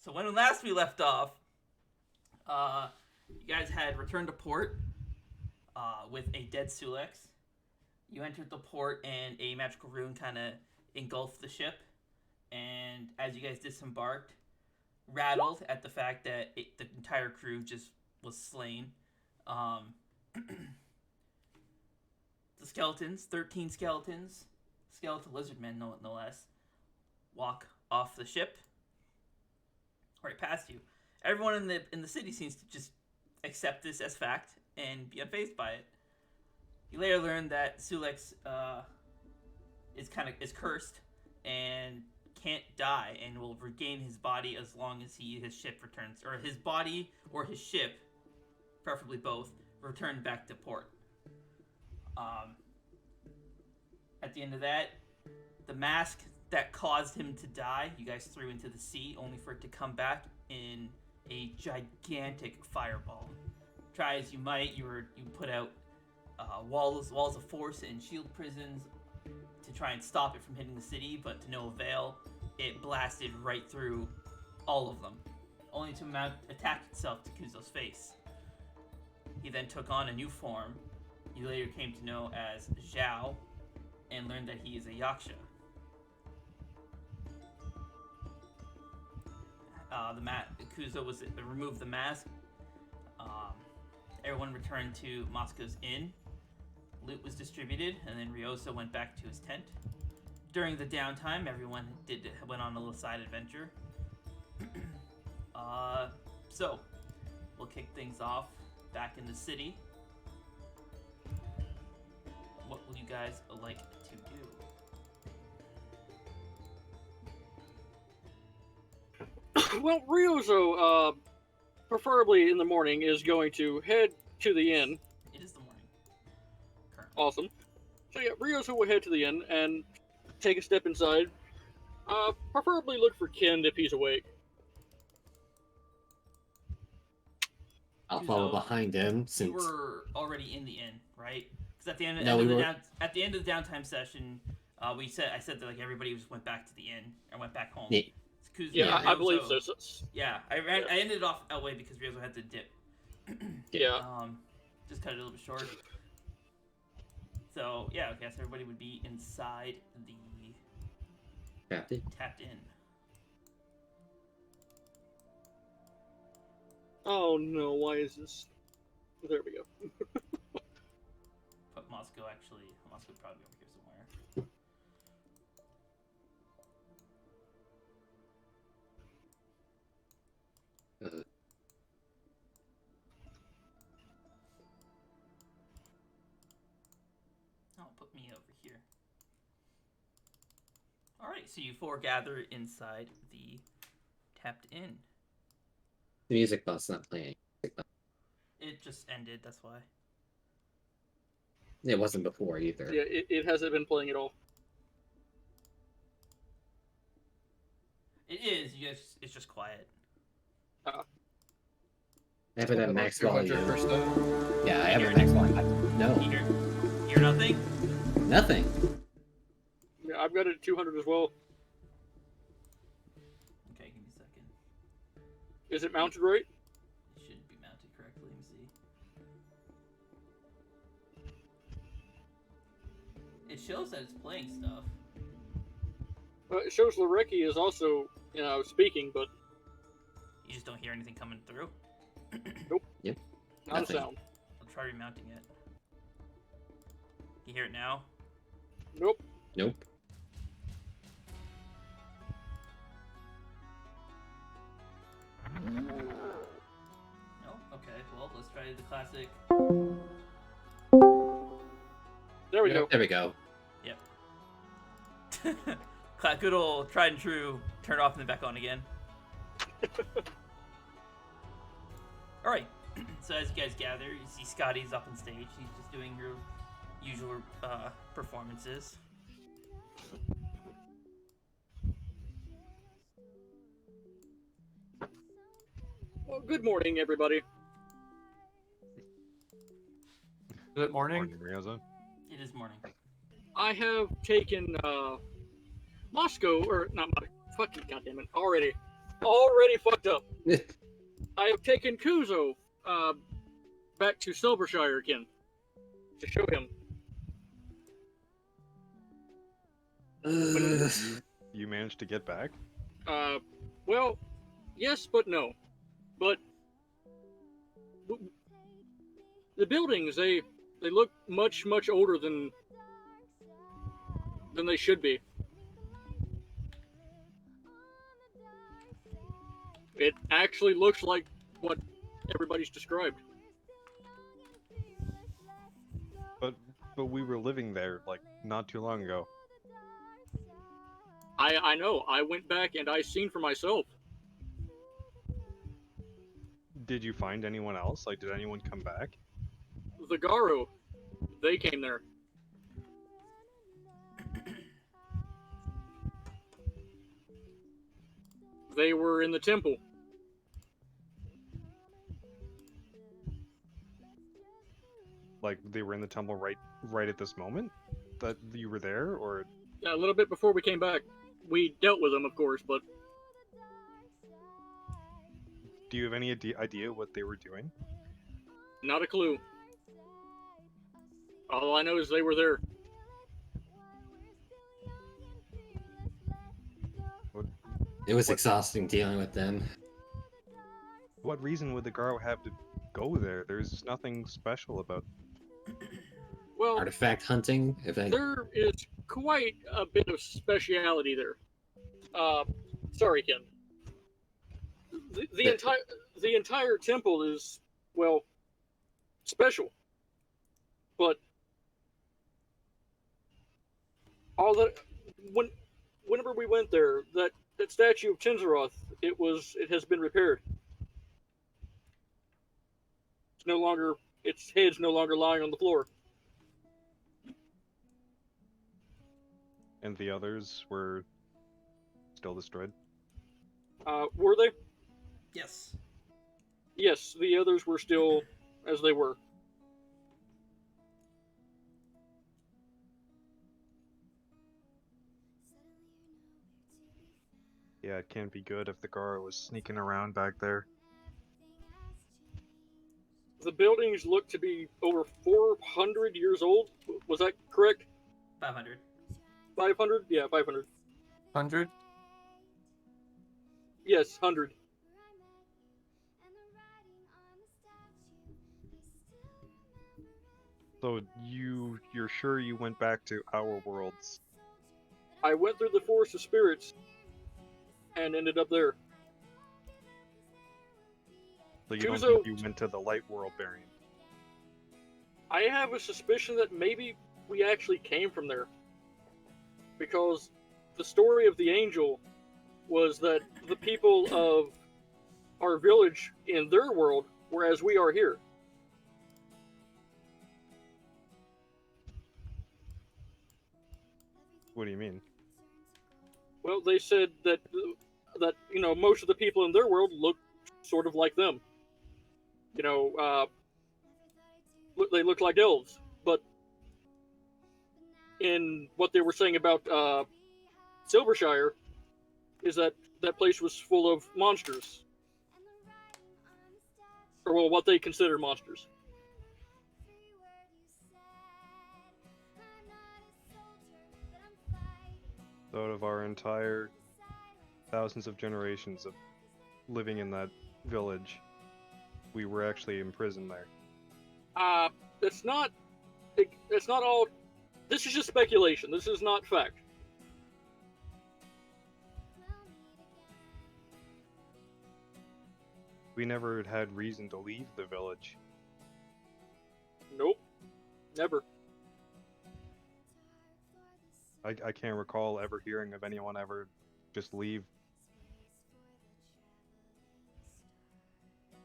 So when last we left off, you guys had returned to port with a dead Celix. You entered the port and a magical rune kind of engulfed the ship. And as you guys disembarked, rattled at the fact that the entire crew just was slain. The skeletons, 13 skeletons, skeletal lizard men no less, walk off the ship right past you. Everyone in the city seems to just accept this as fact and be unfazed by it. You later learn that Celix is cursed and can't die and will regain his body as long as his ship returns, or his body or his ship, preferably both, return back to port. At the end of that, the mask that caused him to die, you guys threw into the sea, only for it to come back in a gigantic fireball. Try as you might, you put out walls of force and shield prisons to try and stop it from hitting the city, but to no avail. It blasted right through all of them, only to attack itself to Kuzo's face. He then took on a new form you later came to know as Zhao, and learned that he is a Yaksha. Kuzo removed the mask. Everyone returned to Moscow's inn. Loot was distributed, and then Ryoso went back to his tent. During the downtime, everyone went on a little side adventure. So we'll kick things off back in the city. What will you guys like to do? Well, Ryozo, preferably in the morning, is going to head to the inn. It is the morning. Currently. Awesome. So yeah, Ryozo will head to the inn and take a step inside. Preferably look for Ken if he's awake. I'll follow behind him since you were already in the inn, right? Because at the end of the downtime session, I said that like everybody just went back to the inn and went back home. Yeah, I believe so. Yeah, I ended off that way because Ryozo had to dip. Yeah. Just cut it a little bit short. So yeah, okay, so everybody would be inside the tapped in. Oh no, why is this? There we go. But Moscow would probably be over here somewhere. Put me over here. Alright, so you four gather inside the tapped in. The music bus not playing. It just ended, that's why. It wasn't before either. Yeah, it hasn't been playing at all. It is, it's just quiet. I have it at max volume. Yeah, I have it Hear at max volume. No. Hear nothing? Nothing. Yeah, I've got it at 200 as well. Okay, give me a second. Is it mounted right? It should be mounted correctly, let me see. It shows that it's playing stuff. It shows Larecki is also, speaking, but... You just don't hear anything coming through? Nope. Yep. Not Nothing. a sound. I'll try remounting it. Can you hear it now? Nope. Nope. No? Okay, well, let's try the classic. There we go. There we go. Yep. Good old tried and true, turn it off and then back on again. Alright, so as you guys gather, you see Scotty's up on stage. He's just doing her usual performances. Well, good morning, everybody. Good morning. It is morning. I have taken Moscow, or not Moscow, fucking goddamn it, already. already fucked up. I have taken Kuzo back to Silvershire again to show him. You managed to get back? Well, yes, but no. But the buildings, they look much older than they should be. It actually looks like what everybody's described. But we were living there, like, not too long ago. I know. I went back and I seen for myself. Did you find anyone else? Like, did anyone come back? The Garo, they came there. They were in the temple. Like, they were in the temple right at this moment? That you were there, or...? Yeah, a little bit before we came back. We dealt with them, of course, but... Do you have any idea what they were doing? Not a clue. All I know is they were there. It was exhausting dealing with them. What reason would the Garo have to go there? There's nothing special about... Well, Artifact hunting, if I... there is quite a bit of speciality there. Sorry, Ken. The entire temple is, well, special. But all that whenever we went there, that statue of Tinzeroth, it has been repaired. Its head's no longer lying on the floor. And the others were still destroyed? Were they? Yes. Yes, the others were still as they were. Yeah, it can't be good if the Garo was sneaking around back there. The buildings look to be over 400 years old. Was that correct? 500. 500? Yeah, 500. 100? Yes, 100. So you're sure you went back to our worlds? I went through the Forest of Spirits and ended up there. So you don't Kuzo- think you went to the light world variant? I have a suspicion that maybe we actually came from there. Because the story of the angel was that the people of our village in their world were as we are here. What do you mean? Well, they said that most of the people in their world look sort of like them. They look like elves, but in what they were saying about Silvershire is that place was full of monsters, or well, what they consider monsters. Out of our entire thousands of generations of living in that village, we were actually imprisoned there. It's not all. This is just speculation. This is not fact. We never had reason to leave the village. Nope. Never. I can't recall ever hearing of anyone ever just leave.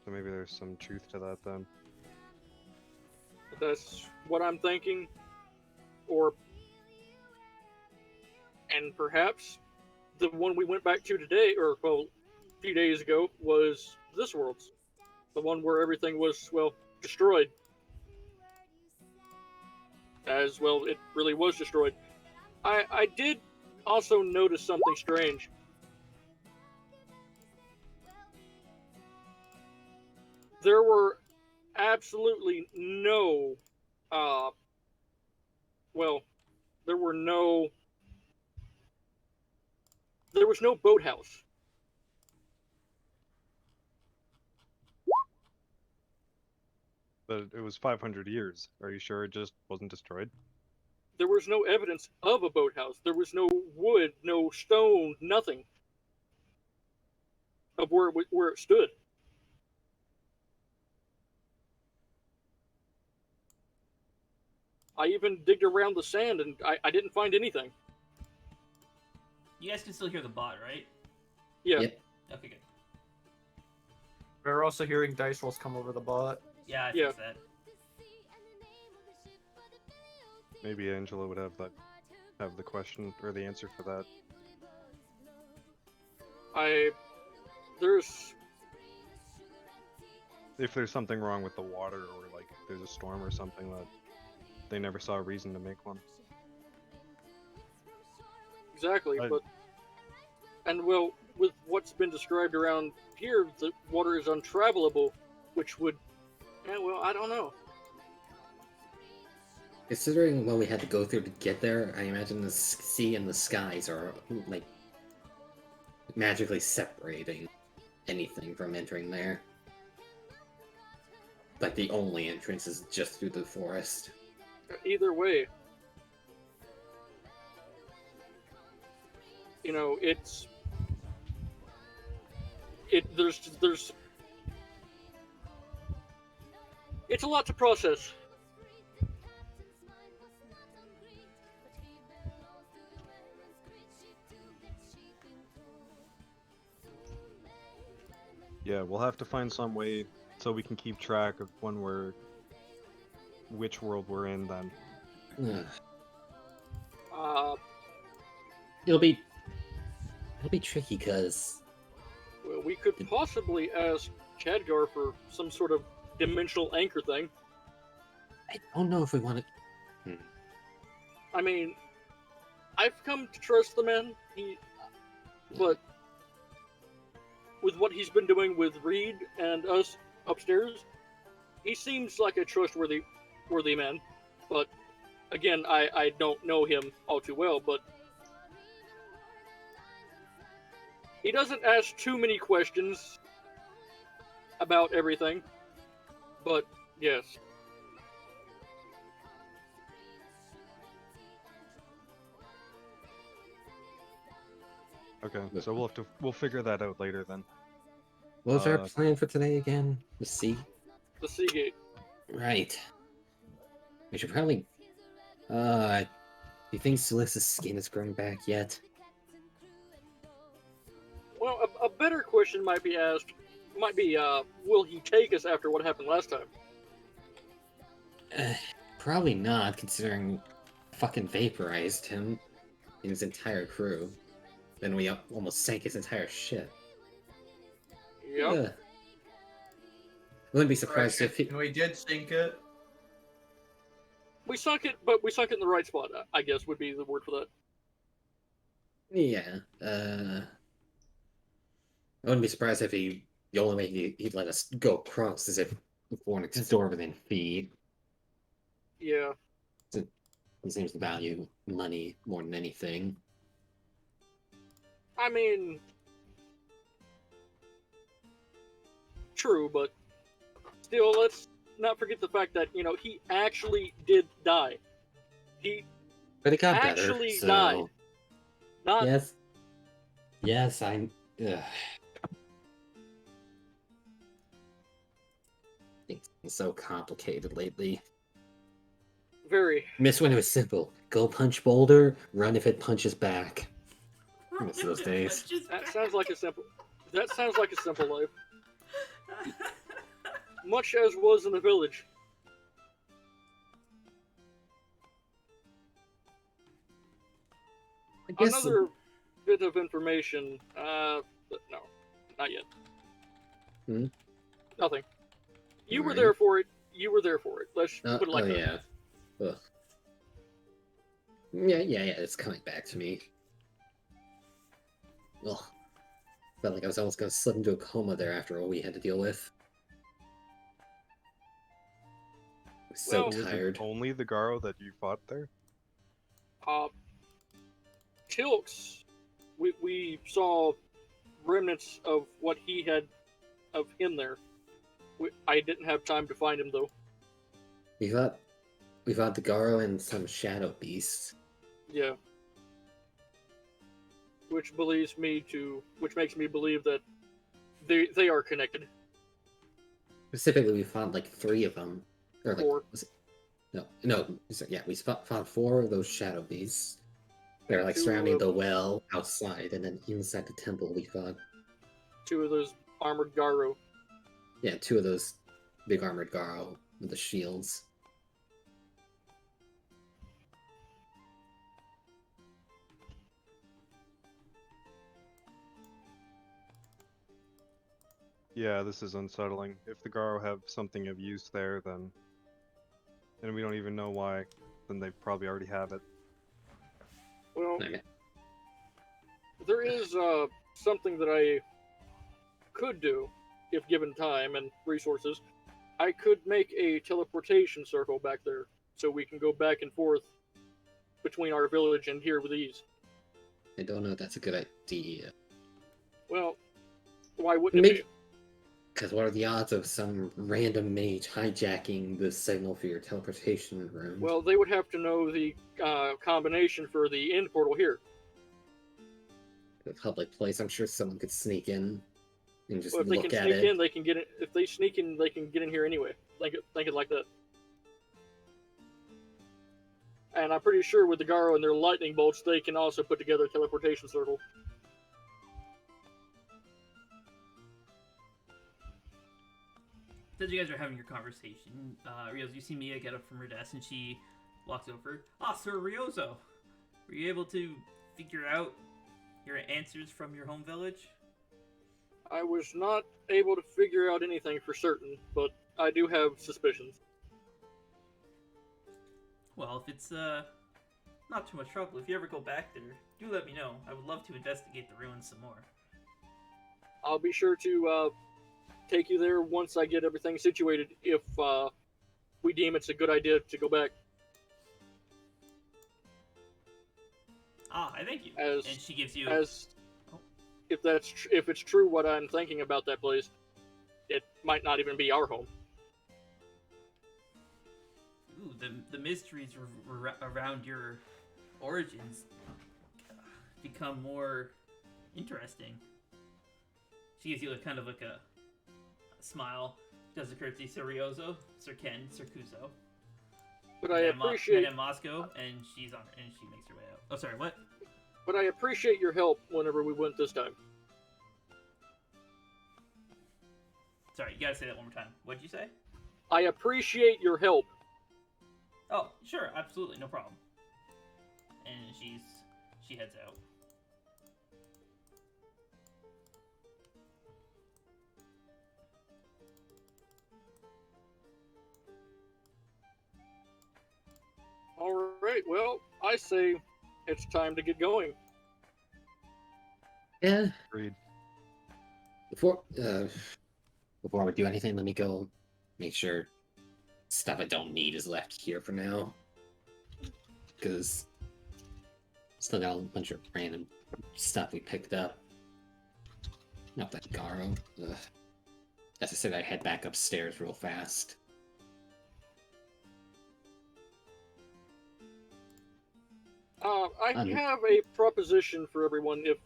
So maybe there's some truth to that then. That's what I'm thinking. And perhaps the one we went back to today, or well, a few days ago, was this world's. The one where everything was, well, destroyed. As well, it really was destroyed. I did also notice something strange. there were absolutely no, there was no boathouse. But it was 500 years. Are you sure it just wasn't destroyed? There was no evidence of a boathouse. There was no wood, no stone, nothing of where it stood. I even digged around the sand and I didn't find anything. You guys can still hear the bot, right? Yeah. Yep. Okay, good. We're also hearing dice rolls come over the bot. Yeah, I Yeah. fixed that. Maybe Angela would have the question or the answer for that. There's If there's something wrong with the water, or like if there's a storm or something that they never saw a reason to make one. exactly, well, with what's been described around here, the water is untravelable, which would, I don't know. Considering what we had to go through to get there, I imagine the sea and the skies are, like, magically separating anything from entering there. Like, the only entrance is just through the forest. Either way, it's a lot to process. Yeah, we'll have to find some way so we can keep track of which world we're in then. It'll be tricky because Well, we could possibly ask Khadgar for some sort of dimensional anchor thing. I don't know if we want to. I mean, I've come to trust the man. But with what he's been doing with Reed and us upstairs, he seems like a trustworthy man. But again, I don't know him all too well. But he doesn't ask too many questions about everything. But yes. Okay, so we'll figure that out later then. What was our plan for today again? The sea? The Seagate. Right. We should probably. Do you think Celix's skin is growing back yet? Well, a better question might be, will he take us after what happened last time? Probably not, considering fucking vaporized him and his entire crew. Then we almost sank his entire ship. Yep. I wouldn't be surprised if he... And we did sink it. We sunk it, but we sunk it in the right spot, I guess would be the word for that. Yeah, I wouldn't be surprised if the only way he'd let us go across is if for an exorbitant fee. Yeah. He seems to value money more than anything. I mean, true, but still, let's not forget the fact that, he actually did die. But it got actually better, so... died. Not... Yes. Yes, I'm... It's been so complicated lately. Very. Miss when it was simple. Go punch Boulder, run if it punches back. I miss those days. That sounds like a simple life. Much as was in the village. I guess Another bit of information. No, not yet. Nothing. You were there for it. Let's put it like that. Yeah. Ugh. Yeah, it's coming back to me. Ugh. Felt like I was almost gonna slip into a coma there after all we had to deal with. So Well, Was it tired. only the Garo that you fought there? Celix, we saw remnants of what he had of him there. I didn't have time to find him though. We fought the Garo and some shadow beasts. Yeah. Which makes me believe that they are connected. Specifically, we fought like 3 of them. Or like, 4. was it? No. Yeah, we fought 4 of those shadow beasts. They're like 2 surrounding of- the well outside, and then inside the temple we fought 2 of those armored Garo. 2 of those big armored Garo with the shields. Yeah, this is unsettling. If the Garo have something of use there, then... And we don't even know why, then they probably already have it. Well, Okay. there is something that I could do if given time and resources. I could make a teleportation circle back there so we can go back and forth between our village and here with ease. I don't know if that's a good idea. Well, why wouldn't it be? Because what are the odds of some random mage hijacking the signal for your teleportation room? Well, they would have to know the combination for the end portal here. The public place, I'm sure someone could sneak in and just Well, if they look can at sneak it. in, they can get it. If they sneak in, they can get in here anyway. Think it like that. And I'm pretty sure with the Garo and their lightning bolts, they can also put together a teleportation circle. As you guys are having your conversation, Riozo, you see Mia get up from her desk and she walks over. Sir Riozo, were you able to figure out your answers from your home village? I was not able to figure out anything for certain, but I do have suspicions. Well, if it's not too much trouble, if you ever go back there, do let me know. I would love to investigate the ruins some more. I'll be sure to take you there once I get everything situated, if we deem it's a good idea to go back. I thank you. As- and she gives you... If it's true what I'm thinking about that place, it might not even be our home. Ooh, the mysteries around your origins become more interesting. She gives you kind of like a smile, does a courtesy, Sir Riozo, Sir Ken, Sir Kuzo. But I appreciate Madame Moscow, and she makes her way out. Oh, sorry, what? But I appreciate your help whenever we went this time. Sorry, you gotta say that one more time. What'd you say? I appreciate your help. Oh, sure, absolutely, no problem. And she heads out. All right, well, I say it's time to get going. Yeah. Agreed. Before we do anything, let me go make sure stuff I don't need is left here for now. Because still got a bunch of random stuff we picked up. Not that Garo. As I said, I head back upstairs real fast. I have a proposition for everyone if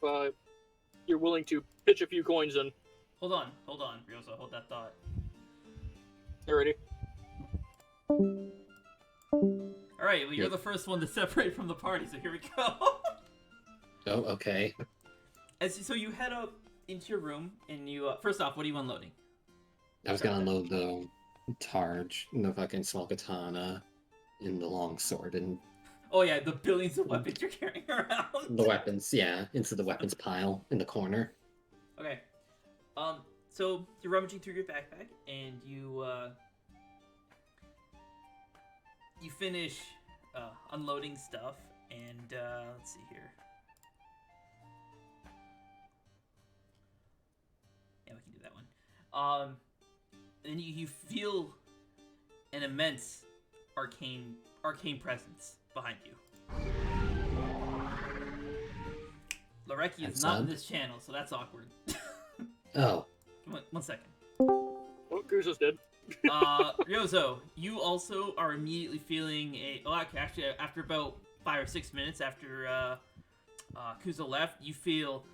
you're willing to pitch a few coins in. Hold on, Riozo, hold that thought. Alrighty. Alright, well, you're the first one to separate from the party, so here we go. Oh, okay. So you head up into your room, and you, first off, what are you unloading? I was gonna unload the Targe, and the fucking small katana, and the long sword, and Oh yeah, the billions of weapons you're carrying around. the weapons, into the weapons pile in the corner. Okay. So you're rummaging through your backpack, and you finish unloading stuff, and let's see here. Yeah, we can do that one. And you feel an immense arcane presence behind you. Loreki is That's not in odd. this channel, so that's awkward. Oh, One second. Well, Kuzo's dead. Ryozo, you also are immediately feeling actually, after about 5 or 6 minutes after Kuzo left, you feel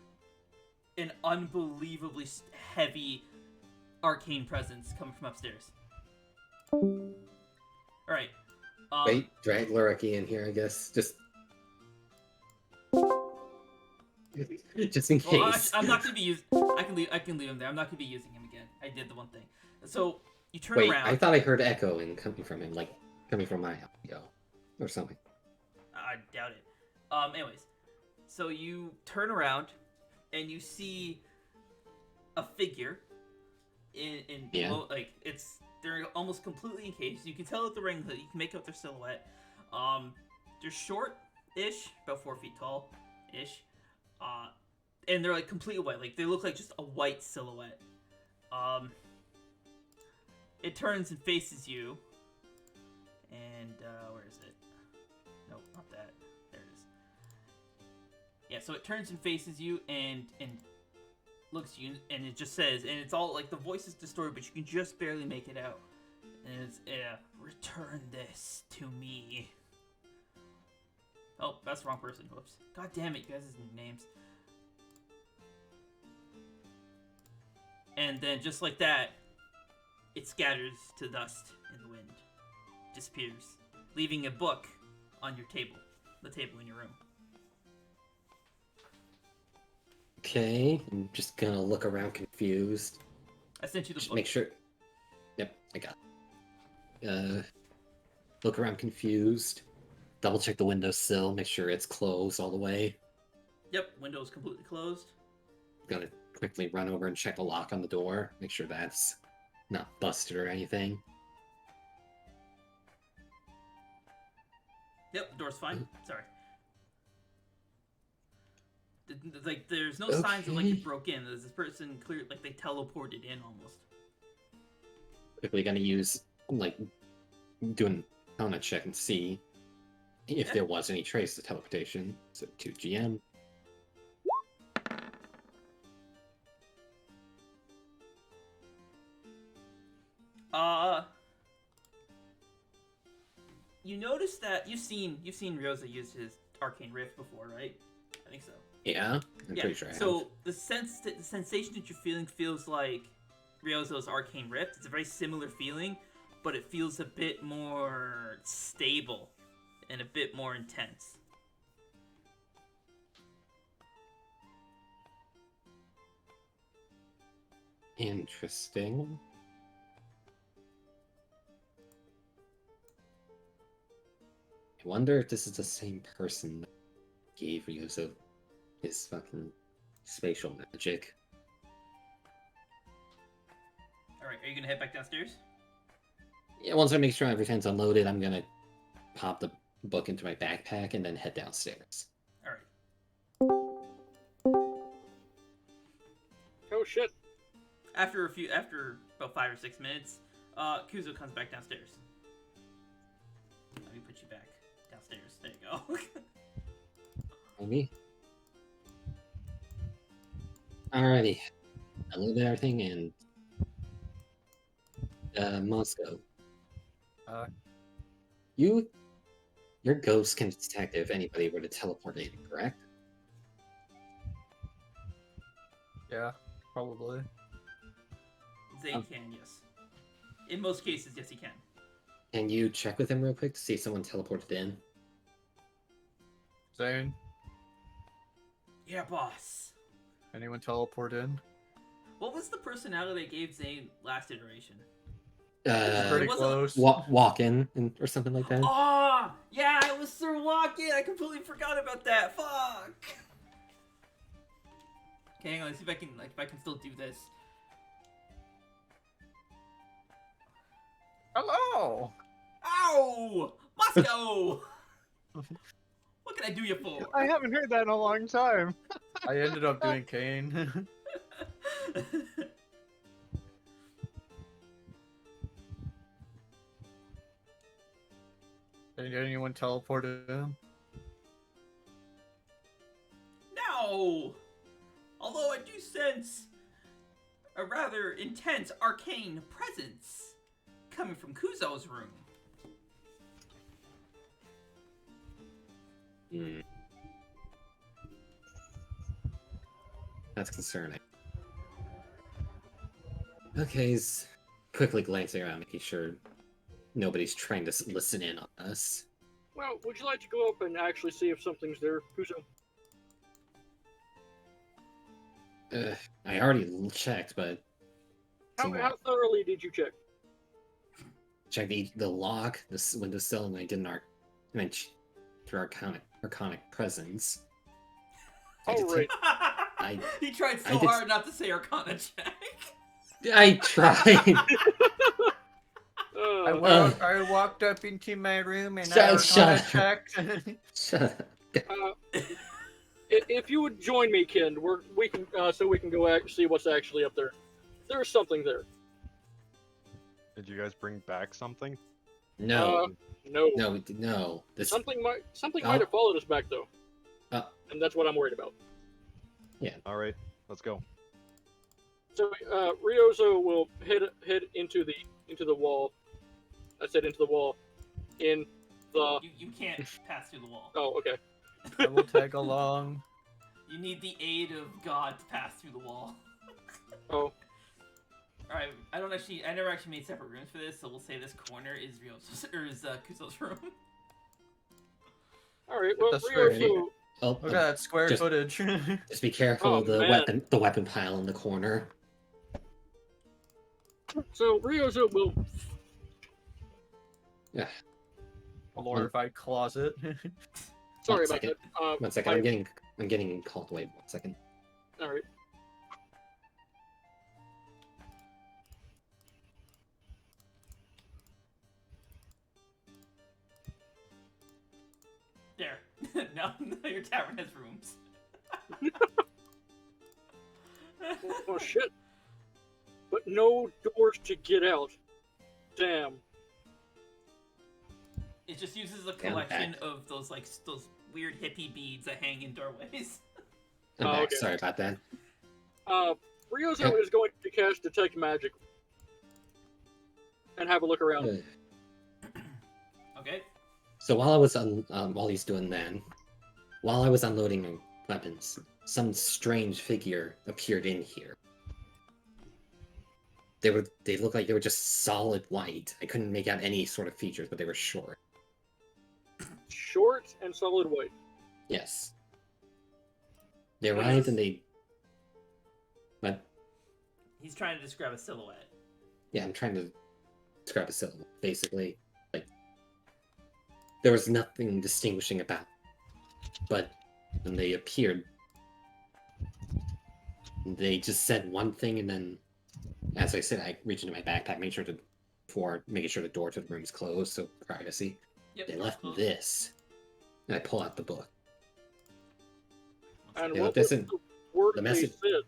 an unbelievably heavy arcane presence coming from upstairs. Alright. wait, drag Lureki in here, I guess. Just in Well, case. I'm not gonna be using. I can leave him there. I'm not gonna be using him again. I did the one thing. So you turn Wait, around. I thought I heard echoing coming from him, like coming from my audio or something. I doubt it. Anyways, so you turn around and you see a figure Yeah. like they're almost completely encased. You can tell with the ring that you can make out their silhouette. They're short-ish, about 4 feet tall-ish. And they're like completely white. Like they look like just a white silhouette. It turns and faces you. And where is it? Nope, not that. There it is. Yeah, so it turns and faces you and looks at you, and it just says, and it's all like the voice is distorted, but you can just barely make it out. And it's return this to me. Oh, that's the wrong person. Whoops. God damn it, you guys' names. And then just like that, it scatters to dust in the wind. Disappears, leaving a book on your table. The table in your room. Okay, I'm just gonna look around confused. I sent you the Just book. make sure. Yep, I got it. Look around confused. Double check the windowsill, make sure it's closed all the way. Yep, window is completely closed. Gonna quickly run over and check the lock on the door, make sure that's not busted or anything. Yep, the door's fine. Sorry. Like, there's no signs of like Okay. it broke in. There's this person clear, like they teleported in almost. Quickly gonna use, like, doing on a check and see if Yeah. there was any trace of teleportation. So 2 GM. You notice that you've seen Ryoza use his arcane rift before, right? I think so. Yeah, I'm pretty sure I have. So the sensation that you're feeling feels like Ryozo's arcane rift. It's a very similar feeling, but it feels a bit more stable and a bit more intense. Interesting. I wonder if this is the same person that gave Ryuzo his fucking spatial magic. All right, are you gonna head back downstairs? Yeah, once I make sure everything's unloaded, I'm gonna pop the book into my backpack and then head downstairs. All right. Oh shit. After about 5 or 6 minutes, Kuzo comes back downstairs. Let me put you back downstairs. There you go. Maybe. Alrighty. I loaded everything and Moscow. Your ghost can detect if anybody were to teleport in, correct? Yeah, probably. Zane can, yes. In most cases, yes, he can. Can you check with him real quick to see if someone teleported in? Zane, Yeah, boss. anyone teleport in? What was the personality they gave Zane last iteration? Pretty it wasn't- close. Walk in or something like that. Oh, yeah, it was Sir Walken. I completely forgot about that. Fuck. Okay, hang on. Let's see if I can still do this. Hello! Ow! Moscow! What can I do you for? I haven't heard that in a long time. I ended up doing Kane. Did anyone teleported him? No! Although I do sense a rather intense arcane presence coming from Kuzo's room. Hmm. That's concerning. Okay, he's quickly glancing around, making sure nobody's trying to listen in on us. Well, would you like to go up and actually see if something's there, Kuzo? I already checked, but How thoroughly did you check? checked the lock, the windowsill, and I did through arcanic presence. Oh, right. He tried so I did- hard not to say Arcana check. I tried. I walked up into my room and Shut I up. checked. Shut up. If you would join me, Ken, we can go see what's actually up there. There's something there. Did you guys bring back something? No, No. no. This Something might Oh. have followed us back though, Oh. and that's what I'm worried about. All right, let's go. So Ryozo will head into the wall. I said into the wall. In the. You can't pass through the wall. Oh, okay. I will tag along. You need the aid of God to pass through the wall. Oh. Alright, I never actually made separate rooms for this, so we'll say this corner is Kuzo's room. All right. Well, That's fair. Ryozo. oh, Look at that square Just- footage. just be careful Oh, of the man. weapon pile in the corner. So Ryozo will. Yeah. Glorified closet. Sorry One about second. that. 1 second. I'm getting called away. 1 second. All right. There. now your tavern has rooms. Oh shit. But no doors to get out. Damn. It just uses a Damn collection back. of those weird hippie beads that hang in doorways. I'm Oh, back. okay. Sorry about that. Ryozo is going to cast Detect Magic. And have a look around. Okay. So while he's doing that, while I was unloading my weapons, some strange figure appeared in here. They looked like they were just solid white. I couldn't make out any sort of features, but they were short. Short and solid white. Yes. They arrived and they. But He's trying to describe a silhouette. yeah, I'm trying to describe a silhouette. Basically, like there was nothing distinguishing about it. But when they appeared, they just said one thing, and then, as I said, I reached into my backpack, making sure the door to the room is closed, so privacy. Yep. They left this, and I pull out the book. And Yeah, what this was is- the word the they message- said?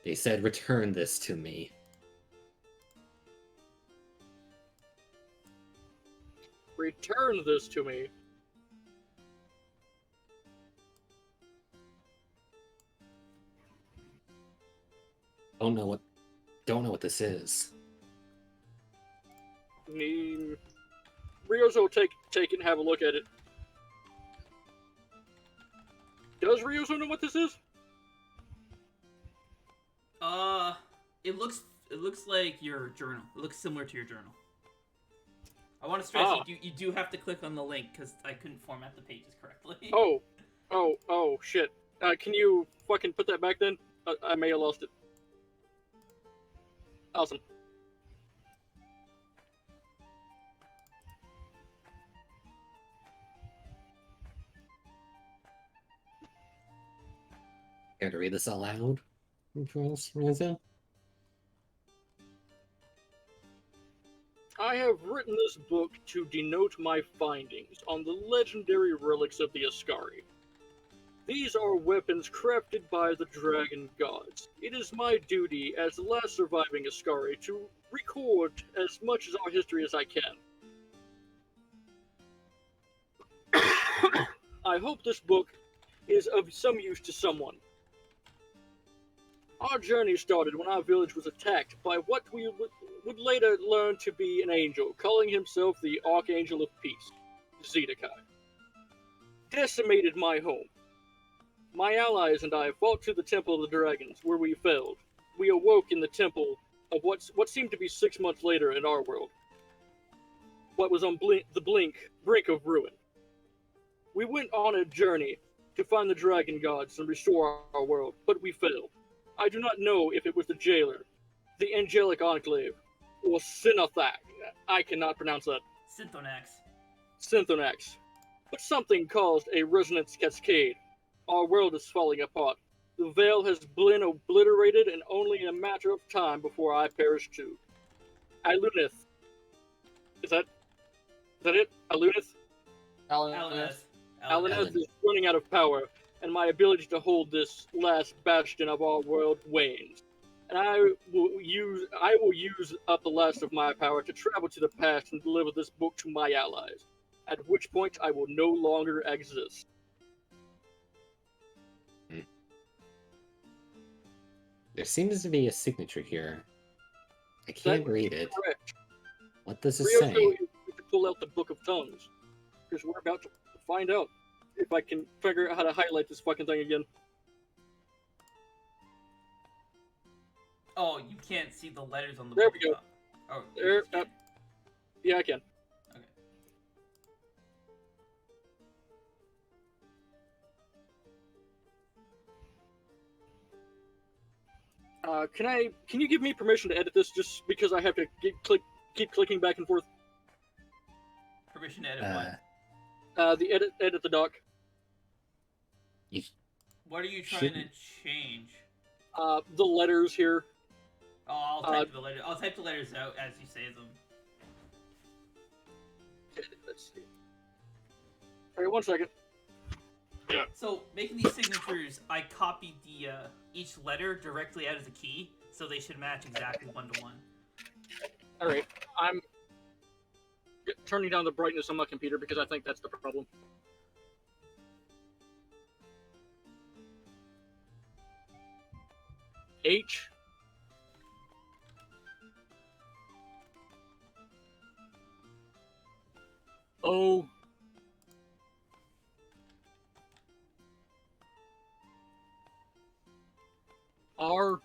They said, "Return this to me." Return this to me. Don't know what this is. Ryozo will take it and have a look at it. Does Ryozo know what this is? It looks like your journal. It looks similar to your journal. I want to stress you do have to click on the link because I couldn't format the pages correctly. Oh, shit. Can you fucking put that back then? I may have lost it. Awesome. Care to read this out loud? Rizzo? I have written this book to denote my findings on the legendary relics of the Ascari. These are weapons crafted by the dragon gods. It is my duty as the last surviving Ascari to record as much of our history as I can. I hope this book is of some use to someone. Our journey started when our village was attacked by what we would later learn to be an angel, calling himself the Archangel of Peace, Zedekai. Decimated my home. My allies and I fought to the Temple of the Dragons, where we failed. We awoke in the temple of what seemed to be 6 months later in our world. What was on the brink of ruin. We went on a journey to find the dragon gods and restore our world, but we failed. I do not know if it was the jailer, the angelic enclave, or Sinathak. I cannot pronounce that. Synthonax. But something caused a resonance cascade. Our world is falling apart. The veil has been obliterated, and only a matter of time before I perish too. Alunith. Is that it? Alunith? Alunith is running out of power, and my ability to hold this last bastion of our world wanes. And I will use up the last of my power to travel to the past and deliver this book to my allies, at which point I will no longer exist. There seems to be a signature here. I can't read it. Correct. What does it Ryozo say? is to pull out the Book of Tongues, because we're about to find out if I can figure out how to highlight this fucking thing again. Oh, you can't see the letters on the There book. we go. Oh, There, yeah, I can. Can you give me permission to edit this just because I have to keep clicking back and forth? Permission to edit what? Edit the doc. What are you trying to change? The letters here. Oh, I'll type the letters out as you say them. Let's see. Alright, 1 second. So, making these signatures, I copied the each letter directly out of the key, so they should match exactly 1-to-1. Alright, I'm turning down the brightness on my computer because I think that's the problem. H. O. R.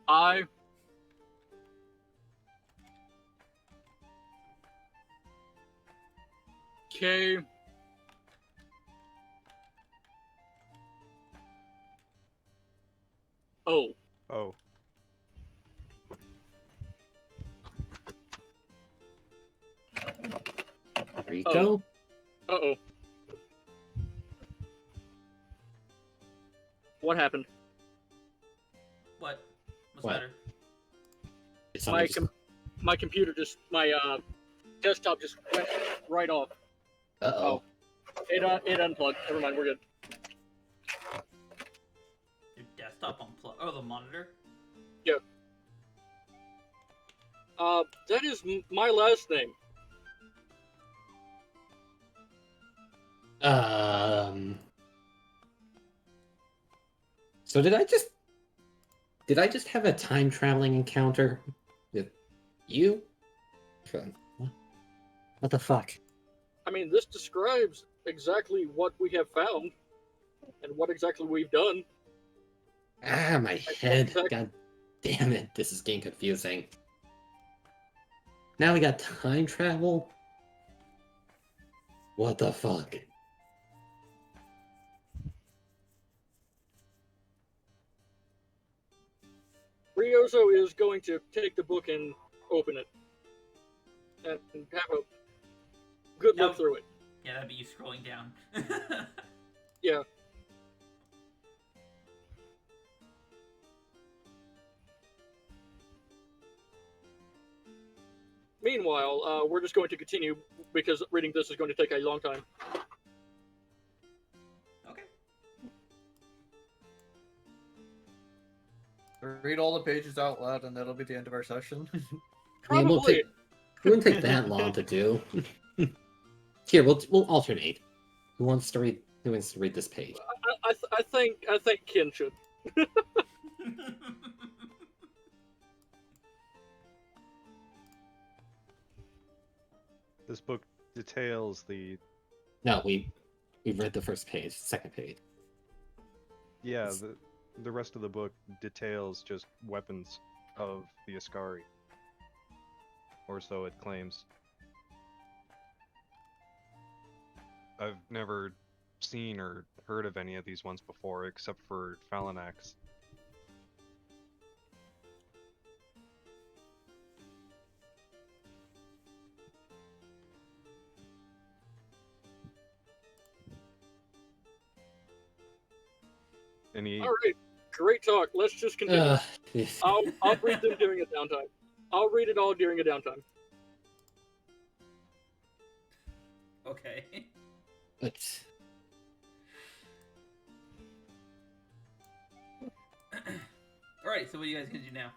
I. K. O. Oh. Rico? Uh-oh. What happened? What's What? better? Did somebody just... My computer my desktop just went right off. Uh-oh. It unplugged. Never mind, we're good. Your desktop unplugged. Oh, the monitor? Yeah. That is my last name. So did I just have a time traveling encounter with you? What the fuck? I mean, this describes exactly what we have found and what exactly we've done. Ah, my head. God damn it. This is getting confusing. Now we got time travel? What the fuck? Ryozo is going to take the book and open it. And have a good look through it. Yeah, that'd be you scrolling down. Yeah. Meanwhile, we're just going to continue because reading this is going to take a long time. Okay. Read all the pages out loud, and that'll be the end of our session. I mean, Probably. it wouldn't take that long to do. Here, we'll alternate. Who wants to read this page? I think Ken should. This book details the No, we've read the first page, second page. yeah the rest of the book details just weapons of the Ascari, or so it claims. I've never seen or heard of any of these ones before, except for Phalanax. Any All right, great talk. Let's just continue. I'll read them during a downtime. I'll read it all during a downtime. Okay. But Alright, so what are you guys gonna do now?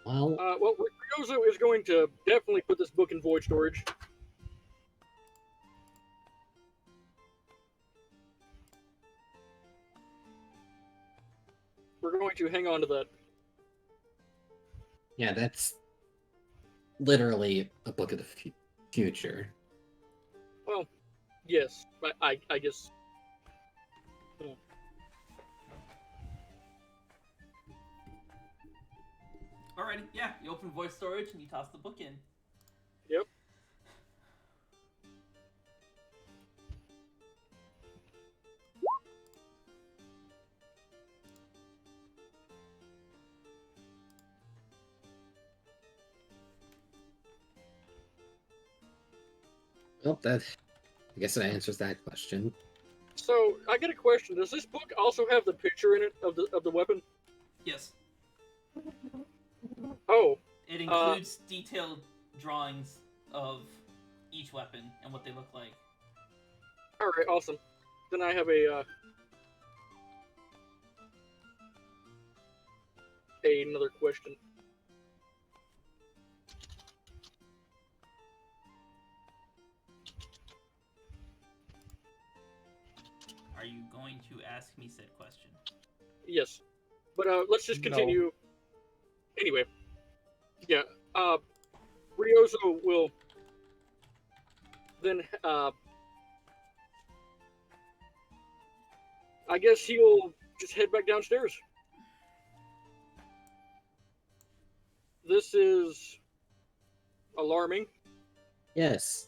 well, Ryozo is going to definitely put this book in void storage. We're going to hang on to that. yeah, that's literally a book of the future. Well, yes, I guess. Alrighty, yeah, you open voice storage and you toss the book in. Yep. Well, I guess that answers that question. So I got a question. Does this book also have the picture in it of the weapon? Yes. Oh, It includes detailed drawings of each weapon and what they look like. all right, awesome. Then I have another question. Are you going to ask me said question? Yes, but let's just continue. Anyway, yeah. Ryozo will then. I guess he'll just head back downstairs. This is alarming. Yes,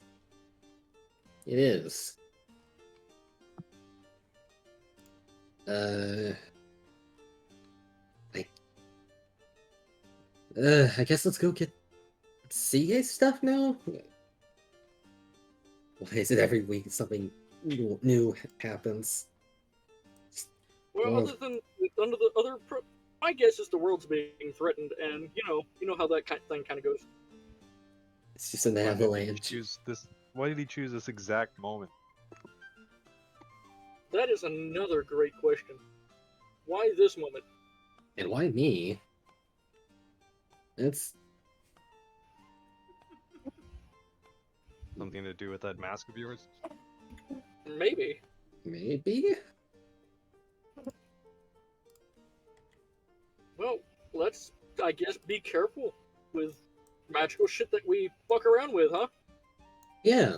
it is. I guess let's go get CA stuff now. Why is it every week something new happens? Well, Oh. other than under the other, my guess is the world's being threatened, and you know how that thing kind of goes. It's just an Why did he avalanche. choose this? Why did he choose this exact moment? That is another great question. Why this moment? And why me? It's Something to do with that mask of yours? Maybe. maybe. Well, let's, I guess, be careful with magical shit that we fuck around with, huh? Yeah.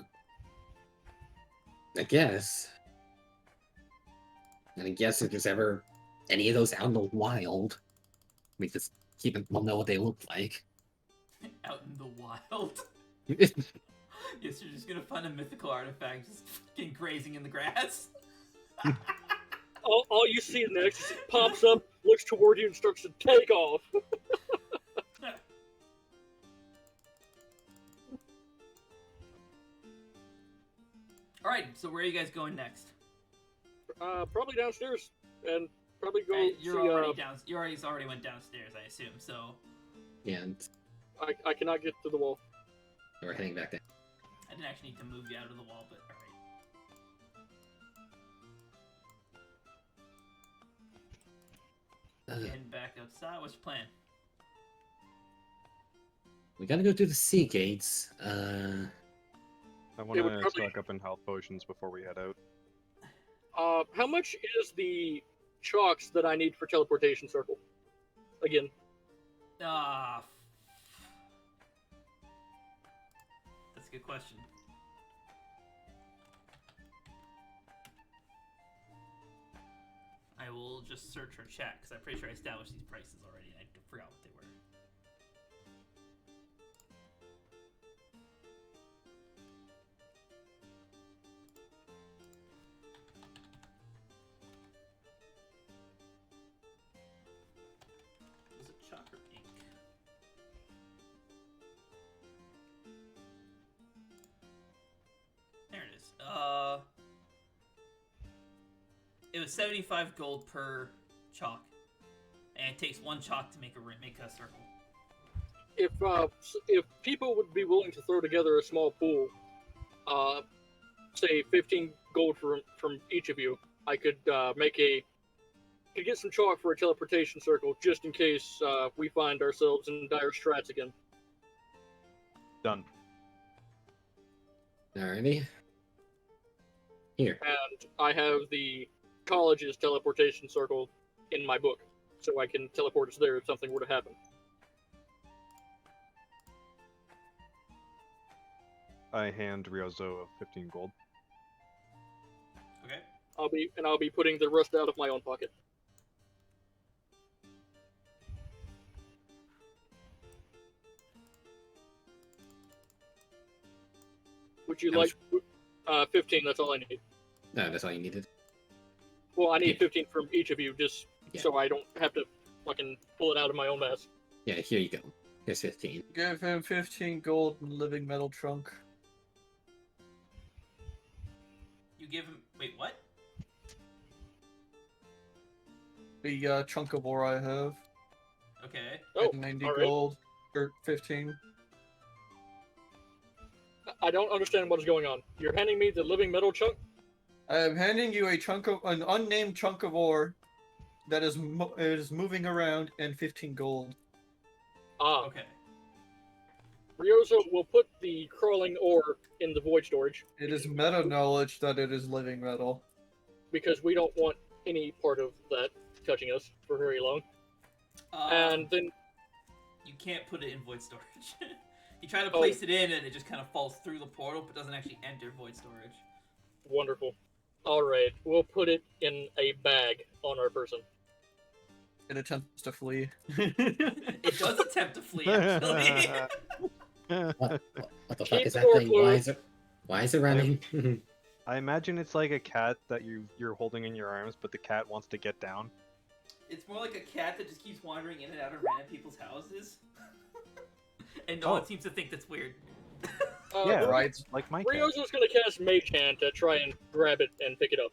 I guess. And I guess if there's ever any of those out in the wild, we just we'll know what they look like. Out in the wild. Yes, you're just gonna find a mythical artifact just fucking grazing in the grass. All you see next is it pops up, looks toward you, and starts to take off. Alright, so where are you guys going next? Probably downstairs, and probably go You're see. already down. You already went downstairs, I assume. So And I cannot get to the wall. we're heading back down. I didn't actually need to move you out of the wall, but alright. Heading back outside. What's your plan? We gotta go through the sea gates. I want It would to probably- stock up in health potions before we head out. How much is the chalks that I need for teleportation circle? Again, Ah. That's a good question. I will just search our chat because I'm pretty sure I established these prices already and I forgot what they were. Was it chalk or ink? There it is. It was 75 gold per chalk, and it takes 1 chalk to make a circle. if people would be willing to throw together a small pool, say 15 gold from each of you, I could could get some chalk for a teleportation circle just in case we find ourselves in dire strats again. Done. Alrighty. Here. And I have the college's teleportation circle in my book, so I can teleport us there if something were to happen. I hand Ryozo of 15 gold. Okay. I'll be putting the rest out of my own pocket. Would you How like 15? That's all I need. No, that's all you needed. Well, I need Yeah. 15 from each of you, just Yeah. so I don't have to fucking pull it out of my own mess. Yeah, here you go. Here's 15. Give him 15 gold and living metal trunk. You give him. Wait, what? The chunk of ore I have. Okay. Oh, At 90 all right. gold. Or 15. I don't understand what is going on. You're handing me the living metal chunk? I am handing you an unnamed chunk of ore that is moving around and 15 gold. Ah, Okay. Ryozo will put the crawling ore in the void storage It is meta knowledge that it is living metal. because we don't want any part of that touching us for very long. And then, You can't put it in void storage. You try to place it in and it just kind of falls through the portal but doesn't actually enter void storage. wonderful. Alright, we'll put it in a bag on our person. It attempts to flee. It does attempt to flee, actually. What the fuck Keep is that the door thing? closed. Why is it running? I imagine it's like a cat that you're holding in your arms, but the cat wants to get down. It's more like a cat that just keeps wandering in and out of random people's houses. And no one seems to think that's weird. Yeah, right. like my cat. Ryozo's gonna cast Mage Hand to try and grab it and pick it up.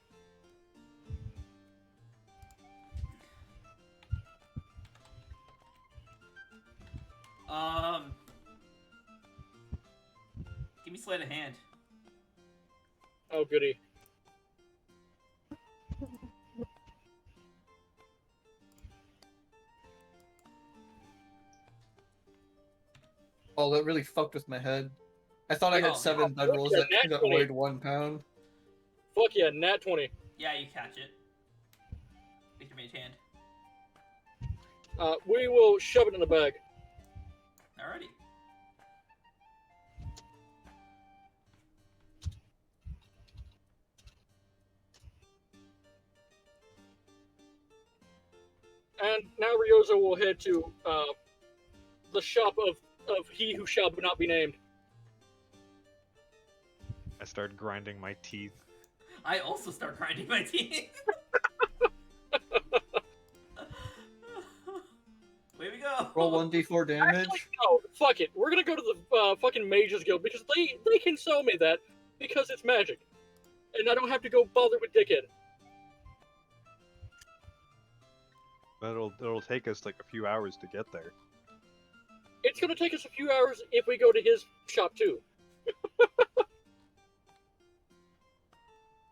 Give me sleight of hand. Oh, goody. Oh, that really fucked with my head. I thought I Oh, had 7 bedrolls yeah, that naturally. weighed 1 pound. Fuck yeah, nat 20. Yeah, you catch it. Make your mage hand. We will shove it in the bag. Alrighty. And now Ryozo will head to the shop of he who shall not be named. I start grinding my teeth. I also start grinding my teeth. Way we go. Roll 1d4 damage. Actually, no, fuck it. We're gonna go to the fucking Mages Guild because they can sell me that because it's magic, and I don't have to go bother with Dickhead. It'll take us like a few hours to get there. It's gonna take us a few hours if we go to his shop too.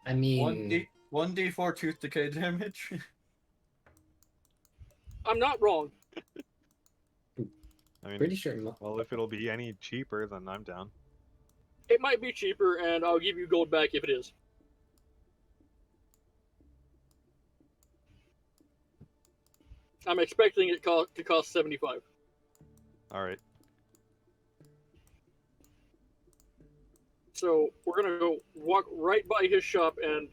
I mean, 1d4 tooth decay damage. I'm not wrong. I mean, Pretty sure. well, if it'll be any cheaper, then I'm down. It might be cheaper, and I'll give you gold back if it is. I'm expecting it to cost 75. All right. So we're gonna go walk right by his shop and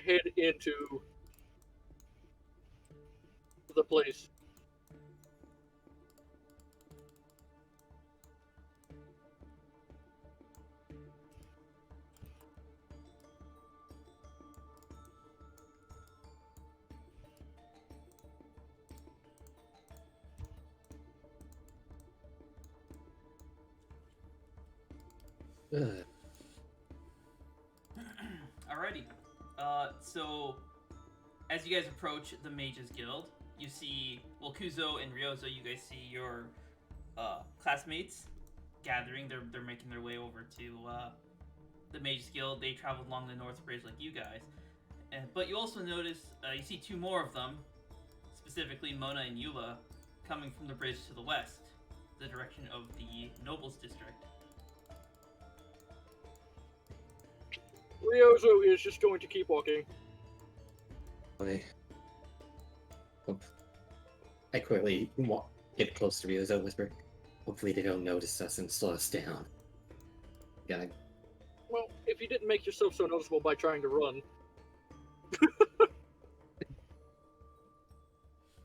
head into the place. Ugh. Alrighty. So as you guys approach the Mages Guild, you see, well, Kuzo and Ryozo, you guys see your classmates gathering. They're making their way over to the Mages Guild. They traveled along the North Bridge like you guys. But you also notice, you see two more of them, specifically Mona and Eula, coming from the bridge to the west, the direction of the Nobles District. Ryozo is just going to keep walking. I quickly get close to Ryozo, whisper, hopefully they don't notice us and slow us down. Gotta... Well, if you didn't make yourself so noticeable by trying to run.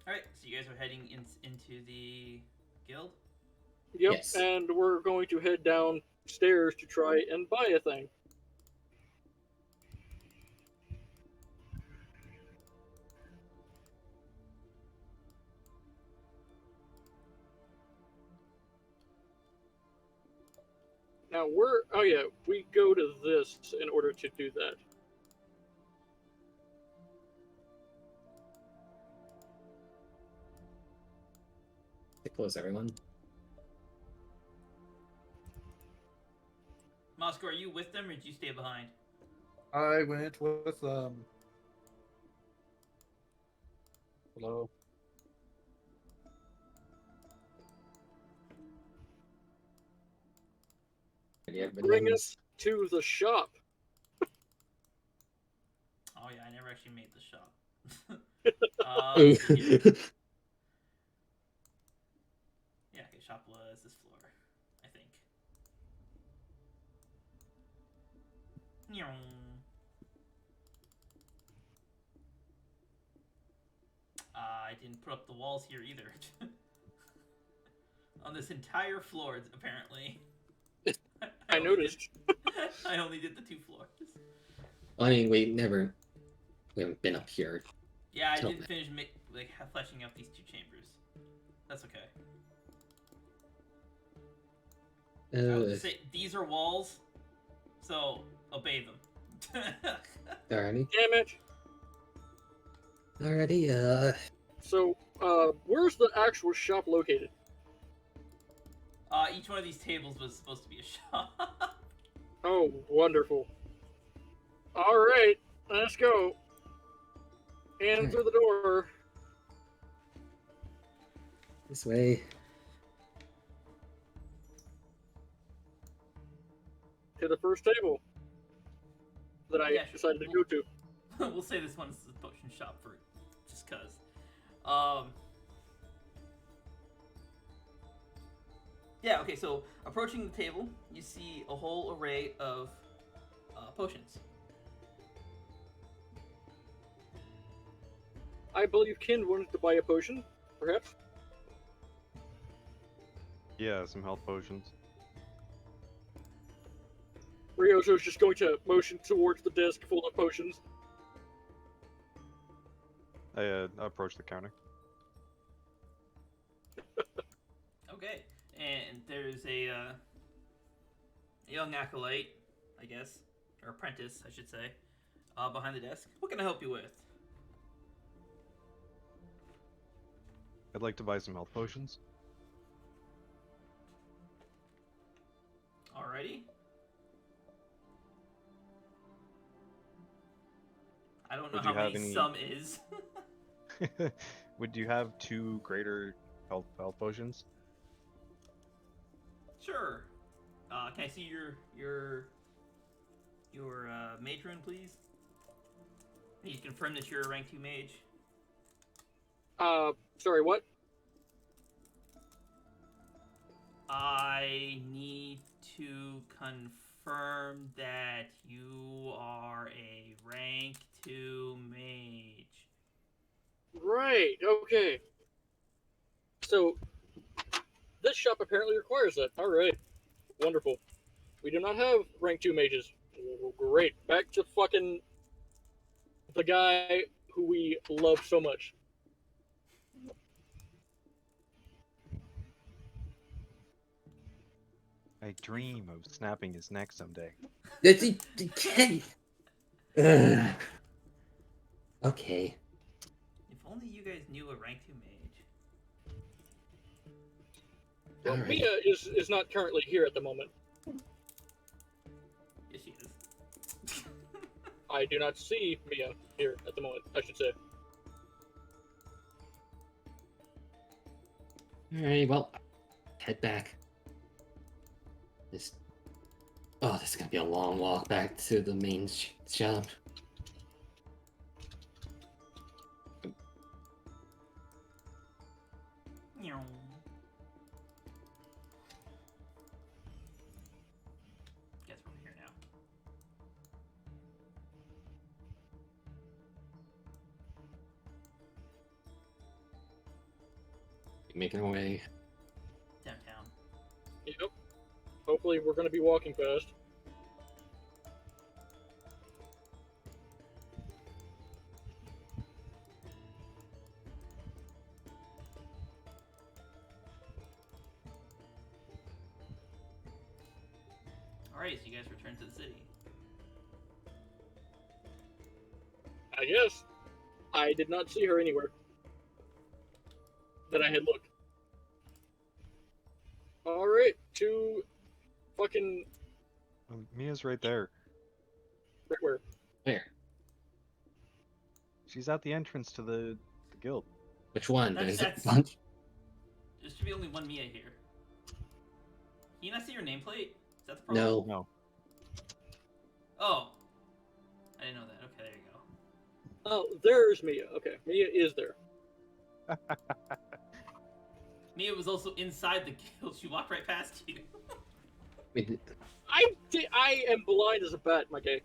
Alright, so you guys are heading into the guild? Yep, Yes. and we're going to head downstairs to try and buy a thing. Now we go to this in order to do that. Get close, everyone. Moscow, are you with them or did you stay behind? I went with Hello. Yeah, Bring us to the shop. Oh yeah, I never actually made the shop. Let's see here. Yeah, okay, shop was this floor, I think. I didn't put up the walls here either. On this entire floor, apparently. I noticed. I only did the 2 floors. I mean, we haven't been up here. Yeah, I Till didn't finish fleshing out these 2 chambers. That's okay. I would just say these are walls, so obey them. Alrighty. Damn it. Alrighty, So, where's the actual shop located? Each one of these tables was supposed to be a shop. Oh, wonderful. Alright, let's go. In through the door. this way. To the first table that I Yeah, sure. decided to go to. We'll say this one is the potion shop for just cause. Yeah, okay, so approaching the table, you see a whole array of potions. I believe Kin wanted to buy a potion, perhaps? Yeah, some health potions. Ryozo's just going to motion towards the desk full of potions. I approached the counter. Okay, and there's a young acolyte, I guess, or apprentice, I should say, behind the desk. What can I help you with? I'd like to buy some health potions. Alrighty. I don't know Would you how have many any- some is. Would you have 2 greater health potions? Sure. Can I see your mage rune, please? I need to confirm that you're a rank 2 mage. Sorry, what? I need to confirm that you are a rank 2 mage. Right, okay. So, this shop apparently requires that. Alright. Wonderful. We do not have rank 2 mages. Great. Back to fucking the guy who we love so much. I dream of snapping his neck someday. Ugh. Okay. If only you guys knew a rank 2 mage. Well, Alright. Mia is not currently here at the moment. Yes, she is. I do not see Mia here at the moment, I should say. Alright, well, head back. This is gonna be a long walk back to the main shop. Meow. Guess we're here now. Making our way. Downtown. Yep. Hopefully we're going to be walking fast. Alright, so you guys return to the city. I guess. I did not see her anywhere that I had looked. Alright, to fucking... Mia's right there. Right where? Where? She's at the entrance to the guild. Which one? That's- There's a that's- bunch. There should be only one Mia here. Can you not see your nameplate? Is that the problem? No. No. Oh. I didn't know that. Okay, there you go. Oh, there's Mia. Okay, Mia is there. Mia was also inside the guild. She walked right past you. Wait, I am blind as a bat, my guy.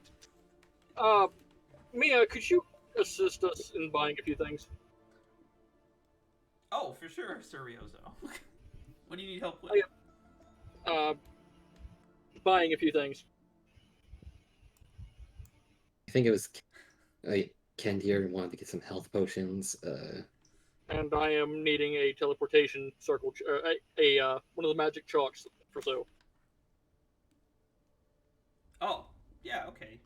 Mia, could you assist us in buying a few things? Oh, for sure, Sir Riozo. What do you need help with? Buying a few things. I think it was Ken here wanted to get some health potions. And I am needing a teleportation circle, one of the magic chalks for so. Oh, yeah, okay.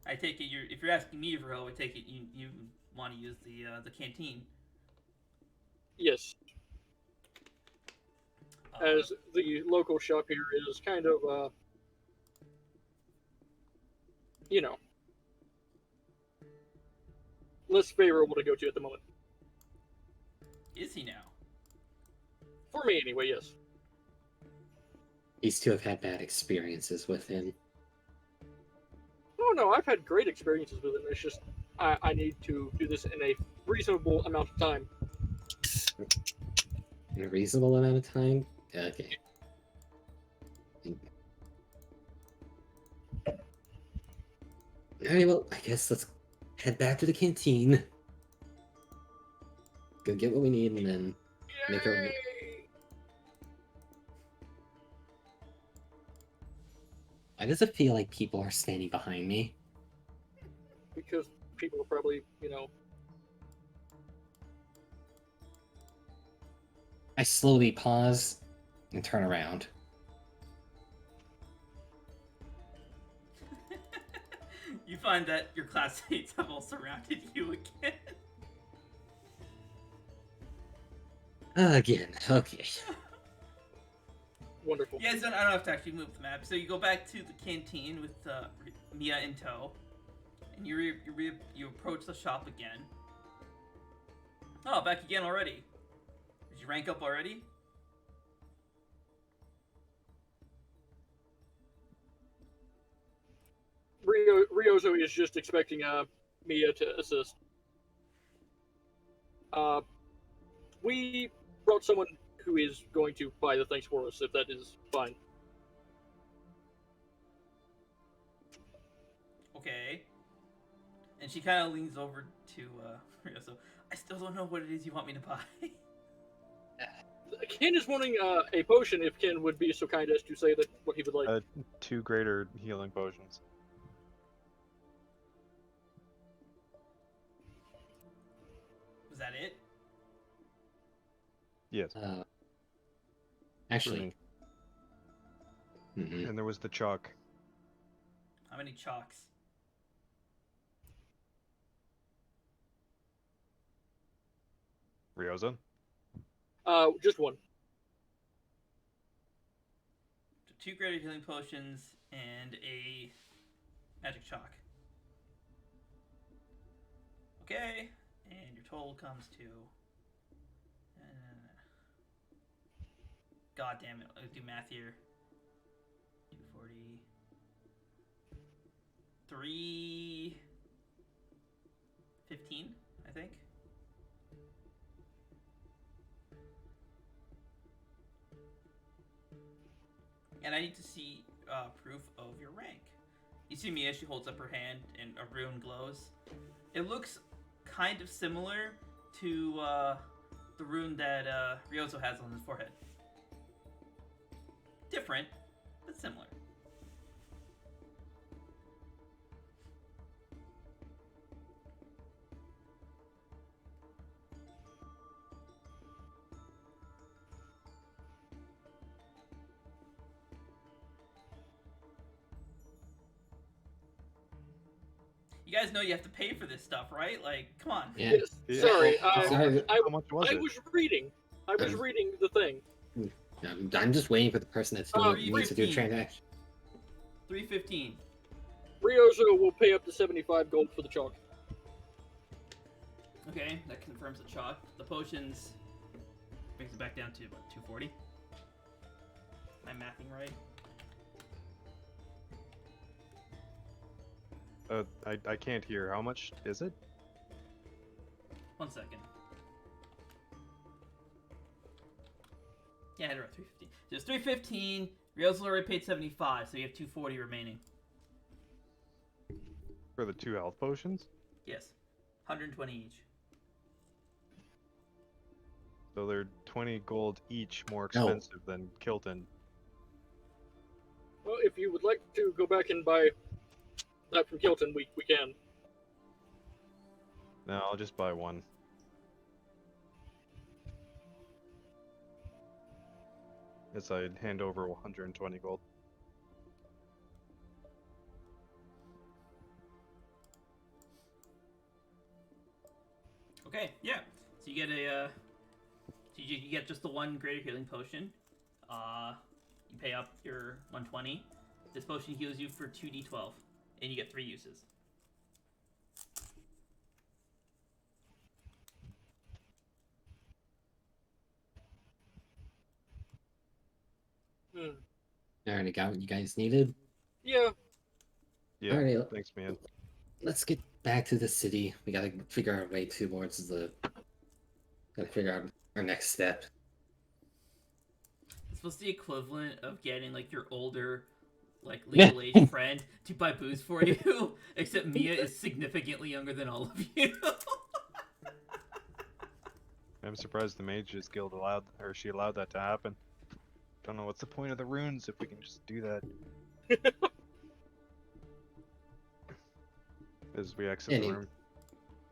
I take it if you're asking me for help, I take it you want to use the canteen. Yes, as the local shop here is kind of, less favorable to go to at the moment. Is he now? For me, anyway, yes. These two have had bad experiences with him. Oh no, I've had great experiences with him. It's just I need to do this in a reasonable amount of time. In a reasonable amount of time? Okay. Alright, well, I guess let's head back to the canteen. Go get what we need and then make our... Yay! Why does it feel like people are standing behind me? Because people are probably, I slowly pause and turn around. You find that your classmates have all surrounded you again. Again, okay. wonderful. Yeah, so I don't have to actually move the map. So you go back to the canteen with Mia in tow, and you approach the shop again. Oh, back again already. Did you rank up already? Ryozo is just expecting Mia to assist. We brought someone who is going to buy the things for us, if that is fine. Okay. And she kind of leans over to Ryozo. I still don't know what it is you want me to buy. Ken is wanting a potion, if Ken would be so kind as to say that what he would like. 2 greater healing potions. Was that it? Yes. Uh, for actually, me. mm-mm. And there was the chalk. How many chalks? Ryozo? Just one. So 2 greater healing potions and a magic chalk. Okay, and your total comes to. God damn it! I'll do math here. 240. 315, I think. And I need to see proof of your rank. You see Mia, she holds up her hand and a rune glows. It looks kind of similar to the rune that Ryozo has on his forehead. Different, but similar. You guys know you have to pay for this stuff, right? Like, come on. Yeah. Yes, Yeah. sorry, Sorry. I How much was I it? was reading. I was reading the thing. I'm just waiting for the person that's Oh, going needs to do a 315. transaction. 315. Ryozo will pay up to 75 gold for the chalk. Okay, that confirms the chalk. The potions brings it back down to what, 240? Am I mathing right? I can't hear. How much is it? 1 second. Yeah, I had it right, 315. So it's 315. Ryozo already paid 75, so you have 240 remaining. For the 2 health potions? Yes. 120 each. So they're 20 gold each more No. expensive than Kilton. Well, if you would like to go back and buy that from Kilton, we can. No, I'll just buy one. As I'd hand over 120 gold. Okay, yeah. So you get a, so you get just the 1 greater healing potion. You pay up your 120. This potion heals you for 2d12, and you get 3 uses. I already got what you guys needed. Yeah, Yeah, Alright. thanks, man. Let's get back to the city. We gotta figure our way towards the. Gotta figure out our next step. It's supposed to be the equivalent of getting like your older, like legal age friend to buy booze for you, except Mia is significantly younger than all of you. I'm surprised the Mages Guild allowed that to happen. Don't know what's the point of the runes if we can just do that. As we exit the Any- room.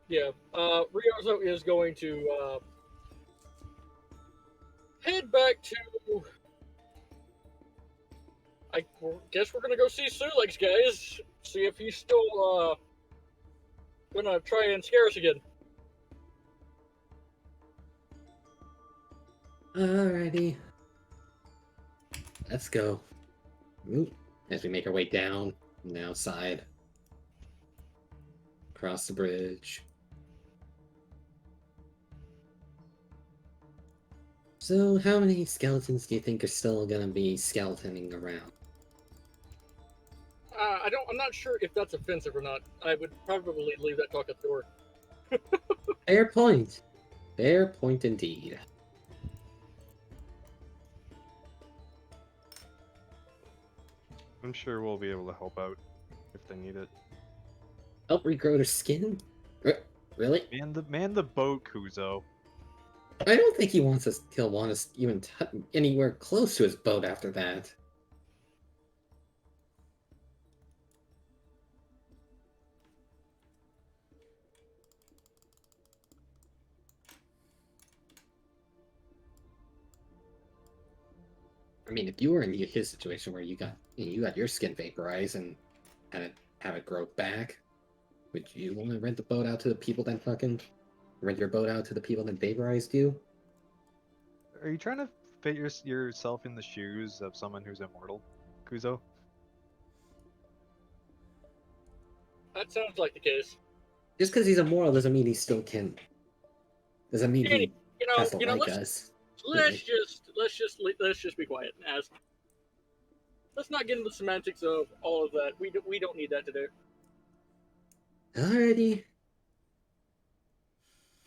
yeah. Ryozo is going to head back to. I guess we're gonna go see Celix, guys. See if he's still gonna try and scare us again. Alrighty. Let's go. Oop. As we make our way down from the outside. Across the bridge. So, how many skeletons do you think are still gonna be skeletoning around? I'm not sure if that's offensive or not. I would probably leave that talk at the door. Fair point. Fair point indeed. I'm sure we'll be able to help out if they need it. Help regrow their skin? Really? Man the boat, Kuzo. I don't think he wants us. He'll want us even anywhere close to his boat after that. I mean, if you were in his situation where you got your skin vaporized and have it grow back, would you want to rent the boat out to the people that fucking rent your boat out to the people that vaporized you? Are you trying to fit yourself in the shoes of someone who's immortal, Kuzo? That sounds like the case. Just because he's immortal doesn't mean he still can. Doesn't mean he has to like us. Let's just be quiet. Let's not get into the semantics of all of that. We don't need that today. Alrighty.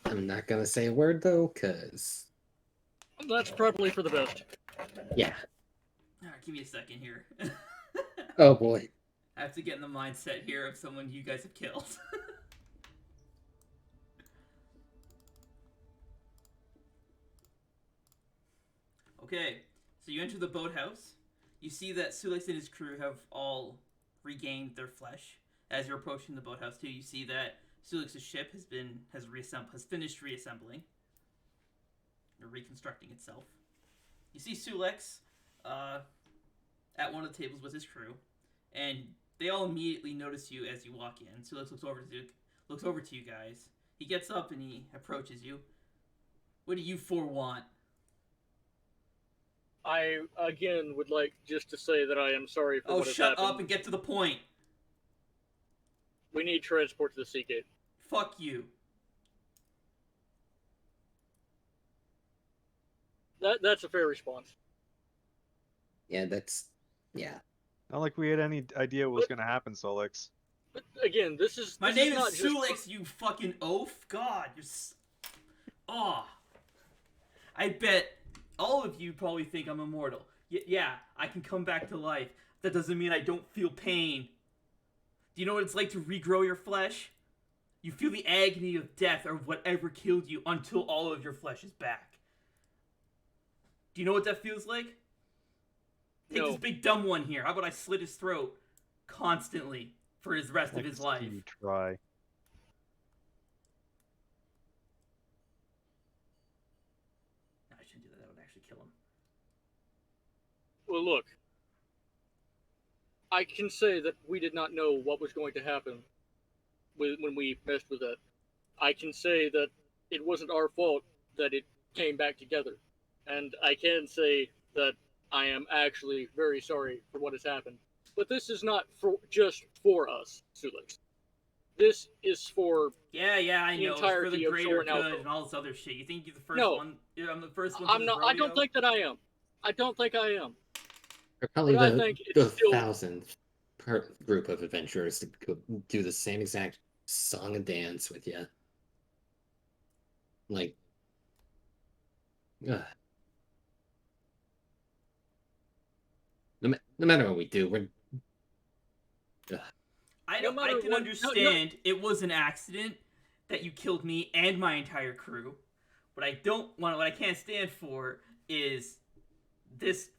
I'm not gonna say a word though, cause That's probably for the best. yeah. Alright, give me a second here. Oh boy. I have to get in the mindset here of someone you guys have killed. Okay, so you enter the boathouse. You see that Celix and his crew have all regained their flesh. As you're approaching the boathouse too, you see that Celix's ship has finished reassembling or reconstructing itself. You see Celix at one of the tables with his crew, and they all immediately notice you as you walk in. Celix looks over to you guys. He gets up and he approaches you. What do you four want? I, again, would like just to say that I am sorry for what has happened. Shut up and get to the point. We need transport to the Seagate. Fuck you. That's a fair response. Yeah, yeah. Not like we had any idea what was going to happen, Celix. But again, this is My this name not is just- Celix, you fucking oaf. God, you're. I bet all of you probably think I'm immortal. Yeah, I can come back to life. That doesn't mean I don't feel pain. Do you know what it's like to regrow your flesh? You feel the agony of death or whatever killed you until all of your flesh is back. Do you know what that feels like? Take this big dumb one here. How about I slit his throat constantly for his rest of his life? You try. No, I shouldn't do that. That would actually kill him. Well, look. I can say that we did not know what was going to happen when we messed with that. I can say that it wasn't our fault that it came back together. And I can say that I am actually very sorry for what has happened. But this is not just for us, Celix. This is for Yeah, I the know. It's for entirety the of greater Soren good Alpha. and all this other shit. You think you're the first No. one? I'm the first one. I'm to not. this I don't rodeo? think that I am. I don't think I am. We're probably But I think it's the still- 1,000th group of adventurers to go do the same exact song and dance with you. Like, ugh. No matter what we do, we're. I No don't. I matter can what- understand it was an accident that you killed me and my entire crew. What I don't want, what I can't stand for, is this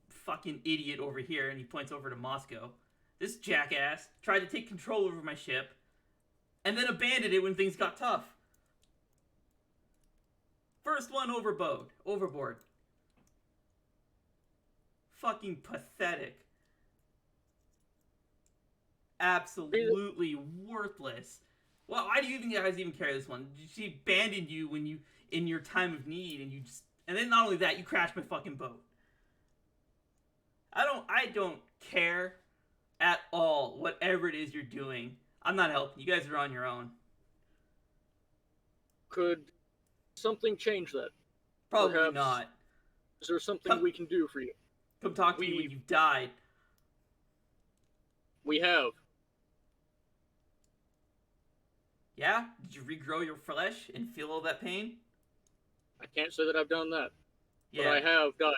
fucking idiot over here, and he points over to Moscow. This jackass tried to take control over my ship, and then abandoned it when things got tough. First one overboard. Fucking pathetic. Absolutely worthless. Well, why do you guys even carry this one? She abandoned you when you in your time of need, and then not only that, you crashed my fucking boat. I don't care at all whatever it is you're doing. I'm not helping. You guys are on your own. Could something change that? Probably Perhaps. not. Is there something we can do for you? Come talk to me when you've died. We have. Yeah? Did you regrow your flesh and feel all that pain? I can't say that I've done that, Yeah. but I have died.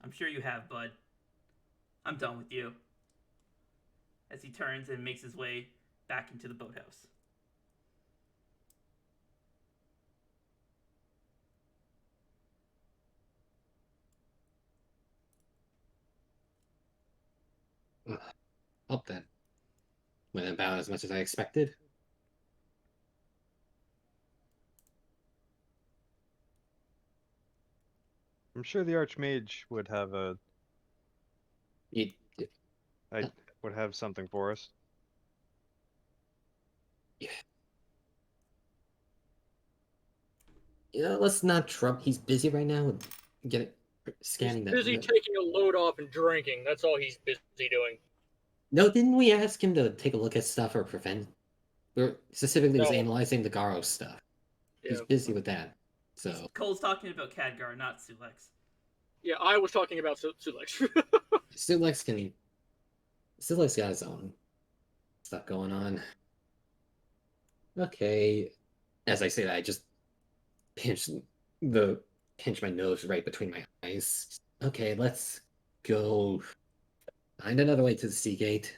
I'm sure you have, bud. I'm done with you. As he turns and makes his way back into the boathouse. Hope that went about as much as I expected. I'm sure the Archmage would have a You, would have something for us. let's not trouble. He's busy right now with scanning He's busy taking a load off and drinking. That's all he's busy doing. No, didn't we ask him to take a look at stuff or prevent? We specifically was No. analyzing the Garo stuff. He's Yeah. busy with that. So Cole's talking about Khadgar, not Celix. Yeah, I was talking about Celix. Celix got his own stuff going on. Okay. As I say that, I just pinch my nose right between my eyes. Okay, let's go find another way to the sea gate.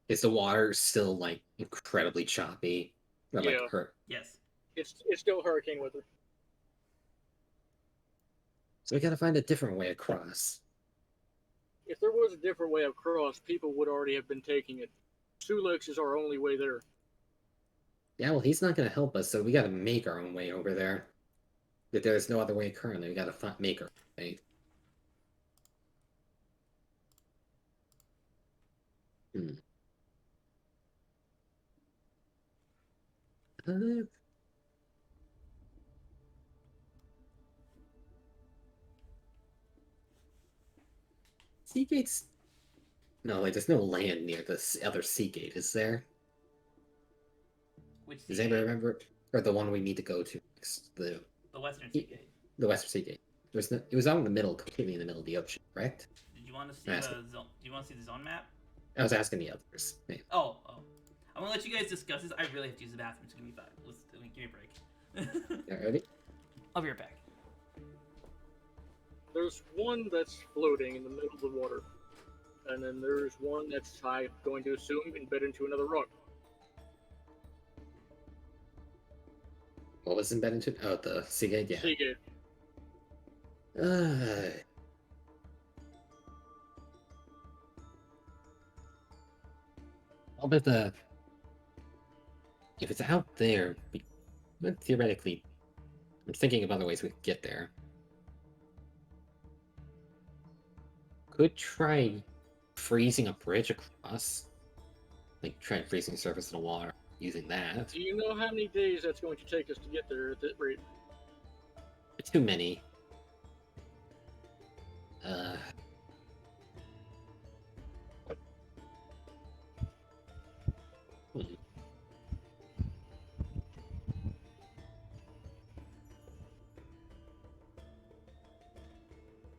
Is the water still like incredibly choppy? Or, like, Yeah. hurt? Yes. It's still hurricane weather. So we gotta find a different way across. If there was a different way across, people would already have been taking it. Celix is our only way there. Yeah, well, he's not gonna help us, so we gotta make our own way over there. If there's no other way currently, we gotta make our way. Sea gates. No, wait, there's no land near this other sea gate, is there? Which Does sea anybody gate? remember? Or the one we need to go to next? The Western sea gate. Western Sea Gate. It was out in the middle, completely in the middle of the ocean, correct? Did you want to see Yes. the zone? Do you want to see the zone map? I was asking the others. Man. Oh. I'm gonna let you guys discuss this. I really have to use the bathroom, so give me five. Give me a break. Yeah, ready? I'll be right back. There's one that's floating in the middle of the water. And then there's one that's, I'm going to assume, embedded into another rock. What was embedded into? Oh, the Sea Gate, yeah. Seagate. I'll bet if it's out there, theoretically, I'm thinking of other ways we could get there. Could try freezing a bridge across. Like, try freezing the surface of the water using that. Do you know how many days that's going to take us to get there at that rate? Too many.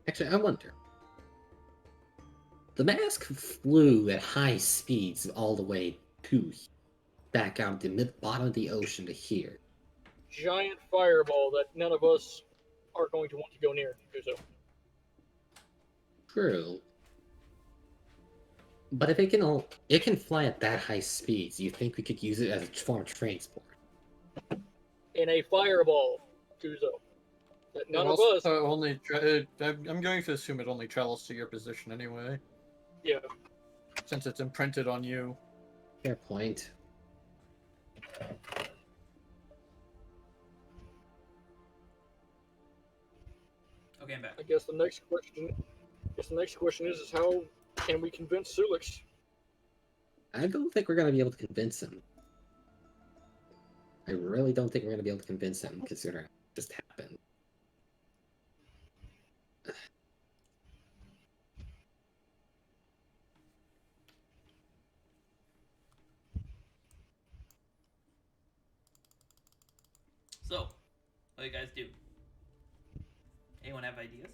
Actually, I wonder. The mask flew at high speeds all the way to back out the bottom of the ocean to here. Giant fireball that none of us are going to want to go near. So. True. But if it can fly at that high speeds, do you think we could use it as a form of transport? In a fireball, Kuzo. That none of us. I'm going to assume it only travels to your position anyway. Yeah. Since it's imprinted on you. Fair point. Okay, I'm back. I guess the next question is how can we convince Celix? I don't think we're going to be able to convince him. I really don't think we're going to be able to convince him, considering what just happened. What do you guys do? Anyone have ideas?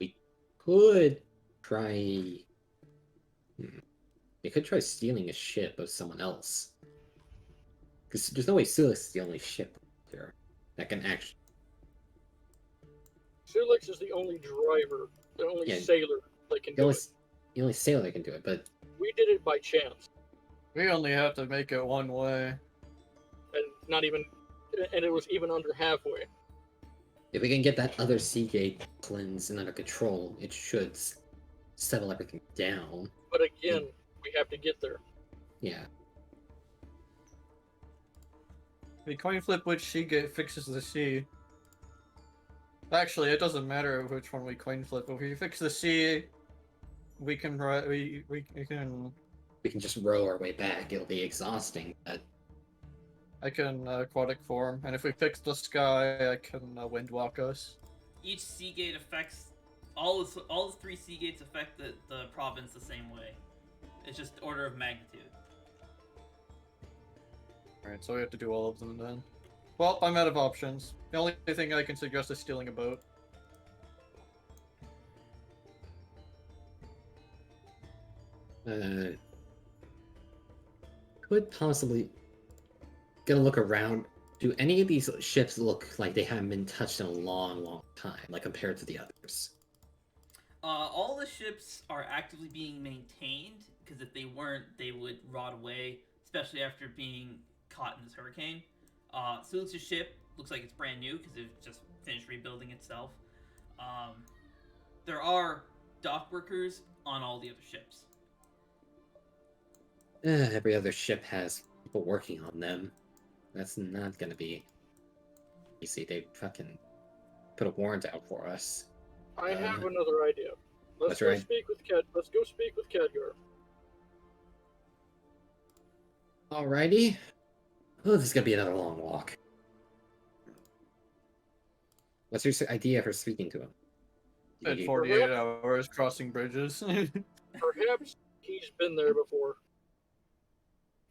We could try. We could try stealing a ship of someone else. Because there's no way Celix is the only ship here that can actually. Celix is the only driver, the only Yeah. sailor that can The do only, it. the only sailor that can do it, but We did it by chance, We only have to make it one way. and it was even under halfway. if we can get that other Seagate cleansed and under control, it should settle everything down. But again, we have to get there. Yeah. We coin flip which Seagate fixes the sea. Actually, it doesn't matter which one we coin flip. If we fix the sea, we can we can We can just row our way back. It'll be exhausting, but I can aquatic form, and if we fix the sky, I can windwalk us. Each Seagate affects all the 3 Seagates affect the province the same way. It's just order of magnitude. Alright, so we have to do all of them then. Well, I'm out of options. The only thing I can suggest is stealing a boat. could possibly gonna look around. Do any of these ships look like they haven't been touched in a long, long time, like compared to the others? All the ships are actively being maintained, because if they weren't, they would rot away, especially after being caught in this hurricane. Celix's ship looks like it's brand new, because they've just finished rebuilding itself. There are dock workers on all the other ships. Every other ship has people working on them. That's not gonna be easy. They fucking put a warrant out for us. I have another idea. Let's That's go right. speak with Cat. Let's go speak with Khadgar. Alrighty. Oh, this is gonna be another long walk. What's your idea for speaking to him? Spent You- 48 hours crossing bridges. Perhaps he's been there before.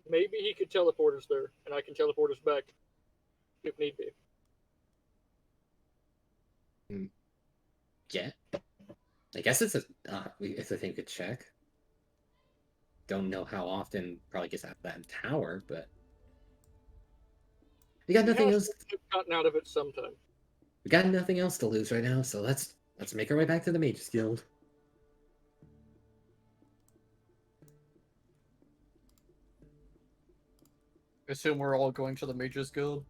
Maybe he could teleport us there, and I can teleport us back if need be. Yeah. I guess it's a thing to check. Don't know how often. Probably gets out of that tower, but we got nothing He else. has to have gotten out of it sometime. We got nothing else to lose right now, so let's make our way back to the Mages Guild. Assume we're all going to the Mages Guild.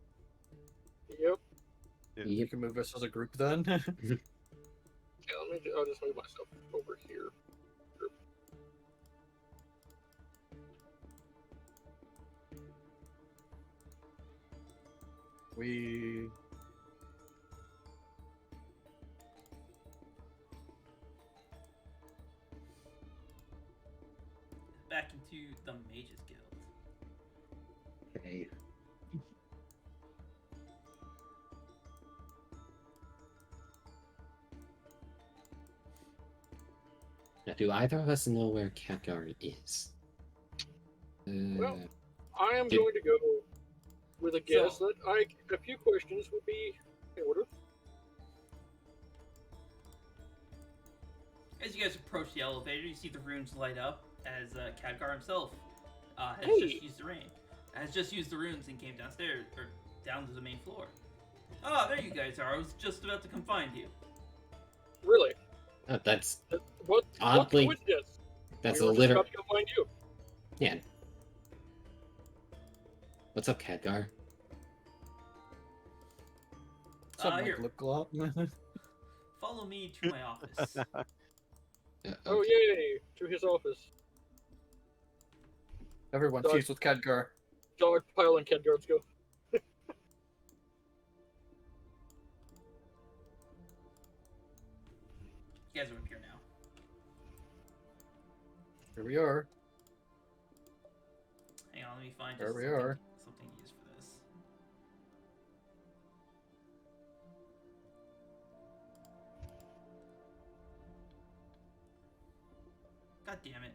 Yep. Yeah. You can move us as a group then. Yeah, I'll just move myself over here. We Back into the Mages Guild. Okay. Now, do either of us know where Khadgar is? Well, I am Did- going to go with a guess that a few questions would be in order. As you guys approach the elevator, you see the runes light up as Khadgar himself has Hey. just used the rain. Has just used the runes and came downstairs, or down to the main floor. Ah, there you guys are. I was just about to come find you. Really? oh, that's What Oddly, coincidence? that's we a were just little. about to go find you. Yeah. What's up, Khadgar? something here. like lip gloss. Follow me to my office. Oh, Okay. yay! To his office. Everyone Dog- feast with Khadgar. Dog pile and Khadgar's go. You guys are up here now. Here we are. Hang on, let me find There just we something, are. something to use for this. God God damn it.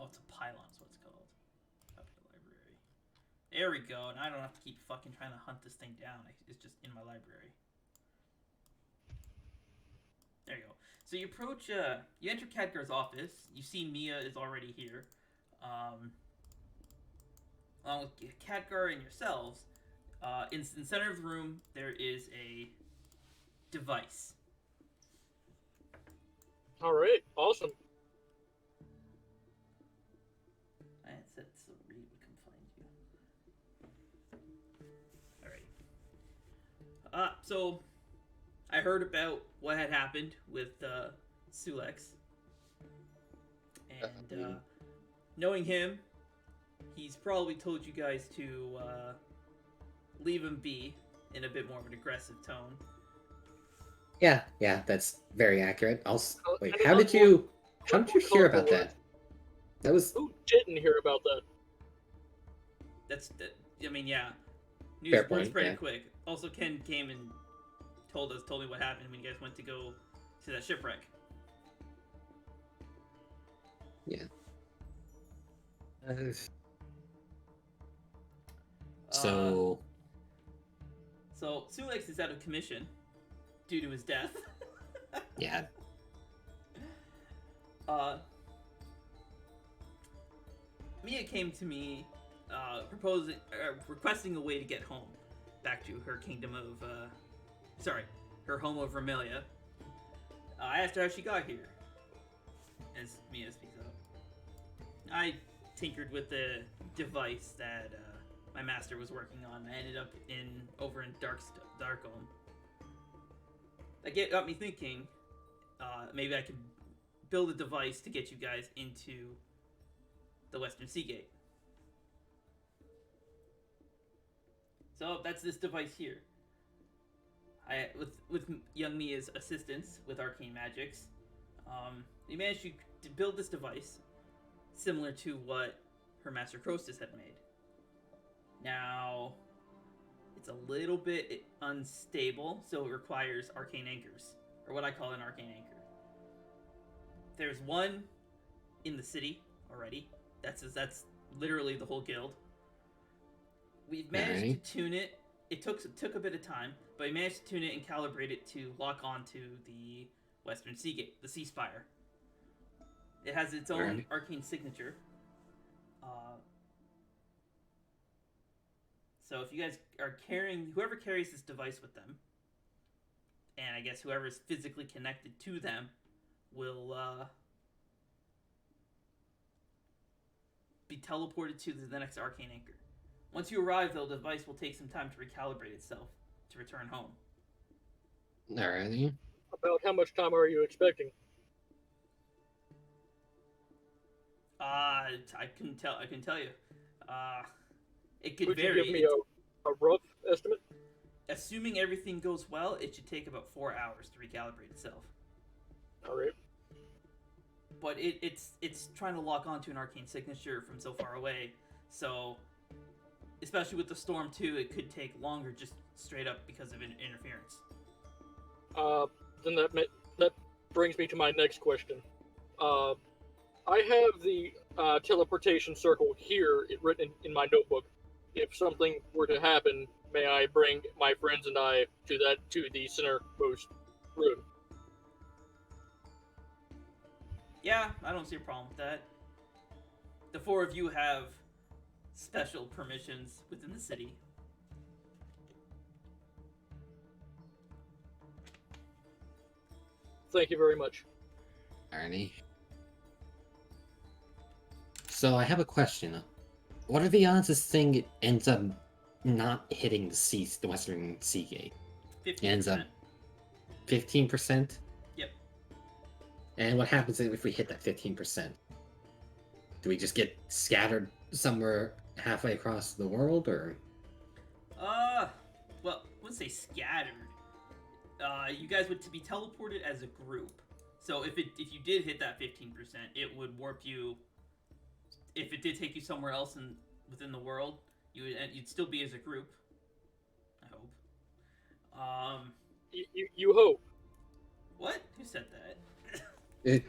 Oh, it's a pylon, is what it's called. Up to the library. There we go. And I don't have to keep fucking trying to hunt this thing down. It's just in my library. There you go. So you approach, you enter Khadgar's office. You see Mia is already here. Along with Khadgar and yourselves, in the center of the room, there is a device. Alright, awesome. I had said so Reed would come find you. Alright. So I heard about what had happened with Celix. And knowing him, he's probably told you guys to leave him be in a bit more of an aggressive tone. Yeah, that's very accurate. Wait, and how did you hear about Uncle that? That was Who didn't hear about that? I mean, yeah. News Fair was point, pretty yeah. quick. Also, Ken came and told me what happened when you guys went to go to that shipwreck. yeah. So So Celix is out of commission due to his death. yeah, Mia came to me, requesting a way to get home, back to her kingdom of, her home of Remelia. I asked her how she got here, as Mia speaks up. I tinkered with the device that my master was working on. I ended up over in Darkholm. That got me thinking. Maybe I could build a device to get you guys into the Western Seagate. So that's this device here. With young Mia's assistance with arcane magics, we managed to build this device similar to what her master Crostus had made. Now, it's a little bit unstable, so it requires arcane anchors, or what I call an arcane anchor. There's one in the city already. That's literally the whole guild. We've managed to tune it. It took a bit of time, but we managed to tune it and calibrate it to lock onto the Western Seagate, the Sea Spire. It has its own arcane signature. So if you guys are whoever carries this device with them, and I guess whoever is physically connected to them, will be teleported to the next arcane anchor. Once you arrive, though, the device will take some time to recalibrate itself to return home. alrighty. About how much time are you expecting? I couldn't tell. I can tell you. It could Could vary. you give me a rough estimate? Assuming everything goes well, it should take about 4 hours to recalibrate itself. Alright. But it's trying to lock onto an arcane signature from so far away, so especially with the storm too, it could take longer just straight up because of interference. Then that brings me to my next question. I have the teleportation circle here written in my notebook. If something were to happen, may I bring my friends and I to the centermost room? Yeah, I don't see a problem with that. The four of you have special permissions within the city. Thank you very much. Alrighty. So I have a question. What are the odds this thing ends up not hitting the Western Seagate? 15%. Ends up 15%? Yep. And what happens if we hit that 15%? Do we just get scattered somewhere halfway across the world, or? Well, I wouldn't say scattered. You guys would be teleported as a group. So if you did hit that 15%, it would warp you. If it did take you somewhere else within the world, you'd still be as a group. I hope. You hope. What? Who said that? It,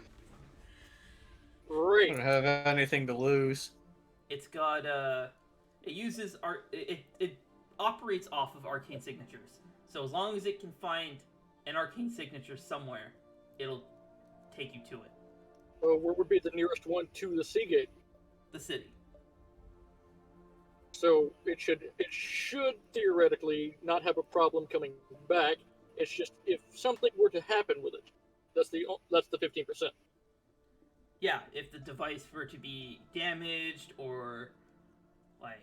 I Great. don't have anything to lose. It's got it uses it operates off of arcane signatures. So as long as it can find an arcane signature somewhere, it'll take you to it. Where would be the nearest one to the Seagate? The city. So it should theoretically not have a problem coming back. It's just if something were to happen with it, that's the 15%. Yeah, if the device were to be damaged or like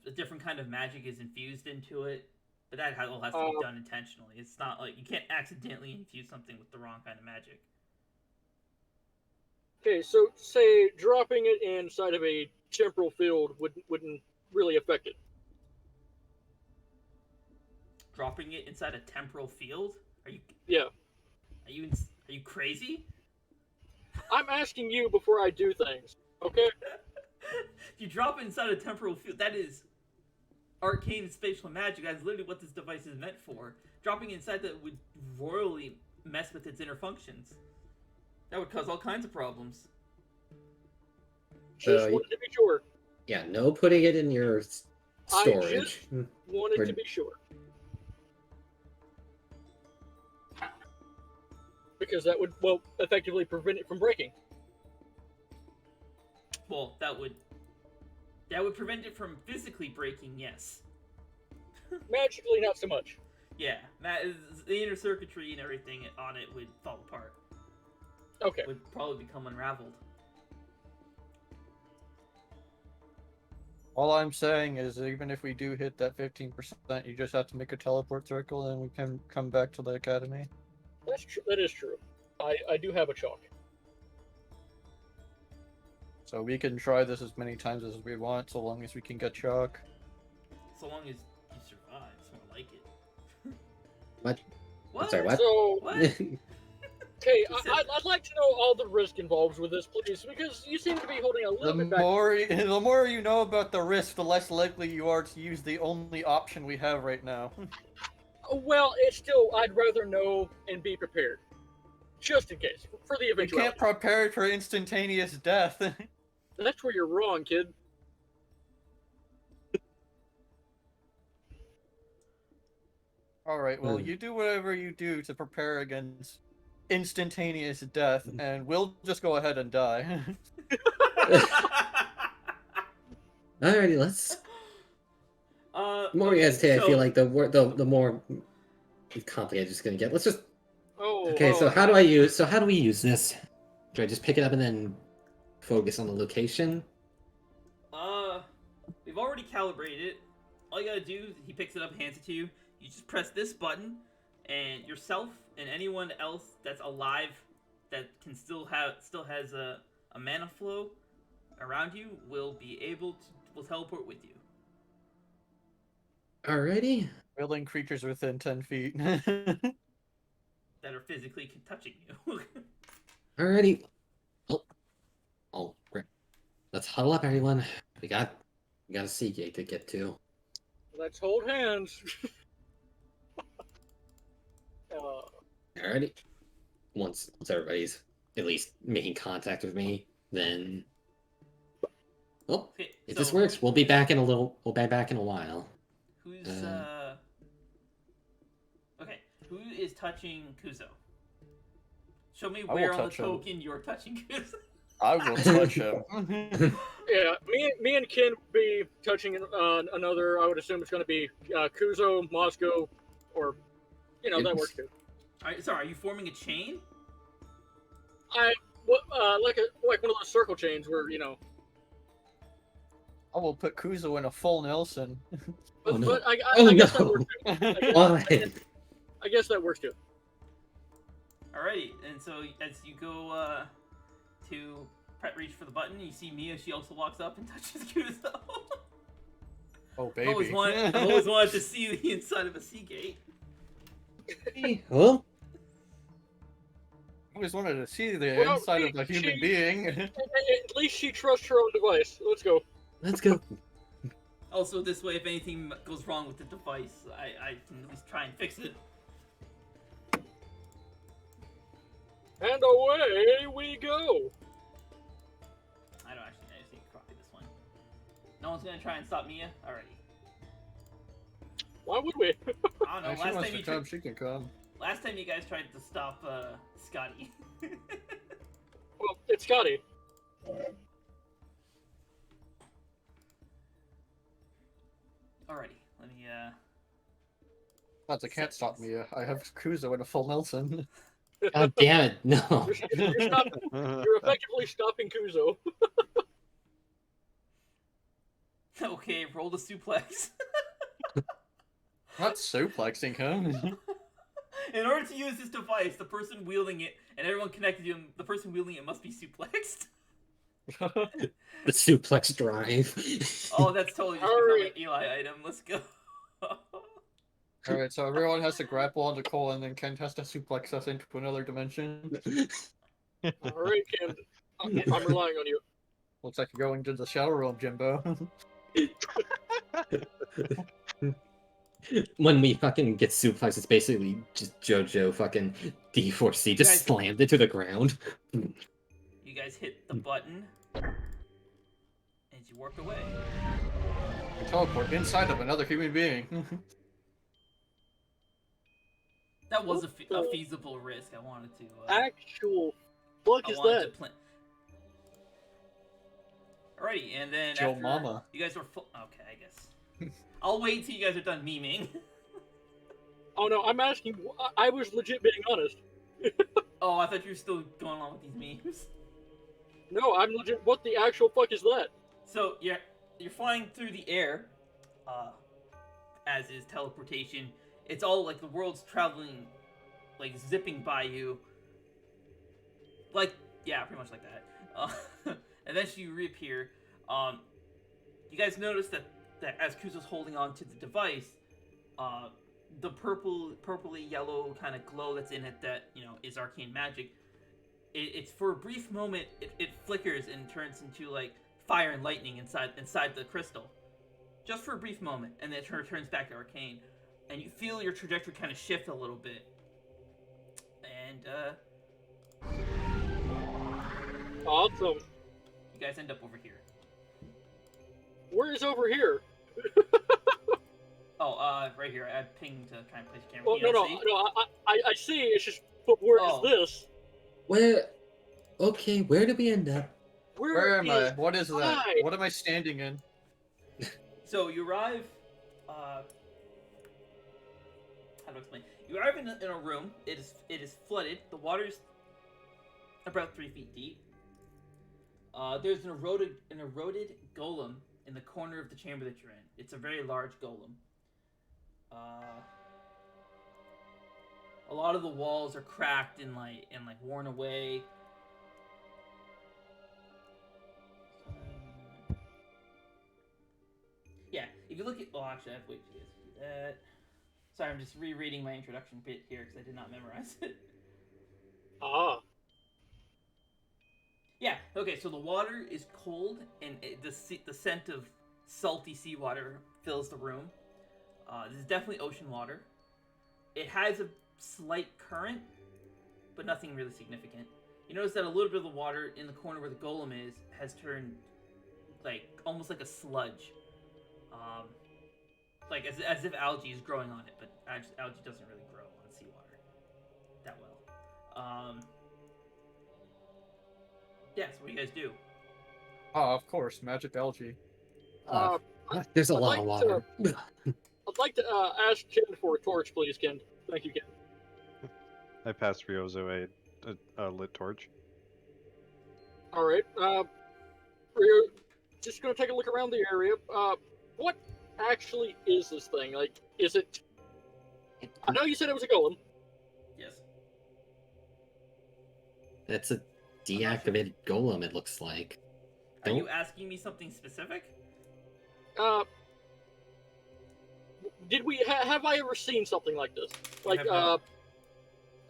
a different kind of magic is infused into it, but that all has to be done intentionally. It's not like you can't accidentally infuse something with the wrong kind of magic. Okay, so say dropping it inside of a temporal field wouldn't really affect it. Dropping it inside a temporal field? Yeah. Are you crazy? I'm asking you before I do things, okay? If you drop it inside a temporal field, that is arcane spatial magic. That's literally what this device is meant for. Dropping it inside that would royally mess with its inner functions. That would cause all kinds of problems. Just So wanted to be sure. yeah, no putting it in your storage. Wanted to be sure. Because that would, effectively prevent it from breaking. Well, that would prevent it from physically breaking, yes. Magically, not so much. Yeah, the inner circuitry and everything on it would fall apart. Okay. Would probably become unraveled. All I'm saying is, even if we do hit that 15%, you just have to make a teleport circle, and we can come back to the academy. That's true. That is true. I do have a chalk. So we can try this as many times as we want, so long as we can get chalk. So long as you survive, it's more like it. What? What? I'm sorry, what? So, What? okay, I'd like to know all the risk involved with this, please, because you seem to be holding a The little bit back. the more you know about the risk, the less likely you are to use the only option we have right now. Well, it's still, I'd rather know and be prepared. Just in case, for the You eventuality. can't prepare for instantaneous death. That's where you're wrong, kid. Alright, well, you do whatever you do to prepare against instantaneous death, and we'll just go ahead and die. Alrighty, let's. The more you okay, hesitate, I so- feel like the more complicated it's gonna get. Let's just. Oh. Okay, so oh. how do we use this? Do I just pick it up and then focus on the location? We've already calibrated it. All you gotta do, he picks it up, hands it to you. You just press this button, and yourself and anyone else that's alive that can still has a mana flow around you will teleport with you. Alrighty. Willing creatures within 10 feet. That are physically touching you. Alrighty. Oh, great. Let's huddle up, everyone. We got a Seagate to get to. Let's hold hands. Alrighty. Once everybody's at least making contact with me, then. Oh, Okay, if so this works, we'll be back in a while. Who's Okay, who is touching Kuzo? Show me I will where on the touch him. token you're touching Kuzo. I will touch him. Yeah, me and Ken will be touching another. I would assume it's going to be Kuzo, Moscow, or that works too. Alright, sorry, are you forming a chain? Like one of those circle chains where I will put Kuzo in a full Nelson. But, Oh, no. but I Oh, guess no. that works too. Why? I guess that works too. Alrighty, and so as you go to reach for the button, you see Mia. She also walks up and touches Kuzo. Oh, I've baby. always wanted to see the inside of a Seagate. Well, always wanted to see the Well, inside of a human being. At least she trusts her own device. Let's go. Let's go. Also, this way, if anything goes wrong with the device, I can at least try and fix it. And away we go. I don't actually. I just need to copy this one. No one's gonna try and stop Mia. Alrighty. Why would we? I don't know. If she wants to come, she can come. Last time you guys tried to stop Scotty. Well, it's Scotty. Alrighty. Let me But they can't stop me. I have Kuzo and a full Nelson. God damn it! No. You're effectively stopping Kuzo. Okay, roll the suplex. Not suplexing him. In order to use this device, the person wielding it and everyone connected to him, the person wielding it must be suplexed. The suplex drive. Oh, that's totally just become an Eli item. Let's go. Alright, so everyone has to grapple onto Cole, and then Kent has to suplex us into another dimension. Alright, Ken. I'm relying on you. Looks like you're going to the Shadow Realm, Jimbo. When we fucking get suplexed, it's basically just JoJo fucking D4C just Guys- slammed it to the ground. You guys hit the button as you warp away. Teleport inside of another human being. That was a feasible risk. I wanted to. Actual fuck I is wanted that? to plan. Alrighty, and then Joe after Mama. you guys were full. Okay, I guess. I'll wait till you guys are done memeing. Oh no, I'm asking. I was legit being honest. Oh, I thought you were still going on with these memes. No, I'm legit. What the actual fuck is that? So you're flying through the air, as is teleportation. It's all like the world's traveling, like zipping by you. Like yeah, pretty much like that. And then you reappear. You guys notice that as Kuzo's holding on to the device, the purpley yellow kind of glow that's in it that is arcane magic. It's for a brief moment it flickers and turns into like fire and lightning inside the crystal, just for a brief moment, and then it returns back to arcane, and you feel your trajectory kind of shift a little bit, and Awesome. you guys end up over here. Where is over here? Oh, right here. I pinged to try and place your camera. Well, You no, don't see? I see. It's just, but where is Oh. this? Where? Okay, where did we end up? Where am I? is What is that? I? What am I standing in? So you arrive. How to explain? You arrive in a room. It is flooded. The water's about 3 feet deep. There's an eroded golem in the corner of the chamber that you're in. It's a very large golem. A lot of the walls are cracked and worn away. Yeah, if you look at... Oh, actually, I have to wait for you guys to do that. Sorry, I'm just rereading my introduction bit here because I did not memorize it. Ah. Yeah, okay, so the water is cold, and the scent of salty seawater fills the room. This is definitely ocean water. It has a slight current, but nothing really significant. You notice that a little bit of the water in the corner where the golem is has turned, almost like a sludge. As if algae is growing on it, but algae doesn't really grow on seawater that well. Yeah, so what do you guys do? Oh, of course, magic algae. There's a I'd lot like of water. I'd like to ask Ken for a torch, please, Ken. Thank you, Ken. I passed Ryozo a lit torch. All right. We're just gonna take a look around the area. What actually is this thing? Like, is it? I know you said it was a golem. Yes. That's a deactivated golem, it looks like. Are you asking me something specific? Did we have I ever seen something like this? Like, have not.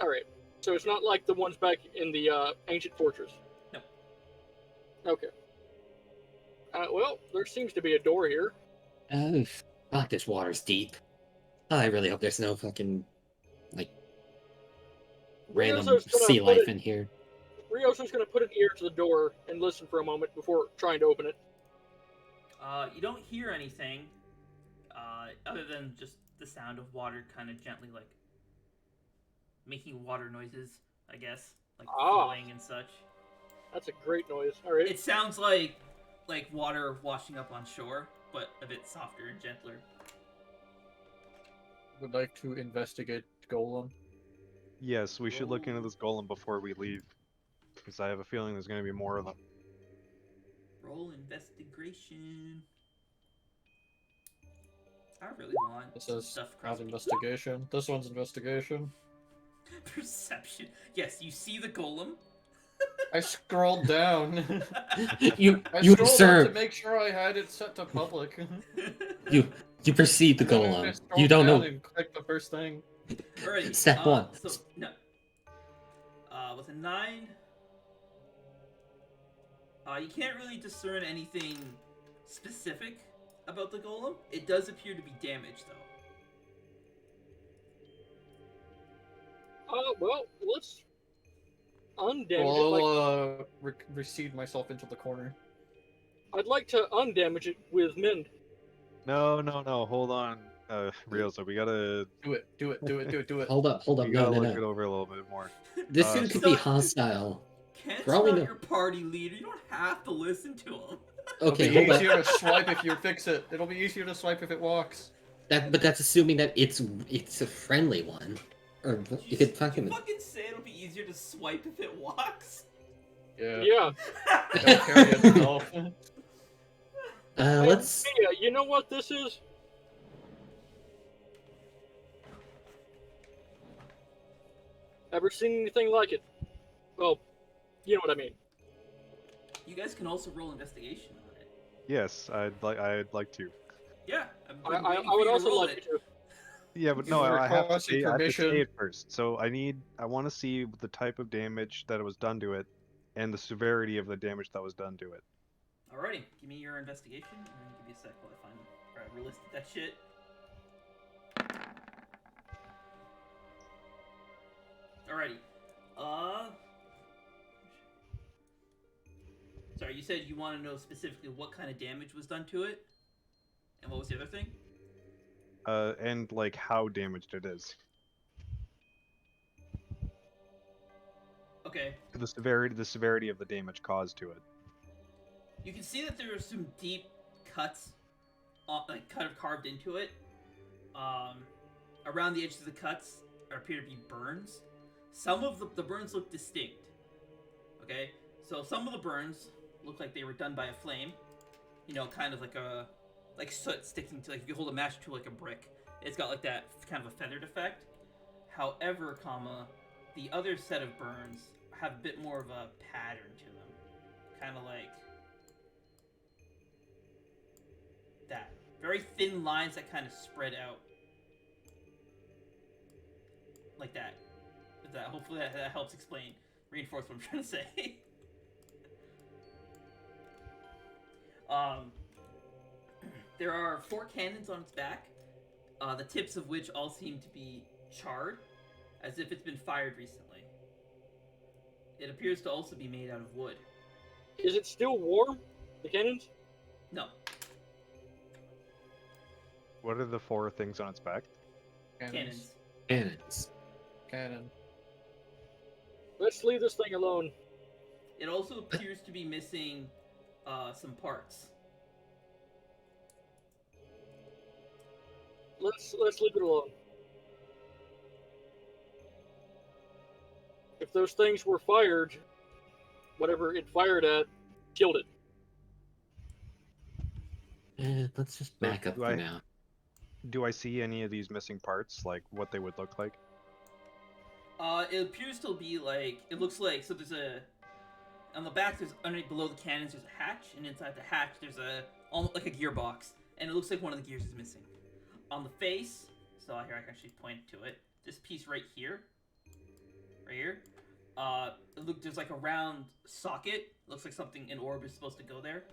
all right. So it's not like the ones back in the ancient fortress. No. Okay. Well, there seems to be a door here. Oh, fuck, this water's deep. I really hope there's no fucking, like, random Rio's gonna sea put life it- in here. Rio's just going to put an ear to the door and listen for a moment before trying to open it. You don't hear anything, other than just the sound of water kind of gently, like, making water noises, I guess. Like, flowing and such. That's a great noise. All right. It sounds like water washing up on shore, but a bit softer and gentler. Would like to investigate Golem. Yes, we should look into this golem before we leave, because I have a feeling there's going to be more of them. Roll investigation. I really want This some is stuff not across me. investigation. This one's investigation. Perception. Yes, you see the golem. I scrolled down. You I you scrolled up to observe, make sure I had it set to public. you perceive the And then I golem. scrolled You don't down know. and clicked the first thing. Alrighty. Step one. So no. With a 9, you can't really discern anything specific about the golem. It does appear to be damaged, though. Well, let's undamage Well, it. I'll recede myself into the corner. I'd like to undamage it with mend. No, hold on, Riosa, we gotta Do it. Hold up. we No, gotta no, look it no. over a little bit more. This thing could be So- hostile. Kent's For all we not know- your party leader. You don't have to listen to him. Okay, It'll be hold easier up. to swipe if you fix it. It'll be easier to swipe if it walks. But that's assuming that it's a friendly one. Or you could fucking. fucking say it'll be easier to swipe if it walks. Yeah. Yeah. It'll carry itself. Let's. Yeah, you know what this is? Ever seen anything like it? Well, you know what I mean. You guys can also roll investigation on it. Yes, I'd like to. Yeah, I would also like you to. Yeah, but You no, were I have to requesting say, I have to permission. say it first. So I want to see the type of damage that was done to it, and the severity of the damage that was done to it. Alrighty, give me your investigation, and then give me a sec while I find where I relisted that shit. Alrighty. Sorry, you said you want to know specifically what kind of damage was done to it? And what was the other thing? And like how damaged it is. Okay. The severity of the damage caused to it. You can see that there are some deep cuts, like kind of carved into it. Around the edges of the cuts appear to be burns. Some of the burns look distinct. Okay, so some of the burns look like they were done by a flame. You know, kind of like soot sticking to, like if you hold a match to like a brick, it's got like that kind of a feathered effect. However, the other set of burns have a bit more of a pattern to them, kind of like that. Very thin lines that kind of spread out. Like that. Hopefully that helps reinforce what I'm trying to say. There are 4 cannons on its back, the tips of which all seem to be charred, as if it's been fired recently. It appears to also be made out of wood. Is it still warm? The cannons? No. What are the 4 things on its back? Cannons. Cannons. Cannon. Let's leave this thing alone. It also appears to be missing some parts. Let's leave it alone. If those things were fired, whatever it fired at killed it. Let's just back up for now. Do I see any of these missing parts, like what they would look like? It appears to be like, it looks like, so there's on the back, there's underneath below the cannons, there's a hatch, and inside the hatch, there's almost like a gearbox, and it looks like one of the gears is missing. On the face, so here I can actually point to it, this piece right here, right here. There's like a round socket. Looks like an orb is supposed to go there.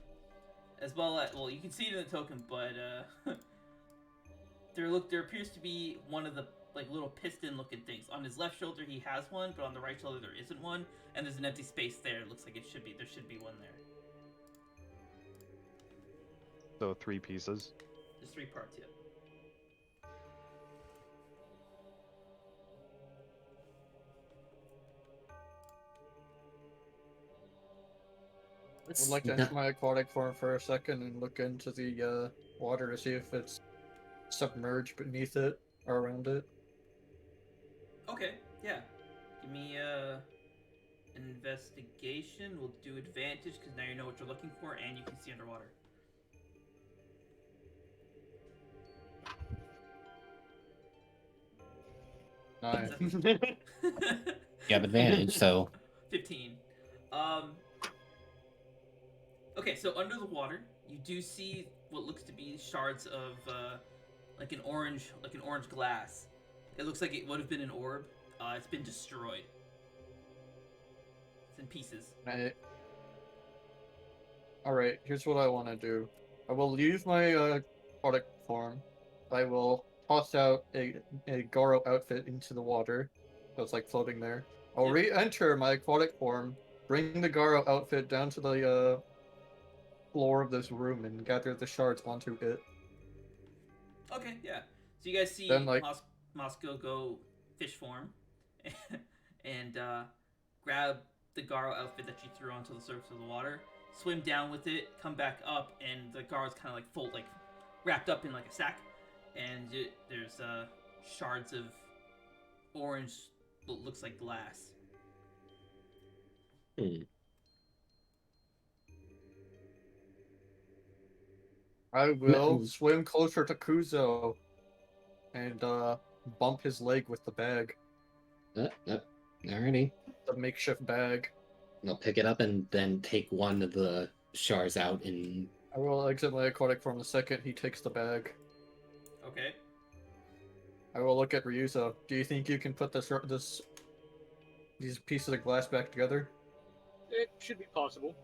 As well as, well, you can see it in the token, but there appears to be one of the like little piston-looking things. On his left shoulder, he has one, but on the right shoulder, there isn't one, and there's an empty space there. It looks like there should be one there. So 3 pieces. There's 3 parts, yeah. I would like to enter my aquatic form for a second and look into the water to see if it's submerged beneath it or around it. Okay, yeah. Give me an investigation. We'll do advantage because now you know what you're looking for and you can see underwater. Nine. You have advantage, so 15. Okay, so under the water, you do see what looks to be shards of like an orange glass. It looks like it would have been an orb. It's been destroyed. It's in pieces. Alright, here's what I want to do. I will leave my aquatic form. I will toss out a Garo outfit into the water. So it's like floating there. I'll Yeah. re-enter my aquatic form, bring the Garo outfit down to the floor of this room and gather the shards onto it. Okay, yeah. So you guys see Then, like- Moscow go fish form and grab the Garo outfit that you threw onto the surface of the water, swim down with it, come back up, and the Garo's kind of like wrapped up in like a sack, and there's shards of orange, what looks like glass. I will swim closer to Kuzo and bump his leg with the bag, alrighty. the makeshift bag. I'll pick it up and then take one of the shards out and I will exit my aquatic form the second he takes the bag. Okay. I will look at Ryuzo. Do you think you can put these pieces of glass back together? It should be possible.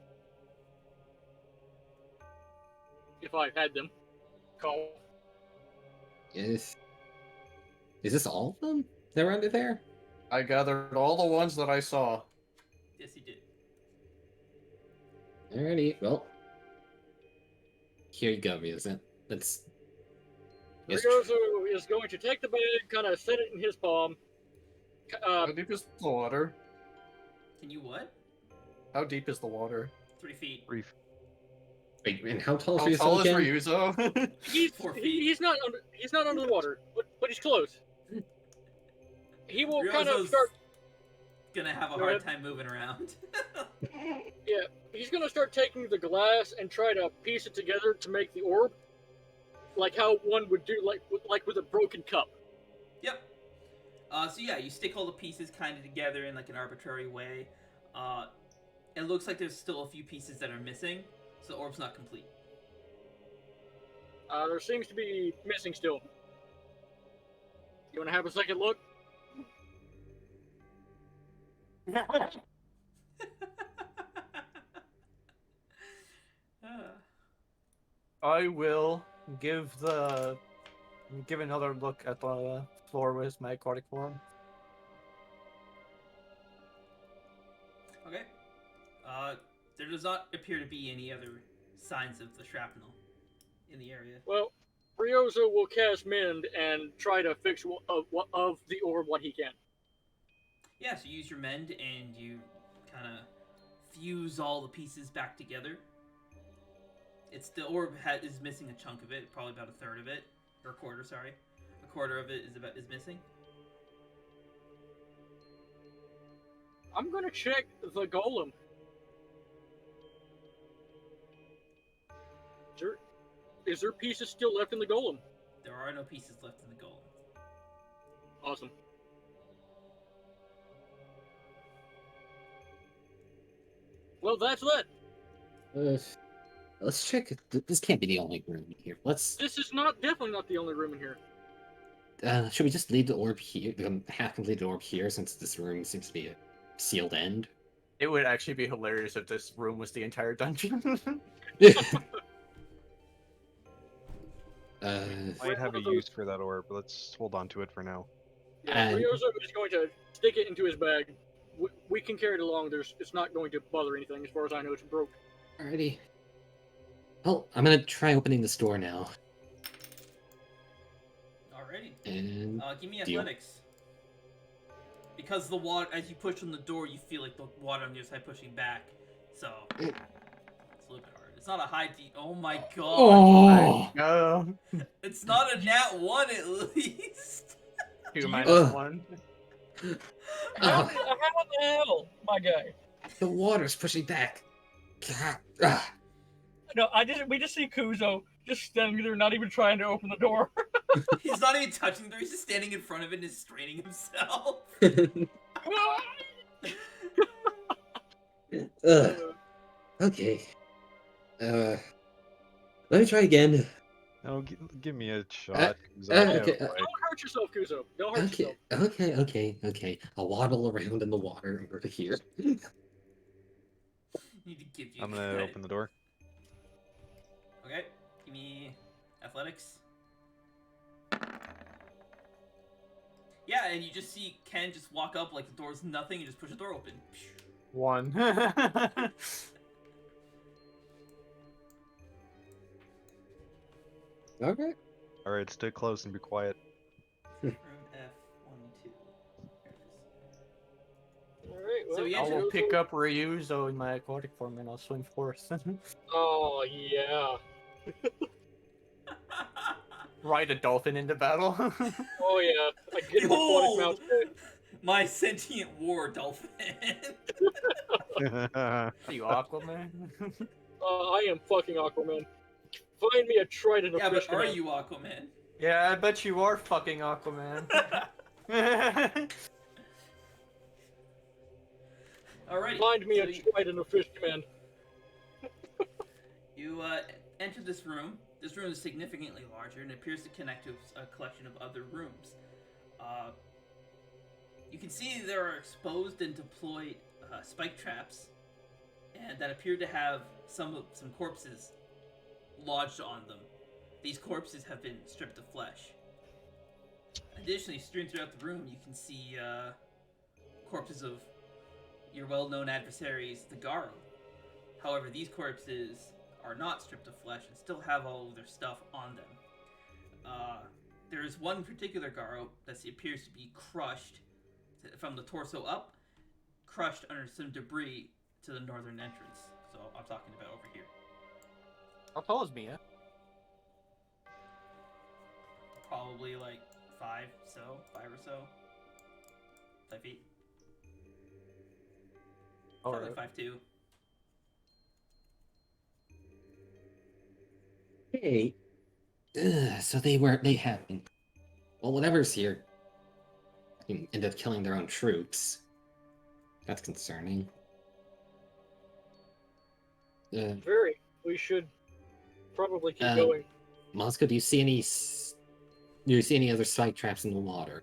If I had them. Call. is this all of them that were under there? I gathered all the ones that I saw. Yes, he did. Alrighty, well. Here you go, Ryuzo. Let's Ryozo is going to take the bag, kind of set it in his palm. How deep is the water? Can you what? How deep is the water? 3 feet. Brief. Wait, and how tall How is tall is Ryuzo again? Ryuzo? He's 4 feet. he's not under the water, but he's close. He will kind of Ryozo's start. gonna have a Go hard ahead. time moving around. Yeah, he's gonna start taking the glass and try to piece it together to make the orb, like how one would do, like with a broken cup. Yep. So yeah, you stick all the pieces kind of together in like an arbitrary way. It looks like there's still a few pieces that are missing, so the orb's not complete. There seems to be missing still. You want to have a second look? I will give another look at the floor with my aquatic form. Okay. There does not appear to be any other signs of the shrapnel in the area. Well, Ryozo will cast Mend and try to fix of the orb what he can. Yeah, so you use your mend and you kind of fuse all the pieces back together. The orb is missing a chunk of it, probably about a third of it, or a quarter. Sorry, a quarter of it is missing. I'm gonna check the golem. Is there pieces still left in the golem? There are no pieces left in the golem. Awesome. Well, that's that. Let's check. This can't be the only room here. This is definitely not the only room in here. should we just leave the orb here, the half-completed orb here, since this room seems to be a sealed end? It would actually be hilarious if this room was the entire dungeon. Might have a use for that orb. Let's hold on to it for now. Yeah, And- Ryozo is going to stick it into his bag. We can carry it along. It's not going to bother anything, as far as I know. It's broke. Alrighty. Well, I'm gonna try opening this door now. Alrighty. And Give me Deal. athletics. Because the water, as you push on the door, you feel like the water on the other side pushing back. So it's a little bit hard. It's not a high D. Oh my god. oh, No. It's not a nat 1 at least. 2 Ugh. minus 1. How ah, the hell, my guy? the water's pushing back. Ah, No, we just see Kuzo just standing there, not even trying to open the door. He's not even touching the door. He's just standing in front of it and is straining himself. okay. Let me try again. No, give me a shot. 'cause uh, I'll get okay, it right. Don't hurt yourself, Kuzo. Don't hurt Okay, yourself. okay. I'll waddle around in the water over to here. Need to give you I'm gonna credit. open the door. Okay, give me athletics. Yeah, and you just see Ken just walk up like the door's nothing and just push the door open. 1. Okay. Alright, stay close and be quiet. Room F1 2. All right. Well, So you I enter- will pick up Ryuzo in my aquatic form and I'll swim forth. Oh yeah. Ride a dolphin into battle. Oh yeah. I get an aquatic mount. My sentient war dolphin. Are you Aquaman? I am fucking Aquaman. Find me a trident of Yeah, fish but are command. you Aquaman? Yeah, I bet you are fucking Aquaman. Alrighty. Find me so a trident of fish command. You enter this room. This room is significantly larger and appears to connect to a collection of other rooms. You can see there are exposed and deployed spike traps, and that appear to have some corpses lodged on them. These corpses have been stripped of flesh. Additionally, strewn throughout the room, you can see corpses of your well-known adversaries, the Garo. However, these corpses are not stripped of flesh and still have all of their stuff on them. There is one particular Garo that appears to be crushed from the torso up, crushed under some debris to the northern entrance. So I'm talking about over here. How tall is Mia? Probably like 5 or so. 5 feet. Probably Alright. 5'2". Hey. So they have been. Well, whatever's here end up killing their own troops. That's concerning. Very. We should probably keep Um, going. Moscow, do you see any other spike traps in the water?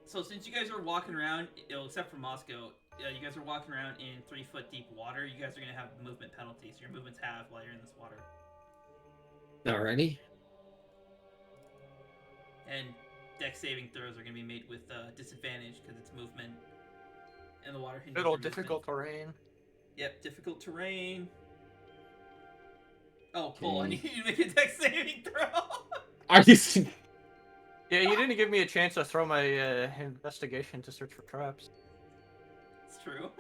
So since you guys are walking around, except for Moscow, you guys are walking around in 3-foot deep water. You guys are gonna have movement penalties. Your movement's halved while you're in this water, Alrighty. and dex saving throws are gonna be made with disadvantage because it's movement, and the water hinders Good your old movement. difficult terrain. Yep, difficult terrain. Oh, cool! I Okay. need you to make a dex saving throw. Are you? Yeah, you didn't give me a chance to throw my investigation to search for traps. It's true.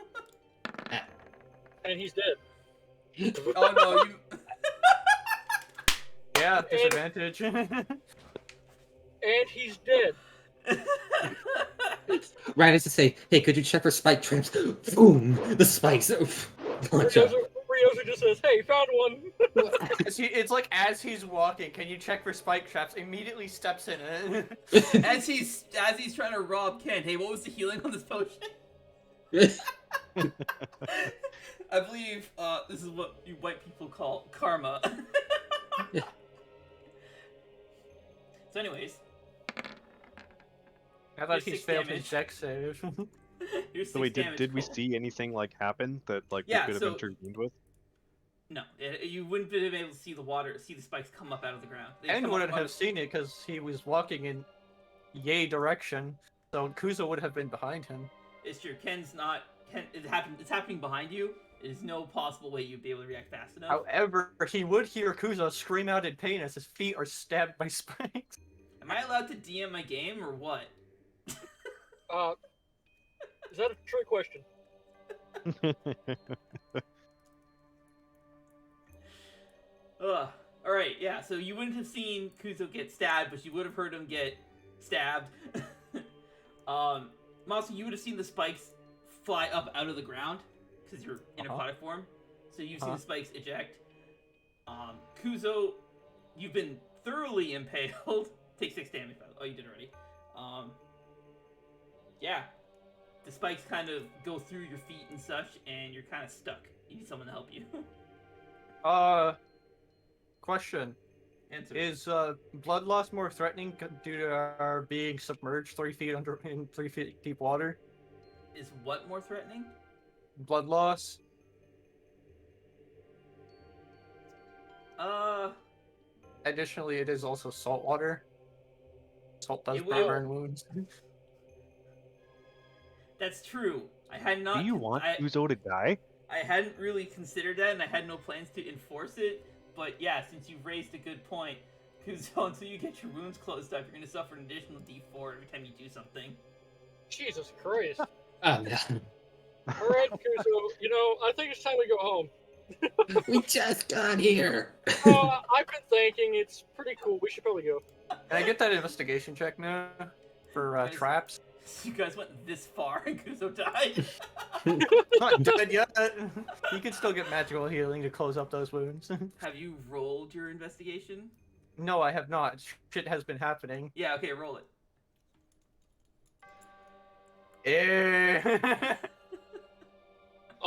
And he's dead. Oh no, you. Yeah, disadvantage. And he's dead. Right as to say, hey, could you check for spike traps? Boom! The spikes. Launch up. Ryozo just says, "Hey, found one." It's like as he's walking, can you check for spike traps? Immediately steps in it. as he's trying to rob Ken. Hey, what was the healing on this potion? I believe this is what you white people call karma. So anyways, I thought Here's he's 6 failed damage. his dex save. Here's 6 So wait, damage. did we Cole. see anything like happen that like Yeah, we could have so- intervened with? No, you wouldn't have been able to see the spikes come up out of the ground. They And come up wouldn't out have of- seen it because he was walking in yay direction, so Kuzo would have been behind him. It's true. Ken's not. It's happening behind you. There's no possible way you'd be able to react fast enough. However, he would hear Kuzo scream out in pain as his feet are stabbed by spikes. Am I allowed to DM my game or what? Is that a trick question? Ugh. Alright, yeah, so you wouldn't have seen Kuzo get stabbed, but you would have heard him get stabbed. Mousy, you would have seen the spikes fly up out of the ground, because you're in aquatic form. So you've seen the spikes eject. Kuzo, you've been thoroughly impaled. Take 6 damage, by the way. Oh, you did already. Yeah. The spikes kind of go through your feet and such, and you're kind of stuck. You need someone to help you. Question. Answer. Is blood loss more threatening due to our being submerged 3 feet under in 3 feet deep water? Is what more threatening? Blood loss. Additionally, it is also salt water. Salt does It will. burn wounds. That's true. I had not. Do you want I, Uzo to die? I hadn't really considered that, and I had no plans to enforce it. But yeah, since you've raised a good point, Kuzo, until you get your wounds closed up, you're gonna suffer an additional D4 every time you do something. Jesus Christ. Oh no. Alright, Kuzo, I think it's time we go home. We just got here. I've been thinking it's pretty cool. We should probably go. Can I get that investigation check now for Guys- traps? You guys went this far, and Kuzo died. Not dead yet. You can still get magical healing to close up those wounds. Have you rolled your investigation? No, I have not. Shit has been happening. Yeah. Okay, roll it. Eh.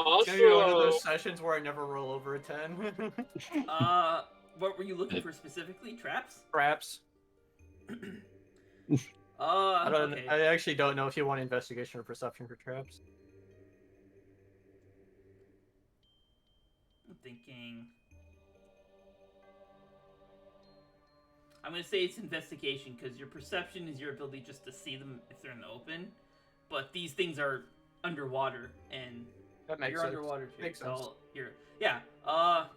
It's gonna be one of Also, those sessions where I never roll over a 10. What were you looking for specifically? Traps? Traps. Okay. I actually don't know if you want investigation or perception for traps. I'm thinking. I'm gonna say it's investigation because your perception is your ability just to see them if they're in the open, but these things are underwater and That makes you're sense. underwater too. Makes so sense. here, yeah. Now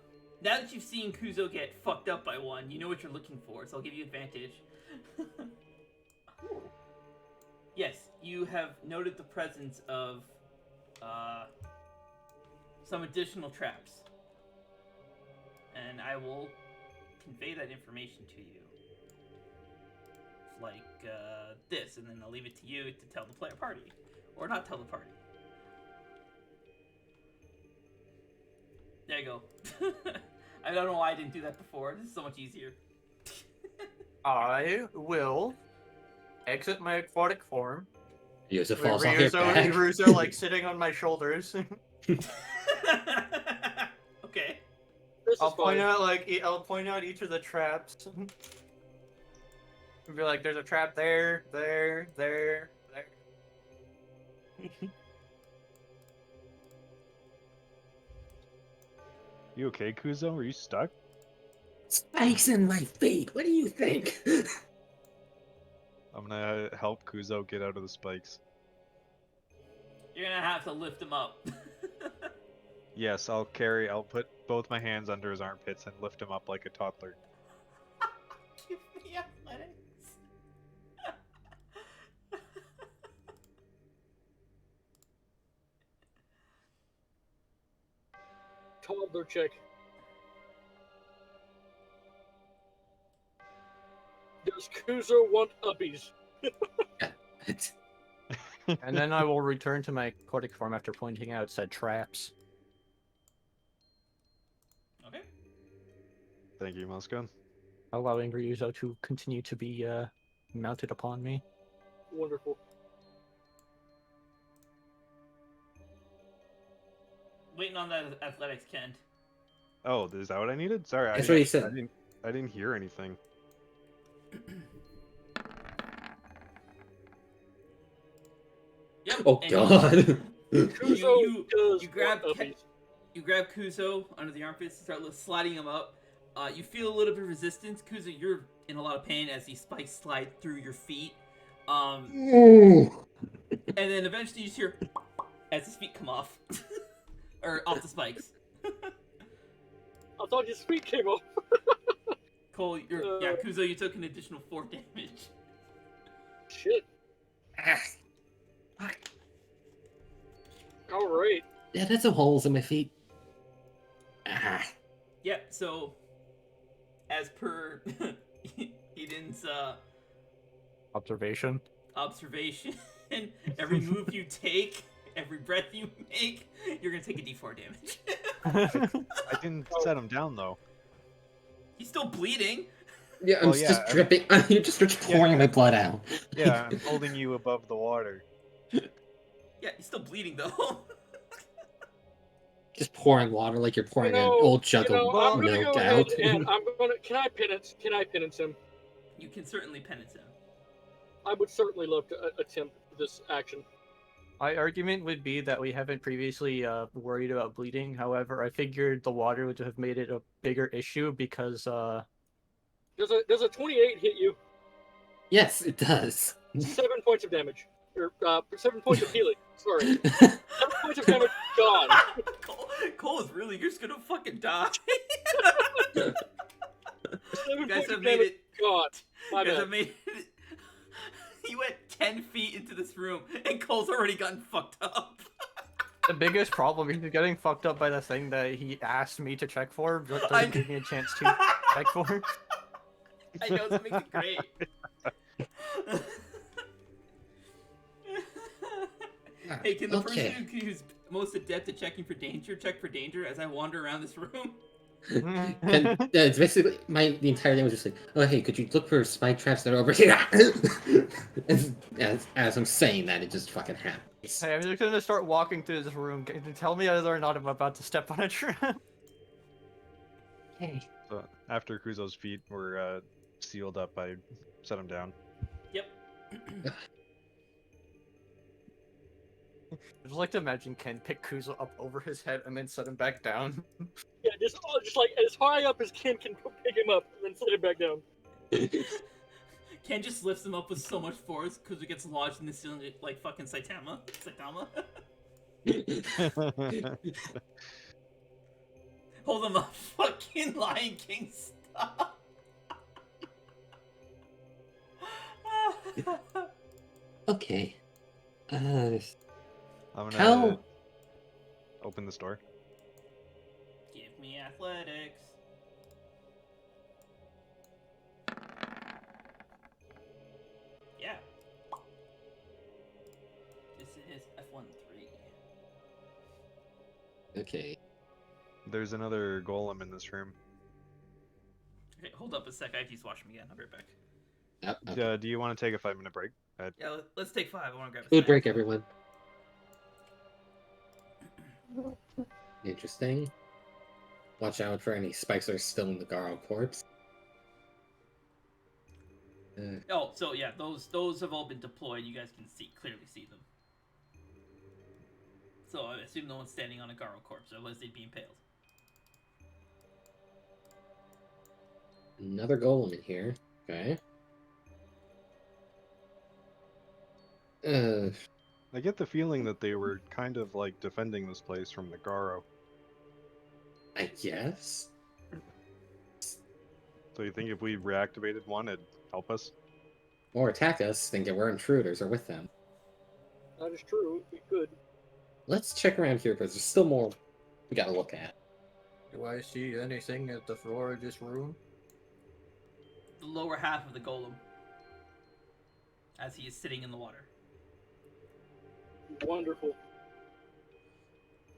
that you've seen Kuzo get fucked up by one, you know what you're looking for, so I'll give you advantage. Yes, you have noted the presence of some additional traps. And I will convey that information to you. Like this, and then I'll leave it to you to tell the player party. Or not tell the party. There you go. I don't know why I didn't do that before. This is so much easier. I will exit my aquatic form. Ryuzo falls off your back. Ryuzo like sitting on my shoulders. Okay. this is I'll point fine. out I'll point out each of the traps. And be like, there's a trap there, there. You okay, Kuzo? Are you stuck? Spikes in my feet. What do you think? I'm gonna help Kuzo get out of the spikes. You're gonna have to lift him up. Yes, I'll put both my hands under his armpits and lift him up like a toddler. Give me athletics. Toddler check. Does Kuzo want uppies? And then I will return to my aquatic form after pointing out said traps. Okay. Thank you, Moscow. Allowing Ryuzo to continue to be mounted upon me. Wonderful. Waiting on that athletics, Kent. Oh, is that what I needed? Sorry, That's what he said. I didn't hear anything. Oh And god. Kuzo you does grab want uppies. you grab Kuzo under the armpits, start sliding him up. You feel a little bit of resistance. Kuzo, you're in a lot of pain as these spikes slide through your feet. And then eventually you just hear as his feet come off. Or off the spikes. I thought his feet came off. Cole, Kuzo, you took an additional 4 damage. Shit. Fuck. All right. Yeah, there's some holes in my feet. Ah. Yep, so as per Eden's Observation. observation, every move you take, every breath you make, you're gonna take a d4 damage. I didn't set him down though. He's still bleeding. Yeah, I'm Well, yeah, just dripping. You're just pouring my blood out. Yeah, I'm holding you above the water. Yeah, he's still bleeding though. Just pouring water like you're pouring an old jug I'm of gonna milk go ahead out. and I'm gonna. Can I penance him? You can certainly penance him. I would certainly love to attempt this action. My argument would be that we haven't previously worried about bleeding. However, I figured the water would have made it a bigger issue because Does a 28 hit you? Yes, it does. 7 points of damage. Or 7 points of healing. Sorry. 7 points of damage gone. Cole is really, you're just gonna fucking die. 7 You guys points have of made damage it. gone. My You guys bad. have made it. He went 10 feet into this room, and Cole's already gotten fucked up. the biggest problem is getting fucked up by the thing that he asked me to check for, but I- doesn't give me a chance to check for. I know, it makes it great. Hey, can the person who's most adept at checking for danger check for danger as I wander around this room? And it's basically the entire thing was just like, oh hey, could you look for spike traps that are over here? as I'm saying that, it just fucking happens. Hey, I'm just gonna start walking through this room. Can you tell me whether or not I'm about to step on a trap? Hey. So after Kuzo's feet were sealed up, I set him down. Yep. I'd just like to imagine Ken pick Kuzo up over his head and then set him back down. Yeah, just like as high up as Ken can pick him up and then set him back down. Ken just lifts him up with so much force because it gets lodged in the ceiling like fucking Saitama. Hold him up, fucking Lion King style. Okay. I'm gonna How? open this door. Give me athletics. Yeah. This is F13. Okay. There's another golem in this room. Okay, hold up a sec. I have to use washroom again. I'll be right back. Do you want to take a 5-minute break? Yeah, let's take 5. I want to grab a Food snack. break, everyone. Interesting. Watch out for any spikes that are still in the Garo corpse. Oh, so yeah, those have all been deployed. You guys can clearly see them. So I assume no one's standing on a Garo corpse, otherwise they'd be impaled. Another golem in here. Okay. I get the feeling that they were kind of like defending this place from the Garo. I guess. So you think if we reactivated one, it'd help us? Or attack us, thinking we're intruders or with them. That is true. We could. Let's check around here because there's still more we gotta look at. Do I see anything at the floor of this room? The lower half of the golem, as he is sitting in the water. Wonderful.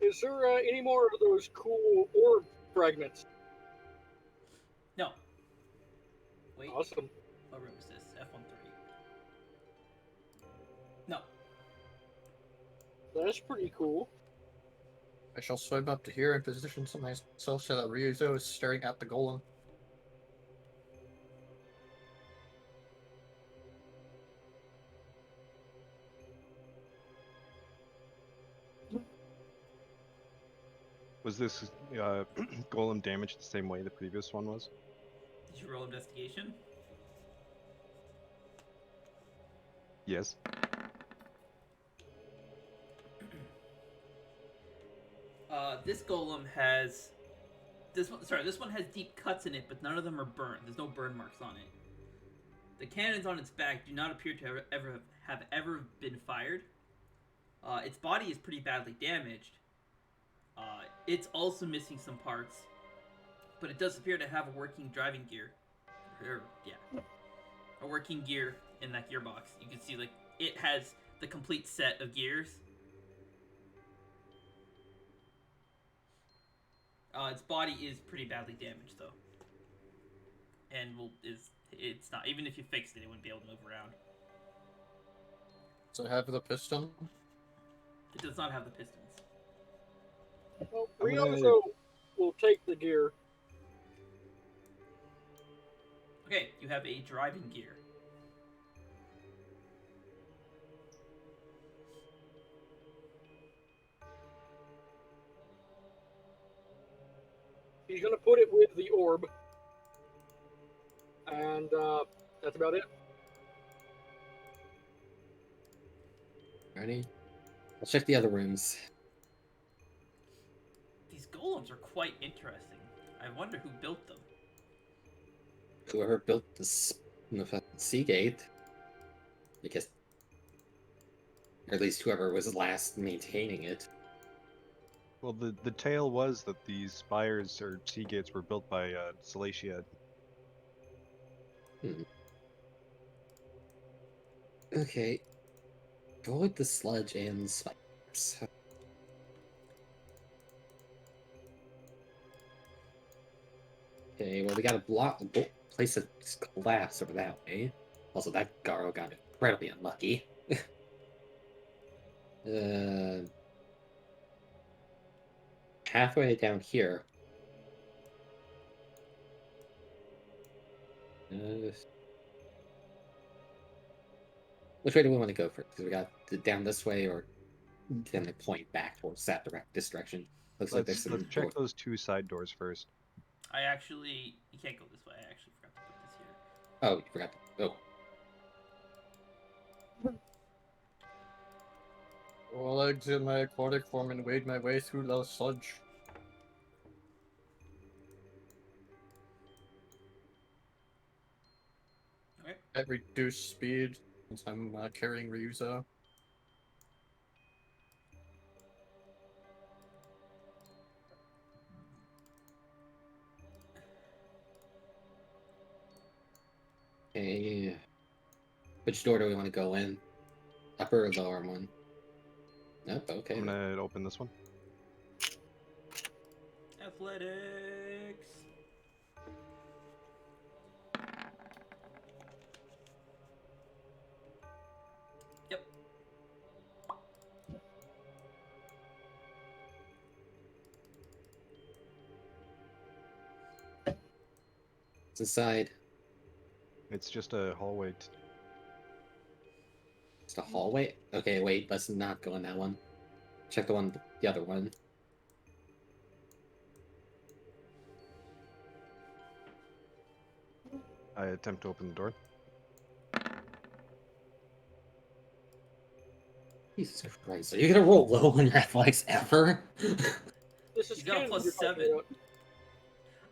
Is there any more of those cool orb fragments? No. Wait. Awesome. What room is this? F13. No. That's pretty cool. I shall swim up to here and position myself so that Ryuzo is staring at the golem. Was this golem damaged the same way the previous one was? Did you roll investigation? Yes. This golem has this one has deep cuts in it, but none of them are burned. There's no burn marks on it. The cannons on its back do not appear to have ever been fired. Its body is pretty badly damaged. It's also missing some parts, but it does appear to have a working driving gear. A working gear in that gearbox. You can see, like, it has the complete set of gears. Its body is pretty badly damaged, though, and it's not, even if you fixed it, it wouldn't be able to move around. Does it have the piston? It does not have the pistons. Well, I'm we gonna- also will take the gear. Okay, you have a driving gear. He's gonna put it with the orb, and that's about it. Ready? I'll check the other rooms. These golems are quite interesting. I wonder who built them. Whoever built this Seagate, I guess, or at least whoever was last maintaining it. Well, the tale was that these spires or sea gates were built by Elysia. Okay. Avoid the sludge and spikes. Okay, well, we got a place to collapse over that way. Also, that Garo got incredibly unlucky. Pathway down here. Which way do we want to go first? Because we got down this way, or can they point back towards this direction? Looks like there's Let's some check door. those two side doors first. You can't go this way. I actually forgot to put this here. Oh, you forgot. Well, I did my aquatic form and wade my way through the sludge. Okay. At reduced speed, since I'm carrying Ryuza. Okay. Which door do we want to go in? Upper or lower one? Nope. Okay. I'm gonna open this one. Athletics. Yep. It's inside. It's just a hallway. It's a hallway. Okay, wait. Let's not go in that one. Check the other one. I attempt to open the door. Jesus Christ! Are you gonna roll low on your athletics ever? This is You got a Ken plus you're talking 7. about.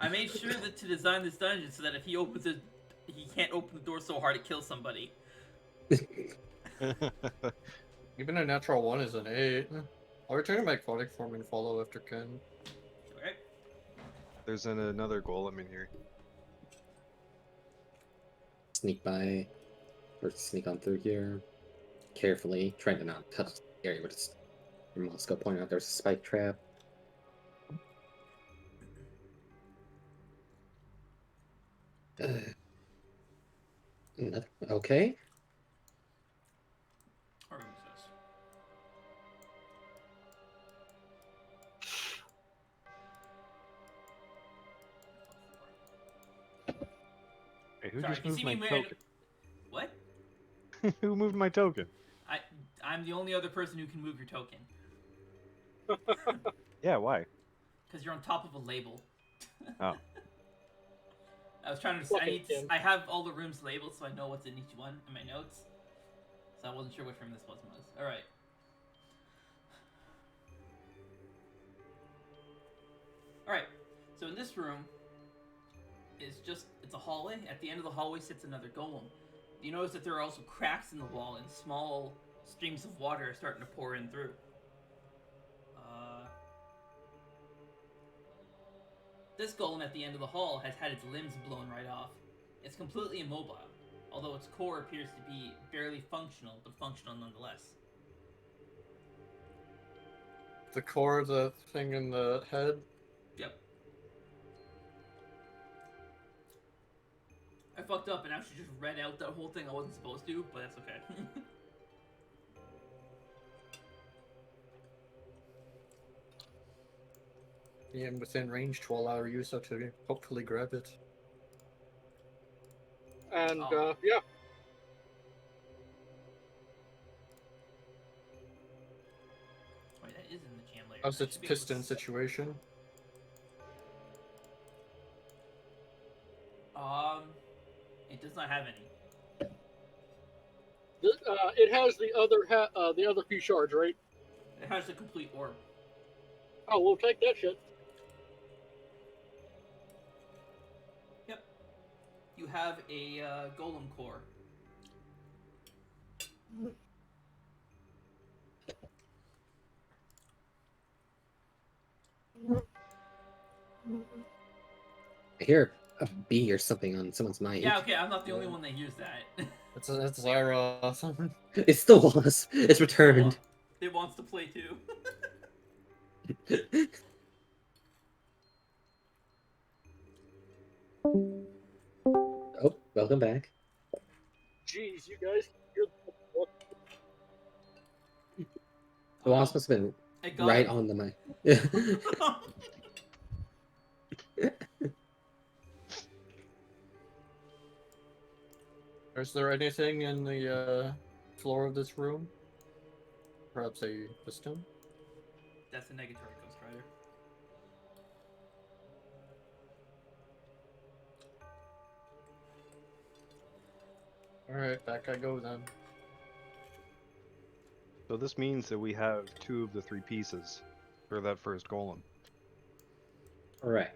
I made sure that to design this dungeon so that if he opens it, he can't open the door so hard it kills somebody. Even a natural 1 is an 8. I'll return to my aquatic form and follow after Ken. Okay. There's another golem in here. Sneak by, or sneak on through here, carefully, trying to not touch the area where your Moscow pointed out there's a spike trap. Okay. What room is this? Hey, who Sorry, just you moved see my me token? What? Who moved my token? I'm the only other person who can move your token. Yeah, why? Because you're on top of a label. Oh. I was trying to. I have all the rooms labeled so I know what's in each one in my notes. So I wasn't sure which room this was. All right. All right. So in this room, it's a hallway. At the end of the hallway sits another golem. You notice that there are also cracks in the wall and small streams of water are starting to pour in through. This golem at the end of the hall has had its limbs blown right off. It's completely immobile, although its core appears to be barely functional, but functional nonetheless. The core, the thing in the head. Yep. I fucked up and actually just read out that whole thing I wasn't supposed to, but that's okay. Yeah, within range to allow our user to hopefully grab it. And Oh. yeah, Wait, that is in the jam layer. How's I its should be able to piston situation? It does not have any. it has the other few shards, right? It has a complete orb. Oh, we'll take that shit. Yep. You have a golem core. I hear a bee or something on someone's mic. Yeah, okay, I'm not the only one that hears that. That's Zyra. It still was. It's returned. It wants to play too. Oh, welcome back. Jeez, you guys. The wasp must have been It got right it. on the mic. Is there anything in the floor of this room? Perhaps a piston? That's a negatory Ghost Rider. Alright, back I go then. So this means that we have 2 of the 3 pieces for that first golem. Alright.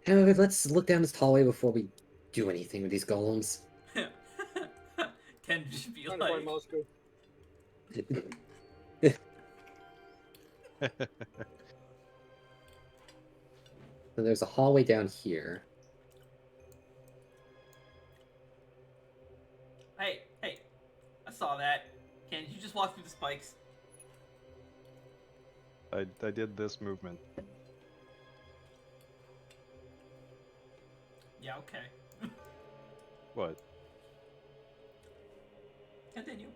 However, let's look down this hallway before we do anything with these golems. Ken just be Trying to find like, Moscow. So there's a hallway down here. hey, I saw that. Ken, did you just walk through the spikes? I did this movement. Yeah, okay. What? Continue.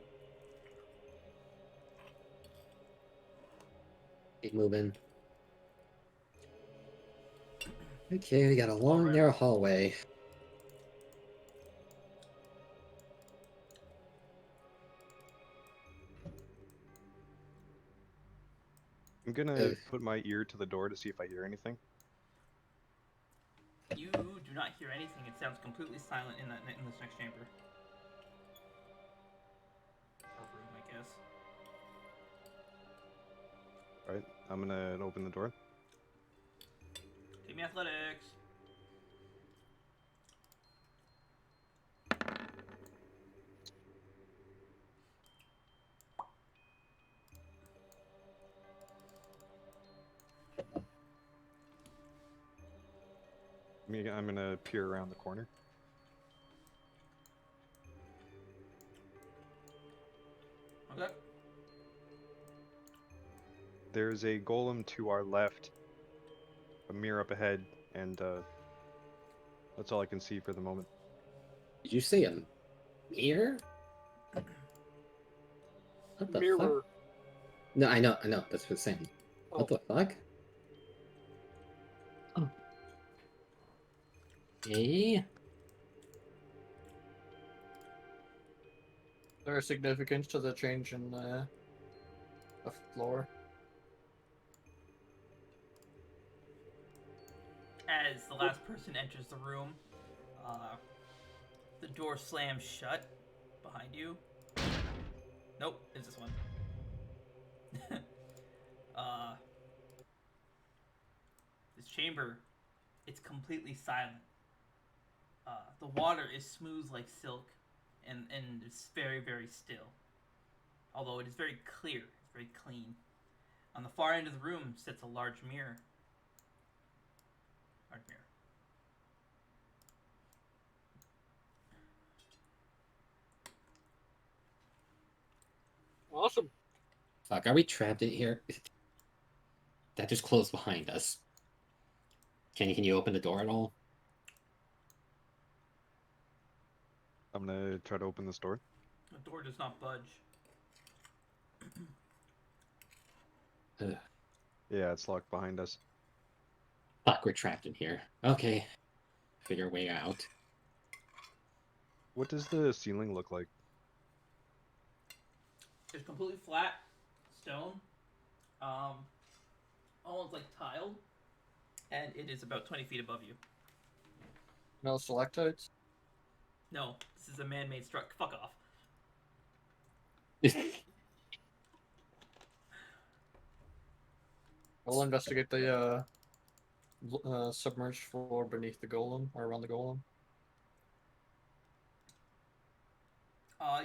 Keep moving. Okay, we got a long, Alright. narrow hallway. I'm gonna Ugh. put my ear to the door to see if I hear anything. You do not hear anything. It sounds completely silent in this next chamber. Or room, I guess. Alright, I'm gonna open the door. Give me athletics. I'm gonna peer around the corner. Okay. There's a golem to our left, a mirror up ahead, and that's all I can see for the moment. Did you say a mirror? What the Mirror. fuck? No, I know, that's what it's saying. Oh. What the fuck? Oh. Okay. Is there a significance to the change in the floor? as the last person enters the room, the door slams shut behind you. Nope, it's this one. This chamber, it's completely silent. The water is smooth like silk, and it's very, very still. Although it is very clear, it's very clean. On the far end of the room sits a large mirror. Large mirror. Awesome. Fuck, are we trapped in here? That just closed behind us. Can you open the door at all? I'm gonna try to open this door. The door does not budge. Ugh. Yeah, it's locked behind us. Fuck, we're trapped in here. Okay. Figure a way out. What does the ceiling look like? It's completely flat, stone, almost like tiled, and it is about 20 feet above you. No stalactites? No, this is a man-made structure. Fuck off. I'll investigate the submerged floor beneath the golem, or around the golem.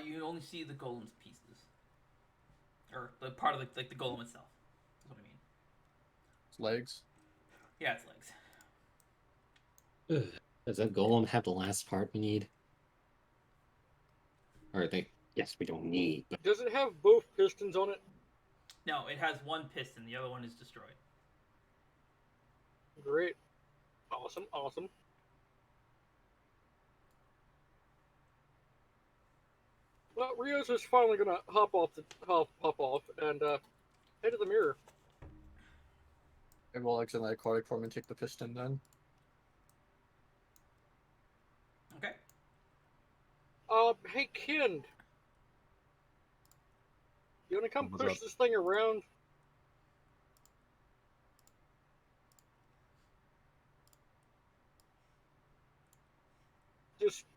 You only see the golem's pieces, or the part of the golem itself. That's what I mean. Its legs. Yeah, its legs. Ugh. Does that golem have the last part we need? Or they? Yes, we don't need. But Does it have both pistons on it? No, it has one piston. The other one is destroyed. Great. Awesome, awesome. Well, Rios is finally gonna hop off and head to the mirror. Maybe we'll exit the aquatic form and take the piston then. Okay. Hey, Ken. You wanna come What's push up? this thing around?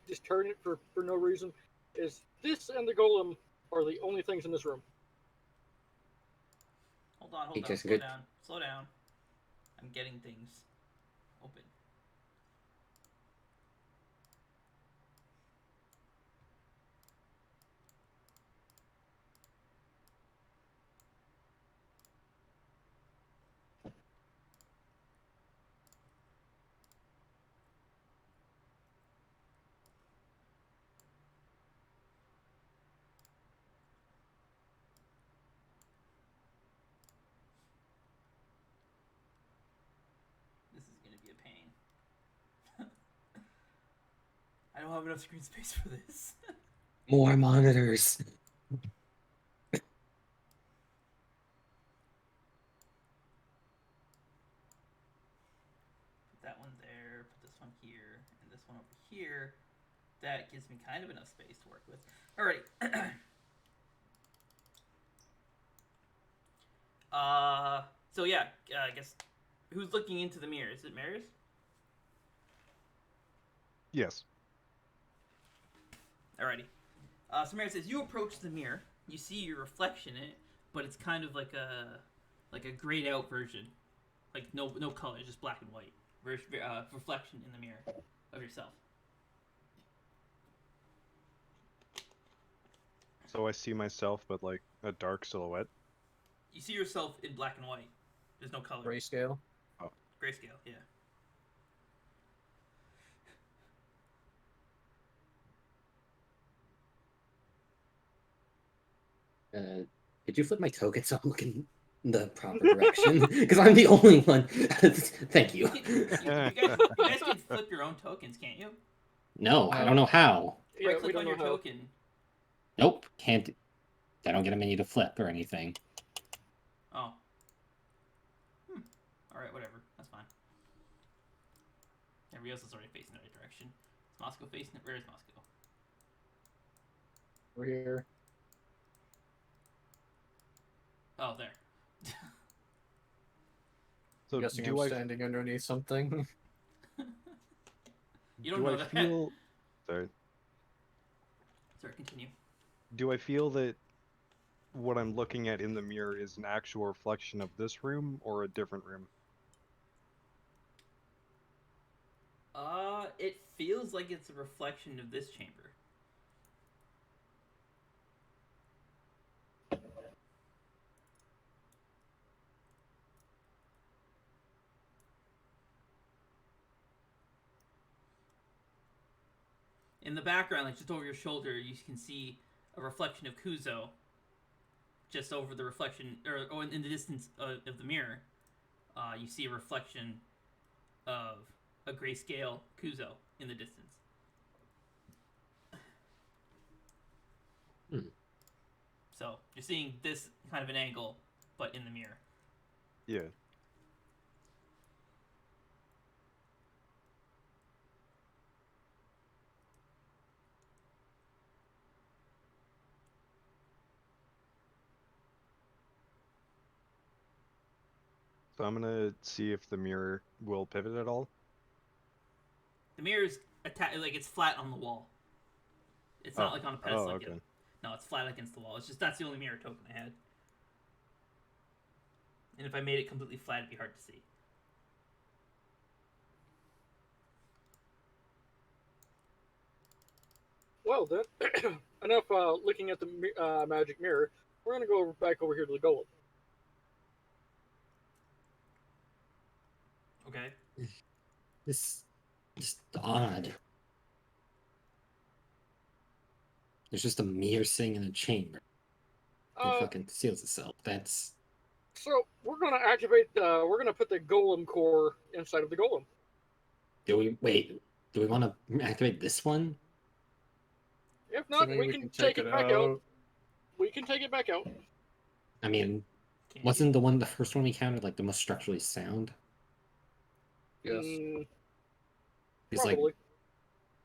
Just turn it for no reason. Is this and the golem are the only things in this room? Hold on, Hey, hold on. Jessica. Slow down. Slow down. I'm getting things open. This is gonna be a pain. I don't have enough screen space for this. more monitors. Put that one there, put this one here, and this one over here. That gives me kind of enough space to work with. Alrighty. So yeah, I guess, who's looking into the mirror? Is it Marius? Yes. Alrighty. So Marius, as you approach the mirror, you see your reflection in it, but it's kind of like a grayed out version. Like no color, just black and white. Reflection in the mirror of yourself. So I see myself, but like a dark silhouette. You see yourself in black and white. There's no color. Grayscale. Grayscale, yeah. Could you flip my token so I'm looking in the proper direction? Because I'm the only one. Thank you. You guys can flip your own tokens, can't you? No, I don't know how. Yeah, Right we click don't on know your how. token. Nope, can't. I don't get a menu to flip or anything. Oh. Alright, whatever. That's fine. Everybody else is already facing the right direction. Is Moscow facing it? Where is Moscow? We're here. Oh, there. So I'm guessing do I'm I standing underneath something. You don't do know I that. feel? Sorry. Sorry, continue. Do I feel that what I'm looking at in the mirror is an actual reflection of this room or a different room? It feels like it's a reflection of this chamber. In the background, like just over your shoulder, you can see a reflection of Kuzo. Just over the reflection, or in the distance of the mirror, you see a reflection of a grayscale Kuzo in the distance. Hmm. So you're seeing this kind of an angle, but in the mirror. Yeah. So I'm gonna see if the mirror will pivot at all. The mirror's like it's flat on the wall. It's not like on a pedestal. Like okay. no, it's flat against the wall. It's just that's the only mirror token I had. And if I made it completely flat, it'd be hard to see. Well then, enough looking at the magic mirror. We're gonna go back over here to the golem. Okay. This just odd. There's just a mirror sitting in a chamber. It fucking seals itself. That's So we're gonna activate. We're gonna put the golem core inside of the golem. do we wait? Do we want to activate this one? If So not, maybe we can take it back out. We can take it back out. I mean, Can't wasn't the first one we counted like the most structurally sound? Yes. It's like Probably.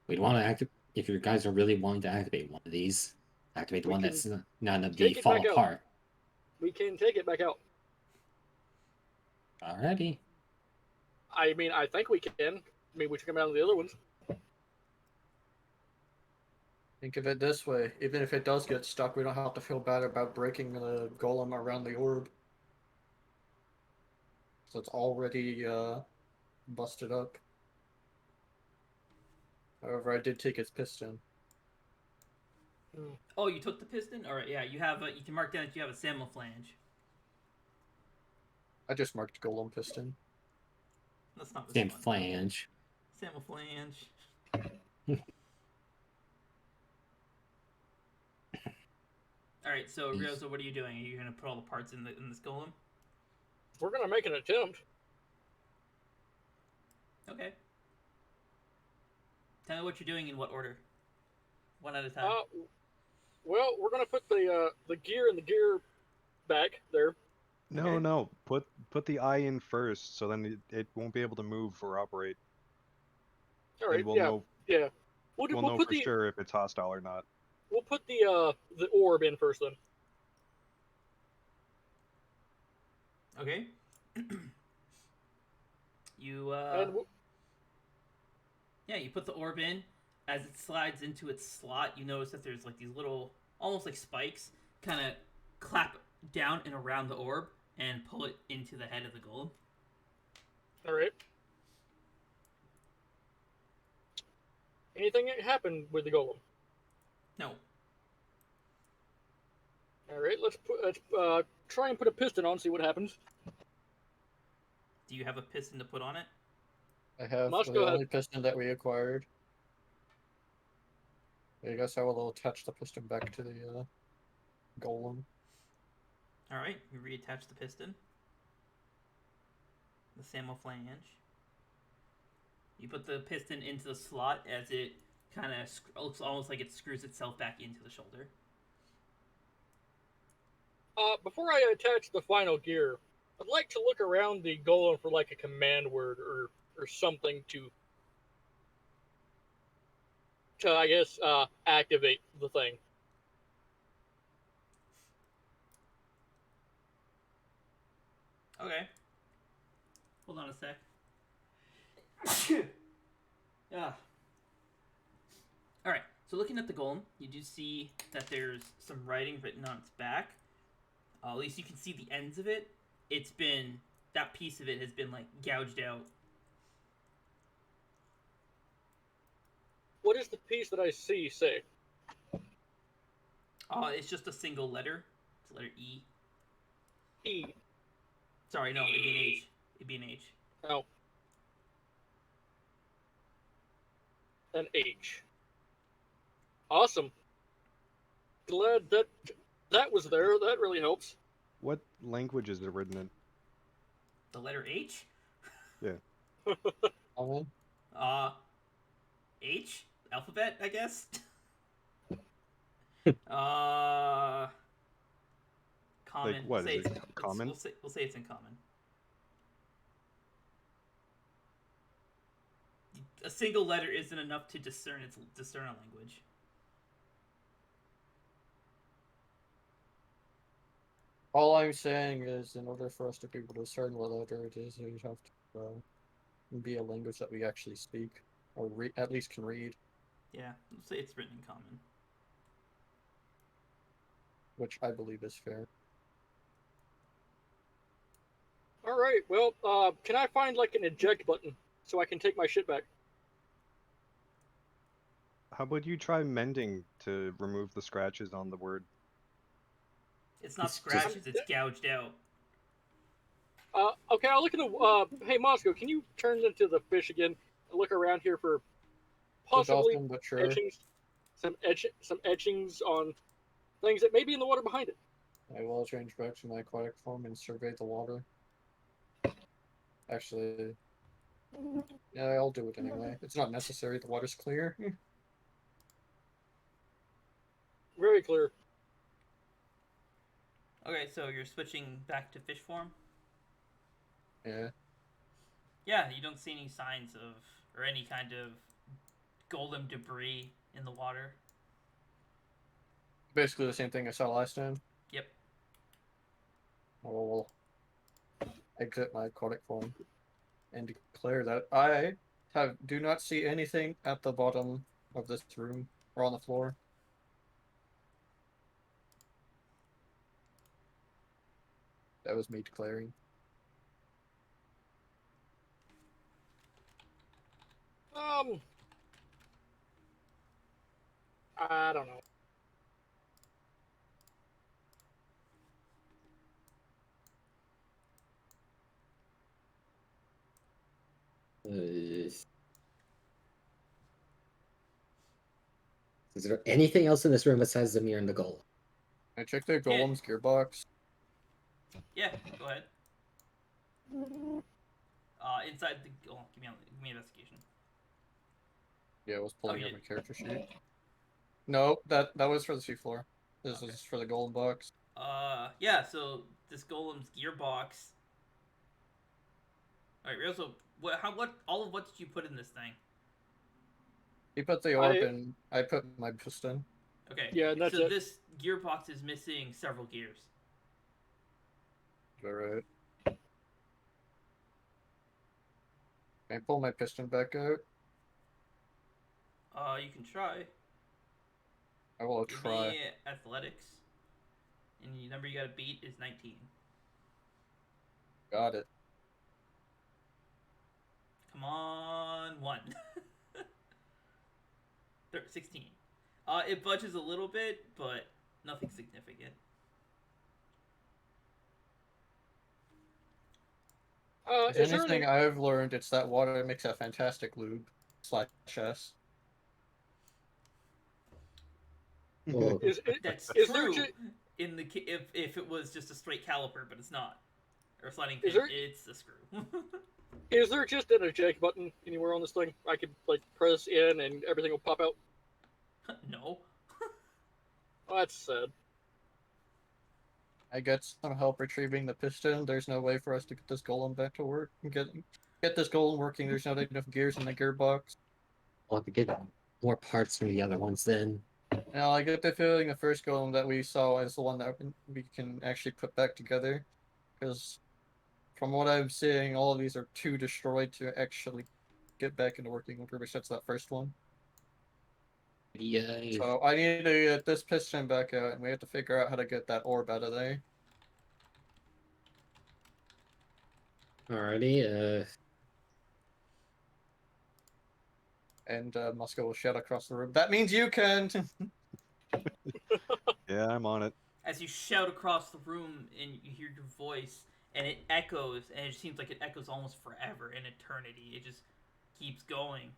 we'd want to activate if you guys are really wanting to activate one of these. Activate the We one can that's not gonna take be it fall back out. apart. We can take it back out. Alrighty. I mean, I think we can. I mean, we should come out of the other ones. Think of it this way: even if it does get stuck, we don't have to feel bad about breaking the golem around the orb. So it's already busted up. However, I did take its piston. Oh, you took the piston? Alright, yeah, you have you can mark down that you have a Samoflange. I just marked golem piston. That's not Same fun. flange. Samoflange. Alright, so Ryozo, what are you doing? Are you gonna put all the parts in this golem? We're gonna make an attempt. Okay. Tell me what you're doing in what order. One at a time. Well, we're gonna put the gear in the gear back there. No, Okay. no. Put the eye in first, so then it won't be able to move or operate. All right. And we'll Yeah. know Yeah. We'll we'll know put for the sure if it's hostile or not. we'll put the orb in first then. Okay. You And yeah, you put the orb in. As it slides into its slot, you notice that there's like these little, almost like spikes, kind of clap down and around the orb and pull it into the head of the golem. all right. Anything happen with the golem? No. All right. Let's try and put a piston on, see what happens. Do you have a piston to put on it? I have Must the go ahead. only piston that we acquired. I guess I will attach the piston back to the golem. All right, you reattach the piston. The Samoflange. You put the piston into the slot as it kind of looks almost like it screws itself back into the shoulder. Before I attach the final gear, I'd like to look around the golem for like a command word or something to I guess activate the thing. Okay. Hold on a sec. Yeah. So looking at the golem, you do see that there's some writing written on its back. At least you can see the ends of it. That piece of it has been like gouged out. What does the piece that I see say? It's just a single letter. It's letter E. E. Sorry, no, it'd be an H. It'd be an H. Oh. An H. Awesome. Glad that was there. That really helps. What language is it written in? The letter H? Oh, H? Alphabet, I guess? Common. Like, what, We'll say is it it's- common? We'll say it's in common. A single letter isn't enough to discern a language. all I'm saying is, in order for us to be able to discern what letter it is, we have to be a language that we actually speak, or at least can read, Yeah, we'll say it's written in common. which I believe is fair. All right. Well, can I find like an eject button so I can take my shit back? How about you try mending to remove the scratches on the word? It's not It's just- scratches, it's gouged out. Okay, I'll look at the. Hey, Moscow, can you turn into the fish again and look around here for The possibly dolphin, but sure. etchings, some etchings on things that may be in the water behind it. I will change back to my aquatic form and survey the water. Actually, yeah, I'll do it anyway. It's not necessary. The water's clear. Very clear. Okay, so you're switching back to fish form? Yeah. Yeah, you don't see any signs of, or any kind of golem debris in the water. Basically the same thing I saw last time. Yep. I will exit my aquatic form and declare that I do not see anything at the bottom of this room or on the floor. That was me declaring. I don't know. Is there anything else in this room besides the mirror and the golem? I checked the golem's gearbox. Yeah, go ahead. Inside the... Oh, give me investigation. Yeah, I was pulling you up my did. character sheet. No, that was for the seafloor. This Okay. is for the golem box. Yeah, so this golem's gearbox... Alright, Rizzo, all of what did you put in this thing? He put the orb in. I put my piston. Okay. Yeah, and that's so it. this gearbox is missing several gears. Alright. Can I pull my piston back out? You can try. I will Give try. me athletics. And the number you gotta beat is 19. Got it. Come on, 1. 16. It budges a little bit, but nothing significant. If Is there anything any... I've learned, it's that water makes a fantastic lube / chess. Oh, That's Is there true ju- in the if it was just a straight caliper, but it's not. Or a sliding Is pin, there- it's a screw. Is there just an eject button anywhere on this thing? I could like press in and everything will pop out. No. Oh, that's sad. I get some help retrieving the piston. There's no way for us to get this golem back to work. Get this golem working. There's not enough gears in the gearbox. I'll have to get more parts from the other ones then. Now I get the feeling the first golem that we saw is the one that we can actually put back together, because from what I'm seeing, all of these are too destroyed to actually get back into working order. Besides that first one. Yeah. So I need to get this piston back out, and we have to figure out how to get that orb out of there. Alrighty. And Musco will shout across the room. That means you can. Yeah, I'm on it. As you shout across the room and you hear your voice, and it echoes, and it seems like it echoes almost forever, in eternity. It just keeps going.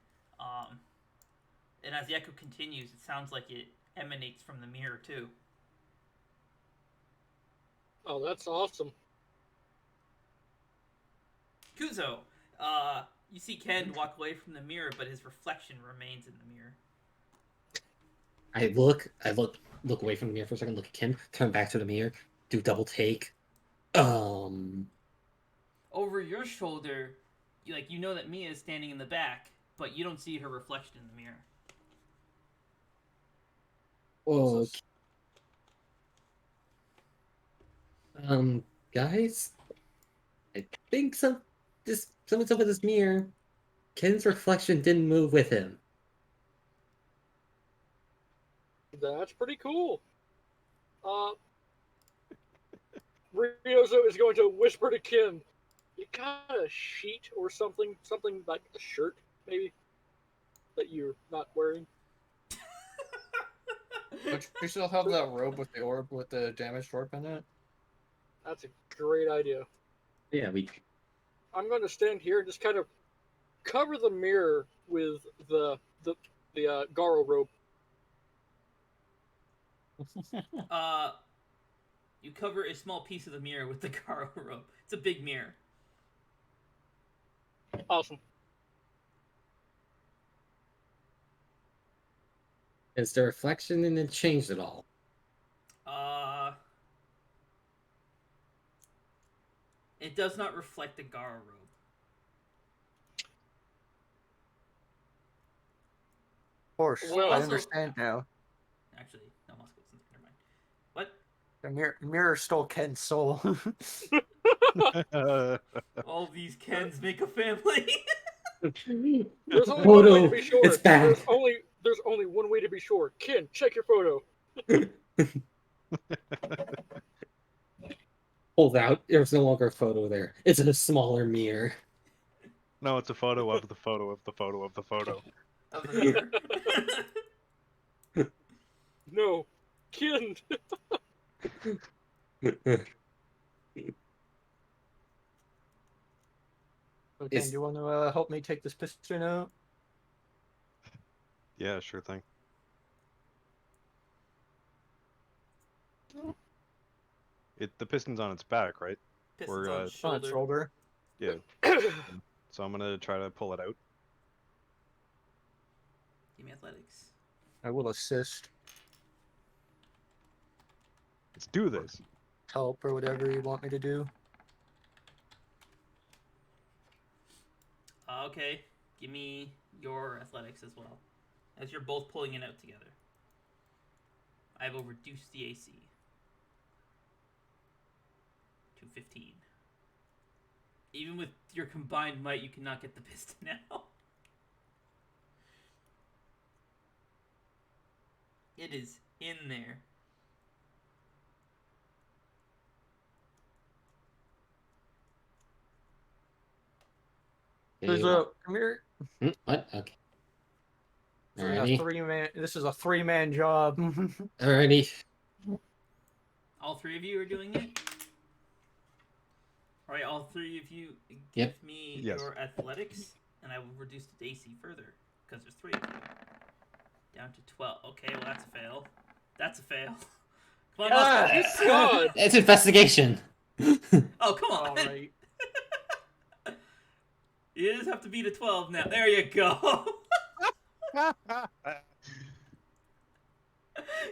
And as the echo continues, it sounds like it emanates from the mirror, too. Oh, that's awesome. Kuzo, you see Ken walk away from the mirror, but his reflection remains in the mirror. I look away from the mirror for a second, look at Kim, turn back to the mirror, do double take. Over your shoulder, you know that Mia is standing in the back, but you don't see her reflection in the mirror. Oh, guys, I think something's up with this mirror. Ken's reflection didn't move with him. That's pretty cool. Ryozo is going to whisper to Kim, "You got a sheet or something like a shirt, maybe, that you're not wearing?" But you still have that robe with the orb, with the damaged orb in it? That's a great idea. Yeah, I'm going to stand here and just kind of cover the mirror with the Garo robe. You cover a small piece of the mirror with the Garo robe. It's a big mirror. Awesome. Is the reflection in it changed at all? It does not reflect the Garo robe. Of course, Well, I also- understand now. Actually, no, Moscow isn't. Never mind. What? The mirror stole Ken's soul. All these Kens make a family. There's only one way Photo, to be sure. it's back. There's only one way to be sure. Ken, check your photo. Pulled out. There's no longer a photo there. It's in a smaller mirror. No, it's a photo of the photo of the photo of the photo. Of the mirror. No, Ken. Okay, do you want to help me take this piston out? Yeah, sure thing. The piston's on its back, right? Pistons Or, on uh, his On its shoulder. shoulder. Yeah. So I'm gonna try to pull it out. Give me athletics. I will assist, Let's do this. help, or whatever you want me to do. Okay, give me your athletics as well, as you're both pulling it out together. I will reduce the AC to 15. Even with your combined might, you cannot get the piston out. It is in there. Come here. What? Okay. This is a three-man job. Alrighty. All three of you are doing it? Alright, all three of you give Yep. me Yes. your athletics, and I will reduce the AC further, because there's three of you. Down to 12. Okay, well that's a fail. That's a fail. Come on, Moscow. God. It's investigation. Oh, come on. All right. You just have to beat a 12 now. There you go.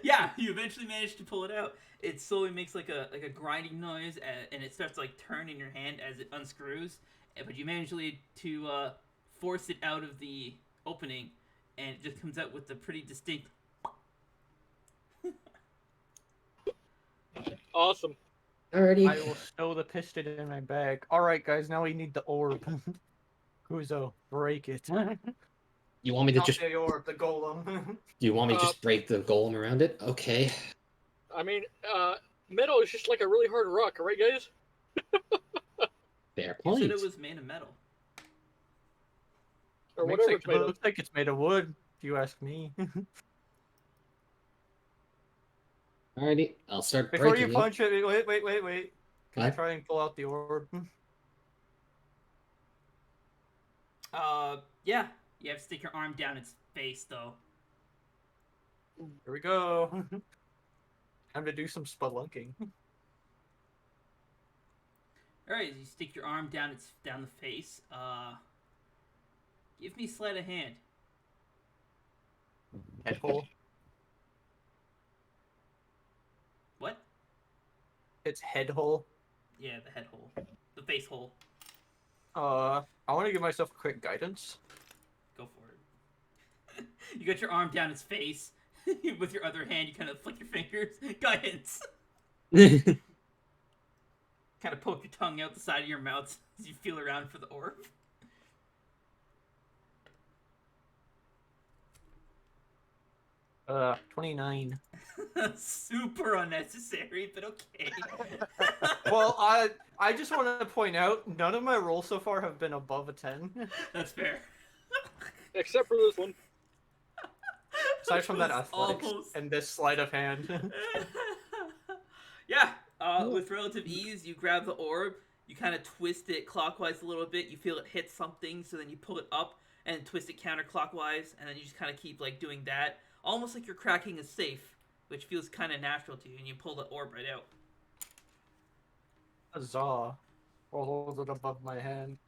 Yeah, you eventually manage to pull it out. It slowly makes like a grinding noise, and it starts like turning in your hand as it unscrews. But you manage to force it out of the opening, and it just comes out with a pretty distinct. Awesome. Alrighty. I will stow the piston in my bag. All right, guys. Now we need the orb. Kuzo, break it. You want me to Not just the orb, the golem. do you want me to just break the golem around it? Okay. I mean, metal is just like a really hard rock, right, guys? Fair You point. said it was made of metal. Or Makes whatever it it's made of. looks like it's made of wood, if you ask me. Alrighty, I'll start Before breaking you punch it, wait. Can I What? try and pull out the orb? Yeah. You have to stick your arm down its face, though. Here we go. Time to do some spelunking. Alright, you stick your arm down the face. Give me sleight of hand. Head hole. What? It's head hole. Yeah, the head hole. The face hole. I want to give myself a quick guidance. Go for it. You got your arm down its face. With your other hand, you kind of flick your fingers. Guidance. it. Kind of poke your tongue out the side of your mouth as you feel around for the orb. 29. Super unnecessary, but okay. Well, I just want to point out, none of my rolls so far have been above a 10. That's fair. Except for this one. Aside from that Which was athletics almost- and this sleight of hand. Yeah, with relative ease, you grab the orb, you kind of twist it clockwise a little bit, you feel it hit something, so then you pull it up and twist it counterclockwise, and then you just kind of keep like doing that, almost like you're cracking a safe, which feels kind of natural to you, and you pull the orb right out. Huzzah. I'll hold it above my head.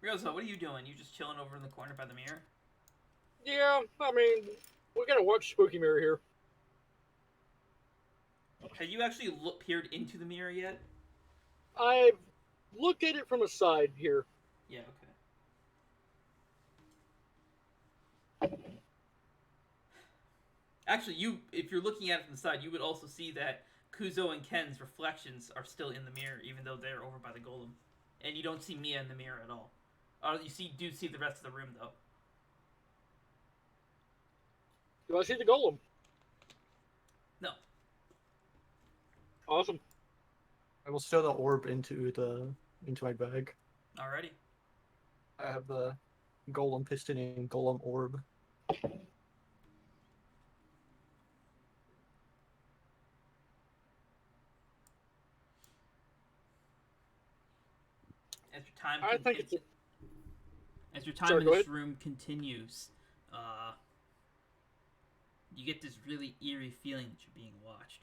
Ryozo, what are you doing? You just chilling over in the corner by the mirror? Yeah, I mean, we're gonna watch Spooky Mirror here. Have you actually peered into the mirror yet? I've looked at it from a side here. Yeah, okay. Actually, if you're looking at it from the side, you would also see that Kuzo and Ken's reflections are still in the mirror, even though they're over by the golem. And you don't see Mia in the mirror at all. You do see the rest of the room, though. Do I see the golem? No. Awesome. I will stow the orb into my bag. Alrighty. I have the golem piston and golem orb. As your time I think it's as your time Sorry, in go this ahead. room continues, you get this really eerie feeling that you're being watched.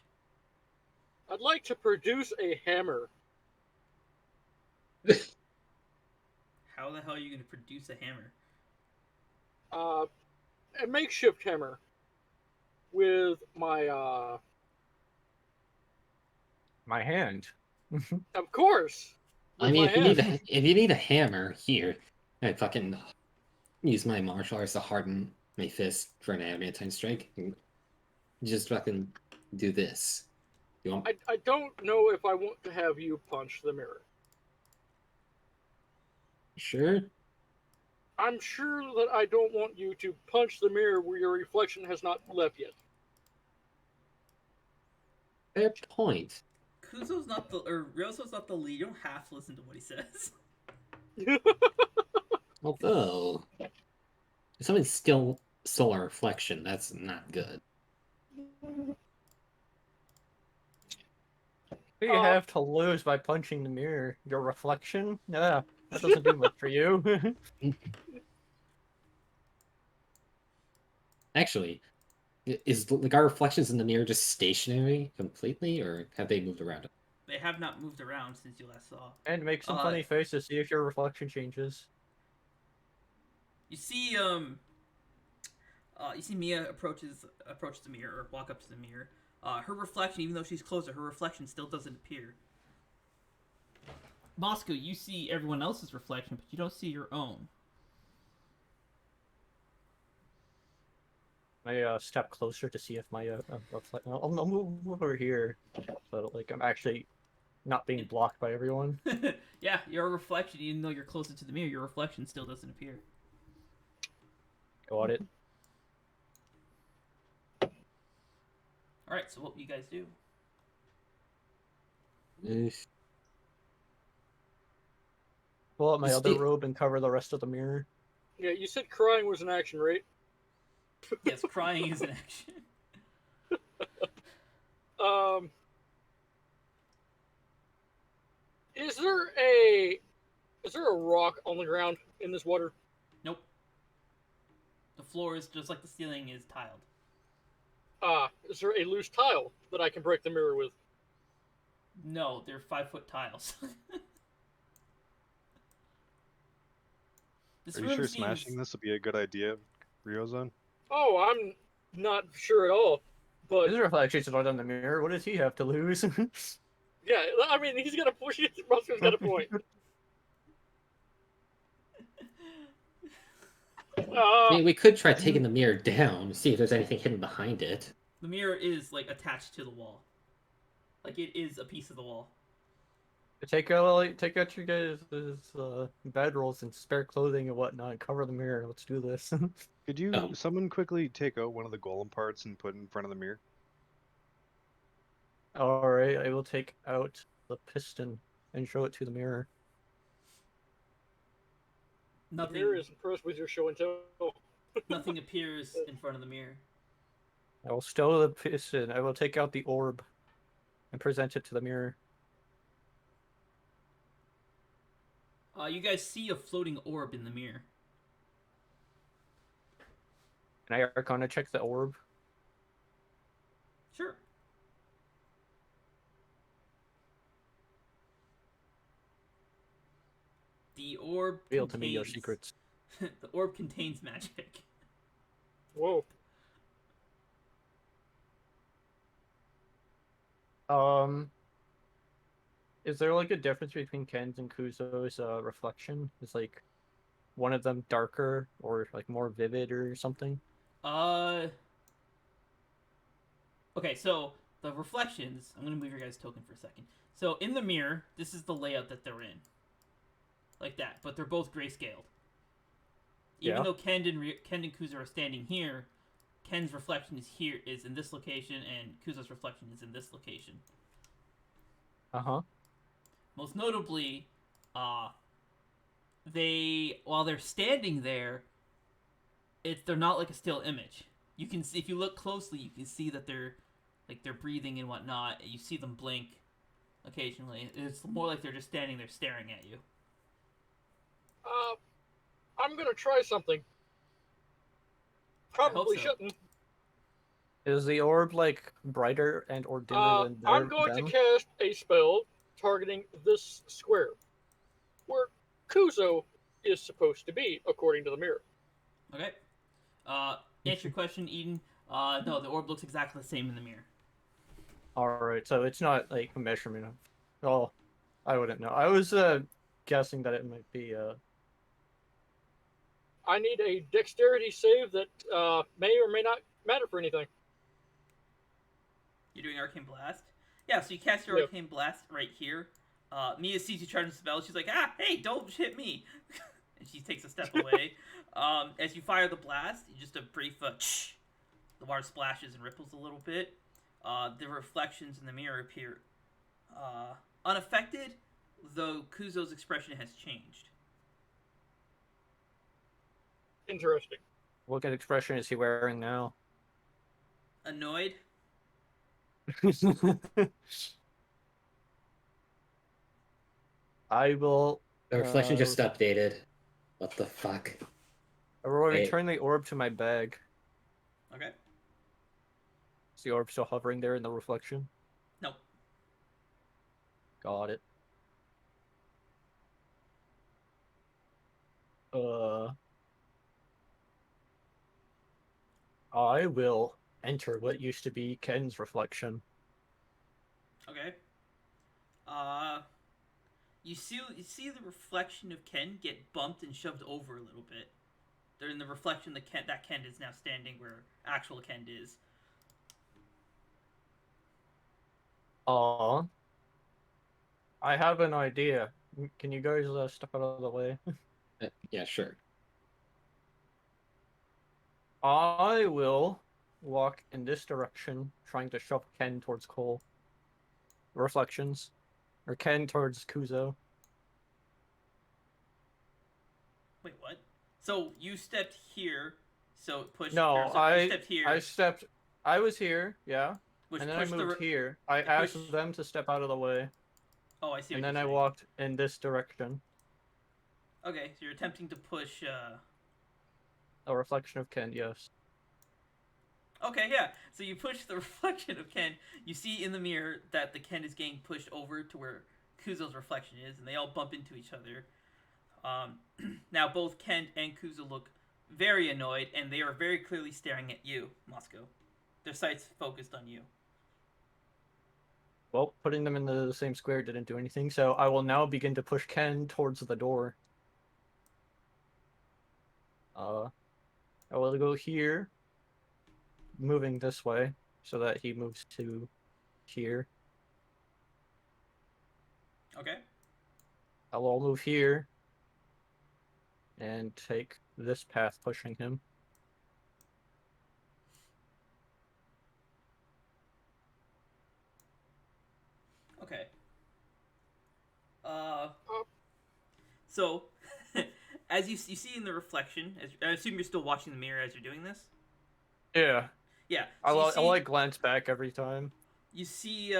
I'd like to produce a hammer. How the hell are you going to produce a hammer? A makeshift hammer with my My hand. of course. I with mean, my if you need a hammer, here, I fucking use my martial arts to harden my fist for an adamantine strike. And just fucking do this. You want? I don't know if I want to have you punch the mirror. Sure. I'm sure that I don't want you to punch the mirror where your reflection has not left yet. Fair point. Ryozo's not the lead. You don't have to listen to what he says. Although, if something's still solar reflection, that's not good. What do you have to lose by punching the mirror? Your reflection? Yeah, that doesn't do much for you. Actually, is the our reflections in the mirror just stationary completely, or have they moved around? They have not moved around since you last saw. And make some funny faces, see if your reflection changes. You see, Mia approaches the mirror, or walk up to the mirror. Her reflection, even though she's closer, her reflection still doesn't appear. Moscow, you see everyone else's reflection, but you don't see your own. I step closer to see if my reflection. I'll move over here, so like I'm actually not being blocked by everyone. Yeah, your reflection, even though you're closer to the mirror, your reflection still doesn't appear. Got it. All right. So what will you guys do? Oof. Pull out my Just other stay- robe and cover the rest of the mirror. Yeah, you said crying was an action, right? Yes, crying is an action. Um, is there a rock on the ground in this water? Nope. The floor is just like the ceiling is tiled. Is there a loose tile that I can break the mirror with? No, they're 5-foot tiles. This Are you room sure seems... smashing this would be a good idea, Ryozan? Oh, I'm not sure at all. But His reflection's not on the mirror. What does he have to lose? yeah, I mean, he's got a point. Roscoe's got a point. I mean, we could try taking the mirror down, see if there's anything hidden behind it. The mirror is like attached to the wall. Like it is a piece of the wall. Take out your guys' bedrolls and spare clothing and whatnot, and cover the mirror. Let's do this. Could you Oh. someone quickly take out one of the golem parts and put it in front of the mirror? All right, I will take out the piston and show it to the mirror. The Nothing. mirror is impressed with your show and tell. Nothing appears in front of the mirror. I will stow the piston. I will take out the orb and present it to the mirror. You guys see a floating orb in the mirror. Can I Arcana check the orb? Sure. The orb Reveal to me your contains- secrets. The orb contains magic. Whoa. Is there like a difference between Ken's and Kuzo's reflection? Is like one of them darker or like more vivid or something? Okay, so the reflections. I'm gonna move your guys' token for a second. So in the mirror, this is the layout that they're in, like that. But they're both grayscaled. Even Yeah. though Ken and Kuzo are standing here, Ken's reflection is in this location, and Kuzo's reflection is in this location. Uh-huh. Most notably, while they're standing there, they're not like a still image. You can see, if you look closely, you can see that they're breathing and whatnot. And you see them blink occasionally. It's more like they're just standing there staring at you. I'm gonna try something. Probably so. shouldn't. Is the orb like brighter and or dimmer than I'm going to cast a spell targeting this square, where Kuzo is supposed to be, according to the mirror. Okay. Answer your question, Eden. No, the orb looks exactly the same in the mirror. Alright, so it's not like a measurement of... Oh, I wouldn't know. I was guessing that it might be... I need a dexterity save that may or may not matter for anything. You're doing Arcane Blast? Yeah, so you cast your Yep. Arcane Blast right here. Mia sees you charge the spell. She's like, hey, don't hit me. And she takes a step away. As you fire the blast, just a brief tsh, the water splashes and ripples a little bit. The reflections in the mirror appear unaffected, though Kuzo's expression has changed. Interesting. What kind of expression is he wearing now? Annoyed? I will... The reflection just updated. What the fuck? I will Hey. return the orb to my bag. Okay. Is the orb still hovering there in the reflection? Nope. Got it. I will enter what used to be Ken's reflection. Okay. You see the reflection of Ken get bumped and shoved over a little bit. They're in the reflection that Ken is now standing where actual Ken is. Aw. I have an idea. Can you guys step out of the way? Yeah, sure. I will walk in this direction, trying to shove Ken towards Cole. Reflections. Or Ken towards Kuzo. Wait, what? So you stepped here, so it pushed. No, or so you stepped here, I was here, yeah. which And then I pushed moved the. here. I it asked pushed- them to step out of the way. Oh, I see. And what then you're I saying. walked in this direction. Okay, so you're attempting to push. A reflection of Ken, yes. Okay, yeah. So you push the reflection of Ken. You see in the mirror that the Ken is getting pushed over to where Kuzo's reflection is, and they all bump into each other. Now both Ken and Kuzo look very annoyed, and they are very clearly staring at you, Moscow. Their sights focused on you. Well, putting them in the same square didn't do anything, so I will now begin to push Ken towards the door. I will go here, moving this way, so that he moves to here. Okay. I will move here, and take this path pushing him. Okay. So, as you see in the reflection, I assume you're still watching the mirror as you're doing this. Yeah. Yeah. I So like glance back every time. you see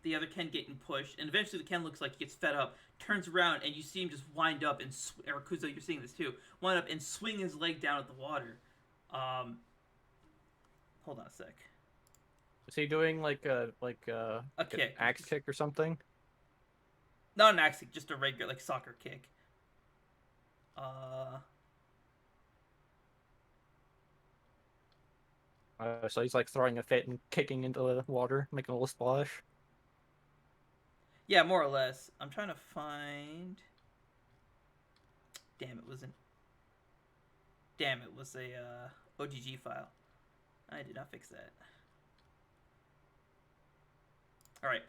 the other Ken getting pushed, and eventually the Ken looks like he gets fed up, turns around, and you see him just wind up and or Kuzo, you're seeing this too, wind up and swing his leg down at the water. Hold on a sec. Is he doing like a kick. axe kick or something? Not an axe kick, just a regular like soccer kick. So he's like throwing a fit and kicking into the water, making a little splash. Yeah, more or less. I'm trying to find. Damn, it was a OGG file. I did not fix that. All right.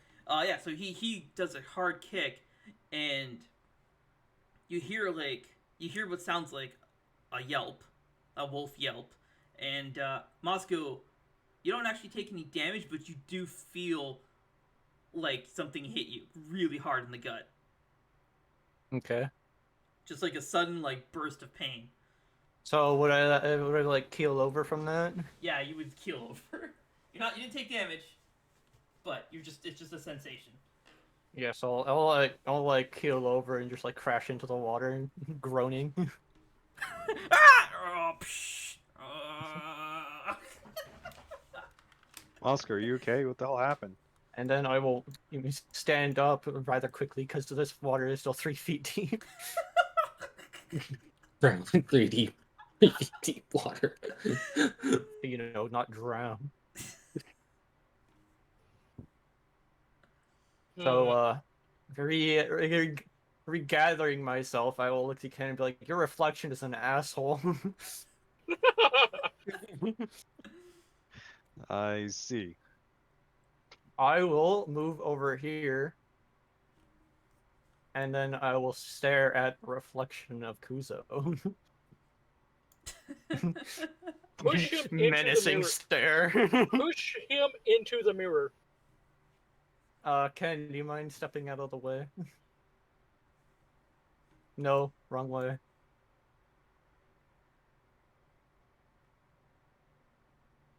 Yeah. So he does a hard kick, and you hear what sounds like a yelp, a wolf yelp, and Moscow, you don't actually take any damage, but you do feel like something hit you really hard in the gut. Okay. Just like a sudden like burst of pain. So would I like keel over from that? Yeah, you would keel over. You didn't take damage, but it's just a sensation. Yeah, so I'll like keel over and just like crash into the water, groaning. Ah! Oh, psh! Oscar, are you okay? What the hell happened? And then I will stand up rather quickly because this water is still 3 feet deep. Drown 3D, 3 feet deep water. Not drown. So, regathering myself, I will look to Ken and be like, "Your reflection is an asshole." I see. I will move over here, and then I will stare at the reflection of Kuzo. Push him into Menacing the stare. mirror. Push him into the mirror. Ken, do you mind stepping out of the way? No, wrong way.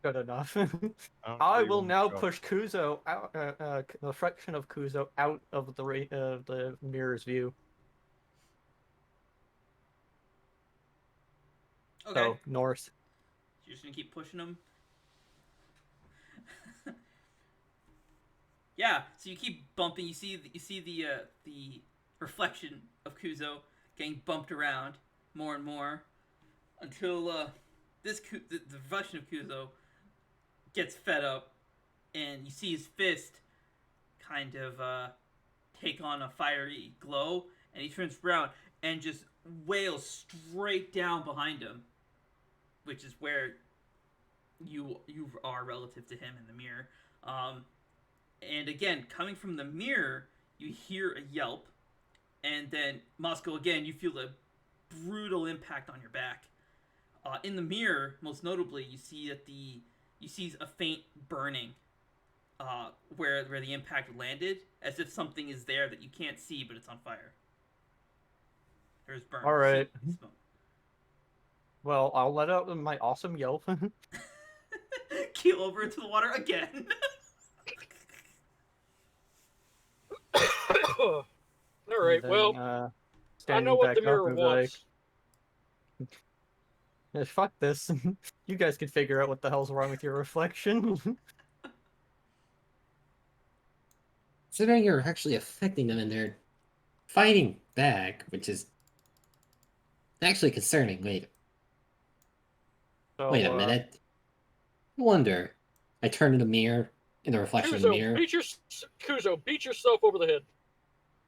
Good enough. don't I really will wanna now go. push Kuzo out, the reflection of Kuzo out of the mirror's view. Okay. So north. You're just gonna keep pushing him. Yeah. So you keep bumping. You see the reflection of Kuzo getting bumped around more and more until the reflection of Kuzo gets fed up, and you see his fist kind of take on a fiery glow, and he turns around and just wails straight down behind him, which is where you are relative to him in the mirror. And again, coming from the mirror, you hear a yelp, and then Moscow again, you feel a brutal impact on your back. In the mirror, most notably, you see a faint burning where the impact landed, as if something is there that you can't see, but it's on fire. There's burn. All right. Smoke. Well, I'll let out my awesome yell. Keel over into the water again. All right. Then, Well, I standing know what back the up mirror and be like, wants. "Yeah, fuck this. You guys can figure out what the hell's wrong with your reflection." Considering you're actually affecting them and they're fighting back, which is actually concerning. Wait So, a minute. No wonder. I turned in the mirror, in the reflection of the mirror. Kuzo, beat yourself over the head.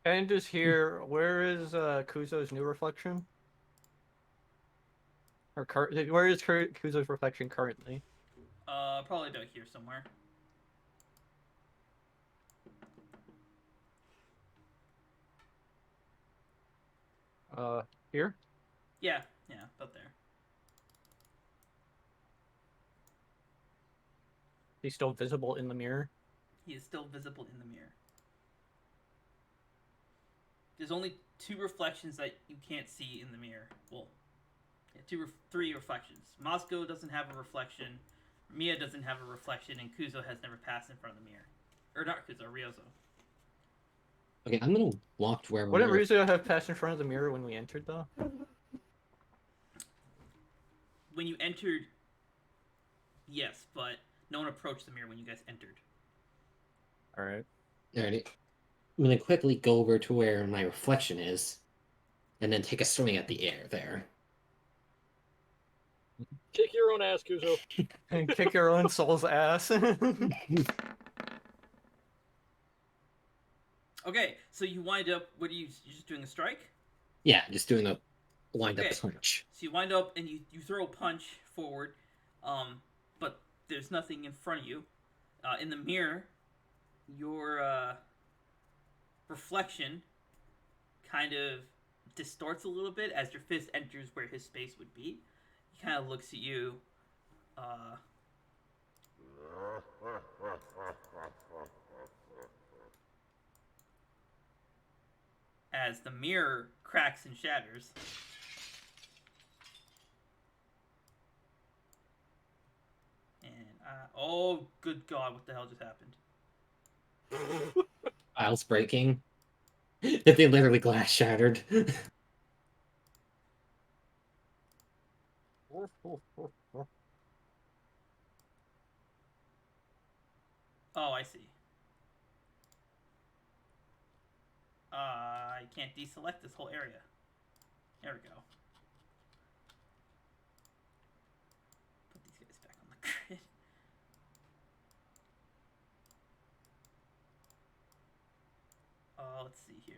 and is here. Where is Kuzo's new reflection? Or where is Kuzo's reflection currently? Probably about here somewhere. Here? Yeah, about there. He's still visible in the mirror. He is still visible in the mirror. There's only 2 reflections that you can't see in the mirror. Well, yeah, 3 reflections. Moscow doesn't have a reflection, Mia doesn't have a reflection, and Kuzo has never passed in front of the mirror. Or not Kuzo, Ryozo. Okay, I'm gonna walk to where Wouldn't Rizzo have passed in front of the mirror when we entered, though? When you entered, yes, but no one approached the mirror when you guys entered. Alright. Alright. I'm gonna quickly go over to where my reflection is, and then take a swing at the air there. Kick your own ass, Kuzo. And kick your own soul's ass. Okay, so you wind up. What are you? You're just doing a strike? Yeah, just doing a wind up Okay. punch. So you wind up and you throw a punch forward, but there's nothing in front of you. In the mirror, your reflection kind of distorts a little bit as your fist enters where his space would be. He kind of looks at you. As the mirror cracks and shatters. And, oh, good God, what the hell just happened? Files breaking. They literally glass shattered. Oh, I see. I can't deselect this whole area. There we go. Put these guys back on the grid. Let's see here.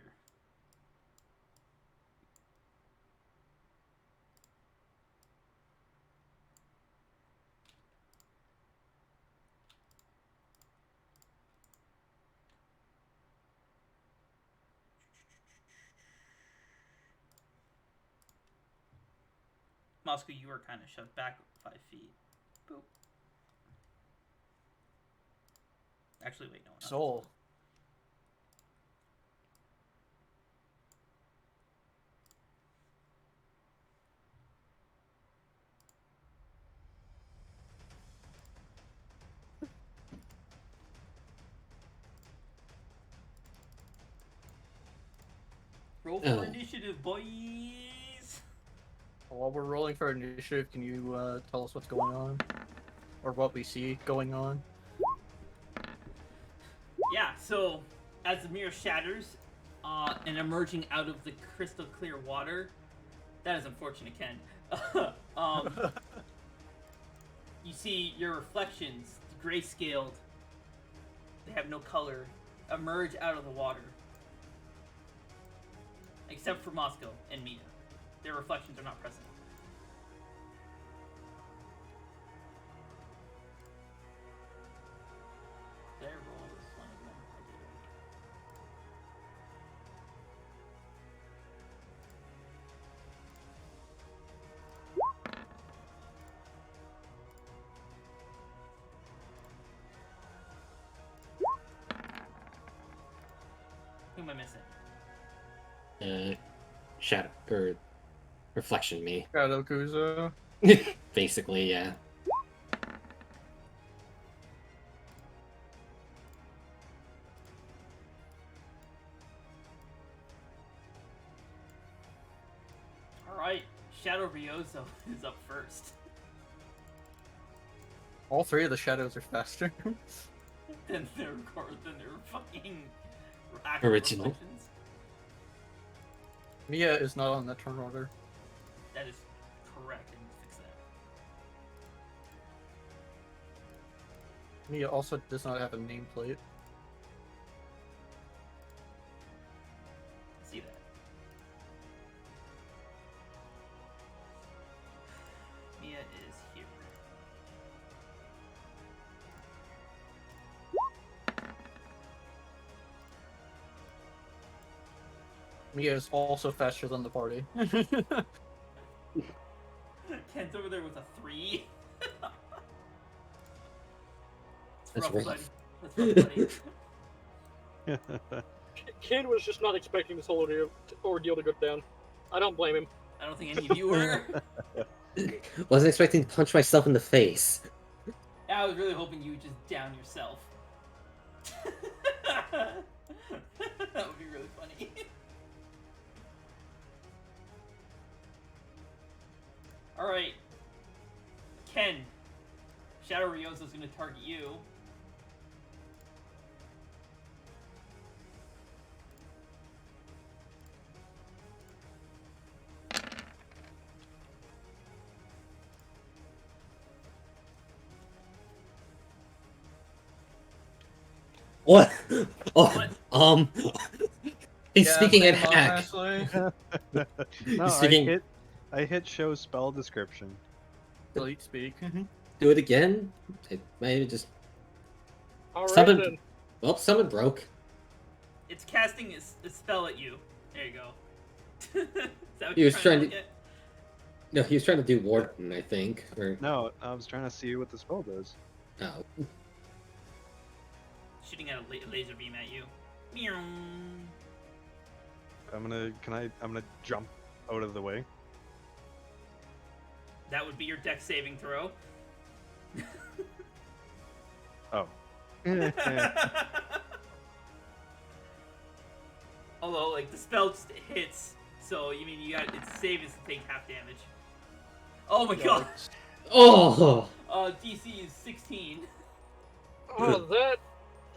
Moscow, you were kind of shoved back 5 feet. Boop. Actually, wait, no. Not Soul. Roll for initiative, boys. While we're rolling for initiative, can you tell us what's going on? Or what we see going on? Yeah, so as the mirror shatters and emerging out of the crystal clear water, that is unfortunate, Ken. You see your reflections, grayscaled, they have no color, emerge out of the water. Except for Moscow and Mia. Their reflections are not present. Their roll is one of them. am I missing? Shadow or reflection me. Shadow Kuzo. Basically, yeah. Alright, Shadow Ryozo is up first. All three of the shadows are faster. Then they're fucking actual Original. reflections. Mia is not on the turn order. That is correct. I need to fix that. Mia also does not have a nameplate. See that. Mia is here. Mia is also faster than the party. Ken's over there with a 3. That's rough, rough. buddy. That's rough, buddy. Ken was just not expecting this whole ordeal to go down. I don't blame him. I don't think any of you were. Wasn't expecting to punch myself in the face. I was really hoping you would just down yourself. That would be really funny. Alright. Ken. Shadow Ryozo's gonna target you. What? Oh, What? He's Yeah, speaking in same on, hack. Ashley. No, He's speaking. I hit show spell description. Delete speak. Do it again. It maybe just. Alright Summon. then. Well, summon broke. It's casting a spell at you. There you go. Is that what He you're was trying trying to to- look at? No, he was trying to do Warden, I think. Or No, I was trying to see what the spell does. oh, Shooting out a laser beam at you. Meow. I'm gonna jump out of the way. That would be your dex saving throw. Oh. Although, like, the spell just hits, so you mean its save is to take half damage. Oh my god! oh, DC is 16. Oh,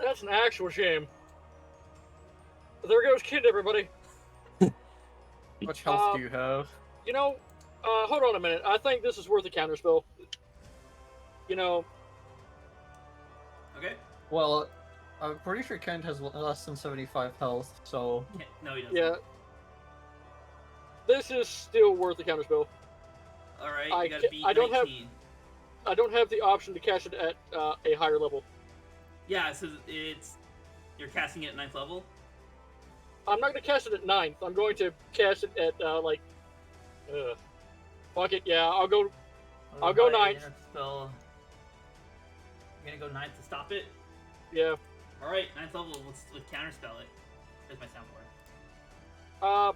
that's an actual shame. There goes Kid, everybody. How much health do you have? You know, hold on a minute. I think this is worth a counterspell. You know, Okay? Well, I'm pretty sure Kent has less than 75 health, so No, he doesn't. yeah. This is still worth a counterspell. Alright, I you gotta ca- beat I don't have- 19. I don't have the option to cast it at a higher level. Yeah, so you're casting it at 9th level? I'm not going to cast it at 9th. I'm going to cast it at, fuck it, yeah, I'll go By 9th. inner Spell. You're gonna go 9th to stop it? Yeah. Alright, 9th level, let's counterspell it. There's my soundboard.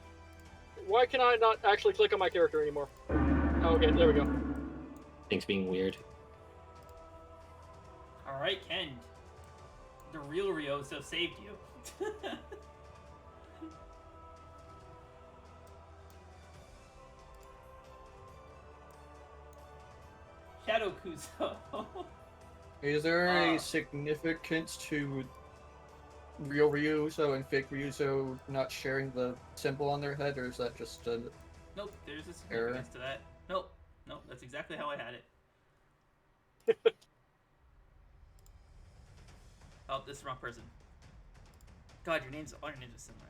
Why can I not actually click on my character anymore? Okay, there we go. things being weird. Alright, Ken. The real Ryozo saved you. Shadow Kuzo. is there a significance to real Ryuzo and fake Ryuzo not sharing the symbol on their head, or is that just a... Nope, there's a Error. significance to that. Nope, that's exactly how I had it. Oh, this is the wrong person. God, all your names are similar.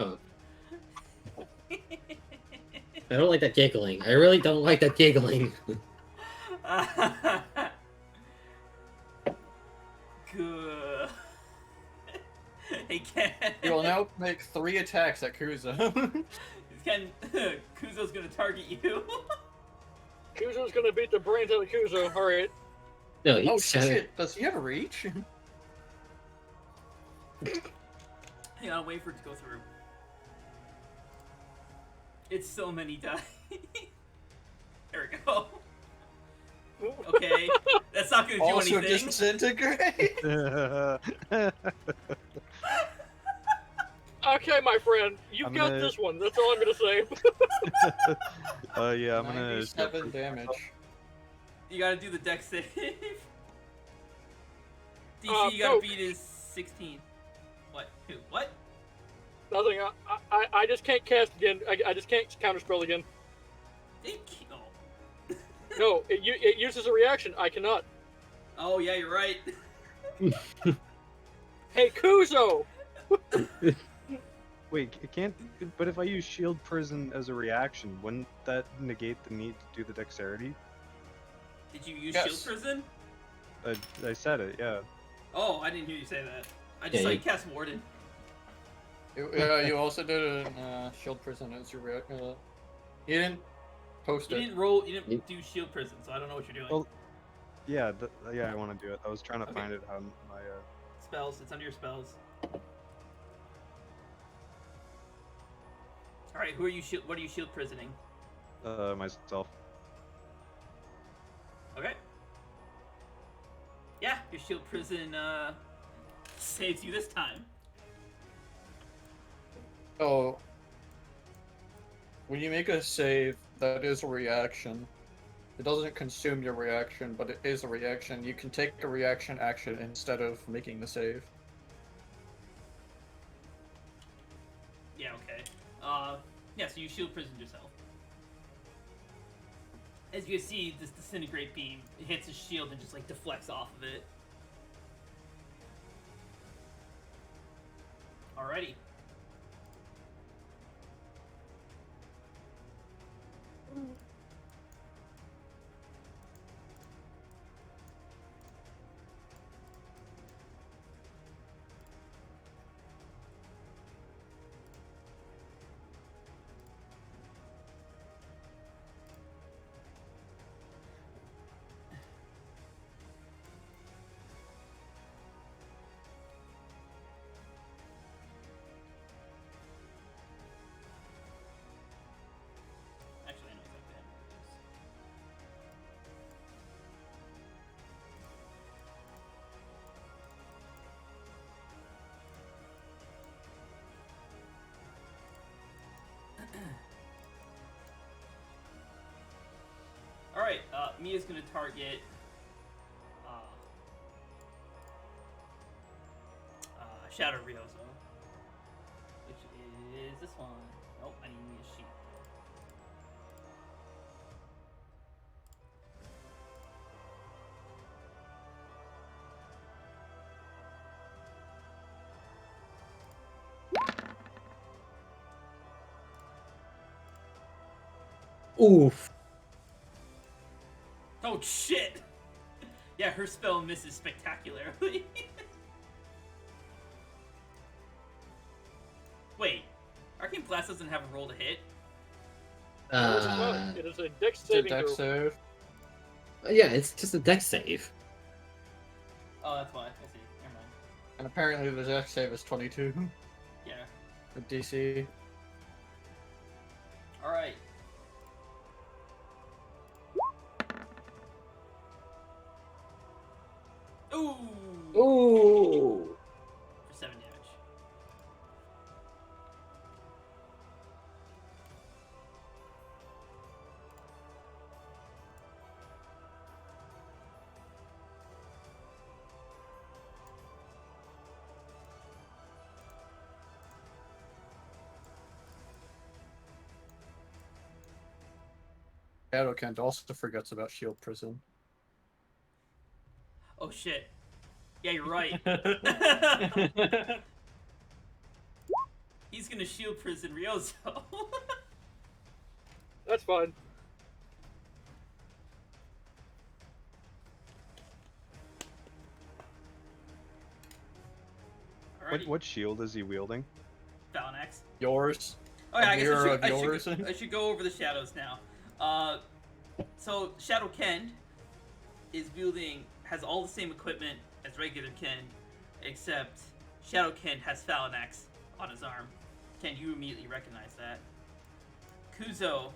Oh. I don't like that giggling. I really don't like that giggling. Good. Hey, Ken. You will now make 3 attacks at Kuzo. Ken, Kuzo's gonna target you. Kuzo's gonna beat the brains out of Kuzo. Alright. No, Oh he's shit, does he have a reach? Hang on, wait for it to go through. It's so many die. There we go. Okay, that's not gonna do Also anything. disintegrate? Okay, my friend, you've I'm got gonna- this one. That's all I'm gonna say. Yeah, I'm gonna. 97 damage. You gotta do the dex save. DC you gotta Coke. beat is 16. What? Who? What? Nothing. I just can't cast again. I just can't counterspell again. Oh. No, it uses a reaction. I cannot. Oh yeah, you're right. Hey, Kuzo! Wait, it can't. But if I use Shield Prison as a reaction, wouldn't that negate the need to do the dexterity? Did you use Yes. Shield Prison? I said it, yeah. Oh, I didn't hear you say that. I just Yeah, saw you you- cast Warden. You also did a shield prison as your you didn't post You it. didn't roll. You didn't do Shield Prison, so I don't know what you're doing. Well, Yeah, I want to do it. I was trying to Okay. find it on my. Spells. It's under your spells. All right. Who are you? What are you Shield Prisoning? Myself. Okay. Yeah, your Shield Prison saves you this time. Oh, when you make a save, that is a reaction. It doesn't consume your reaction, but it is a reaction. You can take a reaction action instead of making the save. Yeah. Okay. Yeah. So you Shield Prison yourself. As you can see, this disintegrate beam hits his shield and just like deflects off of it. Alrighty. Actually, I know exactly how to do this. Alright, Mia's gonna target Shadow Ryozo, which is this one. Nope, I need Mia's sheet. Oof. Oh shit! Yeah, her spell misses spectacularly. Wait, Arcane Blast doesn't have a roll to hit? It is a dex It's a saving dex throw. save. Yeah, it's just a dex save. Oh, that's why. I see. Never mind. And apparently the dex save is 22 Yeah. for DC. Alright. Ooh! Ooh. For 7 damage. Shadow Kent also forgets about shield prison. Oh shit. Yeah, you're right. He's gonna shield prison Ryozo. That's fine. Alrighty. What shield is he wielding? Phalanx. Yours. Oh yeah, A I guess mirror I of should, yours. I should go over the shadows now. So Shadow Ken is wielding, has all the same equipment as regular Ken, except Shadow Ken has Phalanx on his arm. Ken, you immediately recognize that. Kuzo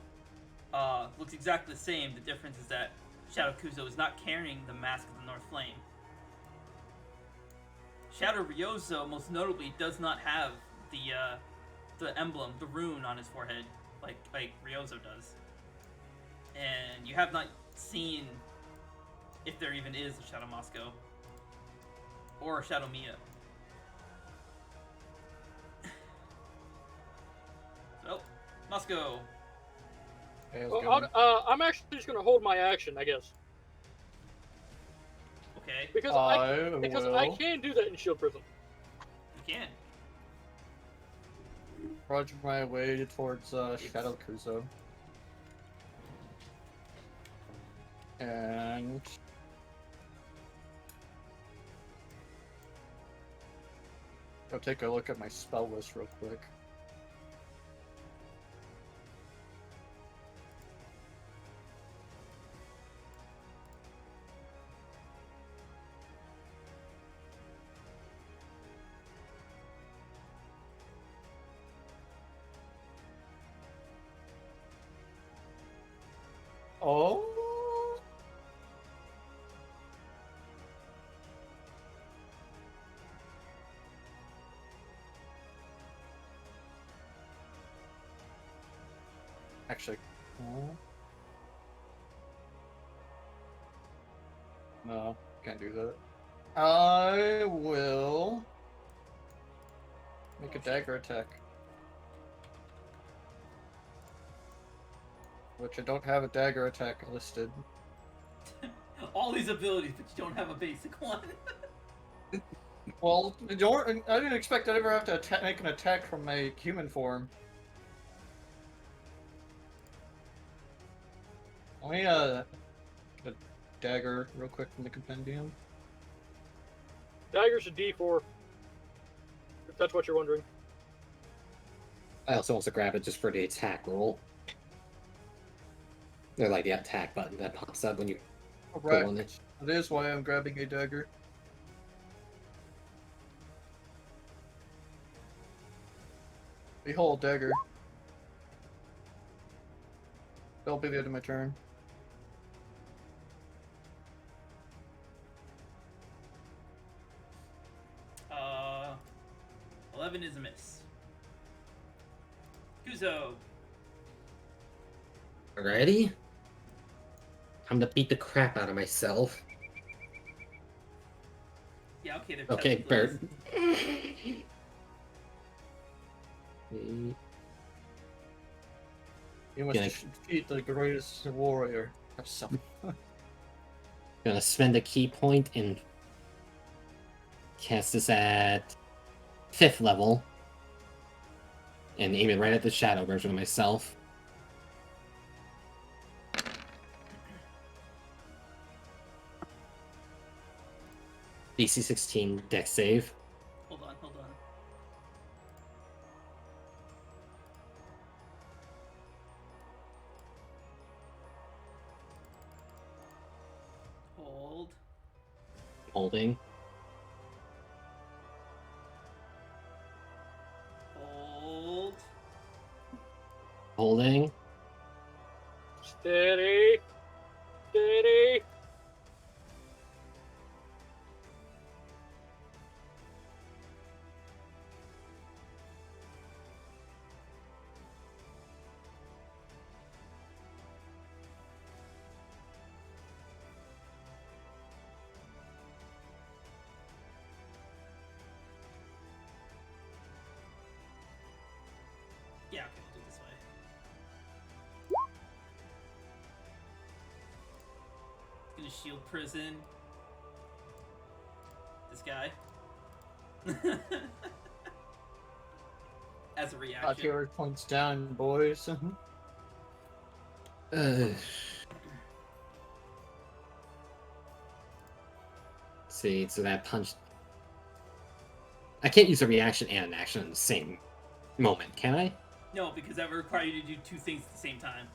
looks exactly the same. The difference is that Shadow Kuzo is not carrying the Mask of the North Flame. Shadow Ryozo, most notably, does not have the emblem, the rune on his forehead, like Ryozo does. And you have not seen if there even is a Shadow Moscow or a Shadow Mia. So, Moscow. Hey, how's it Well, going? I'm actually just gonna hold my action, I guess, Okay, because I I will can do that in Shield Prison. you can. trudge my way towards Shadow Kuzo. And go take a look at my spell list real quick. Oh. Actually, no, can't do that. I will make a dagger attack. Which I don't have a dagger attack listed. All these abilities, but you don't have a basic one. Well, I didn't expect I'd ever have to make an attack from my human form. Let me get a dagger real quick from the compendium. Dagger's a D4. If that's what you're wondering. I also want to grab it just for the attack roll. Or like the attack button that pops up when you Correct. go on it. That is why I'm grabbing a dagger. Behold, dagger. That'll be the end of my turn. Uh, 11 is a miss. Kuzo. Alrighty. I'm gonna beat the crap out of myself. Yeah, okay, they're Okay, chest Bert. plays. You must Yeah. defeat the greatest warrior. Have some. Gonna spend a key point and cast this at 5th level. And aim it right at the shadow version of myself. DC 16 dex save. Hold on, hold on. Hold. Holding. Hold. Holding. Steady. Steady. Yeah, okay, we'll do it this way. Gonna shield prison. This guy. as a reaction. Artillery points down, boys. See, so that punch. I can't use a reaction and an action in the same moment, can I? No, because that would require you to do two things at the same time.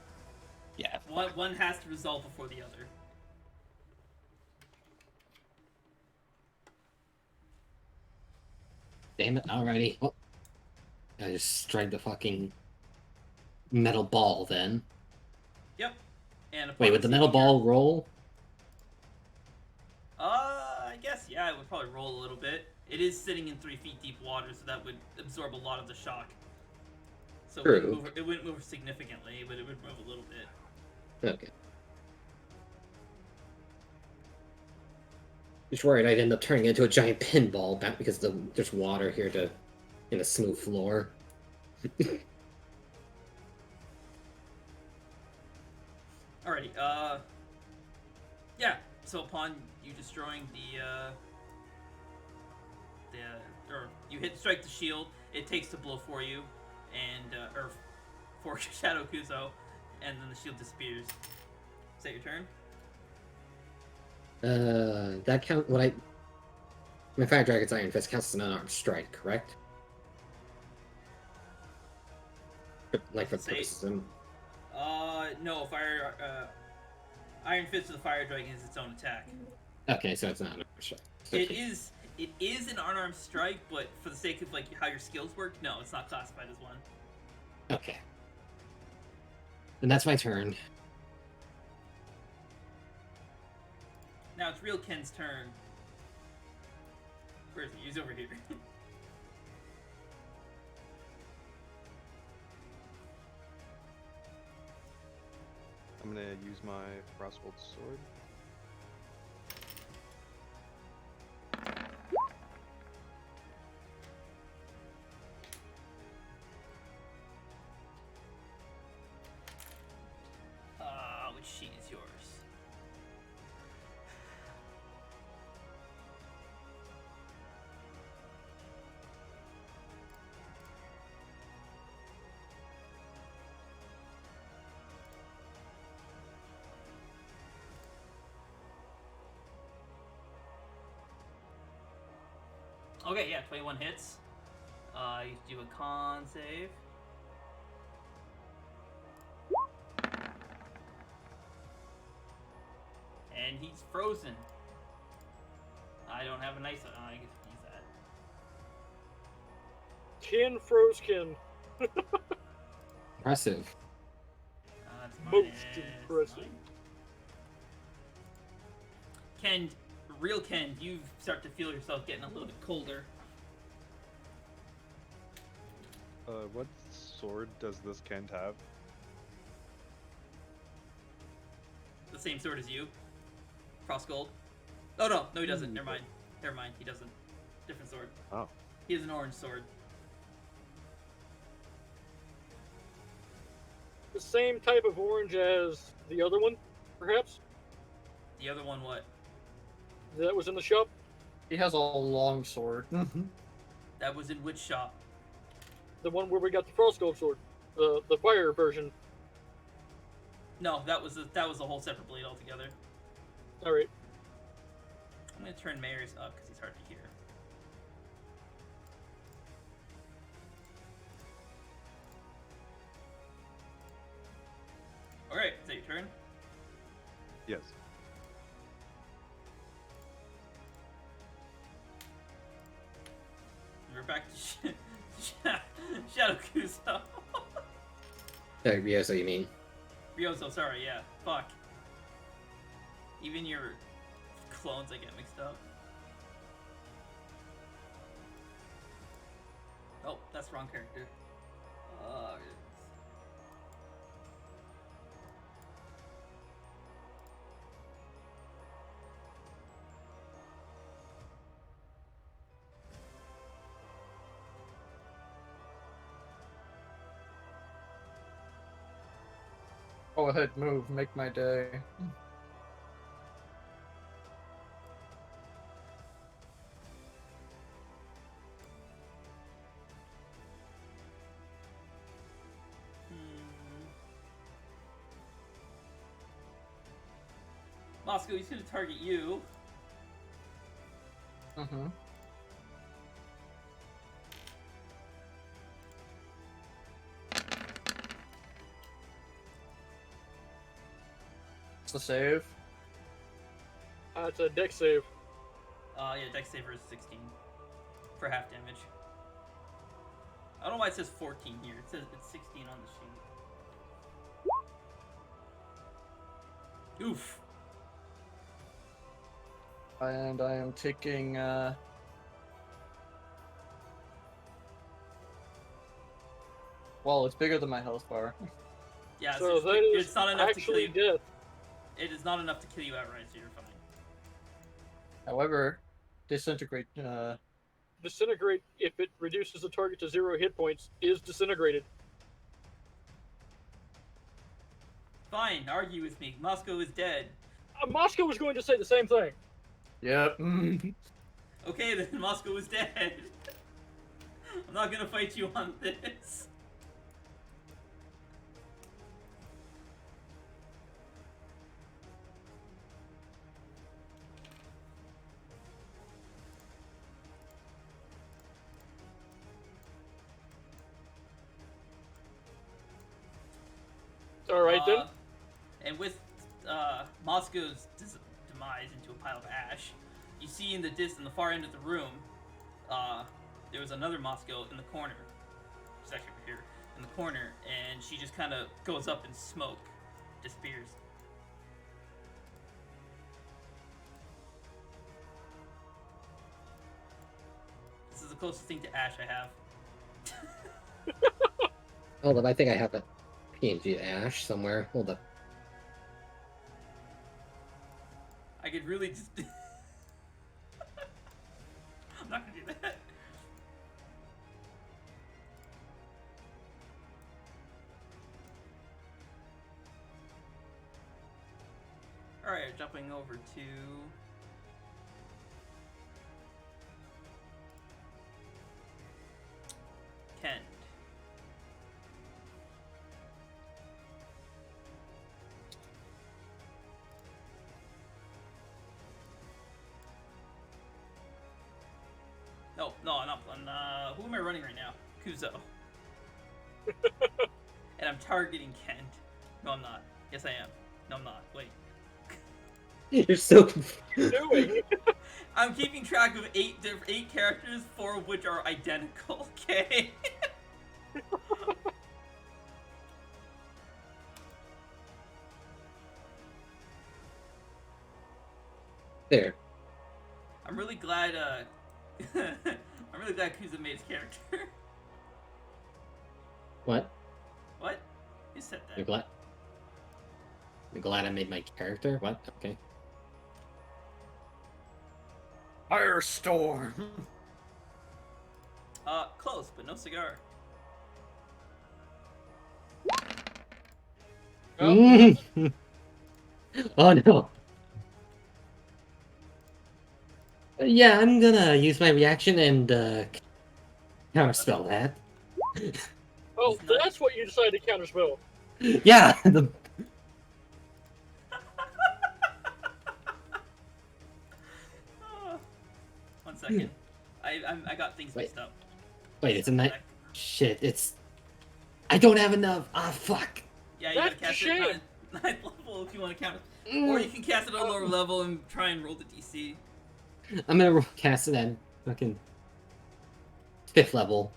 Yeah. One has to resolve before the other. Damn it, alrighty. Well, I just strike the fucking metal ball then. Yep. And Wait, would the metal ball roll? I guess, yeah, it would probably roll a little bit. It is sitting in 3 feet deep water, so that would absorb a lot of the shock. So True. it wouldn't move significantly, but it would move a little bit. Okay. Just worried I'd end up turning it into a giant pinball back because there's water here in a smooth floor. Alrighty, yeah, so upon you destroying or you strike the shield, it takes the blow for you, and, or for Shadow Kuzo, and then the shield disappears. Is that your turn? That count, my Fire Dragon's Iron Fist counts as an unarmed strike, correct? Like for purposes of... No, Iron Fist of the Fire Dragon is its own attack. Okay, so it's not an unarmed strike. Okay. It is an unarmed strike, but for the sake of, like, how your skills work, no, it's not classified as one. Okay. And that's my turn. Now it's Real Ken's turn. Where is he? He's over here. I'm gonna use my Frostbolt sword. Which sheet is yours? Okay, yeah, 21 hits. You do a con save. And he's frozen. I don't have a nice one. I get to use that. Kin froze Kin. Impressive. That's Most minus impressive. 9. Ken, Real Ken, you start to feel yourself getting a little bit colder. What sword does this Kent have? The same sword as you. Cross gold. Oh no, he doesn't. Never mind, he doesn't. Different sword. Oh. He has an orange sword. The same type of orange as the other one, perhaps? The other one, what? That was in the shop? He has a long sword. That was in which shop? The one where we got the frost gold sword. The fire version. No, that was a whole separate blade altogether. Alright. I'm gonna turn Mayor's up because he's hard to hear. Alright, is that your turn? Yes. We're back to Shadow Kuzo. Ryozo, you mean? Ryozo, sorry, yeah. Fuck. Even your clones I get mixed up. Oh, that's the wrong character. Go ahead, move, make my day. Moscow, he's gonna target you. Mm-hmm. What's the save? It's a deck save. Yeah, dex saver is 16 for half damage. I don't know why it says 14 here. It says it's 16 on the sheet. Oof. And I am taking, well, it's bigger than my health bar. Yeah, So it's, that is it's not enough to kill actually you. death. It is not enough to kill you outright, so you're fine. However, disintegrate, Disintegrate, if it reduces the target to 0 hit points, is disintegrated. Fine, argue with me. Moscow is dead. Moscow was going to say the same thing. Yep. Okay, then Moscow is dead. I'm not gonna fight you on this. Alright then. And with Moscow's demise into a pile of ash, you see in the far end of the room, there was another Moscow in the corner. She's actually over here in the corner, and she just kind of goes up in smoke, disappears. This is the closest thing to ash I have. Hold up, I think I have a PNG Ash somewhere. Hold up. I could really just. I'm not gonna do that. Alright, jumping over to. Kent. No, not who am I running right now? Kuzo. And I'm targeting Kent. No, I'm not. Yes, I am. No, I'm not. Wait. You're so confused. Doing? I'm keeping track of eight characters, 4 of which are identical. Okay. There. I'm really glad. I'm really glad Kuzo made his character. What? What? Who said that? You're glad? You're glad I made my character? What? Okay. Firestorm. Close, but no cigar. Oh, Oh no. Yeah, I'm gonna use my reaction and counterspell that. oh, so that's what you decided to counterspell. Yeah, the One second. I got things Wait. mixed up. wait, it's a night. Shit, it's. I don't have enough. Ah, fuck. Yeah, you That's gotta cast a it shame. at 9th level if you want to count it. Or you can cast it at a lower level and try and roll the DC. I'm gonna cast it at fucking 5th level.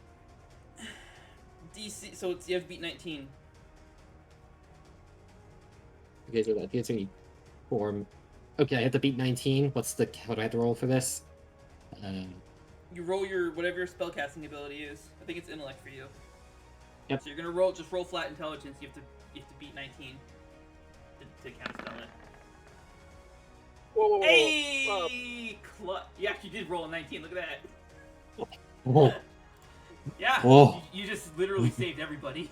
DC, so you have to beat 19. Okay, so that's gonna be form. Okay, I have to beat 19. What's the? How do I have to roll for this? You roll whatever your spellcasting ability is. I think it's intellect for you. Yep. So you're gonna just roll flat intelligence. You have to beat 19 to counterspell it. Whoa. Hey! You actually did roll a 19. Look at that. Oh, Yeah. Oh. You just literally saved everybody.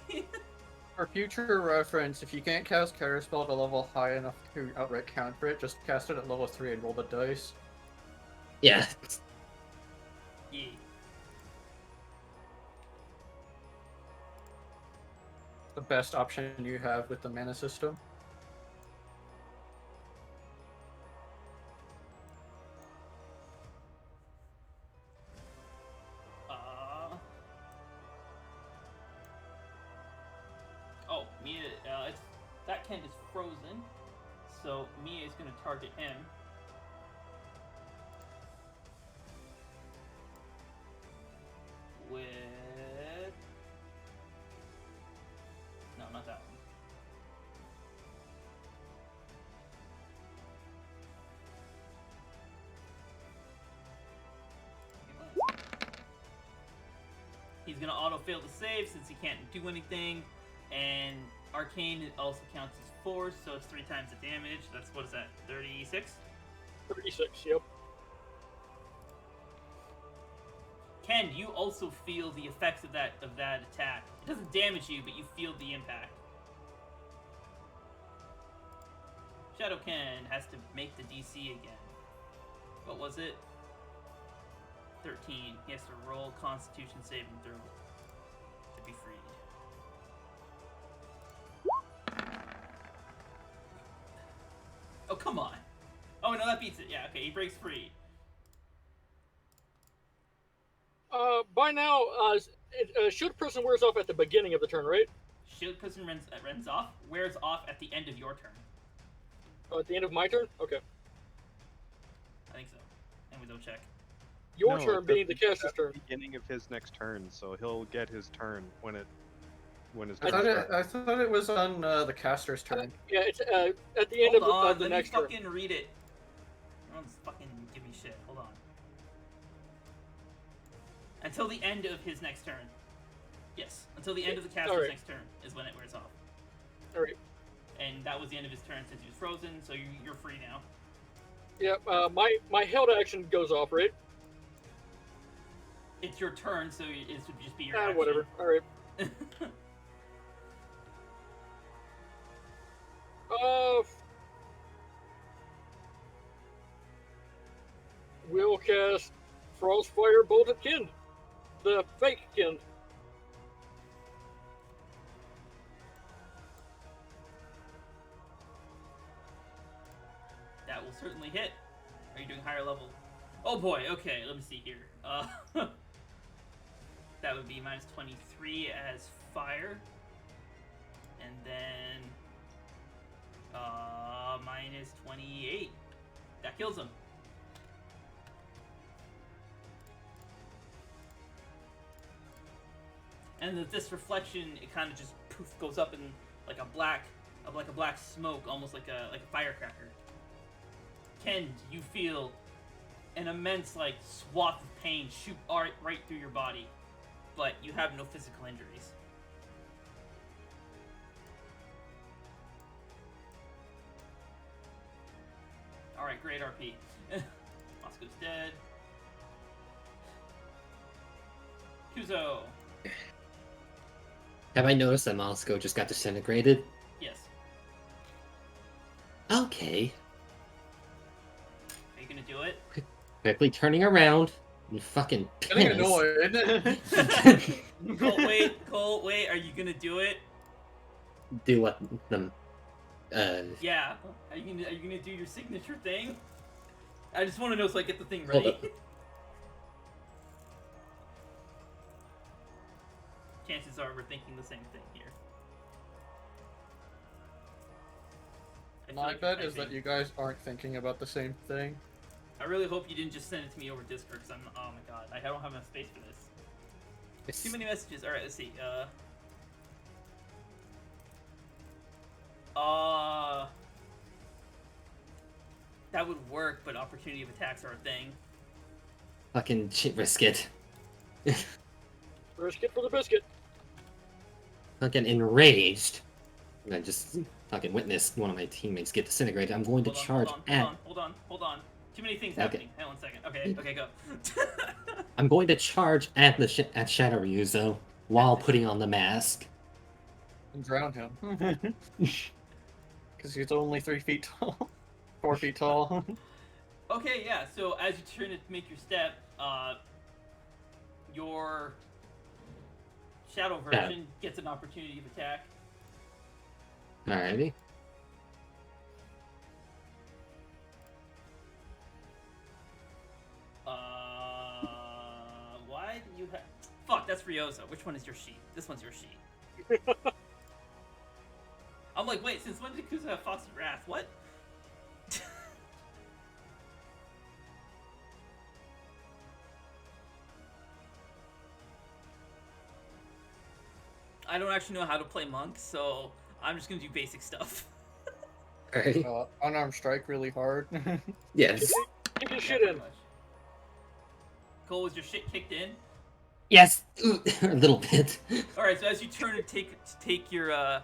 For future reference, if you can't cast Counterspell at a level high enough to outright counter it, just cast it at level 3 and roll the dice. yeah. Yeah. The best option you have with the mana system. that Ken is frozen, so Mia is going to target him. With... No, not that one. He's gonna auto-fail the save since he can't do anything, and Arcane also counts as force, so it's 3 times the damage. That's, what is that, 36? 36, yep. Ken, you also feel the effects of that attack. It doesn't damage you, but you feel the impact. Shadow Ken has to make the DC again. What was it? 13. He has to roll Constitution saving throw to be freed. Oh, come on. Oh, no, that beats it. Yeah, okay, he breaks free. By now, Shield Person wears off at the beginning of the turn, right? Shield Prison wears off at the end of your turn. Oh, at the end of my turn? Okay. I think so. And we don't check. Your No, turn it's being at the caster's turn. Beginning of his next turn, so he'll get his turn when his I turn thought it was on the caster's turn. Yeah, it's at the end Hold on, of the let next me turn. fucking read it. Everyone's fucking give me shit. Hold on. Until the end of his next turn. Yes, until the end of the caster's Alright. next turn is when it wears off. Alright. And that was the end of his turn since he was frozen, so you're free now. Yeah, my held action goes off, right? It's your turn, so it should just be your action. Whatever. Alright. We'll cast Frostfire Bolt at Kind. The fake Kind. That will certainly hit. Are you doing higher level? Oh boy, okay, let me see here. That would be minus 23 as fire. And then minus 28. That kills him. And this reflection, it kind of just poof goes up in like a black smoke, almost like a firecracker. Ken, you feel an immense like swath of pain shoot right through your body, but you have no physical injuries. All right, great RP. Moscow's dead. Kuzo. Have I noticed that Moscow just got disintegrated? Yes. Okay. Are you gonna do it? Quickly turning around. You fucking Getting piss. annoyed. Cole, wait, are you gonna do it? Do what? Them. Yeah. Are you gonna do your signature thing? I just want to know so I get the thing Hold ready. up. Chances are we're thinking the same thing here. I feel My like bet you're is that typing. you guys aren't thinking about the same thing. I really hope you didn't just send it to me over Discord, because oh my god, I don't have enough space for this. It's- Too many messages. Alright, let's see. That would work, but opportunity of attacks are a thing. Fucking shit, risk it. Risk it for the biscuit. Fucking enraged. And I just fucking witnessed one of my teammates get disintegrated. I'm going to charge at. Hold on. Too many things Okay. happening. Hang on 1 second. Okay, go. I'm going to charge at the at Shadow Ryuzo while putting on the mask. And drown him. Because he's only 3 feet tall. 4 feet tall. Okay, yeah, so as you turn to make your step, your shadow version gets an opportunity of attack. Alrighty. Why do you have... Fuck, that's Ryozo. Which one is your sheet? This one's your sheet. I'm like, wait, since when did Kuzo have Fox's Wrath? What? I don't actually know how to play monk, so I'm just gonna do basic stuff. Alright. Unarmed strike really hard. Yes. Kick your shit Pretty in. much. Cole, was your shit kicked in? Yes. Ooh, a little bit. All right, so as you turn to take your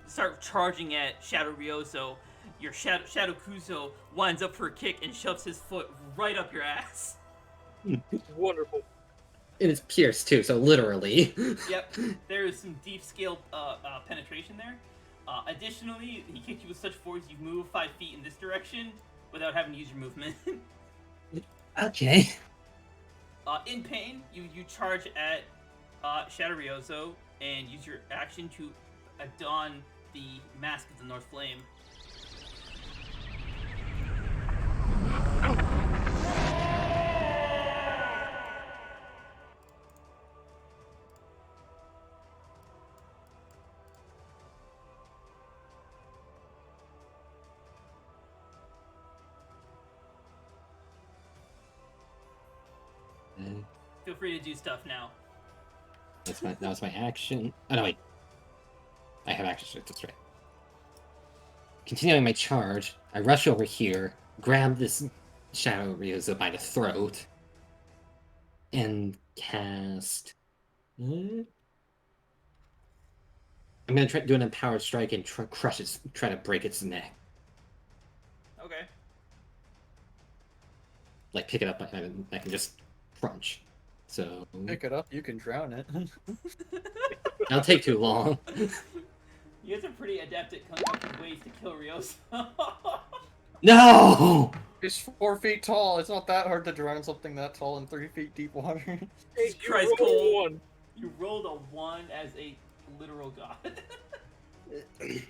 start charging at Shadow Ryozo, your Shadow Kuzo winds up for a kick and shoves his foot right up your ass. Wonderful. And it's pierced too, so literally. Yep, there is some deep scale penetration there. Additionally, he kicked you with such force you've moved 5 feet in this direction without having to use your movement. Okay. In pain, you charge at Shadow Ryozo and use your action to don the Mask of the North Flame. Feel free to do stuff now. That was my action. Oh no, wait. I have action shift, that's right. Continuing my charge, I rush over here, grab this Shadow Ryozo by the throat, and cast. I'm gonna try to do an empowered strike and crush its, try to break its neck. Okay. Like pick it up, and I can just crunch. So Pick it up, you can drown it. that'll take too long. You guys are pretty adept at coming up with ways to kill Ryozo. No! It's 4 feet tall. It's not that hard to drown something that tall in 3 feet deep water. Hey, Jesus you Christ, rolled Cole. one. You rolled a 1 as a literal god. Hang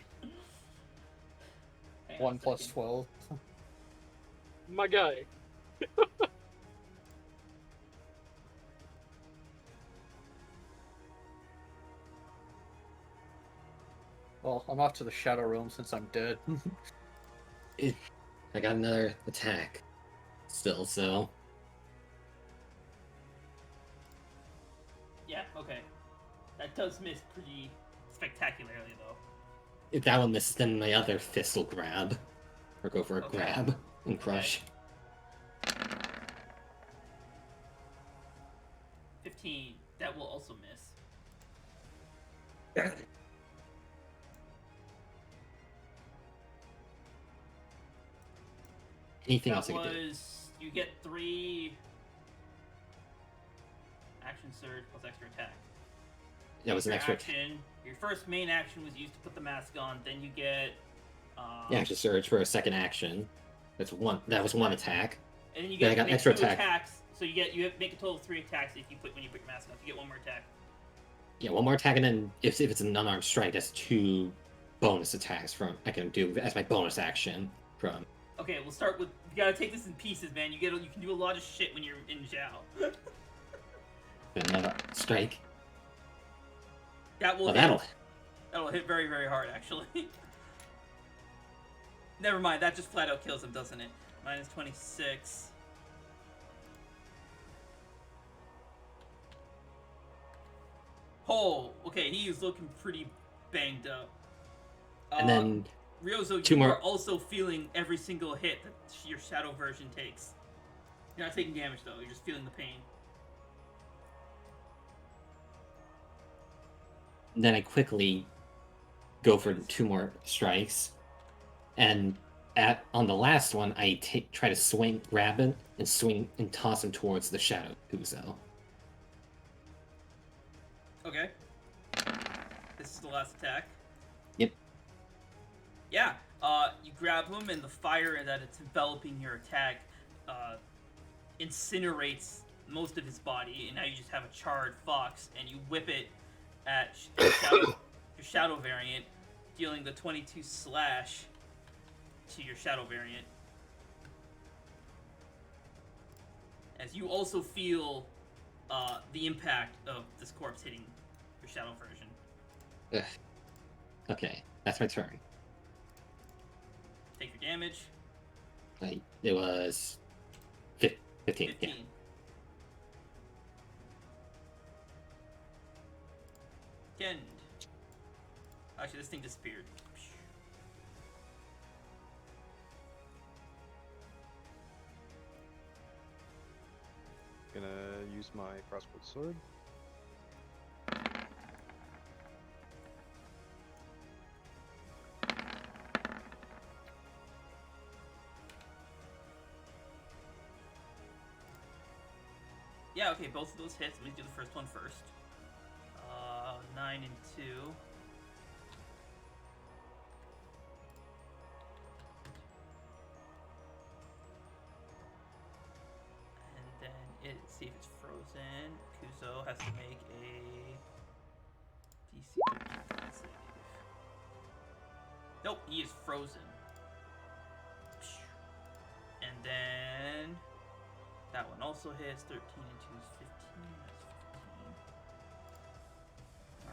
on a 1 plus second. 12. My guy. Well, I'm off to the Shadow Realm since I'm dead. I got another attack. Still, so. Yeah, okay. That does miss pretty spectacularly, though. If that one misses, then my other fist will grab. Or go for a Okay. grab and crush. 15. That will also miss. Anything That else I can do? was... You get 3... Action surge plus extra attack. That was an Your extra action. Your first main action was used to put the mask on. Then you get... action surge for a second action. That's one. That was one attack. And then you Then get I got make extra 2 attack. attacks. So you make a total of 3 attacks when you put your mask on. You get 1 more attack. Yeah, one more attack, and then if it's an unarmed strike, that's 2 bonus attacks from I can do as my bonus action from. Okay, we'll start with. You gotta take this in pieces, man. You can do a lot of shit when you're in Zhao. Another strike. That will Well, hit. that'll. That'll hit very, very hard, actually. Never mind. That just flat out kills him, doesn't it? Minus 26. Oh, okay. He is looking pretty banged up. And then Ryozo, 2 you more. are also feeling every single hit that your shadow version takes. You're not taking damage though. You're just feeling the pain. Then I quickly go for 2 more strikes, and on the last one, I try to swing, grab it, and swing and toss him towards the Shadow Kuzo. Okay. This is the last attack. Yep. Yeah. You grab him, and the fire that it's enveloping your attack incinerates most of his body, and now you just have a charred fox, and you whip it at your shadow variant, dealing the 22 slash to your shadow variant. As you also feel the impact of this corpse hitting your shadow version. Ugh. Okay. That's my turn. Take your damage. It was 15. 15. Yeah. Kend. Actually, this thing disappeared. Gonna use my crossbow sword. Yeah, okay, both of those hits. Let me do the first one first. 9 and 2. And then see if it's frozen. Kuzo has to make a DC 13 save. Nope, he is frozen. And then that one also hits. 13 and 2 is 15.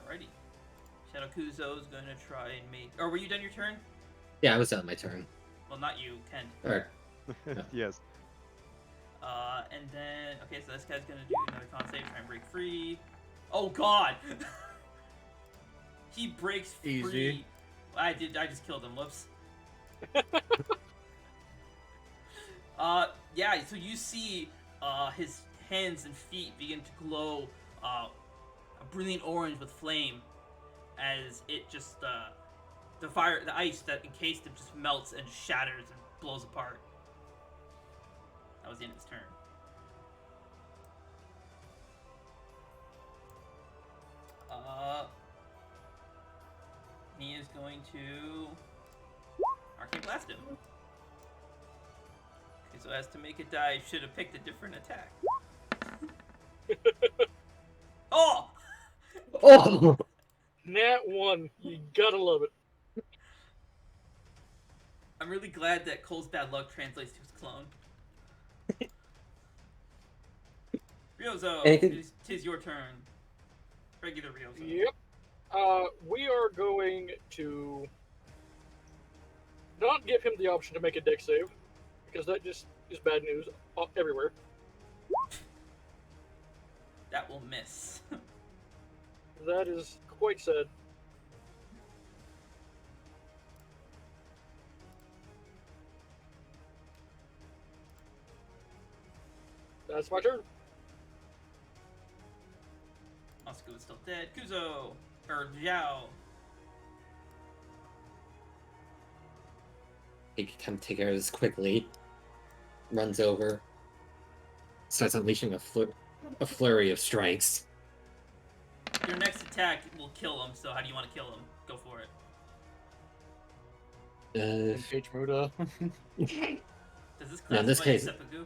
That's 15. Alrighty. Shadow Kuzo is going to try and make... Or were you done your turn? Yeah, I was done my turn. Well, not you, Ken. Or, Yes. And then... Okay, so this guy's going to do another con save, try and break free. Oh, God! He breaks free. Easy. I just killed him. Whoops. Yeah, so you see his hands and feet begin to glow a brilliant orange with flame as it just the ice that encased him just melts and shatters and blows apart. That was the end of his turn. He is going to Arcane Blast him. Okay, so as to make it die, should have picked a different attack. Oh! oh! Nat 1. You gotta love it. I'm really glad that Cole's bad luck translates to his clone. Ryozo, Anything- tis your turn. Regular Ryozo. Yep. We are going to not give him the option to make a deck save, because that just is bad news everywhere. That will miss. That is quite sad. That's my turn. Moscow is still dead. Kuzo! Or Zhao. He can take care of this quickly. Runs over. Starts unleashing a flurry of strikes. Your next attack will kill him, so how do you want to kill him? Go for it. Engage Muda. Does this No, in this classify case- as seppuku?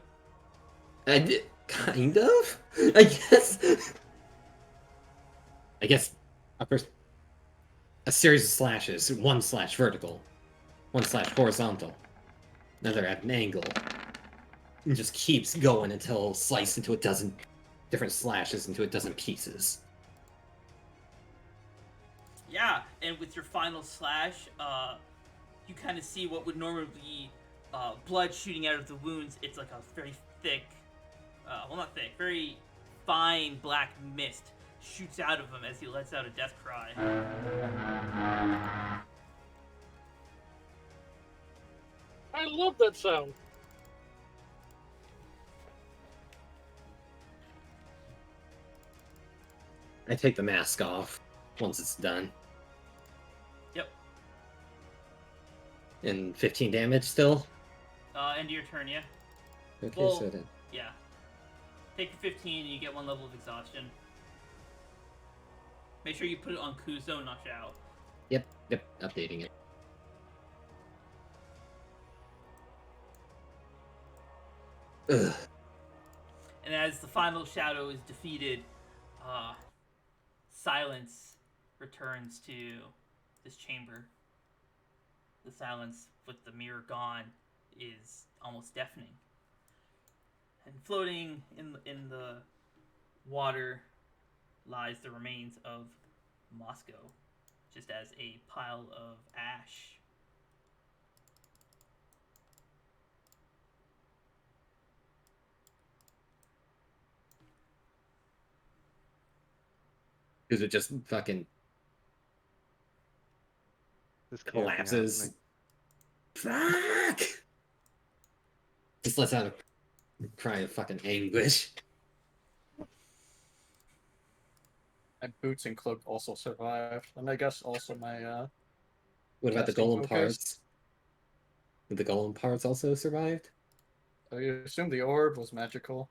I did, kind of? I guess. I guess a series of slashes. One slash vertical. One slash horizontal. Another at an angle. And just keeps going until sliced into a dozen different slashes into a dozen pieces. Yeah, and with your final slash, you kind of see what would normally be blood shooting out of the wounds. It's like a very thick, well, not thick, very fine black mist shoots out of him as he lets out a death cry. I love that sound. I take the mask off once it's done. Yep. And 15 damage still? End of your turn, yeah? Okay, Well- so then. Yeah. Take your 15 and you get 1 level of exhaustion. Make sure you put it on Kuzo, not Zhao. Yep, updating it. Ugh. And as the final shadow is defeated, silence returns to this chamber. The silence with the mirror gone is almost deafening. And floating in the water lies the remains of Moscow. just as a pile of ash. Because it just fucking This can't be collapses. happening. Fuck! Just lets out a cry of fucking anguish. My boots and cloak also survived, and I guess also my What about the Casting golem focus. parts? Did the golem parts also survived? I assume the orb was magical.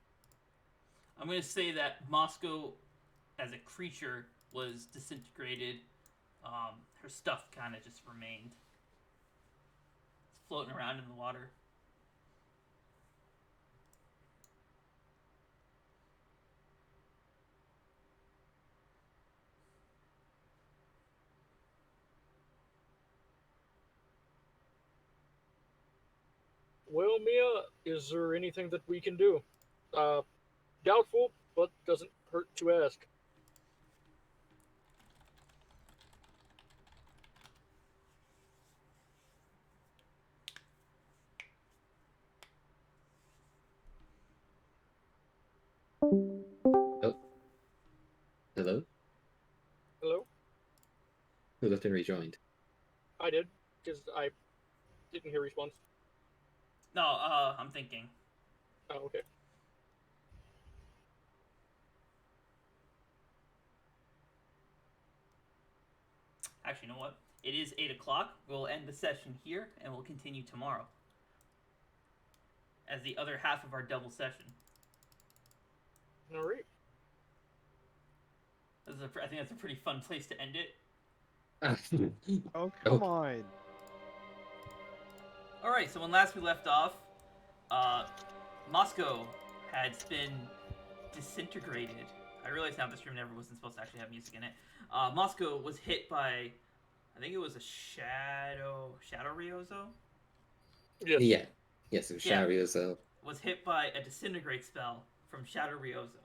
I'm going to say that Moscow, as a creature, was disintegrated. Her stuff kind of just remained. It's floating around in the water. Well, Mia, is there anything that we can do? Doubtful, but doesn't hurt to ask. Oh. Hello? Hello? Who left and rejoined? I did, because I didn't hear response. No, I'm thinking. Oh, okay. Actually, you know what? It is 8 o'clock. We'll end the session here, and we'll continue tomorrow as the other half of our double session. All right. I think that's a pretty fun place to end it. Oh, come on. Alright, so when last we left off, Moscow had been disintegrated. I realize now this room never wasn't supposed to actually have music in it. Moscow was hit by, I think it was a Shadow Ryozo? Yes. Yeah. Yes, it was Yeah. Shariozo. Was hit by a disintegrate spell from Shadow Ryozo.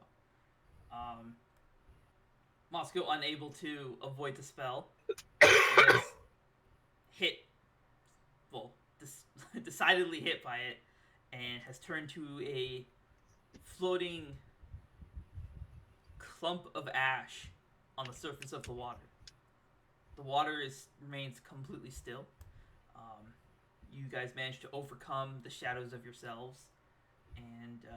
Moscow, unable to avoid the spell, was hit, well, decidedly hit by it, and has turned to a floating clump of ash on the surface of the water. The water remains completely still. You guys managed to overcome the shadows of yourselves, and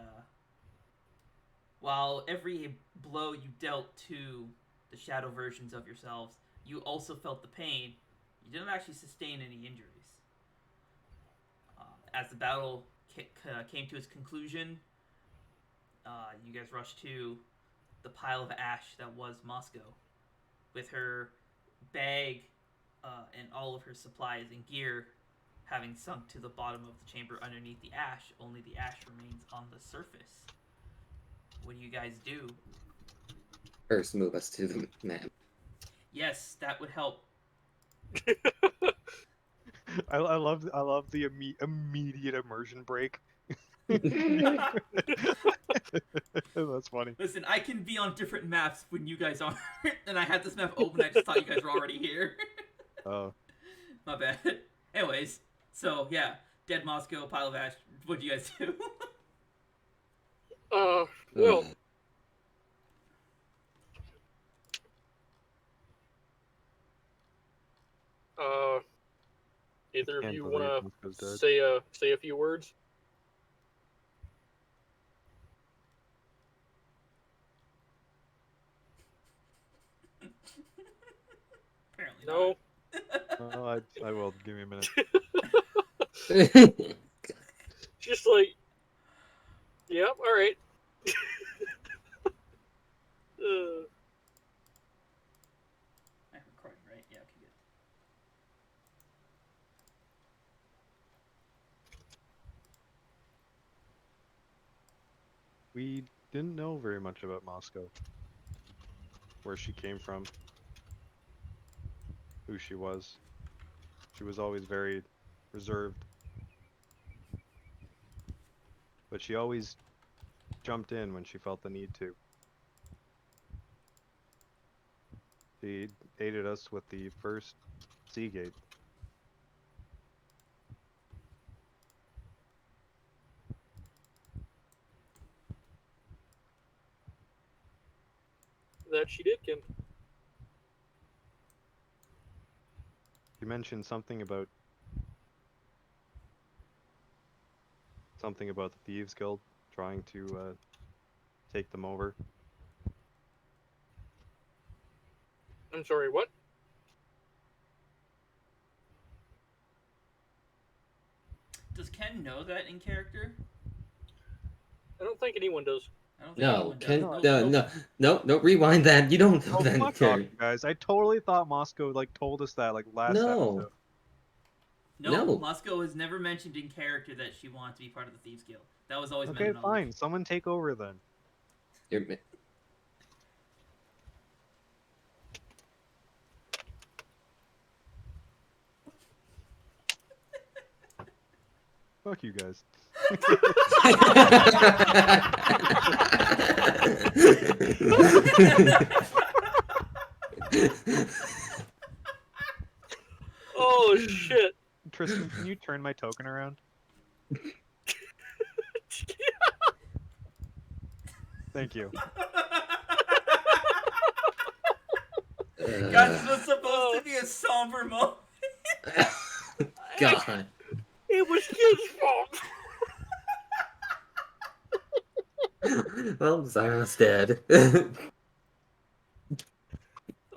while every blow you dealt to the shadow versions of yourselves, you also felt the pain. You didn't actually sustain any injuries. As the battle came to its conclusion, you guys rushed to the pile of ash that was Moscow, with her bag and all of her supplies and gear having sunk to the bottom of the chamber underneath the ash. Only the ash remains on the surface. What do you guys do? First, move us to the map. Yes, that would help. I love the immediate immersion break. That's funny. Listen, I can be on different maps when you guys aren't, and I had this map open. I just thought you guys were already here. Oh. My bad. Anyways, so yeah, dead Moscow, pile of ash. What do you guys do? Well, either of Can't you believe want Moscow's to dead. say a few words? Apparently No. Oh, I will. Give me a minute. Just like, yep, all right. I'm recording, right? Yeah, okay, good. We didn't know very much about Moscow. Where she came from. Who she was. She was always very reserved. But she always jumped in when she felt the need to. She aided us with the first sea gate. That she did, Kim. You mentioned something about the Thieves Guild trying to take them over. I'm sorry, what? Does Ken know that in character? I don't think anyone does. I don't think No, anyone does. Ken, Nope. no, rewind that. You don't know Oh, that in fuck off, character. you guys! I totally thought Moscow told us that last No. episode. No, No. Moscow has never mentioned in character that she wanted to be part of the Thieves Guild. That was always Okay, meta knowledge. fine. Someone take over then. You're, Fuck you guys. Oh shit! Tristan, can you turn my token around? Thank you. Guys, this was supposed to be a somber moment. God. It was his fault. Well, Zyron's dead.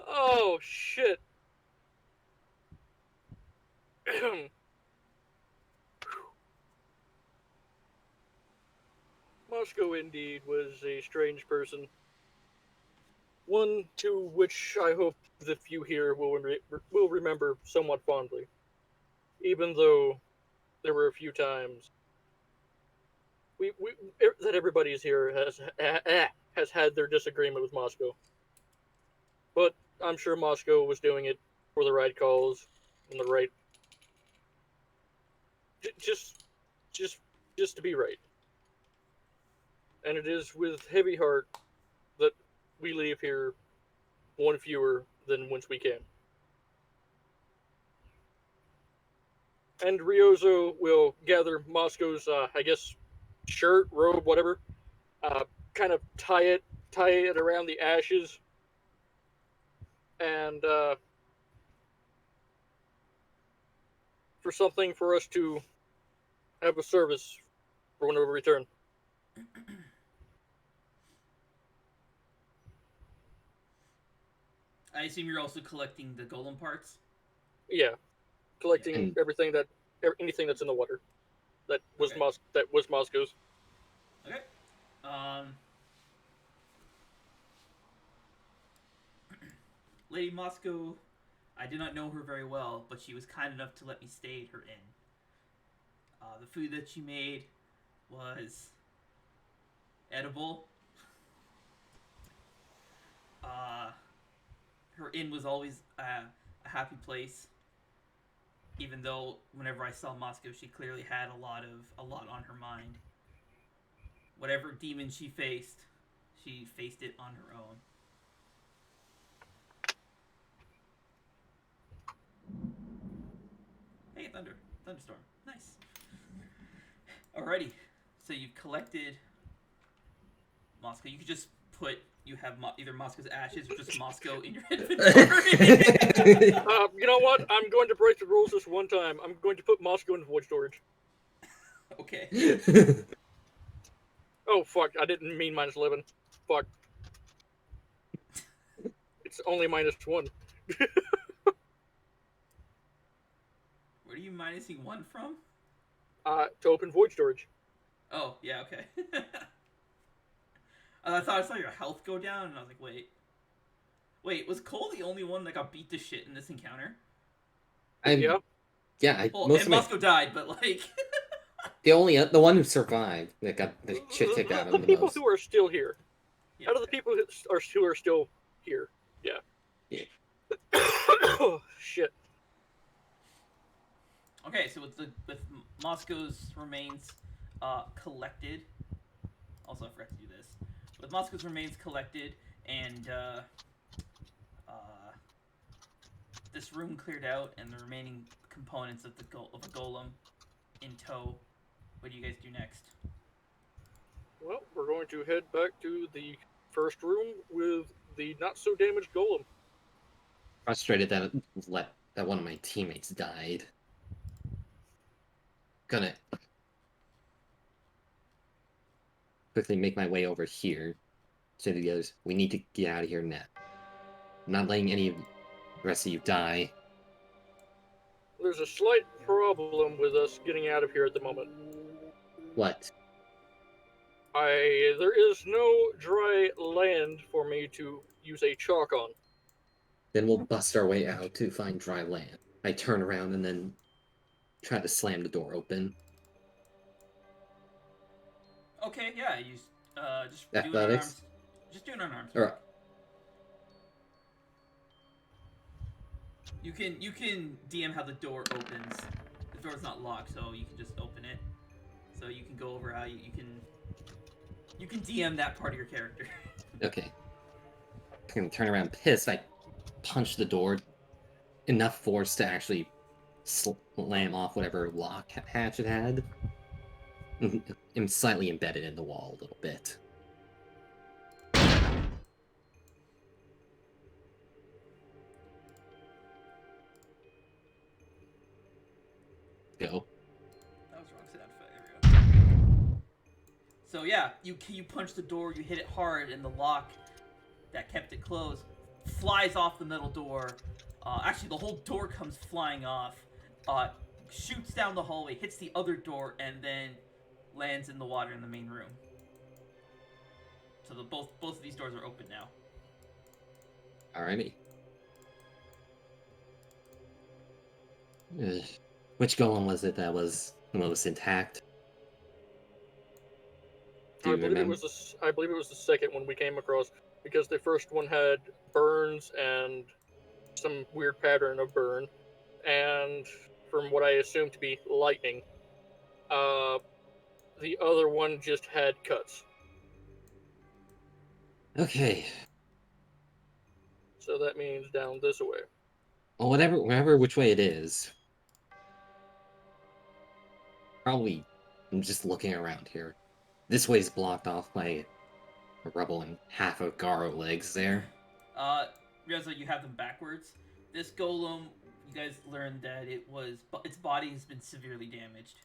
Oh shit! Moscow indeed was a strange person. One to which I hope the few here will remember somewhat fondly. Even though there were a few times that everybody's here has had their disagreement with Moscow. But I'm sure Moscow was doing it for the right cause and the right just to be right. And it is with heavy heart that we leave here one fewer than whence we came. And Ryozo will gather Moscow's, shirt, robe, whatever, kind of tie it around the ashes, and for something for us to have a service for whenever we return. I assume you're also collecting the golem parts? Yeah, collecting anything that's in the water that was Okay. Moscow's. Okay. Lady Moscow, I did not know her very well, but she was kind enough to let me stay at her inn. The food that she made was edible. Her inn was always a happy place, even though whenever I saw Moscow, she clearly had a lot on her mind. Whatever demon she faced it on her own. Hey, thunderstorm, nice. Alrighty, so you've collected Moscow. You could just put either Moscow's ashes or just Moscow in your inventory. You know what? I'm going to break the rules this one time. I'm going to put Moscow in void storage. Okay. Oh, fuck. I didn't mean -11. Fuck. It's only -1. Where are you minusing 1 from? To open void storage. Oh, yeah, okay. I thought I saw your health go down, and I was like, wait, was Cole the only one that got beat to shit in this encounter? Yeah. Yeah, Well, most and of my, Moscow died, but like... the one who survived that got the shit kicked out of The him the people most. who are still here. Yeah, Out of the people who are still here. Yeah. Yeah. Oh, shit. Okay, so with Moscow's remains collected... Also, I forgot to do this. With Moscow's remains collected and this room cleared out and the remaining components of of a golem in tow, what do you guys do next? Well, we're going to head back to the first room with the not so damaged golem. Frustrated that one of my teammates died. Gonna quickly make my way over here. Say to the others, we need to get out of here now. I'm not letting any of the rest of you die. There's a slight problem with us getting out of here at the moment. What? There is no dry land for me to use a chalk on. Then we'll bust our way out to find dry land. I turn around and then try to slam the door open. Okay, yeah, you just do an Athletics? unarmed. Just do an unarmed. Or You can DM how the door opens. The door's not locked, so you can just open it. So you can go over how you can DM that part of your character. okay. I'm gonna turn around pissed. I punch the door. Enough force to actually slam off whatever lock hatch it had. I'm slightly embedded in the wall a little bit. Go. That was wrong sound effect. There we go. So yeah, you punch the door, you hit it hard, and the lock that kept it closed flies off the metal door. Actually, the whole door comes flying off, shoots down the hallway, hits the other door, and then lands in the water in the main room. So both of these doors are open now. Alrighty. Which golem was it that was the most intact? Do you remember? I believe it was the second one we came across, because the first one had burns and some weird pattern of burn, and from what I assume to be lightning. The other one just had cuts. Okay. So that means down this way. Well, whatever which way it is. Probably, I'm just looking around here. This way's blocked off by a rubble and half of Garo legs there. Reza, you have them backwards. This golem, you guys learned that its body has been severely damaged.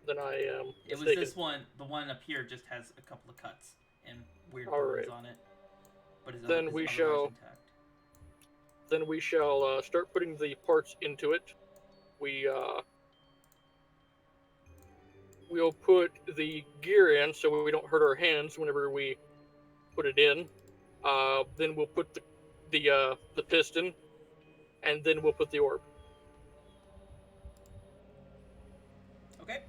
Then I am It was mistaken. this one. The one up here just has a couple of cuts and weird All burns right. on it. But his Then his we otherwise shall- intact. Then we shall start putting the parts into it. We'll put the gear in so we don't hurt our hands whenever we put it in. Then we'll put the piston, and then we'll put the orb. Okay.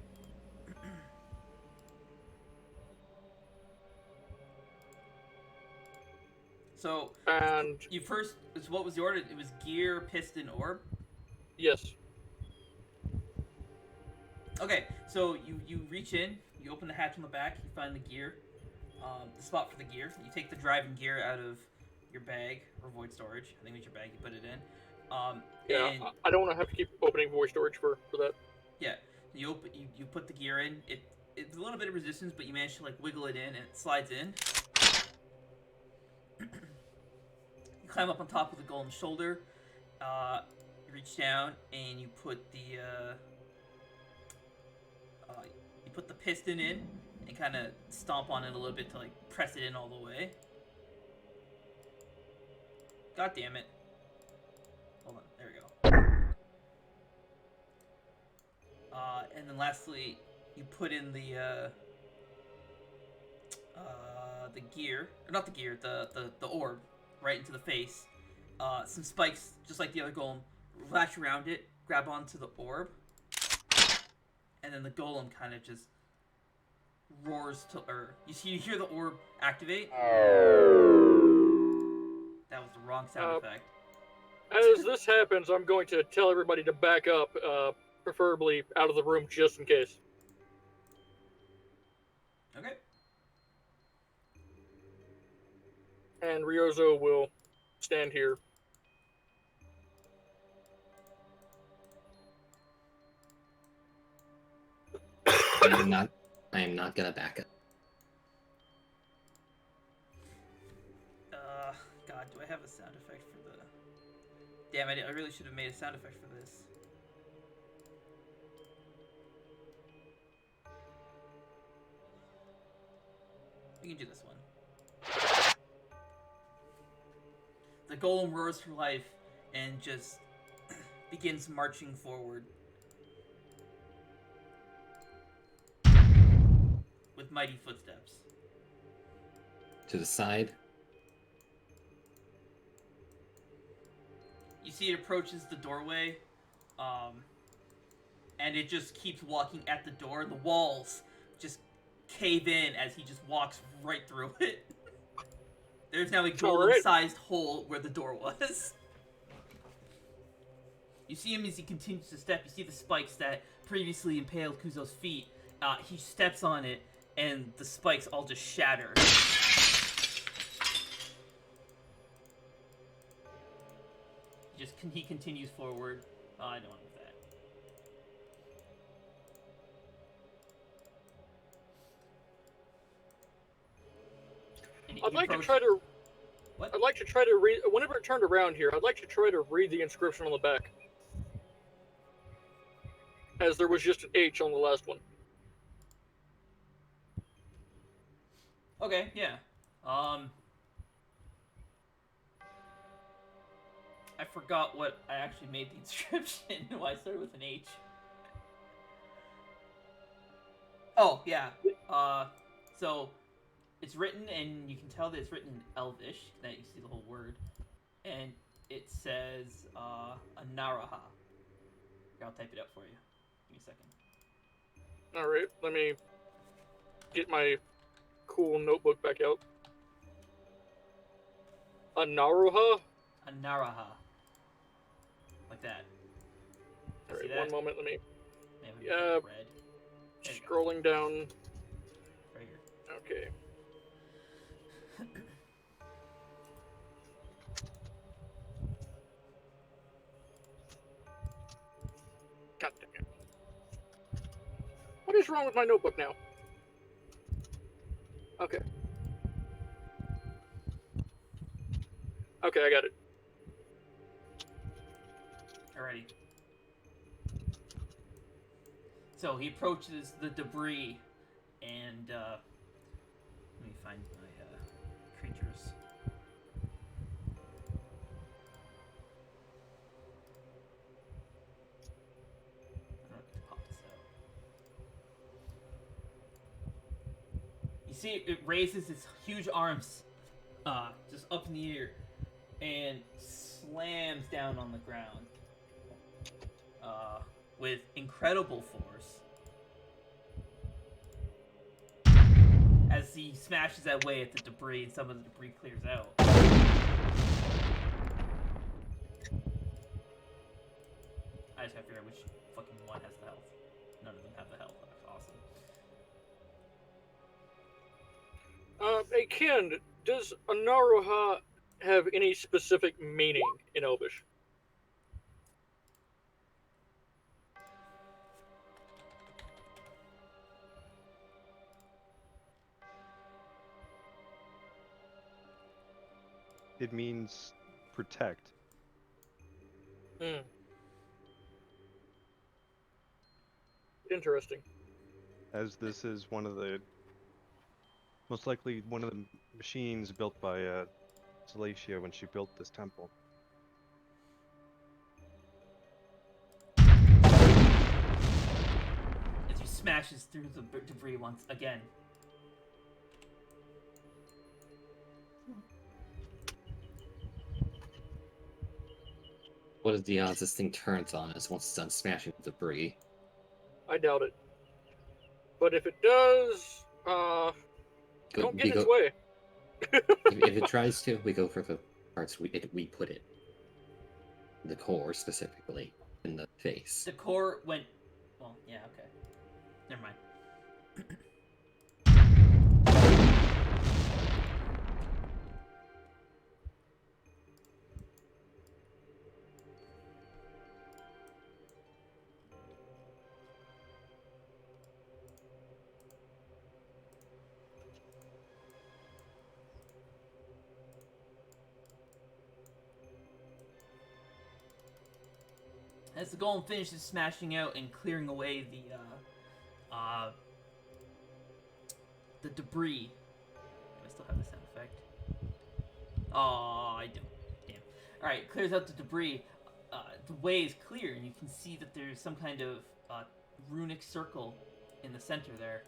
So And you first. What was the order? It was gear, piston, orb. yes, Okay, so you reach in, you open the hatch on the back, you find the gear, the spot for the gear. You take the driving gear out of your bag or void storage. I think it's your bag. You put it in. yeah. And I don't want to have to keep opening void storage for that. yeah, you put the gear in. It's a little bit of resistance, but you manage to like wiggle it in, and it slides in. You climb up on top of the golem's shoulder. You reach down and you put the piston in and kind of stomp on it a little bit to like press it in all the way. God damn it. Hold on, there we go. And then lastly, you put in the gear, or not the gear, the orb right into the face. Some spikes, just like the other golem, latch around it, grab onto the orb, and then the golem kind of just roars to, or you hear the orb activate. That was the wrong sound effect. As this happens, I'm going to tell everybody to back up, preferably out of the room just in case. Okay. And Ryozo will stand here. am not. I am not gonna back up. God, do I have a sound effect for the? Damn, I really should have made a sound effect for this. We can do this one. The golem roars for life and just begins marching forward with mighty footsteps. To the side. You see it approaches the doorway, and it just keeps walking at the door. The walls just cave in as he just walks right through it. There's now a golem-sized hole where the door was. You see him as he continues to step. You see the spikes that previously impaled Kuzo's feet. He steps on it, and the spikes all just shatter. He continues forward. I don't want that. I'd like to try to. What? I'd like to try to read. Whenever it turned around here, I'd like to try to read the inscription on the back, as there was just an H on the last one. Okay, yeah. I forgot what I actually made the inscription. Why I started with an H. Oh, yeah. So it's written, and you can tell that it's written in Elvish, that you see the whole word. And it says, Anaraha. Here, I'll type it up for you. Give me a second. Alright, let me get my cool notebook back out. Anaroha? Anaraha. Like that. Alright, See that? one moment, let me... Maybe Yeah, red. There you go. scrolling down. Right here. Okay. God damn it. What is wrong with my notebook now? Okay. Okay, I got it. Alrighty. So he approaches the debris, and let me find my creatures. I don't have to pop this out. You see, it raises its huge arms, just up in the air, and slams down on the ground. With incredible force. As he smashes that way at the debris, and some of the debris clears out. I just gotta figure out which fucking one has the health. None of them have the health. That's awesome. Hey, Ken, does Anaroha have any specific meaning in Elvish? It means protect. Interesting. As this is one of the, most likely one of the machines built by Elysia when she built this temple. As he smashes through the debris once again. What is the odds this thing turns on us once it's done smashing the debris? I doubt it. But if it does, don't get in its way. if it tries to, we go for the parts we put it. The core specifically in the face. The core went. Well, yeah, okay. Never mind. As the golem finishes smashing out and clearing away the debris. Do I still have the sound effect? Oh, I don't. Damn. Alright, clears out the debris. The way is clear, and you can see that there's some kind of runic circle in the center there.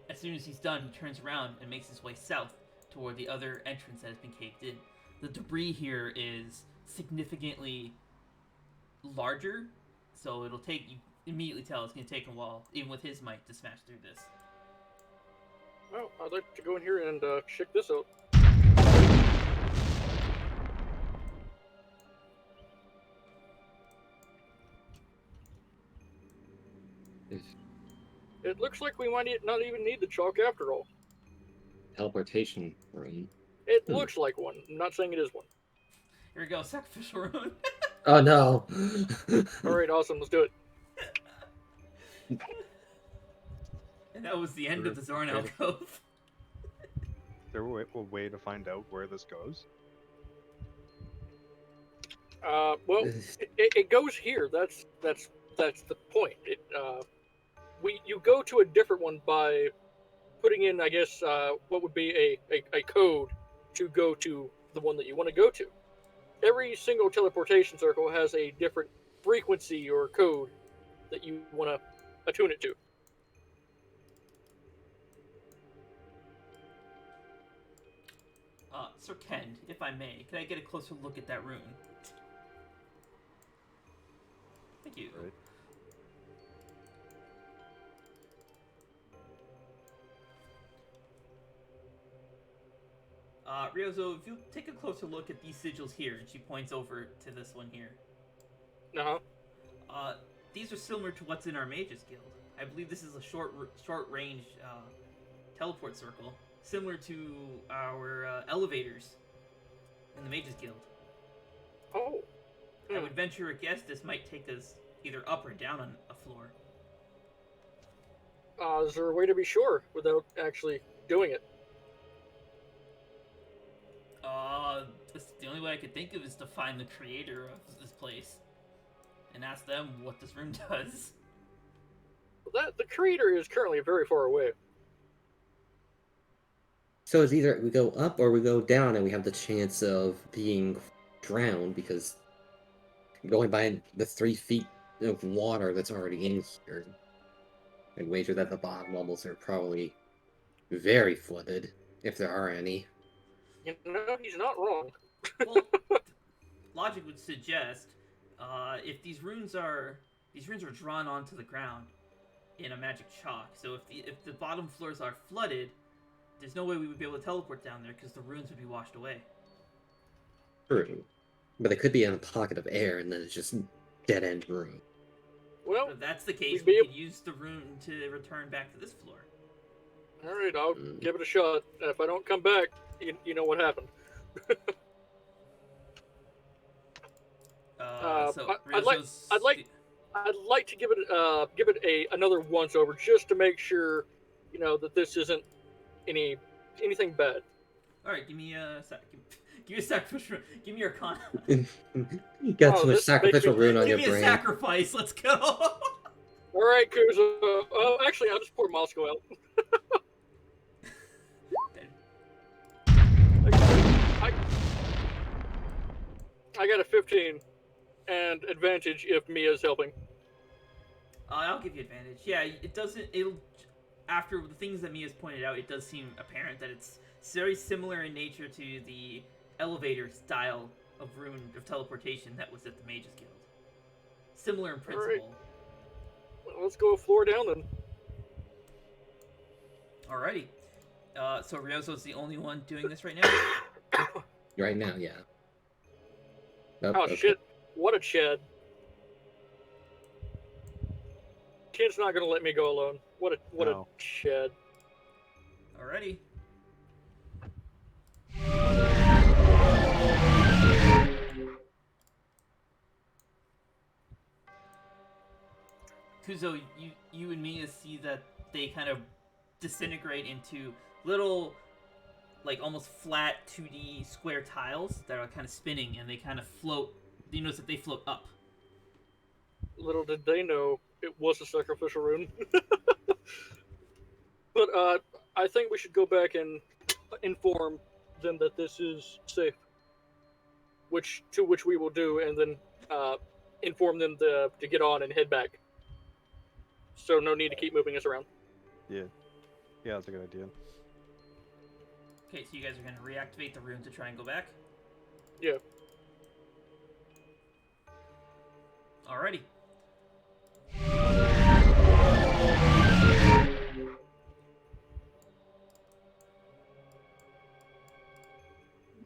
As soon as he's done, he turns around and makes his way south toward the other entrance that has been caved in. The debris here is significantly larger, so it'll take, you immediately tell it's going to take him a while, even with his might, to smash through this. Well, I'd like to go in here and check this out. It looks like we might not even need the chalk after all. Teleportation room. It looks like one. I'm not saying it is one. Here we go, sacrificial rune. Oh no! Alright, awesome, let's do it. And that was the end of the Zorn alcove. Is there a way to find out where this goes? Well, it goes here. That's the point. You go to a different one by putting in, I guess, what would be a code to go to the one that you want to go to. Every single teleportation circle has a different frequency or code that you want to attune it to. Sir Ken, if I may, can I get a closer look at that rune? Thank you. Right. Ryozo, if you take a closer look at these sigils here, and she points over to this one here. Uh-huh. These are similar to what's in our Mages Guild. I believe this is a short range teleport circle, similar to our elevators in the Mages Guild. Oh. I would venture a guess this might take us either up or down on a floor. Is there a way to be sure without actually doing it? The only way I could think of is to find the creator of this place and ask them what this room does. The creator is currently very far away. So it's either we go up or we go down, and we have the chance of being drowned because going by the 3 feet of water that's already in here. I'd wager that the bottom levels are probably very flooded, if there are any. You know, he's not wrong. Well, logic would suggest if these runes are drawn onto the ground in a magic chalk. So if the bottom floors are flooded, there's no way we would be able to teleport down there because the runes would be washed away. True. But it could be in a pocket of air, and then it's just dead-end room. Well, If that's the case, we'd we be could use the rune to return back to this floor. alright, I'll give it a shot. If I don't come back, you know what happened. I'd like to give it another once over just to make sure, you know, that this isn't anything bad. All right, give me a sacrificial. Give me your con. You got too much this sacrificial makes me- rune on your Give me a brain. sacrifice. Let's go. All right, Kuzo. Oh, actually, I'll just pour Moscow out. I got a 15 and advantage if Mia's helping. I'll give you advantage. Yeah, it doesn't. After the things that Mia's pointed out, it does seem apparent that it's very similar in nature to the elevator style of rune of teleportation that was at the Mages Guild. Similar in principle. Well, let's go a floor down then. Alrighty. So Ryozo's the only one doing this right now? Right now, yeah. Oh, okay. shit. What a Chad. Kid's not gonna let me go alone. What No. a Chad. Alrighty. Kuzo, you and Mia see that they kind of disintegrate into little, like almost flat 2D square tiles that are kind of spinning, and they kind of float you notice that they float up. Little did they know it was a sacrificial rune. But I think we should go back and inform them that this is safe. Which we will do, and then inform them to get on and head back. So no need to keep moving us around. Yeah, that's a good idea. Okay, so you guys are gonna reactivate the rune to try and go back? Yeah. Alrighty.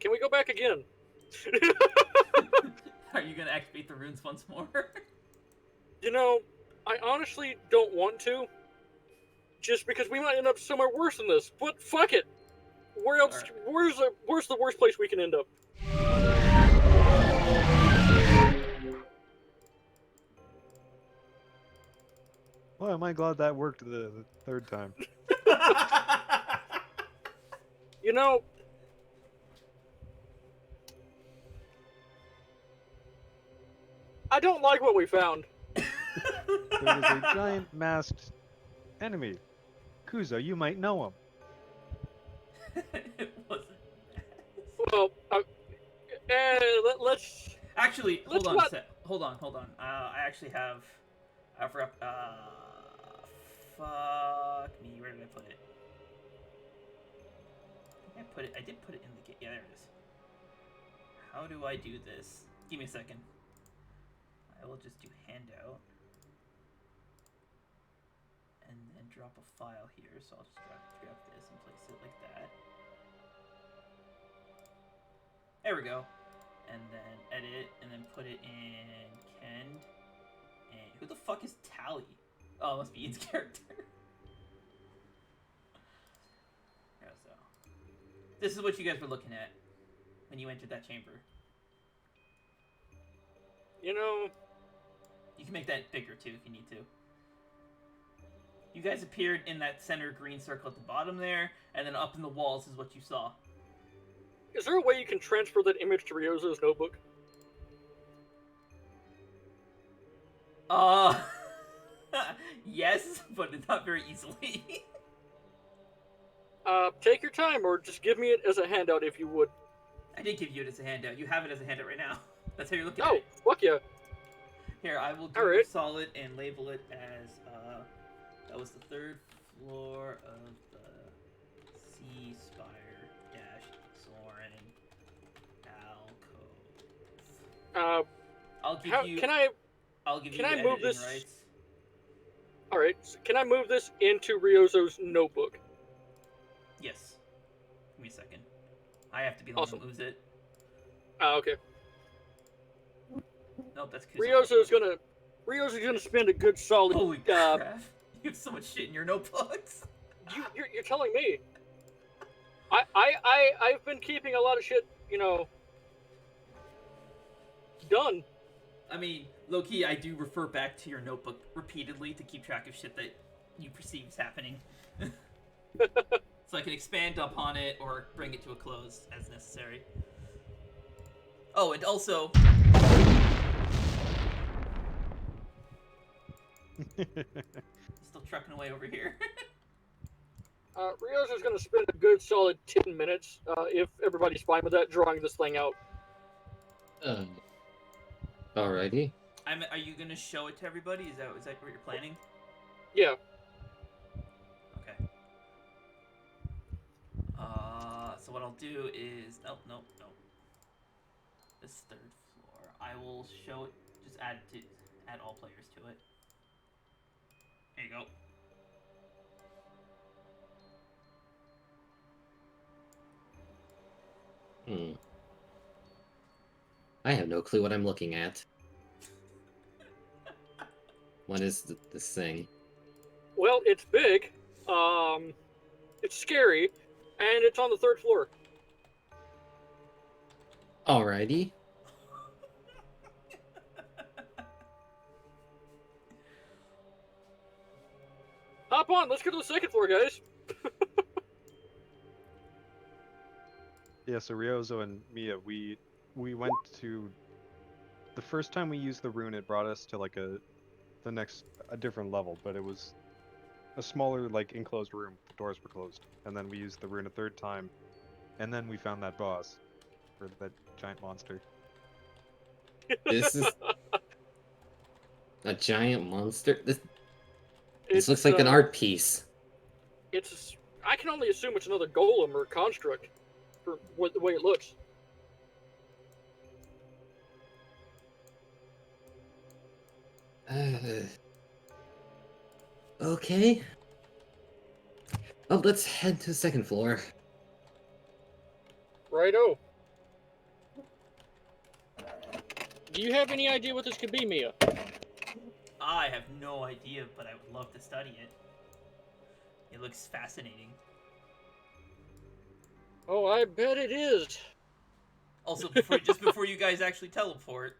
Can we go back again? Are you gonna activate the runes once more? You know, I honestly don't want to. Just because we might end up somewhere worse than this. But fuck it. Where else? Alright. Where's the worst place we can end up? Well, am I glad that worked the third time? You know, I don't like what we found. There was a giant masked enemy. Kuzo, you might know him. It wasn't. Well, let's. Actually, Let's hold on not- a sec. Hold on. I actually have. I forgot. Fuck me. Where did I put it? I did put it in the. Yeah, there it is. How do I do this? Give me a second. I will just do handout. And then drop a file here. So I'll just grab this and place it like that. There we go. And then edit, and then put it in Ken. And who the fuck is Tally? Oh, it must be Ian's character. Yeah, so this is what you guys were looking at when you entered that chamber. You know, You can make that bigger too if you need to. You guys appeared in that center green circle at the bottom there, and then up in the walls is what you saw. is there a way you can transfer that image to Ryozo's notebook? Yes, but not very easily. Take your time, or just give me it as a handout if you would. I did give you it as a handout. You have it as a handout right now. That's how you're looking at Oh, it. fuck yeah. Here, I will do Alright. solid and label it as, that was the third floor of the C Spire - Soren alcove. I'll give How you. can I? I'll give can you I the move editing this- rights. All right. So can I move this into Ryozo's notebook? Yes. Give me a second. I have to be the Awesome. one who moves it. Okay. Nope, that's Kuzo. Ryozo's gonna spend a good solid. Holy crap! You have so much shit in your notebooks. You're telling me. I've been keeping a lot of shit, done. I mean, low key, I do refer back to your notebook repeatedly to keep track of shit that you perceive is happening. So I can expand upon it or bring it to a close as necessary. Oh, and also... Still trucking away over here. Ryozo's gonna spend a good solid 10 minutes, if everybody's fine with that, drawing this thing out. Alrighty. Are you gonna show it to everybody? Is that what you're planning? Yeah. Okay. So what I'll do is... Nope. This third floor. I will show it... Just add all players to it. There you go. I have no clue what I'm looking at. What is this thing? Well, it's big, it's scary, and it's on the third floor. Alrighty. Hop on, let's go to the second floor, guys. Yeah, so Ryozo and Mia, we went to the first time we used the rune, it brought us to like a different level, but it was a smaller, like, enclosed room. The doors were closed, and then we used the rune a third time, and then we found that boss, or that giant monster. This is a giant monster. This It's, looks like an art piece. It's. I can only assume it's another golem or construct, for the way it looks. Okay. Oh, let's head to the second floor. Righto. Do you have any idea what this could be, Mia? I have no idea, but I would love to study it. It looks fascinating. Oh, I bet it is. Also, just before you guys actually teleport,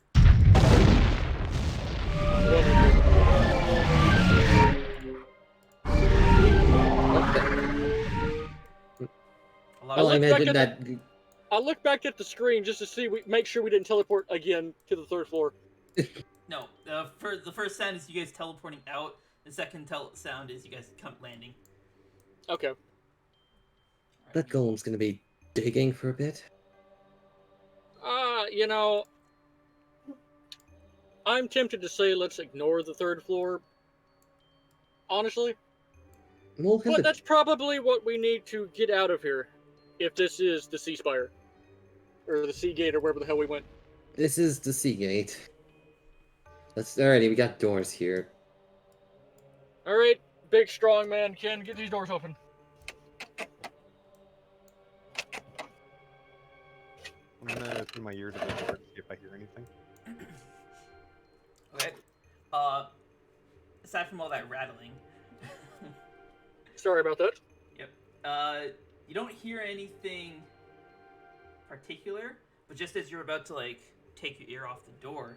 a lot Well, I of imagine that. I looked back at the screen just to see, make sure we didn't teleport again to the third floor. no. The first sound is you guys teleporting out. The second sound is you guys come landing. Okay. That golem's gonna be digging for a bit. You know, I'm tempted to say let's ignore the third floor. Honestly. We'll have But to- that's probably what we need to get out of here. If this is the Sea Spire. Or the Sea Gate, or wherever the hell we went. This is the sea gate. Alrighty, we got doors here. Alright, big strong man, Ken, get these doors open. I'm gonna put my ear to the door to see if I hear anything. Okay. Aside from all that rattling, Sorry about that. you don't hear anything particular, but just as you're about to like take your ear off the door,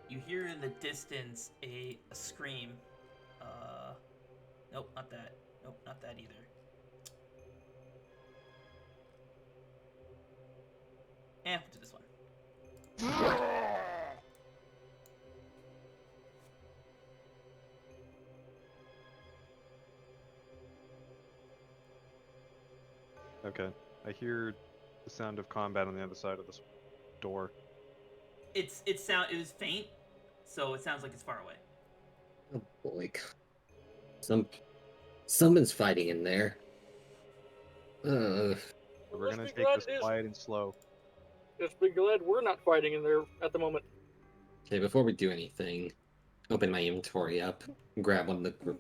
you hear in the distance a scream. Nope, not that. Nope, not that either. We'll do this one. Okay, I hear the sound of combat on the other side of this door. It was faint, so it sounds like it's far away. Oh boy. Someone's fighting in there. We're Let's gonna be take glad this it is. quiet and slow. Let's be glad we're not fighting in there at the moment. Okay, before we do anything, open my inventory up, grab one of the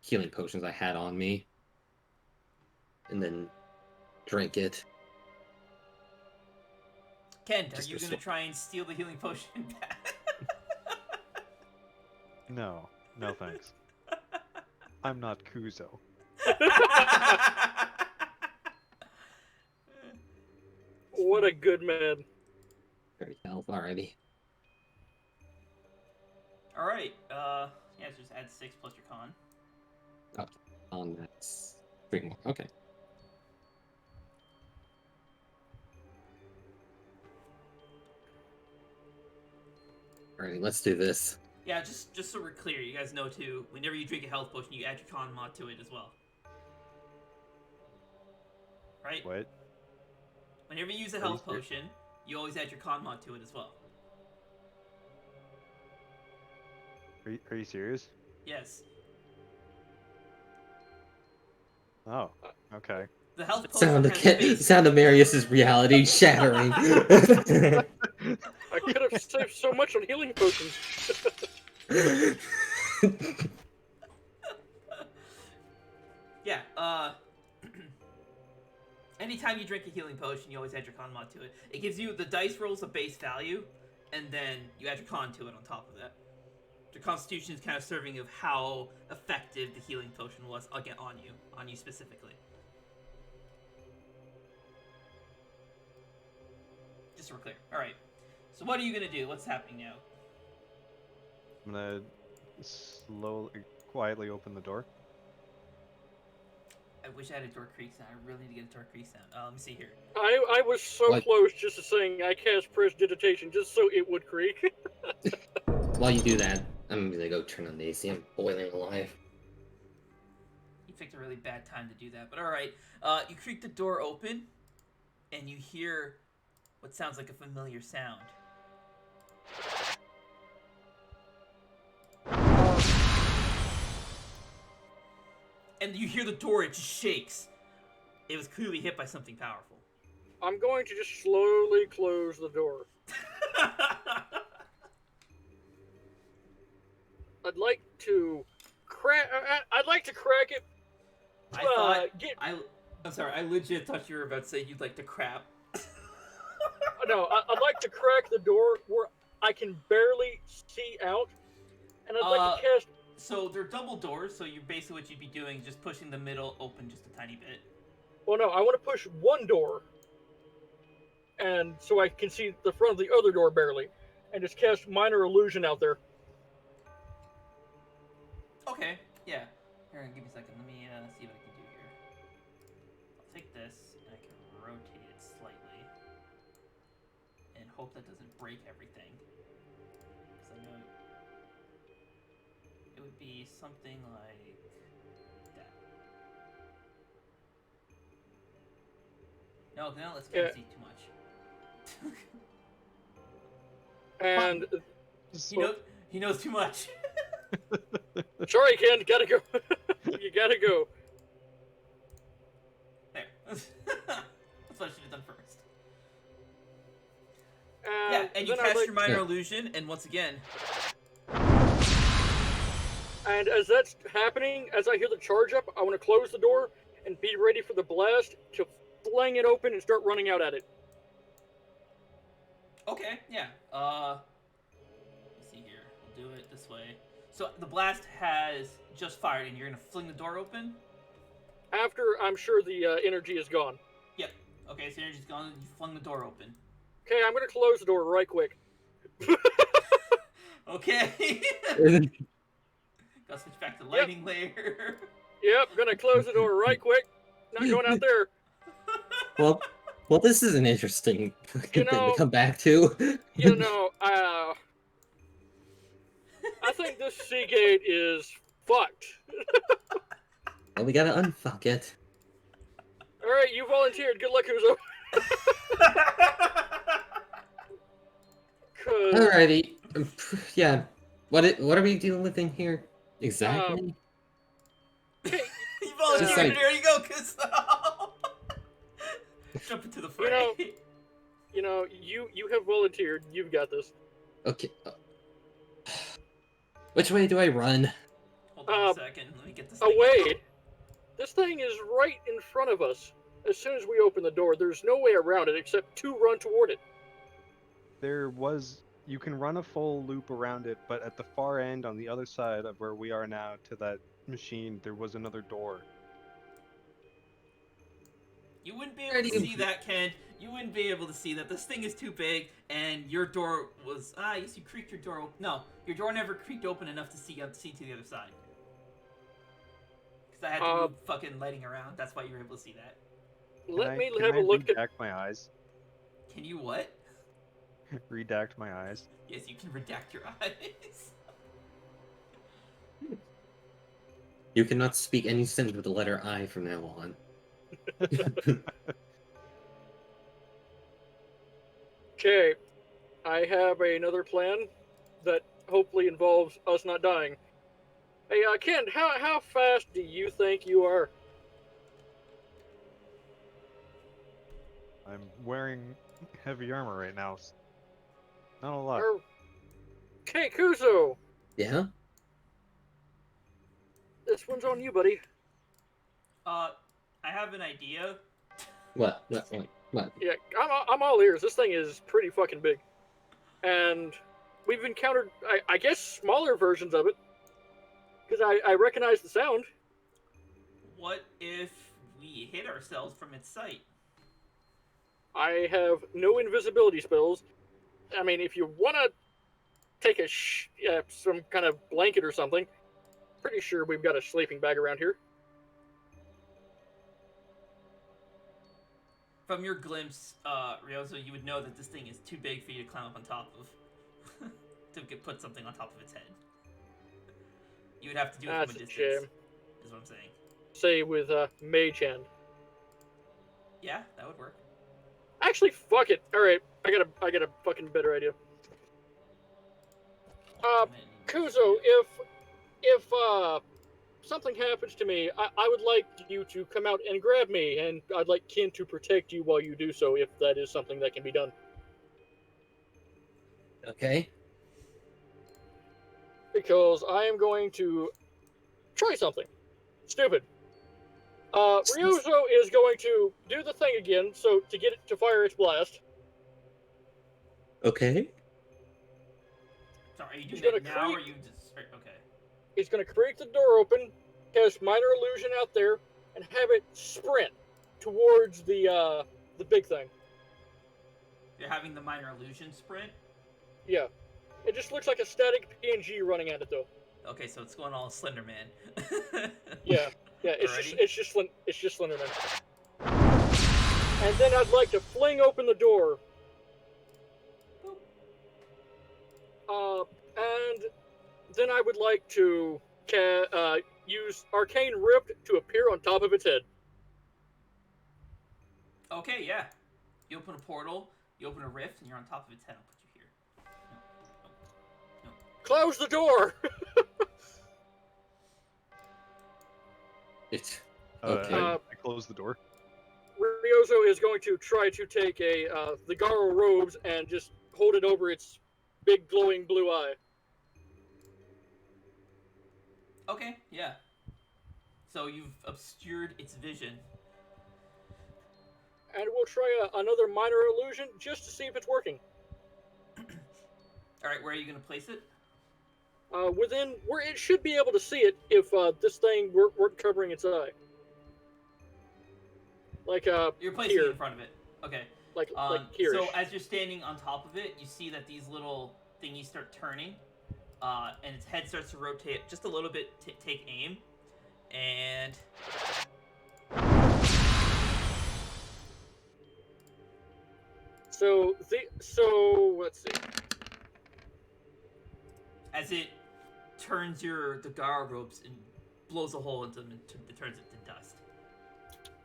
healing potions I had on me, and then drink it. Kent, are Just you for gonna sw- try and steal the healing potion back? No, no thanks. I'm not Kuzo. What a good man. 30 health already. All right. Yeah, so just add 6 plus your con. That's 3 more. Okay. Alrighty, let's do this. Yeah, just so we're clear, you guys know too. Whenever you drink a health potion, you add your con mod to it as well. Right? What? Whenever you use a Are you health serious? potion, you always add your con mod to it as well. Are you serious? Yes. Oh, okay. The health potion Sound of, has a base. sound of Marius's reality shattering. I could have saved so much on healing potions. Yeah, anytime you drink a healing potion, you always add your con mod to it. It gives you the dice rolls a base value, and then you add your con to it on top of that. Your constitution is kind of serving of how effective the healing potion was again on you specifically. Just so we're clear. All right. So what are you gonna do? What's happening now? I'm gonna quietly open the door. I wish I had a door creak sound. I really need to get a door creak sound. Let me see here. I was so What? close just to saying I cast prestidigitation just so it would creak. While you do that, I'm gonna go turn on the AC. I'm boiling alive. You picked a really bad time to do that, but alright. You creak the door open, and you hear what sounds like a familiar sound. And you hear the door, it just shakes. It was clearly hit by something powerful. I'm going to just slowly close the door. I'd like to crack. I'd like to crack it. I'm sorry, I legit thought you were about to say you'd like to crap. No, I'd like to crack the door where I can barely see out, and I'd like to cast. So they're double doors, so you basically what you'd be doing is just pushing the middle open just a tiny bit. Well, no, I want to push one door, and so I can see the front of the other door barely, and just cast minor illusion out there. Okay, yeah. Here, give me a second. Let me see what I can do here. I'll take this, and I can rotate it slightly, and hope that doesn't break everything. Because I know it would be something like that. No, let's can't see too much. And He knows too much. sorry, Ken, gotta go. You gotta go. There. That's what I should have done first. And Yeah, and you then I'd cast like- your minor illusion, and once again, And as that's happening, as I hear the charge up, I want to close the door and be ready for the blast to fling it open and start running out at it. okay, yeah. Let's see here. We'll do it this way. So the blast has just fired, and you're gonna fling the door open. After I'm sure the energy is gone. Yep. Okay, so energy's gone. You flung the door open. Okay, I'm gonna close the door right quick. Okay. Gotta switch back to lighting layer. Yep, gonna close the door right quick. Not going out there. Well, this is an interesting thing know- to come back to. You know, I think this Seagate is fucked. Well, we gotta unfuck it. All right, you volunteered. Good luck, Uzo. Alrighty. Yeah. What are we dealing with in here exactly? You volunteered. Just like- There you go, cause jump into the fray. You know, you have volunteered. You've got this. Okay. Which way do I run? Hold on a second. Let me get this. Thing Away. This thing is right in front of us. As soon as we open the door, there's no way around it except to run toward it. You can run a full loop around it, but at the far end on the other side of where we are now to that machine, there was another door. You wouldn't be able to see that, Ken. You wouldn't be able to see that. This thing is too big, and your door was... I guess you creaked your door open. No, your door never creaked open enough to see to the other side. Because I had to move fucking lighting around. That's why you were able to see that. Let me Can have I a look at... redact my eyes? Can you what? Redact my eyes. Yes, you can redact your eyes. You cannot speak any sentence with the letter I from now on. Okay, I have another plan that hopefully involves us not dying. Hey, Ken, how fast do you think you are? I'm wearing heavy armor right now. Not a lot. Okay, Kuzo, Yeah? this one's on you, buddy. I have an idea. What? What? Yeah, I'm all ears. This thing is pretty fucking big. And we've encountered, I guess, smaller versions of it. Because I recognize the sound. What if we hit ourselves from its sight? I have no invisibility spells. I mean, if you want to take some kind of blanket or something, pretty sure we've got a sleeping bag around here. From your glimpse, Ryozo, you would know that this thing is too big for you to climb up on top of. put something on top of its head. You would have to do it That's from a a distance. shame. Is what I'm saying. Say with Mage Hand. Yeah, that would work. Actually, fuck it. All right, I got a fucking better idea. Kuzo, if something happens to me, I would like you to come out and grab me, and I'd like Kin to protect you while you do so, if that is something that can be done. Okay. Because I am going to try something stupid. Ryuzo is going to do the thing again, so to get it to fire its blast. Okay. Sorry, are you He's doing gonna that now, or creep. you just... Okay. He's going to creak the door open, cast minor illusion out there, and have it sprint towards the big thing. You're having the minor illusion sprint? Yeah. It just looks like a static PNG running at it, though. Okay, so it's going all Slender Man. Yeah. Yeah, Alrighty. it's just Slenderman. And then I'd like to fling open the door. And then I would like to use Arcane Rift to appear on top of its head. Okay, yeah. You open a portal, you open a rift, and you're on top of its head. I'll put you here. No. Close the door! It's Okay. okay. I closed the door. Ryozo is going to try to take the Garo robes and just hold it over its big glowing blue eye. Okay, yeah. So you've obscured its vision. And we'll try another minor illusion just to see if it's working. Alright, where are you going to place it? Within where it should be able to see it if this thing weren't covering its eye. Like You're placing here. it in front of it. Okay. Like here. So as you're standing on top of it, you see that these little thingies start turning, and its head starts to rotate just a little bit to take aim, and So let's see. as it turns the Gara ropes and blows a hole into them and turns it to dust.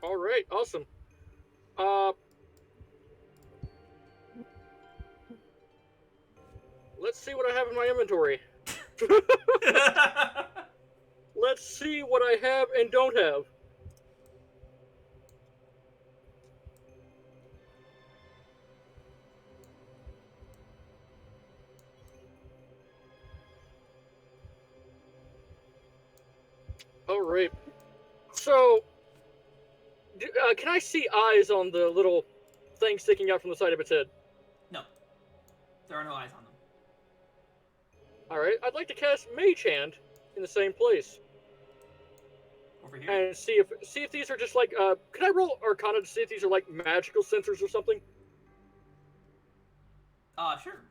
All right, awesome. Let's see what I have in my inventory. Let's see what I have and don't have. All right. So, can I see eyes on the little thing sticking out from the side of its head? No, there are no eyes on them. All right. I'd like to cast Mage Hand in the same place Over here. and see if these are just like. Can I roll Arcana to see if these are like magical sensors or something? Sure.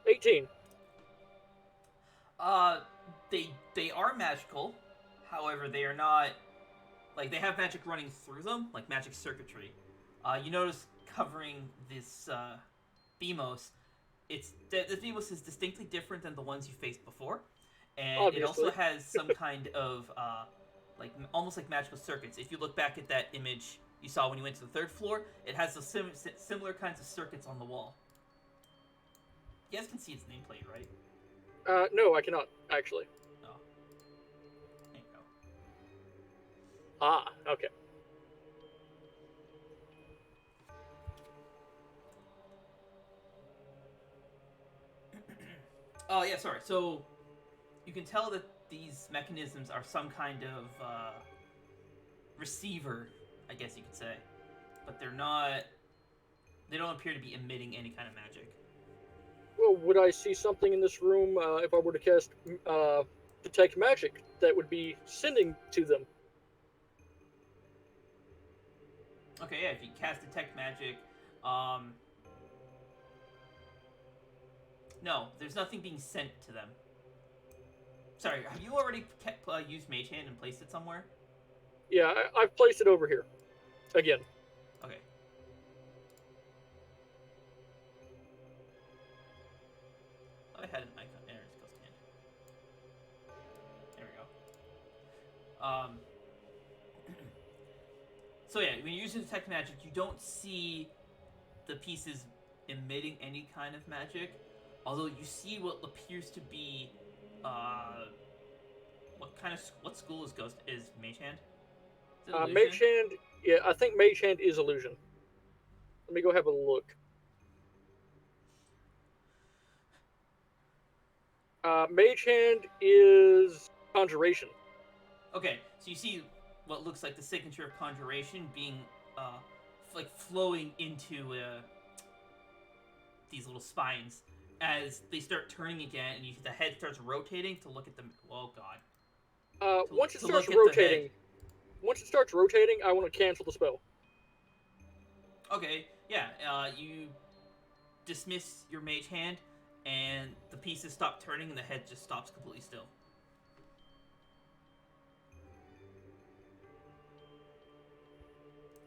18. They are magical. However, they are not like they have magic running through them, like magic circuitry. You notice covering this Beamos, this Beamos is distinctly different than the ones you faced before, and Obviously. it also has some kind of almost like magical circuits. If you look back at that image you saw when you went to the third floor, it has those similar kinds of circuits on the wall. You guys can see its nameplate, right? No, I cannot actually. Oh. There you go. Ah, okay. Oh, yeah, sorry. So, you can tell that these mechanisms are some kind of receiver, I guess you could say. But they're not... They don't appear to be emitting any kind of magic. Well, would I see something in this room if I were to cast Detect Magic that would be sending to them? Okay, yeah, if you cast Detect Magic, no, there's nothing being sent to them. Sorry, have you already used Mage Hand and placed it somewhere? Yeah, I've placed it over here. again. Okay. Oh, I had an icon. There, it's ghost hand. There we go. So yeah, when you're using detect magic, you don't see the pieces emitting any kind of magic, although you see what appears to be, what school is Mage Hand? Is it illusion? Mage Hand, yeah, I think Mage Hand is illusion. Let me go have a look. Mage Hand is conjuration. Okay, so you see what looks like the signature of conjuration being, like flowing into these little spines as they start turning again, and the head starts rotating to look at them. Oh god. Once it to starts look at the rotating, I want to cancel the spell. Okay, yeah. You dismiss your mage hand, and the pieces stop turning, and the head just stops completely still.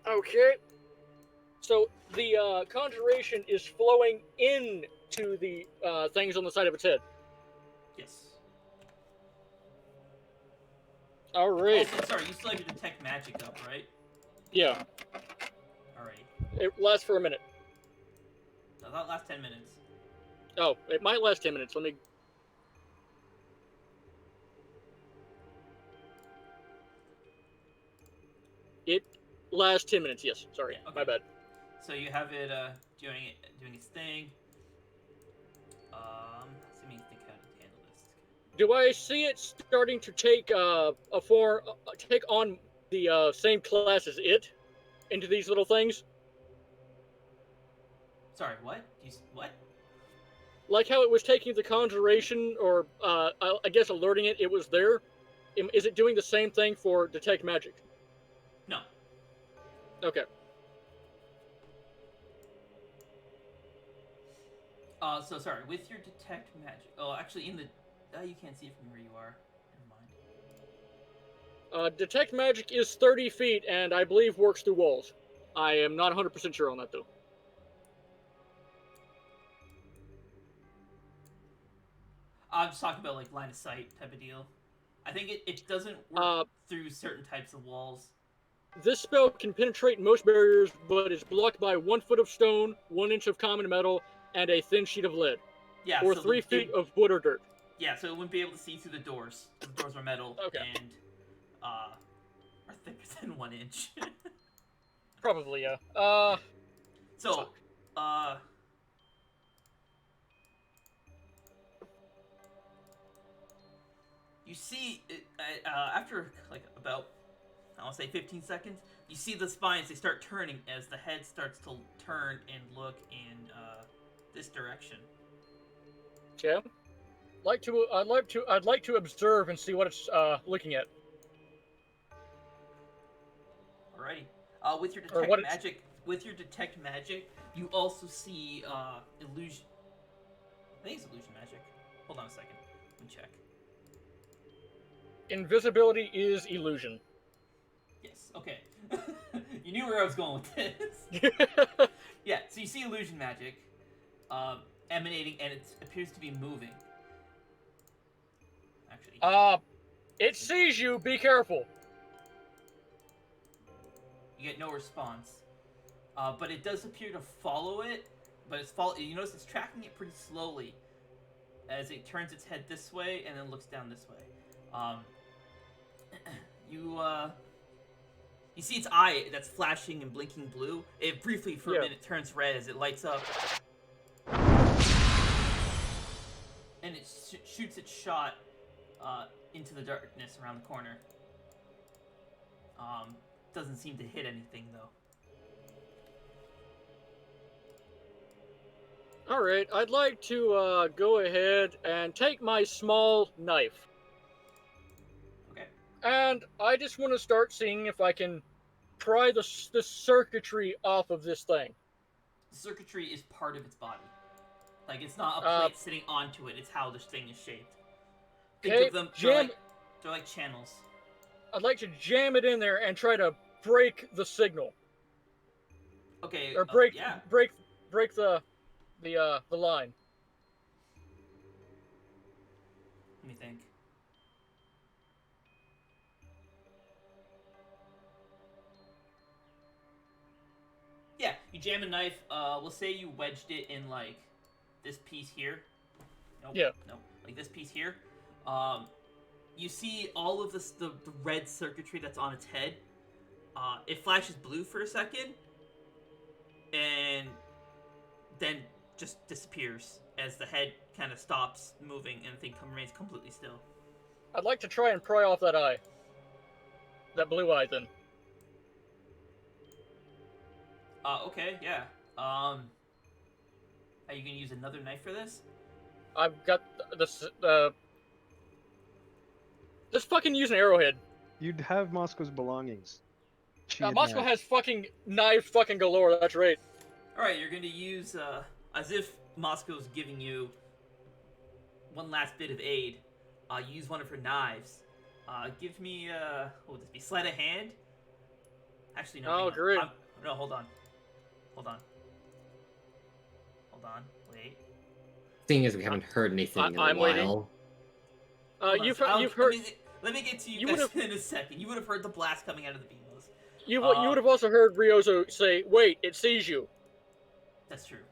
Okay. So the conjuration is flowing into the things on the side of its head. Yes. All right. Also, sorry, you still have your detect magic up, right? Yeah. Alrighty. It lasts for a minute. No, that lasts 10 minutes. Oh, it might last 10 minutes. Let me. It lasts 10 minutes. Yes. Sorry. Yeah, okay. My bad. So you have it doing its thing. Let me think how to handle this. Do I see it starting to take take on the same class as it into these little things? Sorry, what? What? Like how it was taking the conjuration, or I guess alerting it was there. Is it doing the same thing for detect magic? No. Okay. So sorry, with your detect magic. Oh, actually, you can't see it from where you are. Never mind. Detect magic is 30 feet, and I believe works through walls. I am not 100% sure on that, though. I'm just talking about like line of sight type of deal. I think it doesn't work through certain types of walls. This spell can penetrate most barriers, but is blocked by 1 foot of stone, 1 inch of common metal, and a thin sheet of lead. Yeah, or so 3 feet of wood or dirt. Yeah, so it wouldn't be able to see through the doors. The doors are metal and are thicker than 1 inch. Probably, yeah. So, you see, after like about, I want to say 15 seconds, you see the spines, they start turning as the head starts to turn and look in this direction. Okay. I'd like to observe and see what it's looking at. Alrighty. With your detect magic, you also see illusion. I think it's illusion magic. Hold on a second. Let me check. Invisibility is illusion. Yes. Okay. You knew where I was going with this. Yeah. So you see illusion magic emanating, and it appears to be moving. Actually. It sees you. Be careful. You get no response. But it does appear to follow it. But you notice it's tracking it pretty slowly as it turns its head this way and then looks down this way. You see its eye that's flashing and blinking blue. It briefly, for a minute, turns red as it lights up. And it shoots its shot into the darkness around the corner. Doesn't seem to hit anything, though. Alright, I'd like to go ahead and take my small knife. Okay. And I just want to start seeing if I can pry the circuitry off of this thing. The circuitry is part of its body. Like, it's not a plate sitting onto it, it's how this thing is shaped. Think of them, they're like channels. I'd like to jam it in there and try to break the signal. Okay. Or break Yeah. break the line. Let me think. Yeah, you jam a knife. We'll say you wedged it in like this piece here. Nope. Yeah. Nope. Like this piece here. You see all of this, the red circuitry that's on its head. It flashes blue for a second, and then just disappears as the head kind of stops moving and the thing remains completely still. I'd like to try and pry off that eye. That blue eye, then. Okay, yeah. Are you gonna use another knife for this? I've got this. Just fucking use an arrowhead. You'd have Moscow's belongings. She had Moscow not. has fucking knives fucking galore. That's right. All right, you're gonna use as if Moscow's giving you one last bit of aid. Use one of her knives. Give me what would this be? Sleight of hand. Actually, no. Oh, hang on. great. No, hold on. Hold on. Wait. Seeing as we haven't heard anything in a I'm waiting. while. Hold on, You've so you've heard let me get to you You guys would've- in a second. You would have heard the blast coming out of the beamos. you would have also heard Ryozo say, "Wait, it sees you." That's true.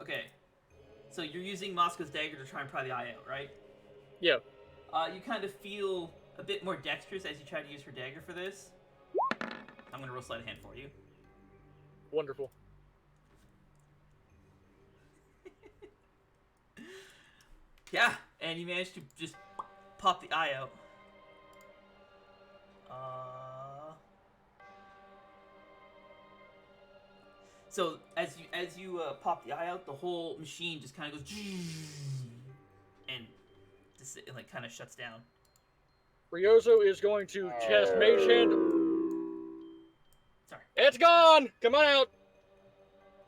Okay. So you're using Moscow's dagger to try and pry the eye out, right? Yeah. You kind of feel a bit more dexterous as you try to use her dagger for this. I'm gonna roll sleight of hand for you. Wonderful. Yeah, and you managed to just pop the eye out. So as you pop the eye out, the whole machine just kind of goes and just, it like kind of shuts down. Ryozo is going to cast Mage Hand. Sorry, It's gone. Come on out.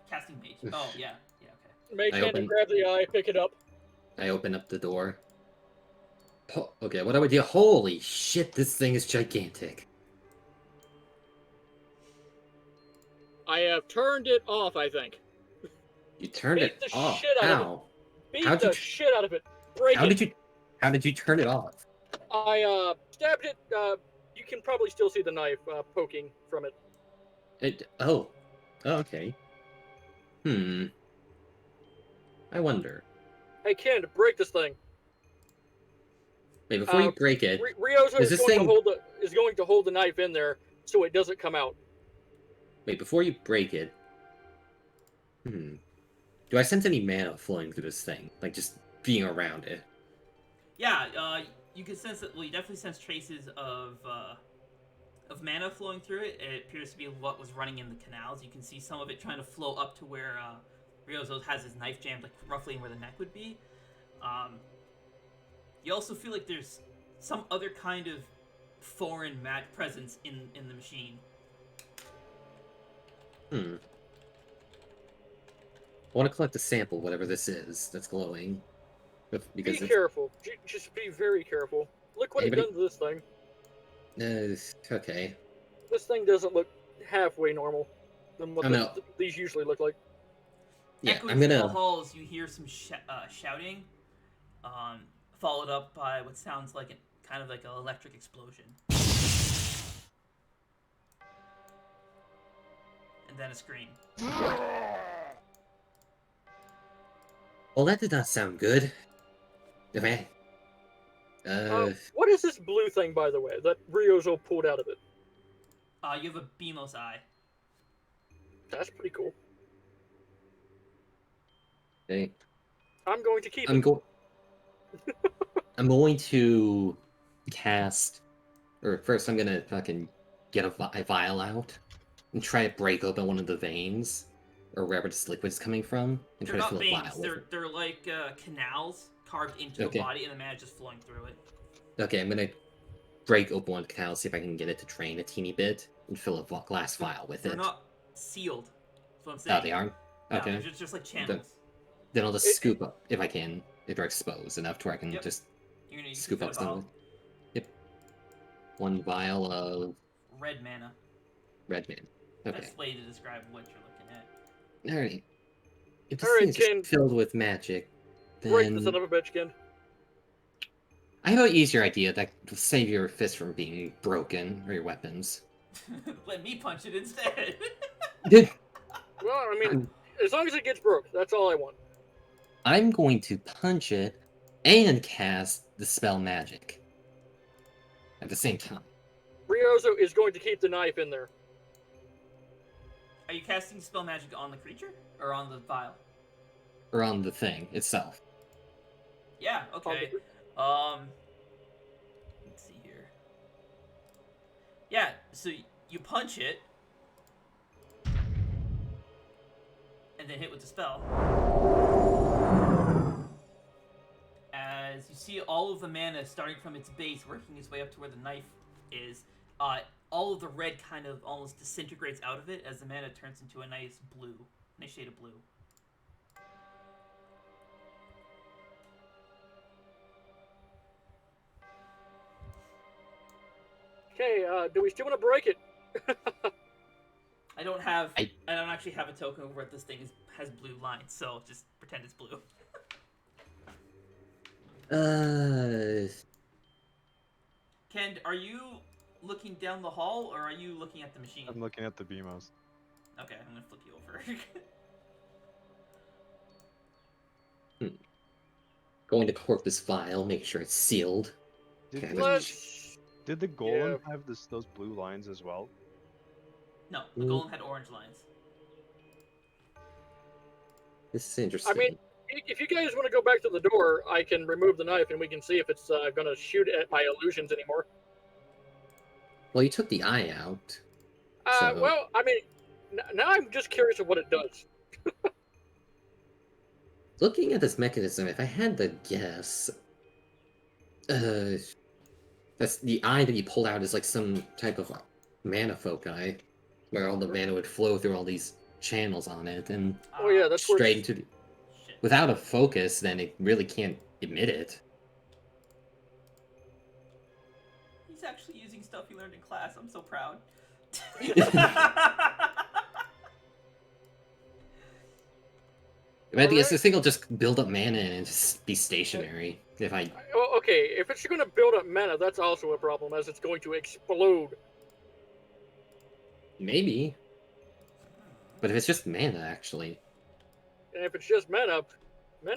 casting mage. Oh yeah, okay. Mage I Hand open- and grab the eye, pick it up. I open up the door. Oh, okay, what do I do? Holy shit, this thing is gigantic. I have turned it off, I think. You turned Beat it the off. shit out of it. How? Beat How'd the you- shit out of it. Break How it. did you turn it off? I stabbed it. You can probably still see the knife poking from it. Oh, okay. I wonder. Hey, Ken, break this thing. Wait, before you break it, Ryozo Is is this going thing- to hold the knife in there so it doesn't come out. wait, before you break it, do I sense any mana flowing through this thing? Like, just being around it? Yeah, you can sense that. Well, you definitely sense traces of mana flowing through it. It appears to be what was running in the canals. You can see some of it trying to flow up to where Ryozo has his knife jammed, like roughly where the neck would be. You also feel like there's some other kind of foreign presence in the machine. I want to collect a sample, whatever this is that's glowing. Because Be careful. Just be very careful. Look what Anybody- it done to this thing. Okay. This thing doesn't look halfway normal than what I know. these usually look like. Yeah, Echoing I'm through the gonna. halls, you hear some shouting, followed up by what sounds like kind of like an electric explosion, and then a scream. Well, that did not sound good. Okay. What is this blue thing, by the way, that Ryozo pulled out of it? You have a Beamos eye. That's pretty cool. Okay. I'm going to keep I'm it. going. I'm going to cast. Or first, I'm gonna fucking get a vial out and try to break open one of the veins or wherever this liquid's coming from, and They're try to not fill a veins. vial with it. They're like canals carved into Okay. the body, and the mana just flowing through it. Okay, I'm gonna break open one canal, see if I can get it to drain a teeny bit, and fill a glass vial with They're it. not sealed. That's what I'm saying. Oh, they aren't? No, Okay. they're just like channels. Then I'll just scoop up, if I can, if they're exposed enough to where I can Yep. just You're gonna use scoop up some of it. Yep. One vial of red mana. red man. Okay. Best way to describe what you're looking at. Alright. If this Alright, thing is just Ken. filled with magic, Break the then son of a bitch, Ken. I have an easier idea that will save your fist from being broken, or your weapons. Let me punch it instead. Well, I mean, as long as it gets broke, that's all I want. I'm going to punch it and cast the spell magic at the same time. Ryozo is going to keep the knife in there. Are you casting spell magic on the creature or on the vial? Or on the thing itself. Yeah. Okay. Let's see here. Yeah. So you punch it, and then hit with the spell. As you see all of the mana starting from its base, working its way up to where the knife is, all of the red kind of almost disintegrates out of it as the mana turns into a nice blue, nice shade of blue. Okay, do we still want to break it? I don't actually have a token of where this thing has blue lines, so just pretend it's blue. Ken, are you looking down the hall or are you looking at the machine? I'm looking at the BMOs. Okay, I'm gonna flip you over. Going to cork this vial, make sure it's sealed. Did, Okay, the, Let's... did the golem have those blue lines as well? No, the golem had orange lines. This is interesting. I mean, if you guys want to go back to the door, I can remove the knife and we can see if it's going to shoot at my illusions anymore. Well, you took the eye out. So- Well, I mean, now I'm just curious of what it does. Looking at this mechanism, if I had to guess, that's the eye that you pulled out is like some type of mana foci, where all the mana would flow through all these channels on it, and Oh yeah, that's where straight it's... into the... Shit. Without a focus, then it really can't emit it. He's actually using stuff he learned in class. I'm so proud. But I guess Alright. this thing will just build up mana and just be stationary. If I... Well, okay, if it's going to build up mana, that's also a problem, as it's going to explode. Maybe. But if it's just mana, actually. And if it's just mana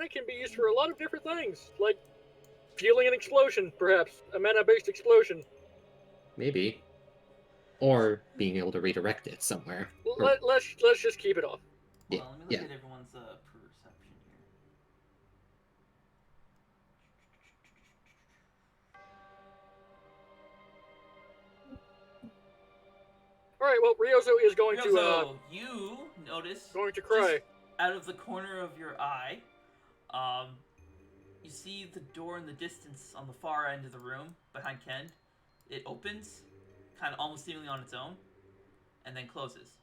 can be used for a lot of different things, like fueling an explosion, perhaps. A mana-based explosion. Maybe. Or being able to redirect it somewhere. Or- Let's just keep it off. Yeah, Hold on, let me yeah. look at everyone's perception here. Alright, well, Ryozo is going to, Ryozo, you notice going to cry. just out of the corner of your eye, you see the door in the distance on the far end of the room behind Ken. It opens, kind of almost seemingly on its own, and then closes.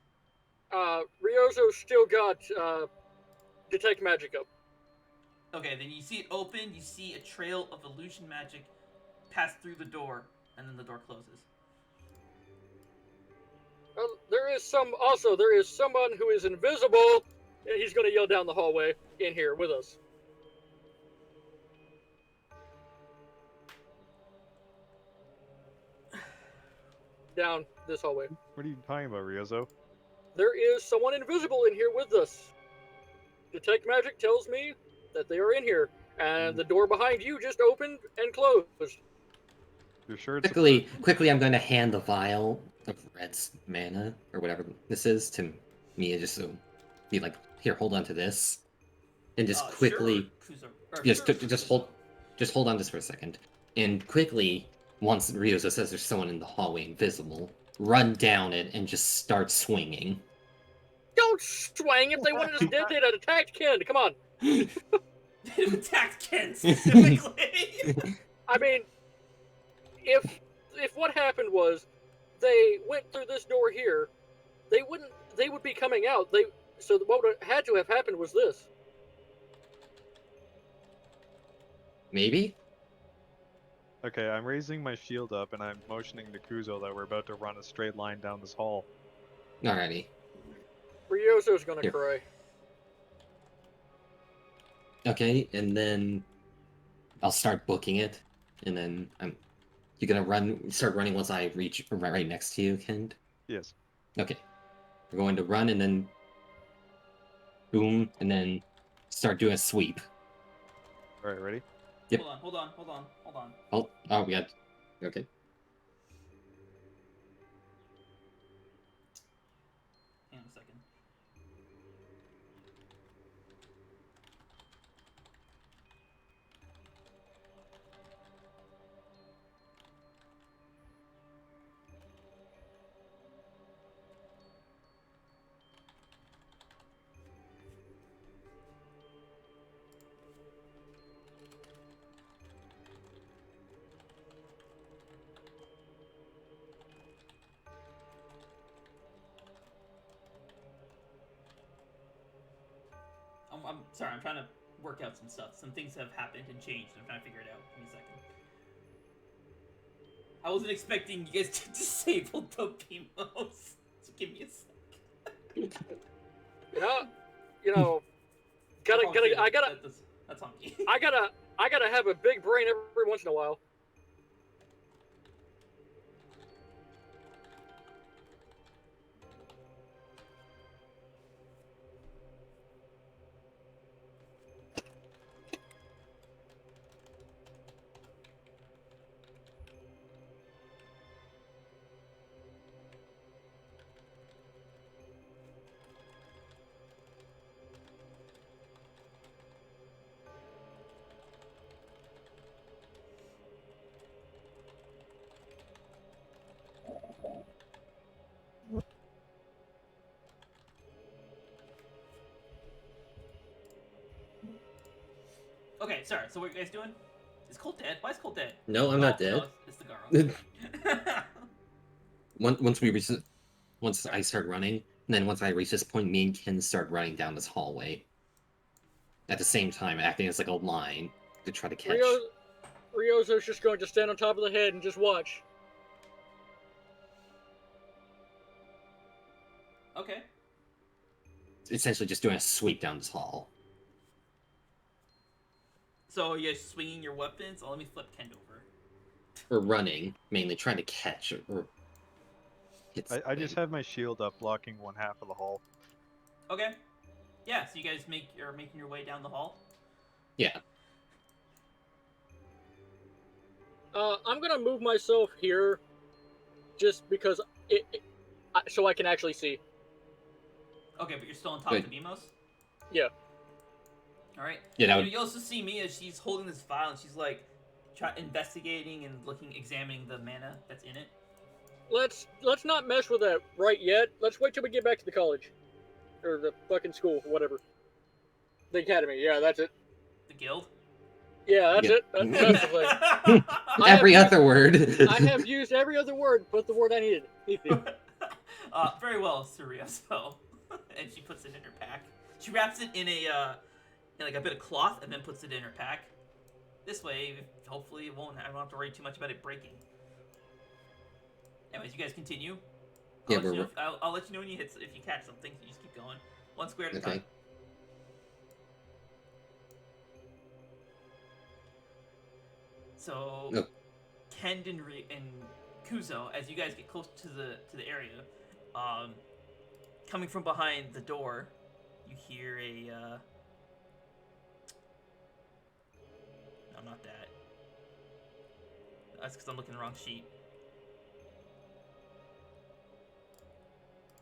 Ryozo still got, Detect Magic up. Okay, then you see it open, you see a trail of illusion magic pass through the door, and then the door closes. There is someone who is invisible, and he's going to yell down the hallway in here with us. Down this hallway. What are you talking about, Ryozo? There is someone invisible in here with us. Detect Magic tells me that they are in here, and the door behind you just opened and closed. You're sure it's Quickly, I'm going to hand the vial of Red's mana, or whatever this is, to Mia, just so be like, here, hold on to this. And just quickly... Sure, Just hold on just for a second. And quickly, once Ryozo says there's someone in the hallway invisible, run down it and just start swinging. Don't swing! If they wanted us dead, they'd have attacked Ken. Come on. They attacked Ken specifically. I mean, if what happened was they went through this door here, they would be coming out. So what would had to have happened was this. Maybe? Okay, I'm raising my shield up and I'm motioning to Kuzo that we're about to run a straight line down this hall. Alrighty. Ryozo's gonna Here. cry. Okay, and then I'll start booking it, and then you're gonna start running once I reach right next to you, Kent? Yes. Okay. We're going to run and then boom, and then start doing a sweep. All right, ready? Yep. Hold on. Oh, we got. Okay. Hang on a second. I'm sorry, I'm trying to work out some stuff. Some things have happened and changed. I'm trying to figure it out. Give me a second. I wasn't expecting you guys to disable the BMOs. So give me a sec. You know, That's on me. I gotta have a big brain every once in a while. Okay, sorry. So what are you guys doing? Is Colt dead? Why is Colt dead? No, I'm not dead. No, it's the girl. Once I start running, and then once I reach this point, me and Ken start running down this hallway. At the same time, acting as like a line to try to catch. Ryozo's just going to stand on top of the head and just watch. Okay. Essentially, just doing a sweep down this hall. So you're swinging your weapons? Oh, let me flip Kent over. Or running, mainly trying to catch or hit. I just have my shield up, blocking one half of the hall. Okay. Yeah, so you guys are making your way down the hall? Yeah. I'm gonna move myself here, just because so I can actually see. Okay, but you're still on top of the BMOs? Yeah. Alright. Yeah, You also see me as she's holding this file and she's like investigating and examining the mana that's in it. Let's not mess with that right yet. Let's wait till we get back to the college. Or the fucking school, whatever. The academy, yeah, that's it. The guild? Yeah, that's it. That's the thing. Every other word. I have used every other word but the word I needed. Very well, Surya, so. And she puts it in her pack. She wraps it in a bit of cloth and then puts it in her pack. This way, hopefully I don't have to worry too much about it breaking. Anyways, you guys continue. I'll let you know when you if you catch something. So you just keep going, one square at a time. So, Kend and Kuzo, as you guys get close to the area, coming from behind the door, you hear a. No, not that. That's because I'm looking at the wrong sheet.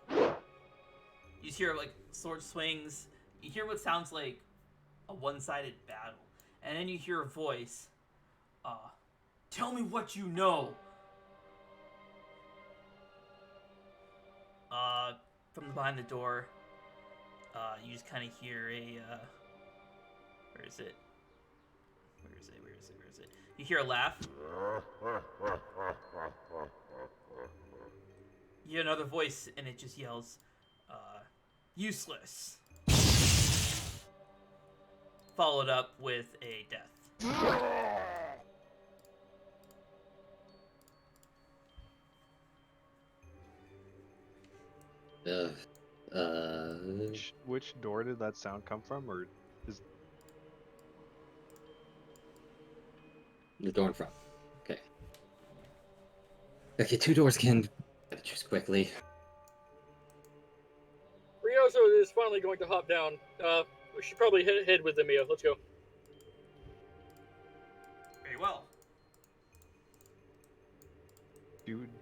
You just hear like sword swings. You hear what sounds like a one-sided battle, and then you hear a voice. Tell me what you know. From behind the door, you just kind of hear a. Where is it? Where is it? You hear a laugh. You hear another voice, and it just yells, useless. Followed up with a death. Uh, Which door did that sound come from, or is the door in front. Okay. Okay, 2 doors can choose quickly. Ryozo is finally going to hop down. We should probably head with Emiya. Let's go. Very well.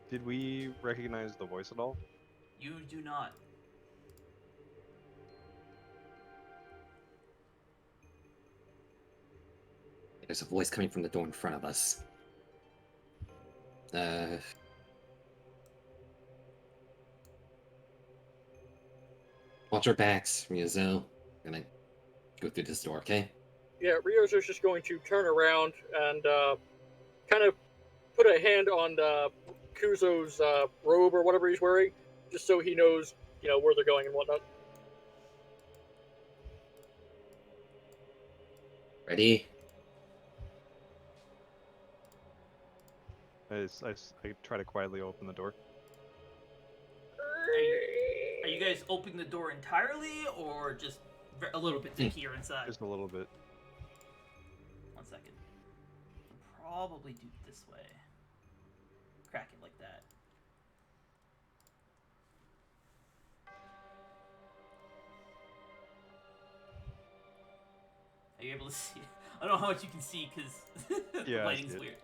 did we recognize the voice at all? You do not. There's a voice coming from the door in front of us. Watch our backs, Ryozo. We're gonna go through this door, okay? Yeah, Ryozo's just going to turn around and kind of put a hand on Kuzo's robe or whatever he's wearing, just so he knows, where they're going and whatnot. Ready? I try to quietly open the door. Are you guys opening the door entirely, or just a little bit to here inside? Just a little bit. 1 second. I'll probably do it this way. Crack it like that. Are you able to see? I don't know how much you can see because the Yeah, I lighting's see it. weird.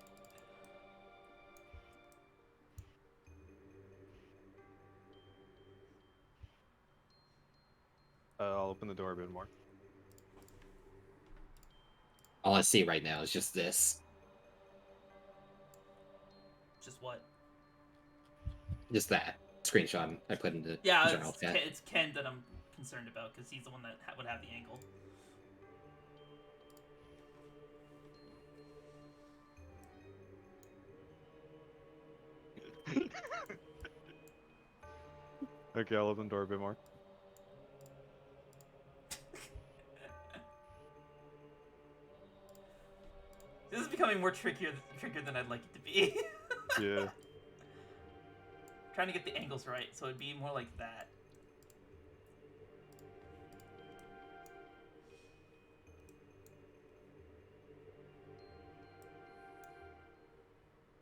I'll open the door a bit more. All I see right now is just this. Just what? Just that screenshot I put in the Yeah, general chat. it's Ken that I'm concerned about because he's the one that would have the angle. Okay, I'll open the door a bit more. This is becoming more trickier than I'd like it to be. Yeah. Trying to get the angles right, so it'd be more like that.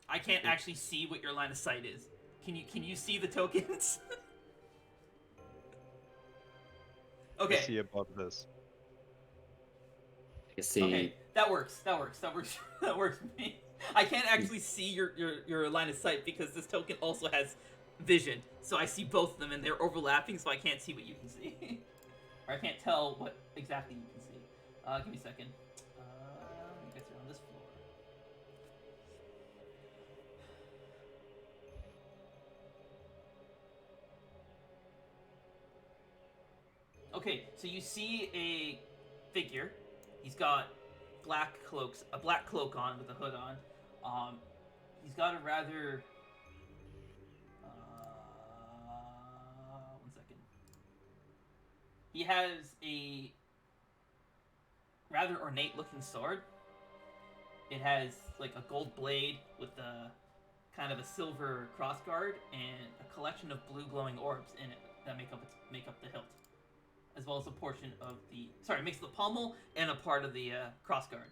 I can't actually see what your line of sight is. Can you see the tokens? I Okay. see above this. You see, Okay. That works. That works for me. I can't actually see your line of sight because this token also has vision. So I see both of them and they're overlapping, so I can't see what you can see. Or I can't tell what exactly you can see. Give me a second. You guys are on this floor. Okay, so you see a figure. He's got a black cloak on with a hood on. He's got a rather 1 second. He has a rather ornate looking sword. It has like a gold blade with a kind of a silver crossguard and a collection of blue glowing orbs in it that make up the hilt, as well as a portion of the it makes the pommel and a part of the crossguard.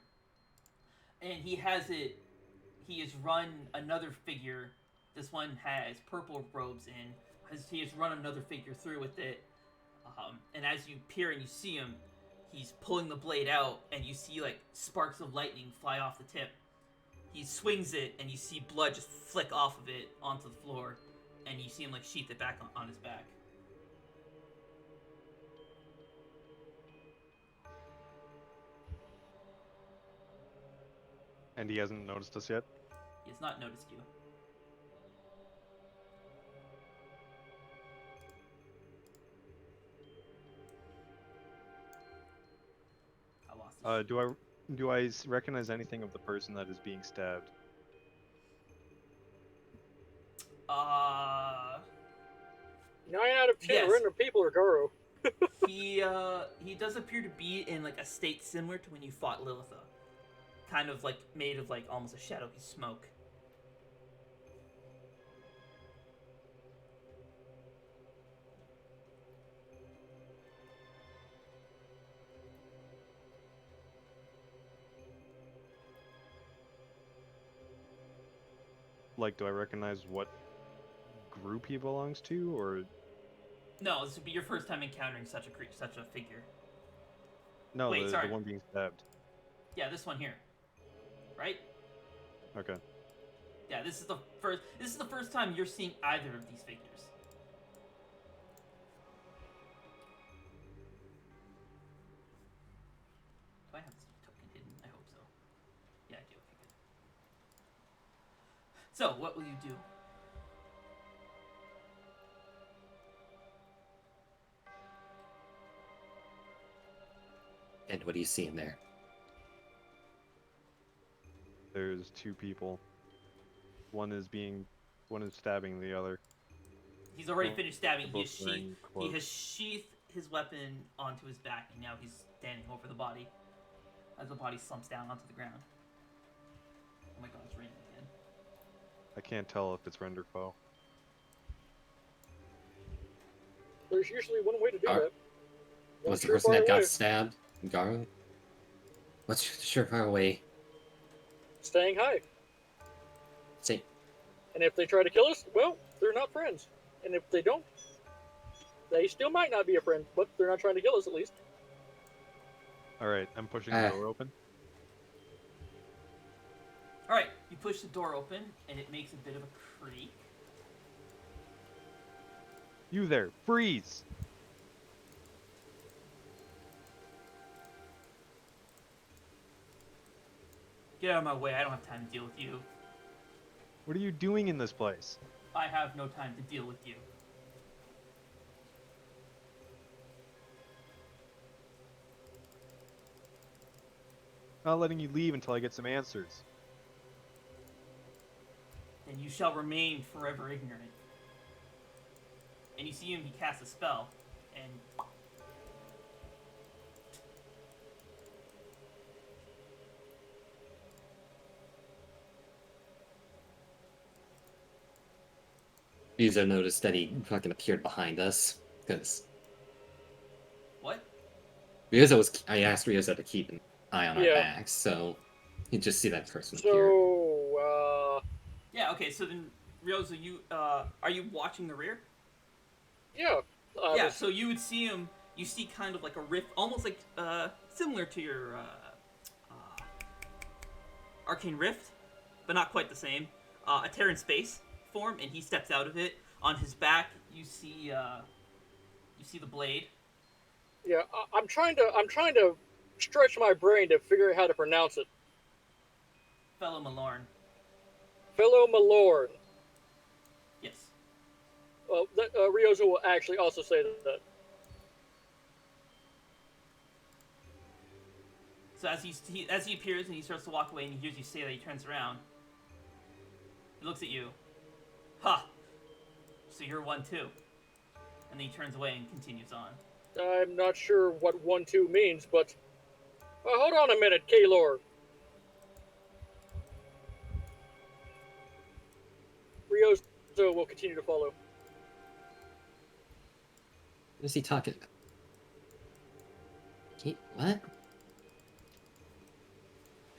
And he has run another figure. This one has purple robes in. He has run another figure through with it. And as you peer and you see him, he's pulling the blade out, and you see like sparks of lightning fly off the tip. He swings it, and you see blood just flick off of it onto the floor, and you see him like sheath it back on his back. And he hasn't noticed us yet? He has not noticed you. I lost this. Do I recognize anything of the person that is being stabbed? 9 out of 10 Yes. random people are Garo. He does appear to be in like a state similar to when you fought Lilitha. Kind of like made of like almost a shadowy smoke. like, do I recognize what group he belongs to, or No, this would be your first time encountering such a figure. no? Wait, the sorry. one being stabbed. Yeah, this one here. Right? Okay. Yeah, this is the first time you're seeing either of these figures. Do I have this token hidden? I hope so. Yeah, I do. Okay, good. So, what will you do? And what do you see in there? There's two people. One is stabbing the other. He's already finished stabbing. They're He both wearing he clothes. has sheathed his weapon onto his back, and now he's standing over the body as the body slumps down onto the ground. Oh my god, it's raining again. I can't tell if it's render foe. There's usually one way to do Are- that. One Was the person surefire that got way. stabbed Garo? What's your surefire way? Staying high. Say, And if they try to kill us, well, they're not friends. And if they don't, they still might not be a friend, but they're not trying to kill us at least. All right, I'm pushing the door open. All right, you push the door open, and it makes a bit of a creak. You there, freeze! Get out of my way. I don't have time to deal with you. What are you doing in this place? I have no time to deal with you. Not letting you leave until I get some answers. And you shall remain forever ignorant. And you see him, he casts a spell, and Ryuzo noticed that he fucking appeared behind us. Because what? I asked Ryuzo to keep an eye on our Yeah. backs, so he'd just see that person appear. So, Yeah, okay, so then, Ryozo, you, are you watching the rear? yeah. Yeah, so you would see him, you see kind of like a rift, almost like, similar to your, Arcane Rift, but not quite the same. A tear in space form, and he steps out of it. On his back, you see the blade. Yeah, I'm trying to stretch my brain to figure out how to pronounce it. Fellow Malorn. Fellow Malorn. Yes. Well, Ryozo will actually also say that. So as he appears and he starts to walk away and he hears you say that, he turns around. He looks at you. Ha! So you're one too. And then he turns away and continues on. I'm not sure what 1-2 means, but hold on a minute, Kaylor. Ryozo will continue to follow. What is he talking about? What?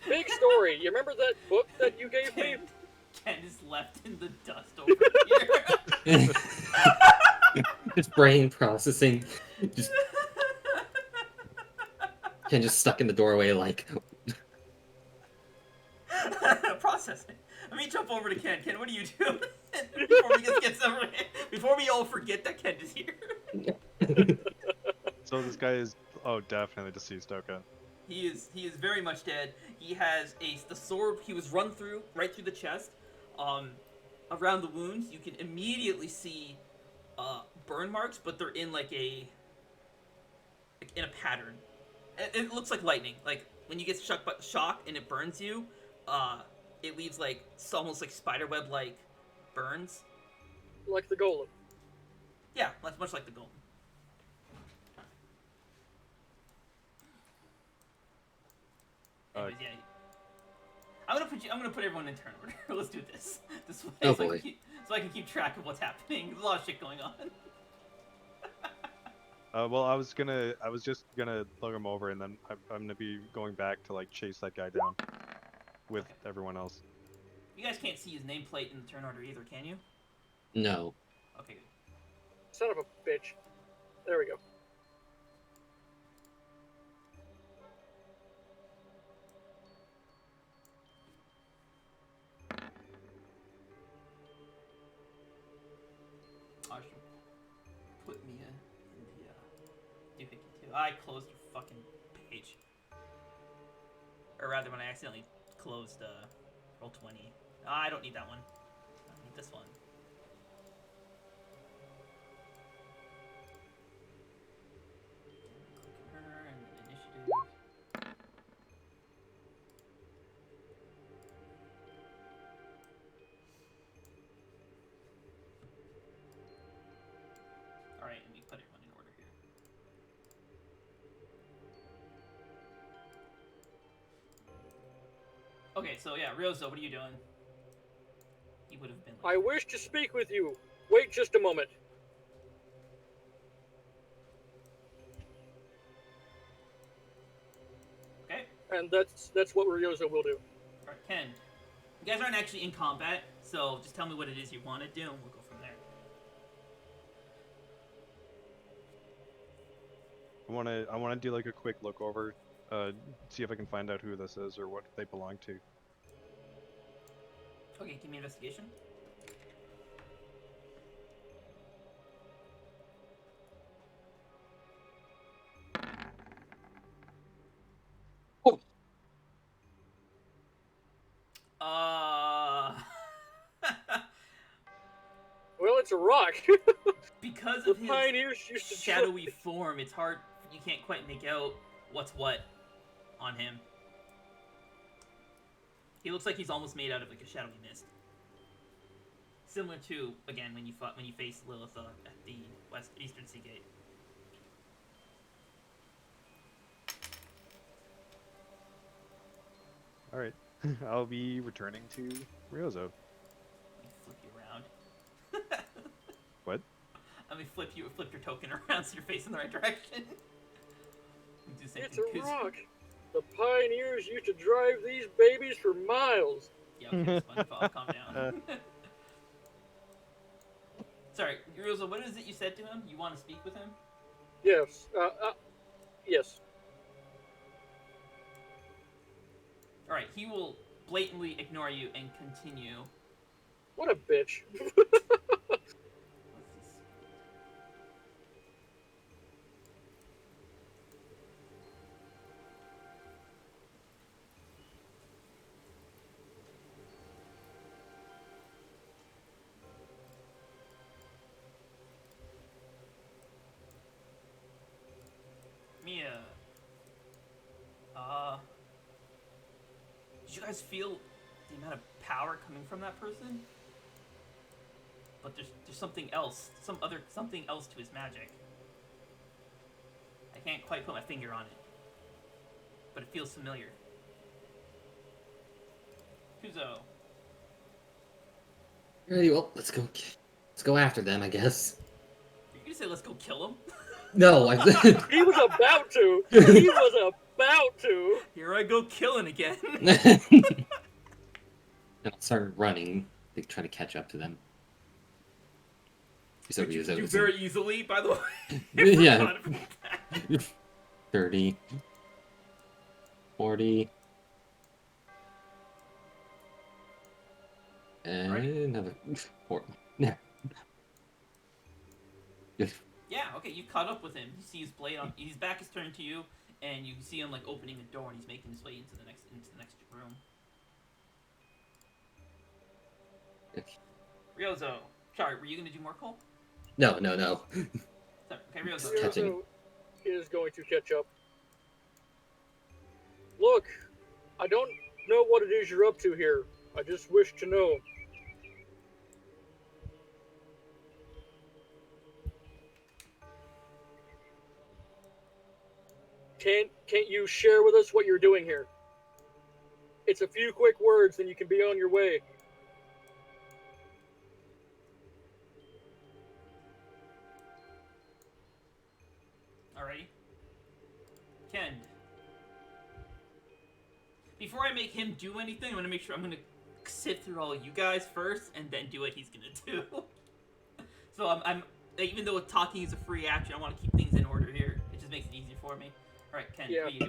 Big story. You remember that book that you gave me? Ken is left in the dust over here. His brain processing. Ken just stuck in the doorway like... Processing. Let me jump over to Ken. Ken, what are you doing? Before we all forget that Ken is here. So this guy is, definitely deceased. Okay. He is very much dead. He has the sword. He was run through right through the chest. Around the wounds, you can immediately see burn marks, but they're in in a pattern. It looks like lightning. Like when you get struck by shock and it burns you, it leaves almost like spiderweb like burns. Like the golem. Yeah, that's much like the golem. Anyways, yeah. I'm gonna put everyone in turn order. Let's do this. This way, Oh, so boy. I can keep track of what's happening. There's a lot of shit going on. Well, I was just gonna lug him over, and then I'm gonna be going back to chase that guy down with everyone else. You guys can't see his nameplate in the turn order either, can you? No. Okay, good. Son of a bitch. There we go. I should put me in the 252. I closed your fucking page. Or rather, when I accidentally closed Roll20. I don't need that one. I need this one. Click her and then initiative. Alright, let me put everyone in order here. Okay, so yeah, Ryozo, what are you doing? He would have been I wish to speak with you. Wait just a moment. Okay. And that's what Ryozo will do. Alright, Ken. You guys aren't actually in combat, so just tell me what it is you want to do, and we'll go from there. I wanna do like a quick look over, see if I can find out who this is or what they belong to. Okay, give me investigation. Oh. Well, it's a rock. Because The of his pioneers used to shadowy form, it's hard. You can't quite make out what's what on him. He looks like he's almost made out of like a shadowy mist, similar to again when you faced Lilith at the Eastern Sea Gate. All right, I'll be returning to Ryozo. Let me flip you around. What? Let me flip your token around so you're facing the right direction. Do the same It's thing, a 'cause- rock. The pioneers used to drive these babies for miles. Yeah, okay, SpongeBob, calm down. Sorry, Ryozo, what is it you said to him? You want to speak with him? Yes. Yes. Alright, he will blatantly ignore you and continue. What a bitch. What's this? Mia. Did you guys feel the amount of power coming from that person? But there's something else, something else to his magic. I can't quite put my finger on it, but it feels familiar. Kuzo. Alrighty, well, let's go after them, I guess. You're gonna say let's go kill him? No, I. He was about to. He was about to. Here I go killing again. And I'll start running, like, trying to catch up to them. So Which you Ryozo do is very easily, by the way. Yeah. 30, 40, and Right. another 4. Yeah. Yeah, okay, you caught up with him. You see his blade on. His back is turned to you, and you see him like opening a door, and he's making his way into the next room. Ryozo, sorry, were you gonna do more, Cole? No. Sorry, okay, Ryozo. Catching. Ryozo is going to catch up. Look, I don't know what it is you're up to here. I just wish to know. Can't you share with us what you're doing here? It's a few quick words, and you can be on your way. Alrighty. Ken. Before I make him do anything, I'm gonna make sure I'm gonna sit through all you guys first and then do what he's gonna do. So I'm even though talking is a free action, I want to keep things in order here. It just makes it easier for me. All right, Ken, Yeah. what are you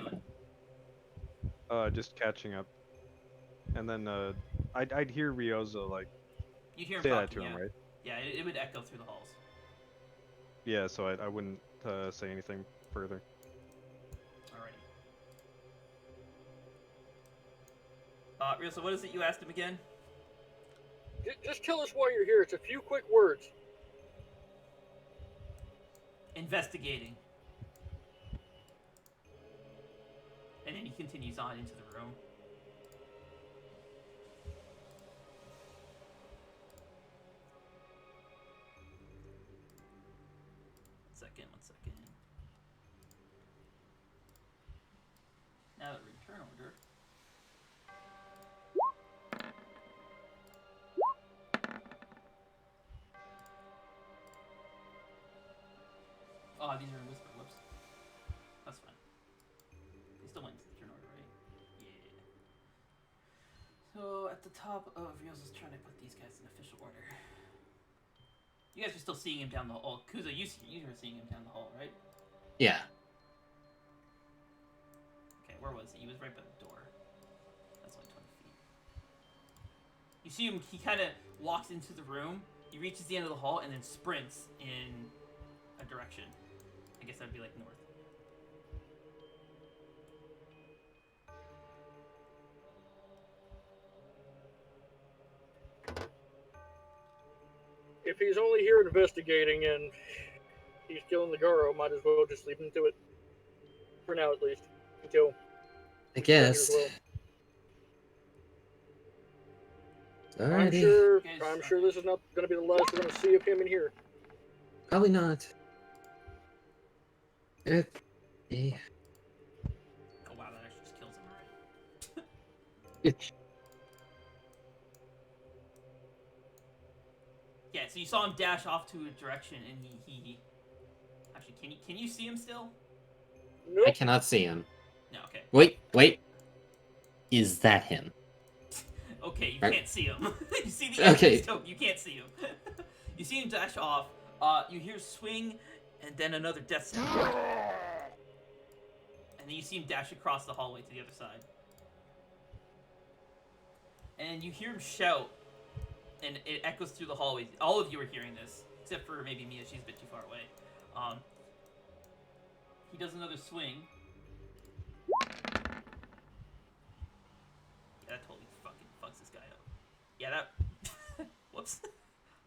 doing? Just catching up. And then I'd hear Ryozo like You hear him say talking, that to him, yeah. right? Yeah, it would echo through the halls. Yeah, so I wouldn't say anything further. Alrighty. Ryozo, what is it you asked him again? Just tell us why you're here. It's a few quick words. Investigating. And then he continues on into the room. One second. Now that we're in turn order. Oh, these are in whisper. Whoops. That's fine. They still went into the turn order, right? Yeah. So at the top of Ryozo's turn, I put these guys in official order. You guys are still seeing him down the hall. Kuzo, you were seeing him down the hall, right? Yeah. Okay, where was he? He was right by the door. That's only 20 feet. You see him, he kind of walks into the room, he reaches the end of the hall, and then sprints in a direction. I guess that would be like north. If he's only here investigating and he's killing the Garo, might as well just leave him to it. For now, at least. Until. I guess. I'm Alrighty. sure this is not going to be the last we're going to see of him in here. Probably not. Oh wow, that actually just kills him, alright. Yeah, so you saw him dash off to a direction, and he actually, can you see him still? Nope. I cannot see him. No, okay. Wait. Is that him? Okay, you Right. can't see him. You see the Okay. token, you can't see him. You see him dash off. You hear swing, and then another death sound. And then you see him dash across the hallway to the other side. And you hear him shout, and it echoes through the hallway. All of you are hearing this, except for maybe Mia. She's a bit too far away. He does another swing. Yeah, that totally fucking fucks this guy up. Yeah, that... Whoops.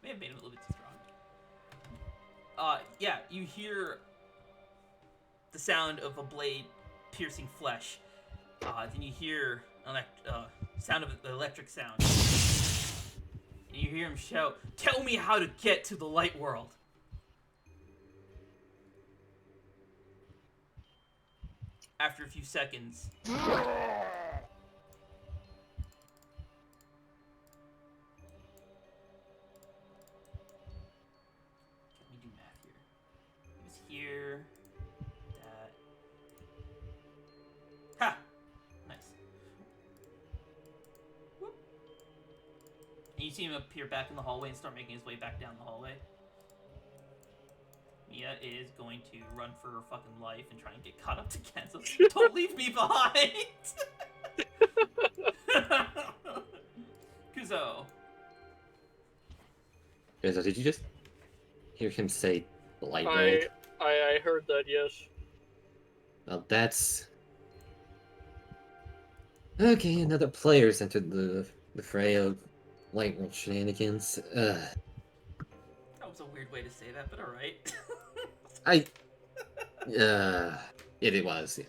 May have made him a little bit too strong. Yeah, you hear the sound of a blade piercing flesh. Then you hear sound of the electric sound. And you hear him shout, "Tell me how to get to the light world." After a few seconds, can we do math here? He was here. That. Ha! Nice. Whoop. And you see him appear back in the hallway and start making his way back down the hallway. Mia is going to run for her fucking life and try and get caught up to Kenzo. Don't leave me behind! Kuzo. So did you just hear him say light world? I heard that, yes. Well, that's... Okay, another player's entered the fray of light world shenanigans. That was a weird way to say that, but alright. It was.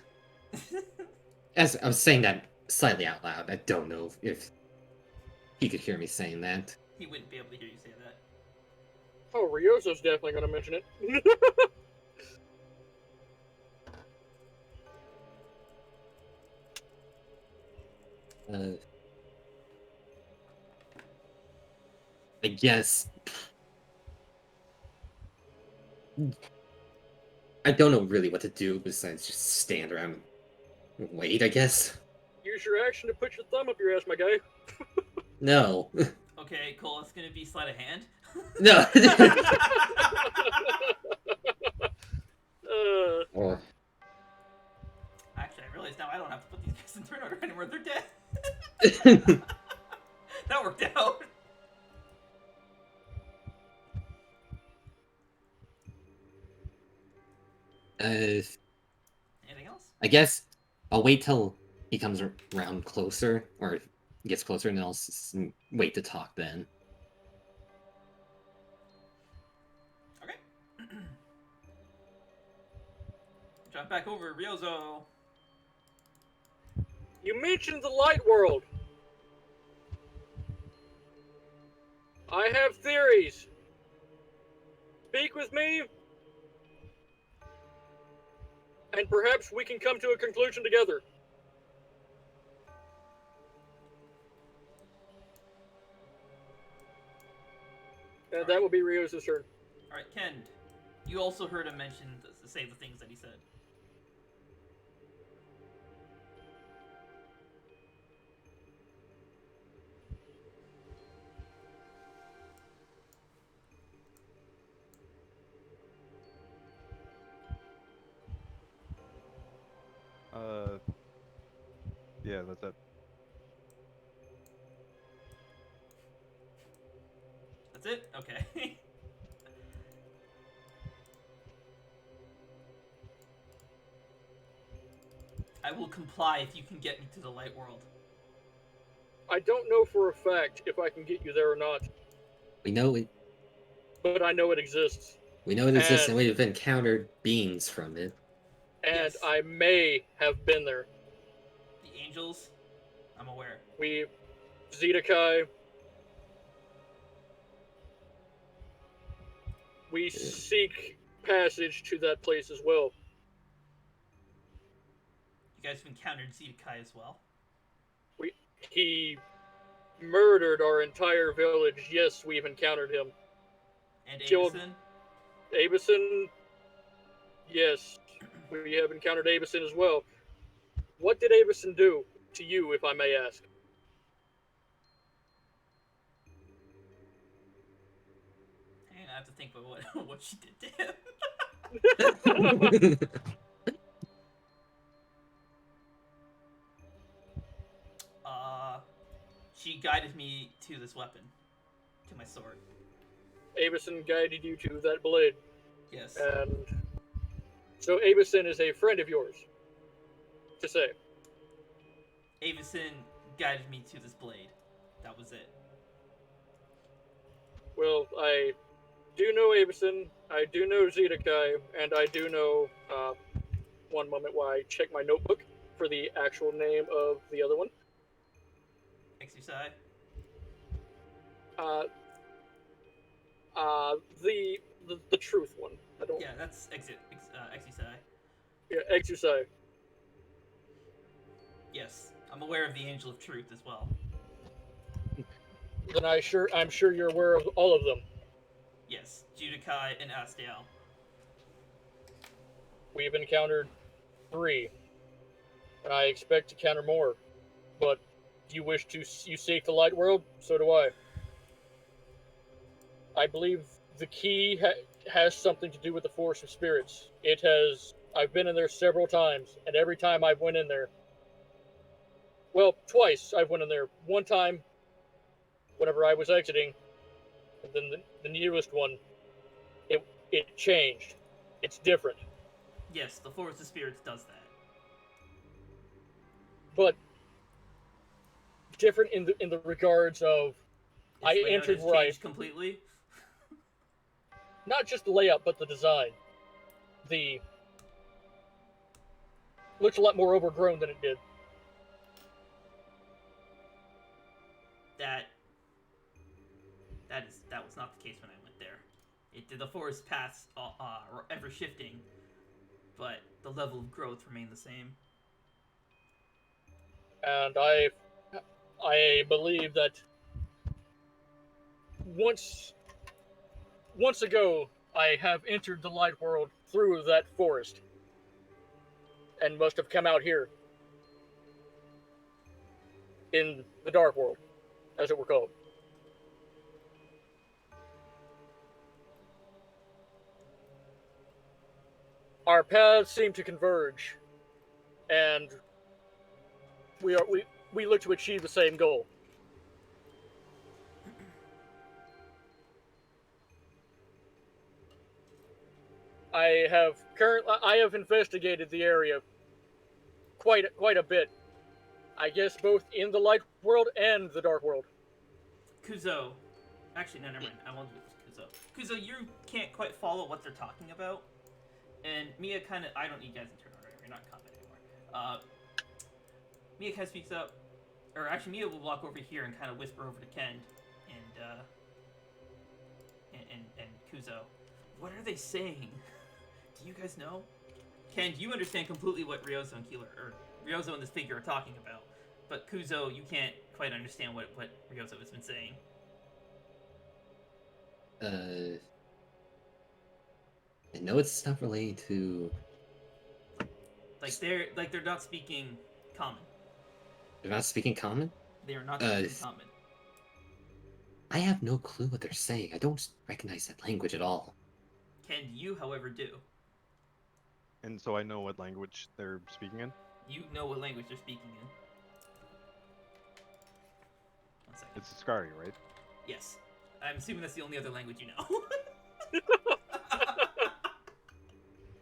As I was saying that slightly out loud, I don't know if he could hear me saying that. He wouldn't be able to hear you say that. Oh, Ryozo's definitely going to mention it. I guess... I don't know really what to do besides just stand around and wait, I guess. Use your action to put your thumb up your ass, my guy. No. Okay, Cole, it's gonna be sleight of hand. No. Or Actually, I realize now I don't have to put these guys in turn order anymore. They're dead. That worked out. Anything else? I guess I'll wait till he comes around closer, or gets closer, and then I'll wait to talk then. Okay. Jump back over, Ryozo. You mentioned the light world. I have theories. Speak with me, and perhaps we can come to a conclusion together. And that will be Ryo's turn. Alright, Ken. You also heard him say the things that he said. Yeah, that's it. That's it? Okay. I will comply if you can get me to the light world. I don't know for a fact if I can get you there or not, We know it. but I know it exists. We know it exists, and And- we've encountered beings from it. And Yes. I may have been there. The angels? I'm aware. Zedekai. We seek passage to that place as well. You guys have encountered Zedekai as well. He murdered our entire village. Yes, we've encountered him. And Killed- Avison? Avison, yes, we have encountered Avison as well. What did Avison do to you, if I may ask? Hang on, I have to think about what she did to him. She guided me to this weapon. To my sword. Avison guided you to that blade. Yes. And so Avison is a friend of yours, to say. Avison guided me to this blade. That was it. Well, I do know Avison, I do know Zedekai, and I do know, one moment while I check my notebook for the actual name of the other one. Exercise. The truth one. I don't. Yeah, that's exercise. Yeah, Exercise. Yes, I'm aware of the Angel of Truth as well. Then I'm sure you're aware of all of them. Yes, Judikai and Astiel. We've encountered 3, and I expect to encounter more. But you seek the light world? So do I. I believe the key has something to do with the force of spirits. I've been in there several times, and every time I've went in there, well, twice I've went in there. One time, whenever I was exiting, and then the newest one, it changed. It's different. Yes, the Force of Spirits does that. But different in the regards of Its I layout entered has right. changed completely. Not just the layout, but the design. Looks a lot more overgrown than it did. That was not the case when I went there. The forest paths were ever shifting, but the level of growth remained the same. And I believe that once ago I have entered the light world through that forest and must have come out here in the dark world. as it were called. Our paths seem to converge, and we look to achieve the same goal. I have investigated the area quite a bit. I guess both in the light world and the dark world. Kuzo. Actually, no, never mind. I won't do this, Kuzo. Kuzo, you can't quite follow what they're talking about. And Mia kind of... I don't need you guys in turn order. You're not in combat anymore. Mia kind of speaks up. Or actually, Mia will walk over here and kind of whisper over to Ken and Kuzo. What are they saying? Do you guys know? Ken, you understand completely what Ryozo and Keeler... Or Ryozo and this figure are talking about. But Kuzo, you can't quite understand what Ryozo has been saying. I know it's not related to... They're not speaking common. They're not speaking common? They are not speaking common. I have no clue what they're saying. I don't recognize that language at all. Ken, you, however, do. And so I know what language they're speaking in? You know what language they're speaking in. One second. It's Scary, right? Yes. I'm assuming that's the only other language you know.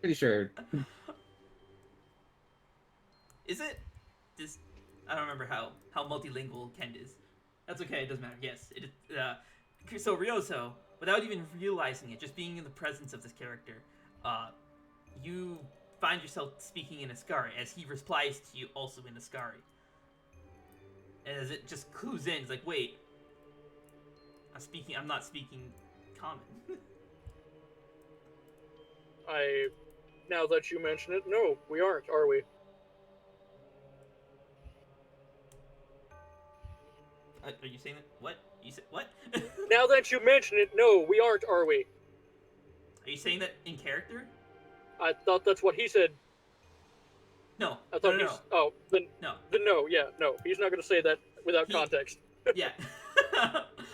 Pretty sure. Is it? I don't remember how multilingual Ken is. That's okay, it doesn't matter. Yes. So Ryozo, without even realizing it, just being in the presence of this character, you find yourself speaking in Ascari as he replies to you also in Ascari. And as it just clues in, it's like, wait, I'm not speaking common. Now that you mention it, no, we aren't, are we? Are you saying that? What? You said what? Now that you mention it, no, we aren't, are we? Are you saying that in character? I thought that's what he said. No. I thought no. Oh, then No. Then no, yeah, no. He's not going to say that without context. Yeah.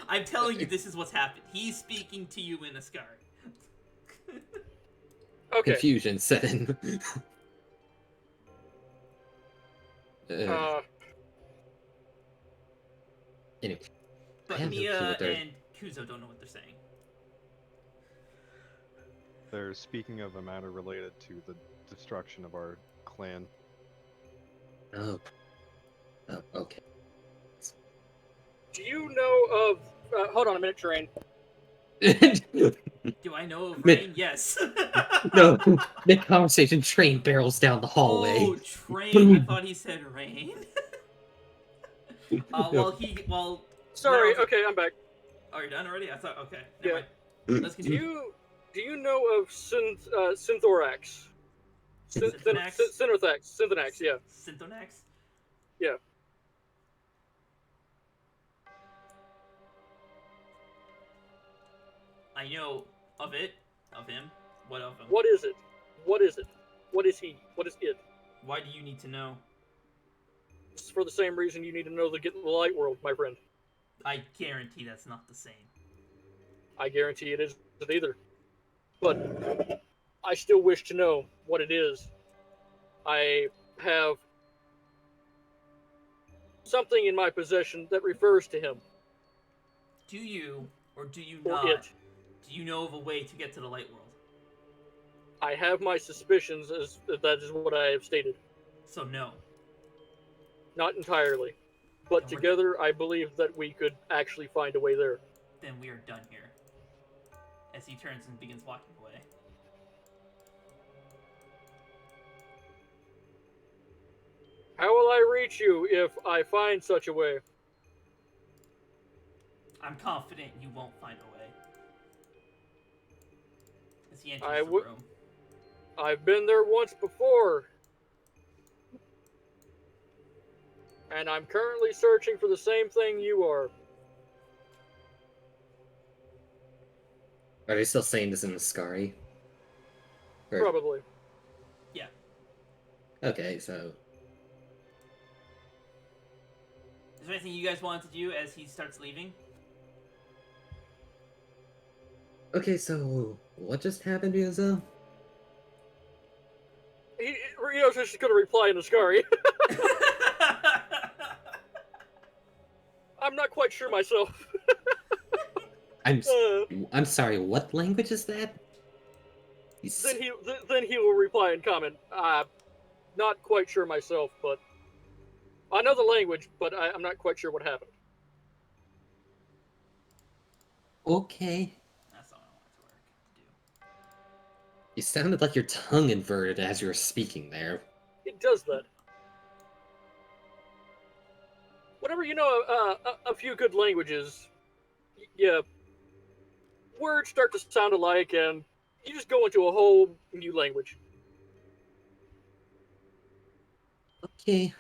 I'm telling you, this is what's happened. He's speaking to you in Ascari. Okay. Confusion set in. Anyway. I But have no clue Mia what they're- and Kuzo don't know what they're saying. They're speaking of a matter related to the destruction of our clan. Oh, okay. Do you know of... hold on a minute, Terrain. Do I know of Mid- Rain? Yes. No, mid conversation, train barrels down the hallway. Oh, Train. I thought he said Rain. Well, Sorry, now- okay, I'm back. Oh, you're done already? I thought, okay. Yeah. Never mind. Let's Do continue. you know of Synthorax? Synthonax? Synthonax, yeah. Synthonax? Yeah. I know of it. Of him. What of him? What is it? What is it? What is he? What is it? Why do you need to know? It's for the same reason you need to know the Get in the Light world, my friend. I guarantee that's not the same. I guarantee it isn't either. But I still wish to know what it is. I have something in my possession that refers to him. Do you, or do you Or not, it. do you know of a way to get to the light world? I have my suspicions, as that is what I have stated. So no. Not entirely. But And we're- together, I believe that we could actually find a way there. Then we are done here. As he turns and begins walking away. How will I reach you if I find such a way? I'm confident you won't find a way. As he enters I the would- room. I've been there once before. And I'm currently searching for the same thing you are. Are they still saying this in Ascari? Or- Probably. Okay, so Is there anything you guys wanted to do as he starts leaving? Okay, so what just happened, Ryuzo? Rio's just gonna reply in Ascari. I'm not quite sure myself. I'm sorry. What language is that? Then he will reply in comment. Not quite sure myself, but I know the language, but I'm not quite sure what happened. Okay. That's all I wanted to do. You sounded like your tongue inverted as you were speaking there. It does that. Whenever you know a few good languages, yeah, words start to sound alike, and you just go into a whole new language. Okay.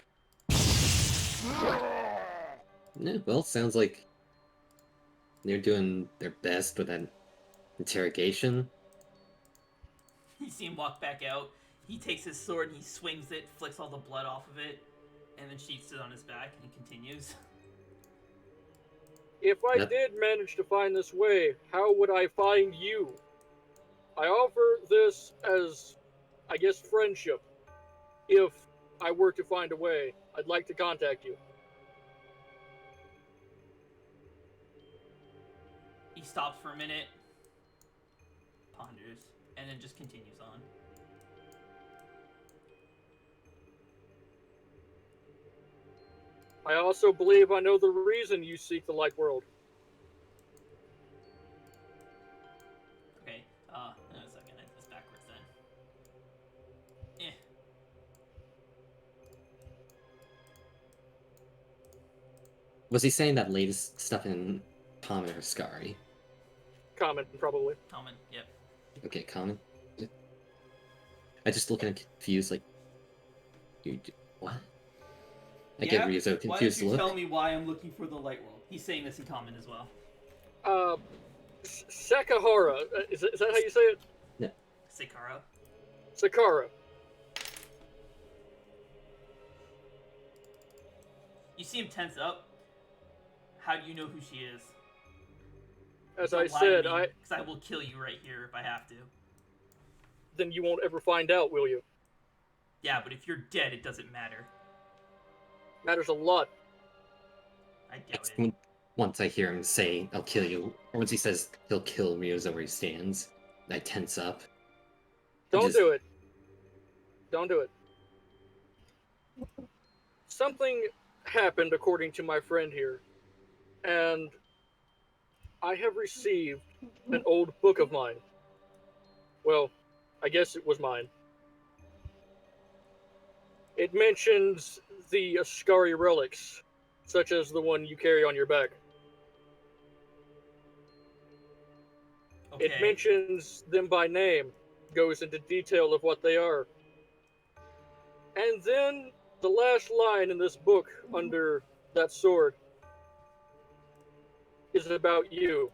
Yeah, well, sounds like they're doing their best with that interrogation. You see him walk back out. He takes his sword and he swings it, flicks all the blood off of it, and then sheaths it on his back, and he continues. If I did manage to find this way, how would I find you? I offer this as, I guess, friendship. If I were to find a way, I'd like to contact you. He stops for a minute, ponders, and then just continues on. I also believe I know the reason you seek the light world. Okay, in a second, I did this backwards then. Was he saying that latest stuff in common or Scary? Common, probably. Common, yep. Okay, common. I just looking confused, like, what? I get Ryuzo confused. Why don't you look. tell me why I'm looking for the light world? He's saying this in common as well. Sakahara. Is that how you say it? No. Sakara. Sakara. You see him tense up. How do you know who she is? As I said, because I will kill you right here if I have to. Then you won't ever find out, will you? Yeah, but if you're dead, it doesn't matter. Matters a lot. I doubt it. Once I hear him say, I'll kill you, or once he says he'll kill Ryuzo where he stands, I tense up. Don't do it. Don't do it. Something happened, according to my friend here, and I have received an old book of mine. Well, I guess it was mine. It mentions the Ascari relics, such as the one you carry on your back. Okay. It mentions them by name, goes into detail of what they are. And then the last line in this book under that sword is about you.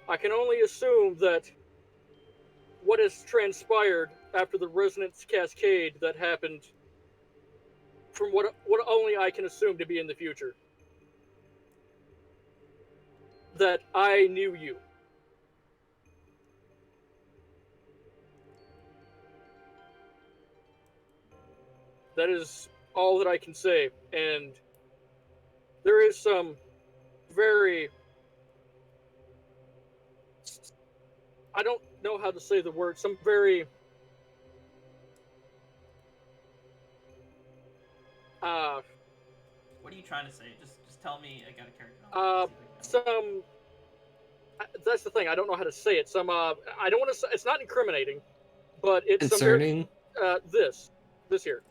I can only assume that what has transpired after the resonance cascade that happened from what only I can assume to be in the future. That I knew you. That is all that I can say, and there is some very... I don't know how to say the word, some very... what are you trying to say? Just tell me. I got a character. That's the thing. I don't know how to say it. Some. I don't want to say. It's not incriminating, but it's concerning. This here.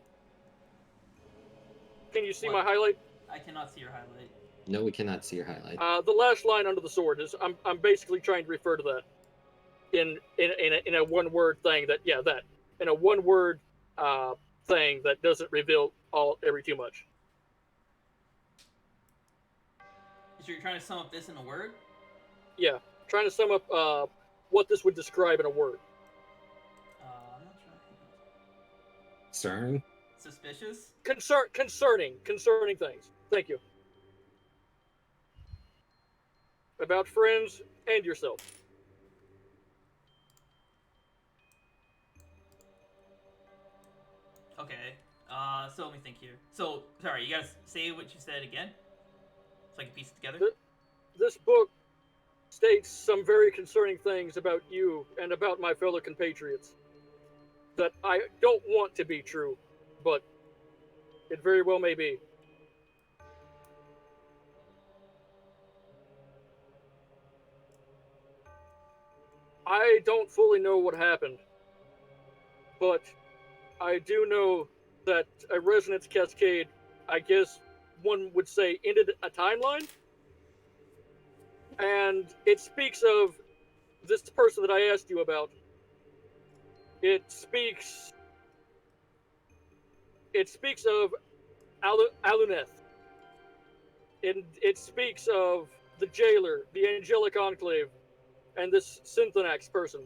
Can you see my highlight? I cannot see your highlight. No, we cannot see your highlight. The last line under the sword is. I'm basically trying to refer to that. In a one word thing that in a one word thing that doesn't reveal every too much. So you're trying to sum up this in a word? Yeah, trying to sum up what this would describe in a word. I'm not sure. Stern? Suspicious? Concerning things. Thank you. About friends and yourself. Okay. So let me think here. So, sorry, you gotta say what you said again? So I can piece it together? This book states some very concerning things about you and about my fellow compatriots that I don't want to be true, but it very well may be. I don't fully know what happened, but I do know that a resonance cascade, I guess one would say, ended a timeline. And it speaks of this person that I asked you about. It speaks of Aluneth. It speaks of the jailer, the angelic enclave, and this Synthanax person.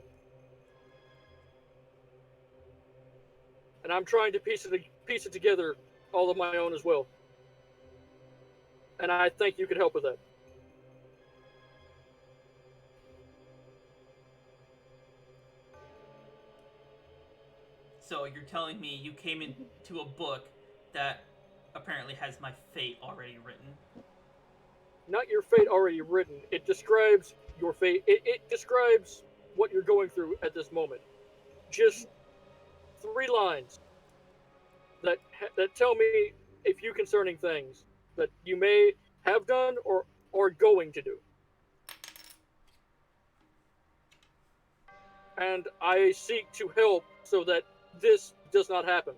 And I'm trying to piece it together all of my own as well. And I think you could help with that. So you're telling me you came into a book that apparently has my fate already written? Not your fate already written. It describes your fate. It describes what you're going through at this moment. Just 3 lines that tell me a few concerning things that you may have done or are going to do. And I seek to help so that this does not happen.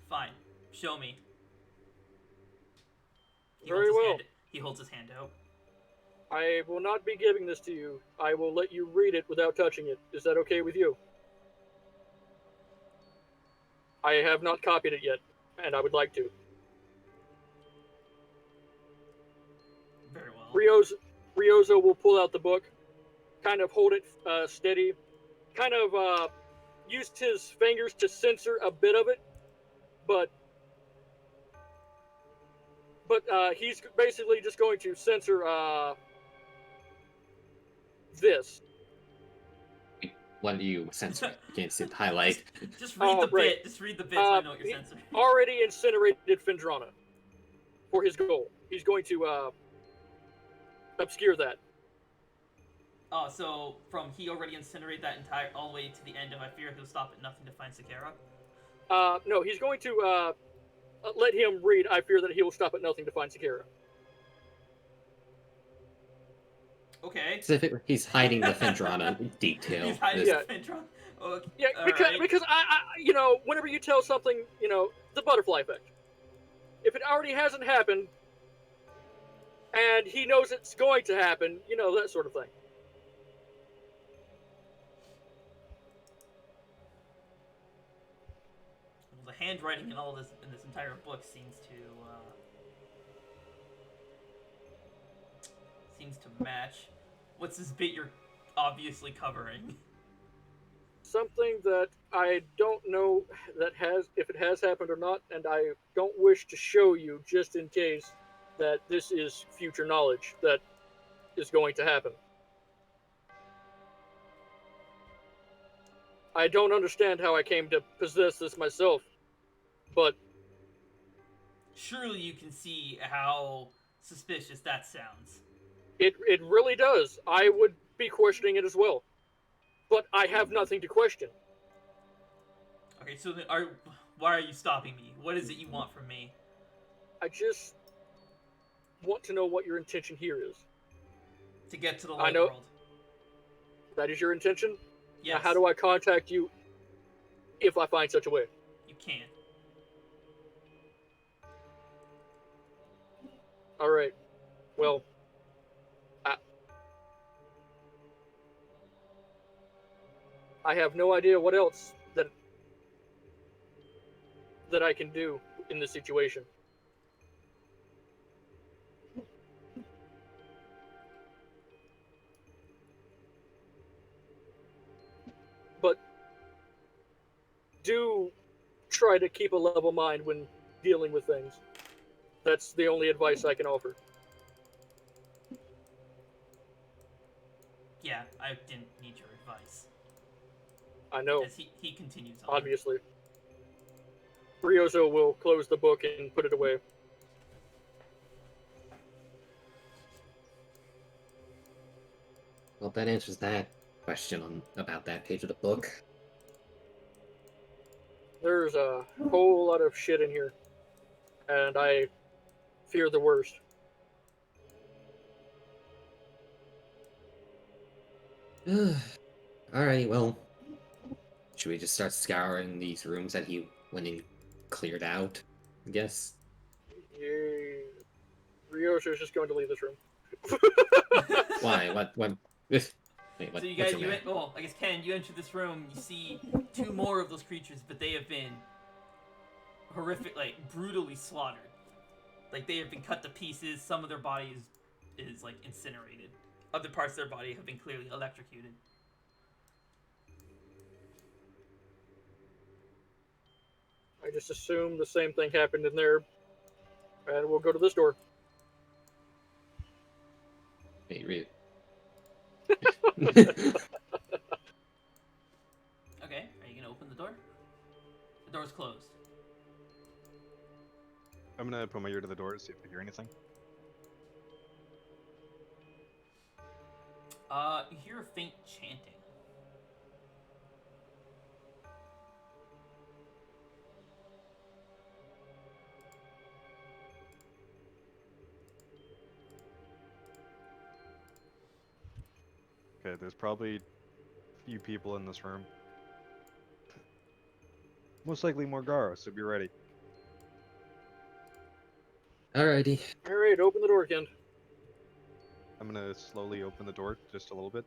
Fine. Show me. Very well. He holds his hand out. I will not be giving this to you. I will let you read it without touching it. Is that okay with you? I have not copied it yet, and I would like to. Very well. Ryozo will pull out the book, kind of hold it steady, kind of used his fingers to censor a bit of it, but he's basically just going to censor this. What do you censor? You can't see the highlight. Just read the right. bit. Just read the bit so I know what you're he censoring. already incinerated Fendrana for his goal. He's going to obscure that. Oh, so from he already incinerated that entire all the way to the end of I fear he'll stop at nothing to find Sakara? No, he's going to let him read I fear that he will stop at nothing to find Sakara. Okay. Specifically, he's hiding the Fendrana detail. He's hiding Yeah. the Fentron. Okay. Yeah, Alright. because I whenever you tell something, the butterfly effect. If it already hasn't happened, and he knows it's going to happen, that sort of thing. Well, the handwriting in all this in this entire book seems to match. What's this bit you're obviously covering? Something that I don't know if it has happened or not, and I don't wish to show you just in case that this is future knowledge that is going to happen. I don't understand how I came to possess this myself, but Surely you can see how suspicious that sounds. it really does. I would be questioning it as well. But I have nothing to question. Okay, so then why are you stopping me? What is it you want from me? I just want to know what your intention here is. To get to the I light know- world. That is your intention? Yes. Now, how do I contact you if I find such a way? You can't. All right. Well, I have no idea what else that I can do in this situation. try to keep a level mind when dealing with things. That's the only advice I can offer. Yeah, I didn't need your advice. I know, As he continues on. obviously. Ryozo will close the book and put it away. Well, that answers that question about that page of the book. There's a whole lot of shit in here, and I fear the worst. Alrighty, well, should we just start scouring these rooms that he went and cleared out? I guess. Yay. Ryozo's just going to leave this room. Why? What? Wait, what? So you what's guys, in there? well, I guess Ken, you enter this room. You see 2 more of those creatures, but they have been horrific, like brutally slaughtered. Like they have been cut to pieces. Some of their body is like incinerated. Other parts of their body have been clearly electrocuted. I just assume the same thing happened in there, and we'll go to this door. Wait, really? Okay, are you gonna open the door? The door's closed. I'm gonna put my ear to the door to see if I hear anything. You hear a faint chanting. Okay, there's probably a few people in this room. Most likely more Garo, so be ready. Alrighty. Alright, open the door again. I'm gonna slowly open the door just a little bit.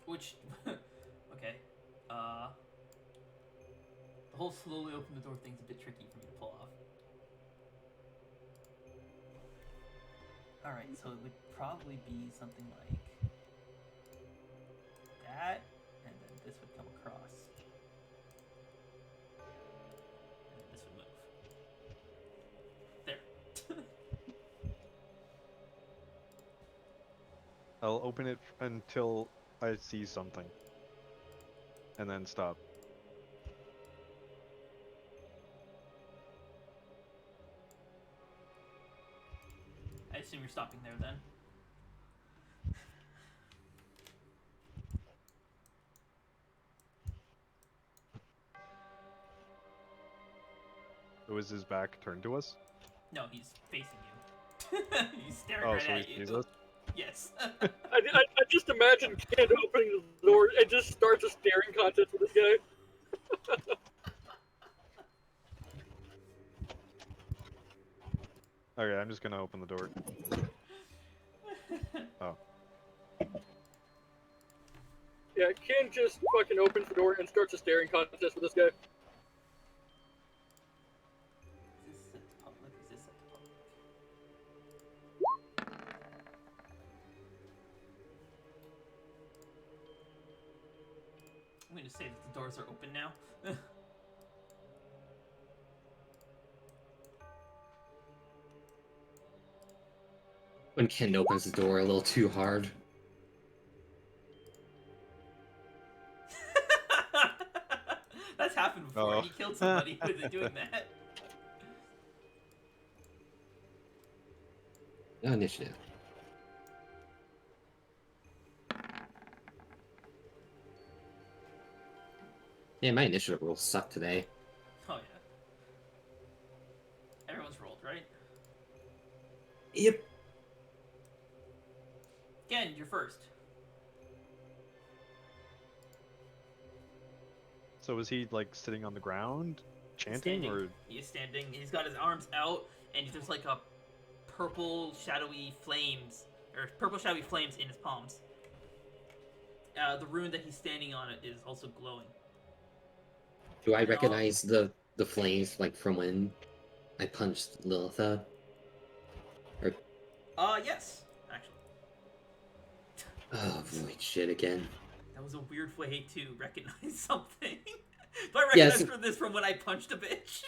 Which, okay, the whole slowly open the door thing's a bit tricky for me to pull off. Alright, so it would probably be something like that, and then this would come across. And then this would move. There. I'll open it until I see something. And then stop. I assume you're stopping there then. So is his back turned to us? No, he's facing you. He's staring Oh, right so at he you. sees us? Yes. I just imagine Ken opening the door and just starts a staring contest with this guy. Okay, I'm just gonna open the door. Oh. Yeah, Ken just fucking opens the door and starts a staring contest with this guy. Is this set to public? Is this set to public? I'm going to say that the doors are open now. When Ken opens the door a little too hard. That's happened before. Oh. He killed somebody with it doing that. No initiative. Yeah, my initiative rolls suck today. Oh yeah. Everyone's rolled, right? Yep. Again, you're first. So is he like sitting on the ground, chanting, Standing. or He is standing. He's got his arms out, and there's like a purple shadowy flames in his palms. The rune that he's standing on is also glowing. Do I recognize the flames like from when I punched Lilitha? Yes, actually. Oh, void shit again. That was a weird way to recognize something. Do I Yes. recognize this from when I punched a bitch?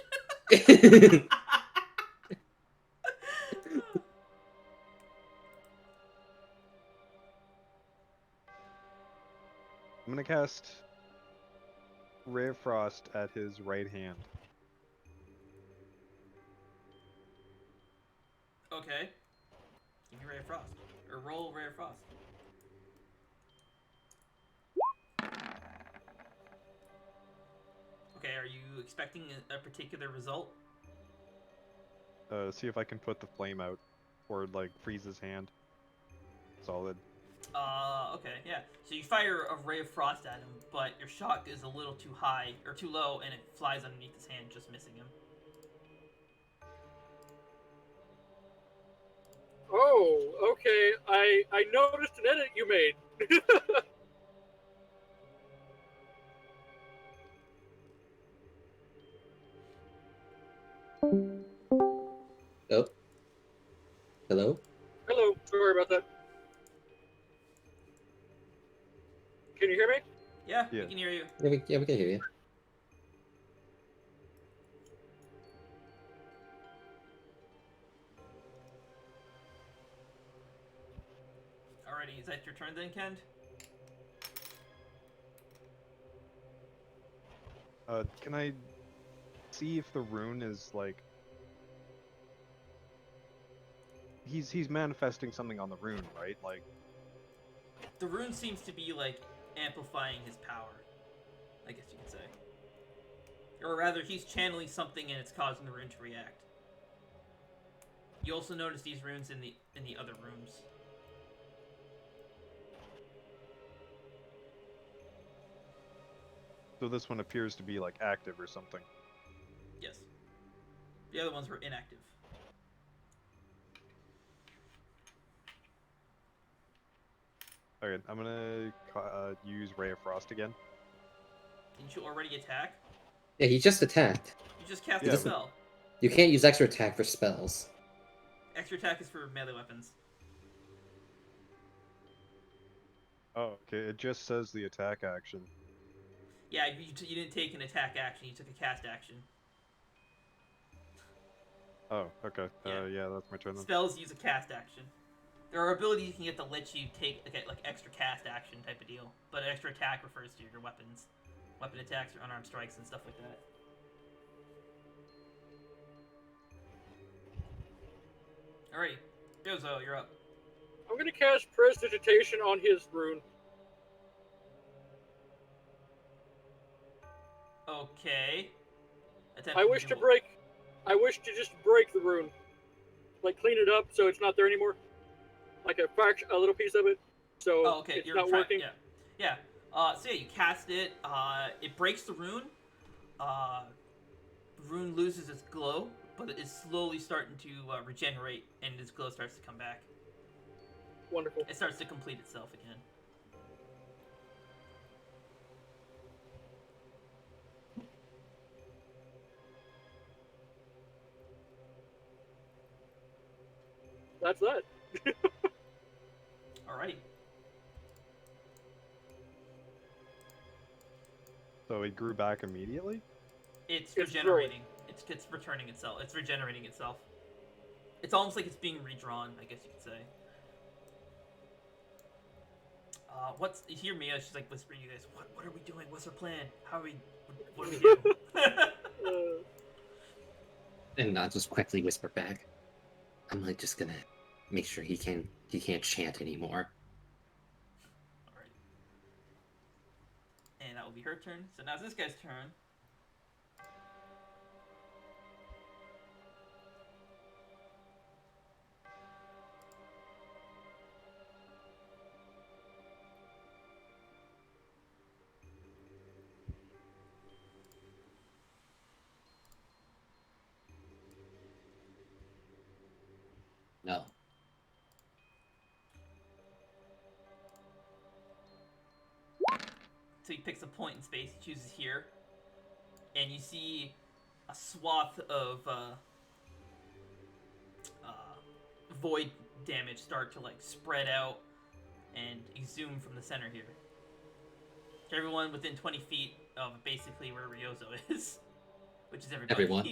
I'm gonna cast Ray of Frost at his right hand. Okay. Give me Ray of Frost. Or roll Ray of Frost. Okay, are you expecting a particular result? See if I can put the flame out, or like freeze his hand. Solid. Okay, yeah. So you fire a Ray of Frost at him, but your shot is a little too high, or too low, and it flies underneath his hand, just missing him. Oh, okay. I noticed an edit you made. Oh. Hello? Hello. Sorry about that. Can you hear me? Yeah, Yeah. we can hear you. Yeah, we can hear you. Alrighty, is that your turn then, Kent? Can I see if the rune is like... He's manifesting something on the rune, right? Like, The rune seems to be, like, amplifying his power, I guess you could say. Or rather, he's channeling something and it's causing the rune to react. You also notice these runes in the other rooms. so this one appears to be like active or something. Yes. The other ones were inactive. Okay, I'm gonna use Ray of Frost again. Didn't you already attack? Yeah, he just attacked. You just cast Yeah, a but- spell. You can't use extra attack for spells. Extra attack is for melee weapons. Oh, okay. It just says the attack action. Yeah, you didn't take an attack action, you took a cast action. Oh, okay. Yeah. Yeah, that's my turn then. Spells use a cast action. There are abilities you can get that let you take like extra cast action type of deal, but extra attack refers to your weapons, weapon attacks or unarmed strikes and stuff like that. Alrighty, Gozo, you're up. I'm gonna cast Prestidigitation on his rune. Okay. I wish to just break the rune, like clean it up so it's not there anymore, like a little piece of it, so Oh, okay. it's You're not trying, working. Yeah. So yeah, you cast it. It breaks the rune. The rune loses its glow, but it is slowly starting to regenerate, and its glow starts to come back. Wonderful. It starts to complete itself again. That's that. Alrighty. So it grew back immediately? It's It's regenerating. It's returning itself. It's regenerating itself. It's almost like it's being redrawn, I guess you could say. You hear Mia? She's like whispering you guys. What are we doing? What's our plan? How are we? What do we do? And I'll just quickly whisper back. I'm like just gonna make sure he can't chant anymore. Alright. And that will be her turn. So now it's this guy's turn. No. So he picks a point in space, he chooses here, and you see a swath of void damage start to like spread out and exhume from the center here. Everyone within 20 feet of basically where Ryozo is, which is everybody. Everyone.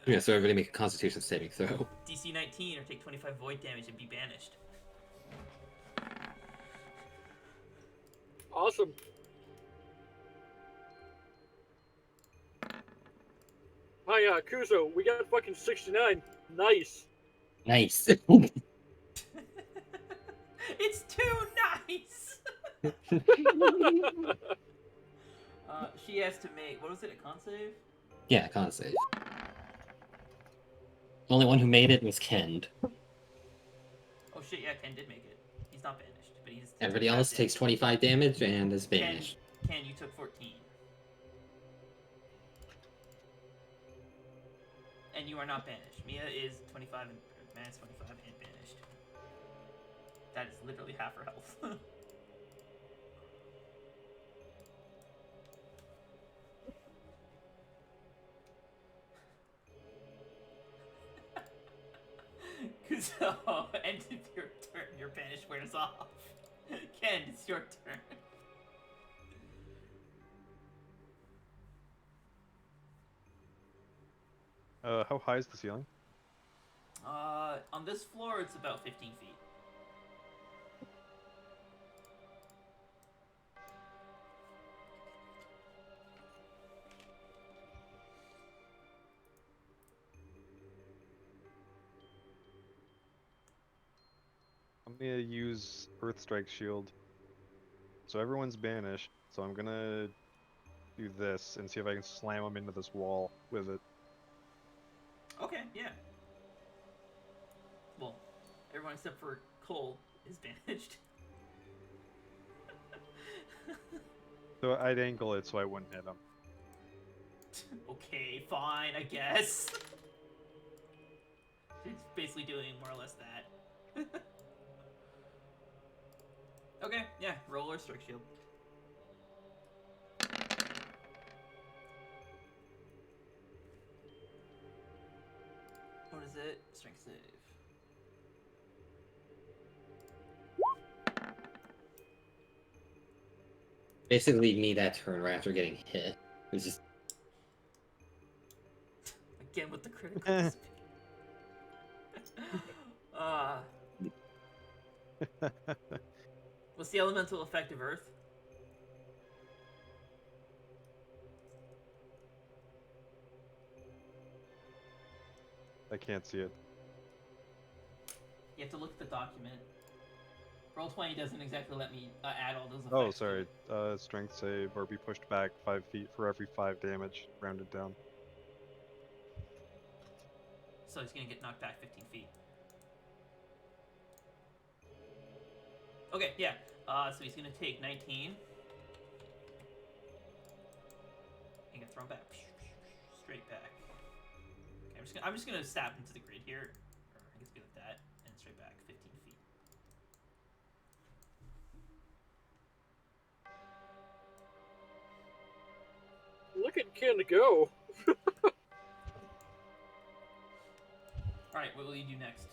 Yeah, so everybody make a Constitution saving throw. DC 19 or take 25 void damage and be banished. Awesome. Hi, Kuzo, we got fucking 69. Nice. Nice. It's too nice! She has to make, what was it, a con save? Yeah, con save. The only one who made it was Ken. Oh shit, yeah, Ken did make it. He's not banished, but he's... Everybody else takes 25 damage and is Ken, banished. Ken, you took 14. And you are not banished. Mia is 25 and minus 25 and banished. That is literally half her health. Kuzo, end of your turn, your banish wears off. Ken, it's your turn. How high is the ceiling? On this floor, it's about 15 feet. I'm gonna use Earth Strike Shield. So everyone's banished, so I'm gonna do this and see if I can slam them into this wall with it. Okay, yeah. Well, everyone except for Cole is banished. So I'd angle it so I wouldn't hit him. Okay, fine, I guess. She's basically doing more or less that. Okay, yeah, roll or strike shield. What is it? Strength save. Basically, me that turn right after getting hit. It was just Again with the critical. What's the elemental effect of Earth? I can't see it. You have to look at the document. Roll20 doesn't exactly let me add all those effects. Oh, sorry. Strength save or be pushed back 5 feet for every 5 damage, rounded down. So he's gonna get knocked back 15 feet. Okay, yeah. So he's gonna take 19. He gets thrown back. Straight back. Okay, I'm just gonna stab into the grid here. Or I guess be like that. And straight back 15 feet. Look at Ken go. Alright, what will you do next?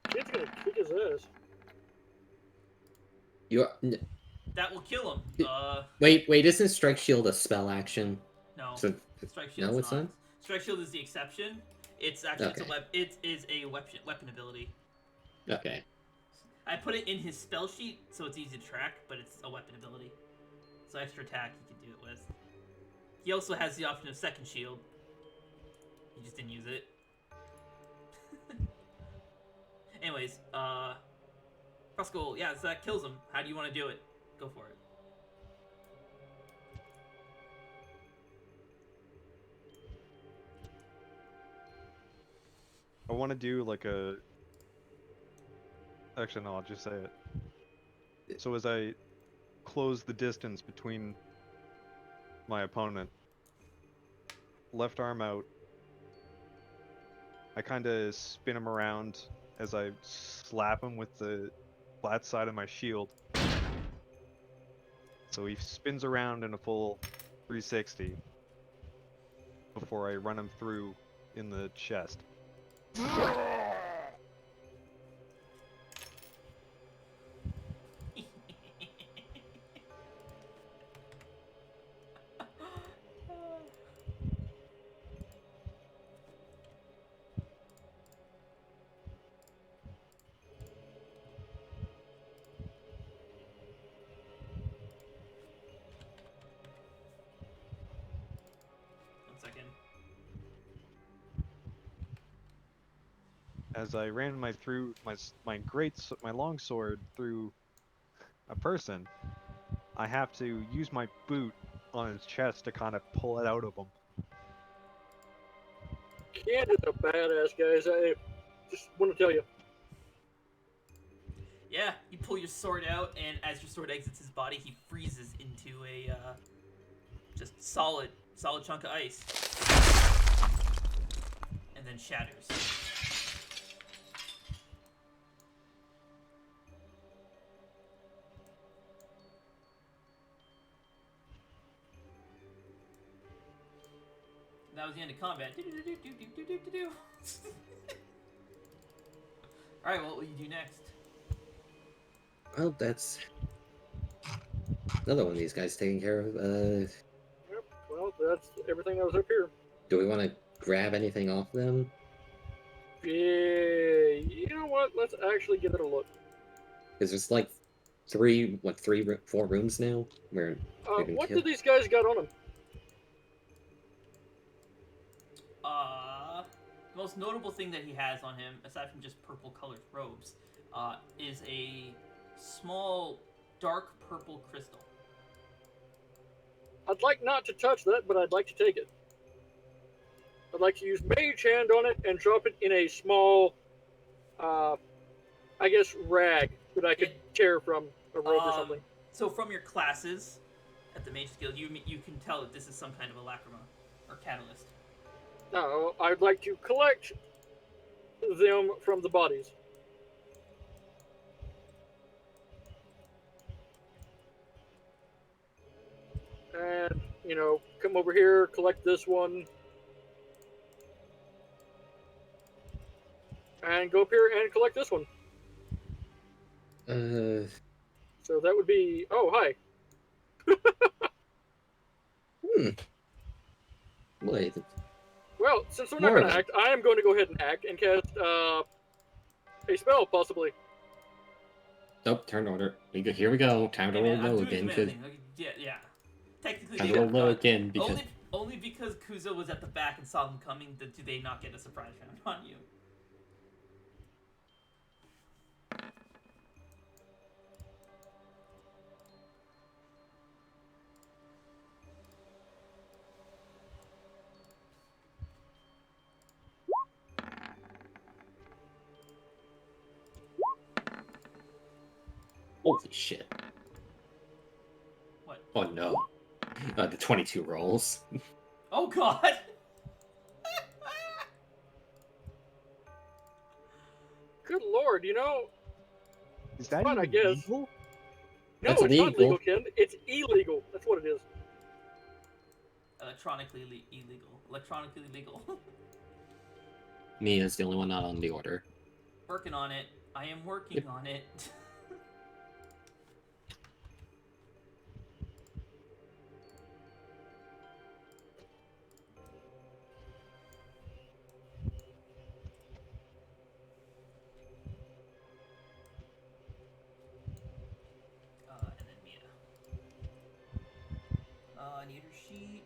Ken's gonna kick his ass. That will kill him. wait, isn't Strike Shield a spell action? No. So Strike Shield no, is it's not. not? Strike Shield is the exception. It's actually Okay. it is a weapon ability. Okay. I put it in his spell sheet so it's easy to track, but it's a weapon ability. So extra attack he can do it with. He also has the option of second shield. He just didn't use it. Anyways, Pascal, yeah, so that kills him. How do you want to do it? Go for it. I want to do like a... Actually, no, I'll just say it. So as I close the distance between my opponent, left arm out, I kind of spin him around as I slap him with the flat side of my shield. So he spins around in a full 360 before I run him through in the chest. as I ran my long sword through a person, I have to use my boot on his chest to kind of pull it out of him. Ken is a badass, guys. I just want to tell you. Yeah, you pull your sword out, and as your sword exits his body, he freezes into a just solid chunk of ice, and then shatters. That was the end of combat. Alright, what will you do next? Well, that's another one of these guys taken care of. Yep. Well, that's everything that was up here. Do we want to grab anything off them? Yeah. You know what? Let's actually give it a look. Because there's like 4 rooms now where we can What kill. do these guys got on them? The most notable thing that he has on him, aside from just purple-colored robes, is a small, dark purple crystal. I'd like not to touch that, but I'd like to take it. I'd like to use Mage Hand on it and drop it in a small, I guess, rag that I could tear from a robe or something. So from your classes at the Mage Guild, you can tell that this is some kind of a lacrima or catalyst. No, I'd like to collect them from the bodies. And, come over here, collect this one. And go up here and collect this one. So that would be... Oh, hi. Wait. Well, since we're not going to act, I am going to go ahead and act and cast a spell, possibly. Nope, turn order. Here we go. Time to roll low again. Yeah. Technically, Time to roll low again because... Only because Kuzo was at the back and saw them coming, do they not get a surprise round on you. Holy shit. What? Oh no. The 22 rolls. Oh god! Good lord, Is that fun, I even guess. legal? No, That's it's not illegal. legal, Ken. It's illegal. That's what it is. Electronically illegal. Mia's the only one not on the order. Working on it. I am working on it. And then Mia. I need her sheet.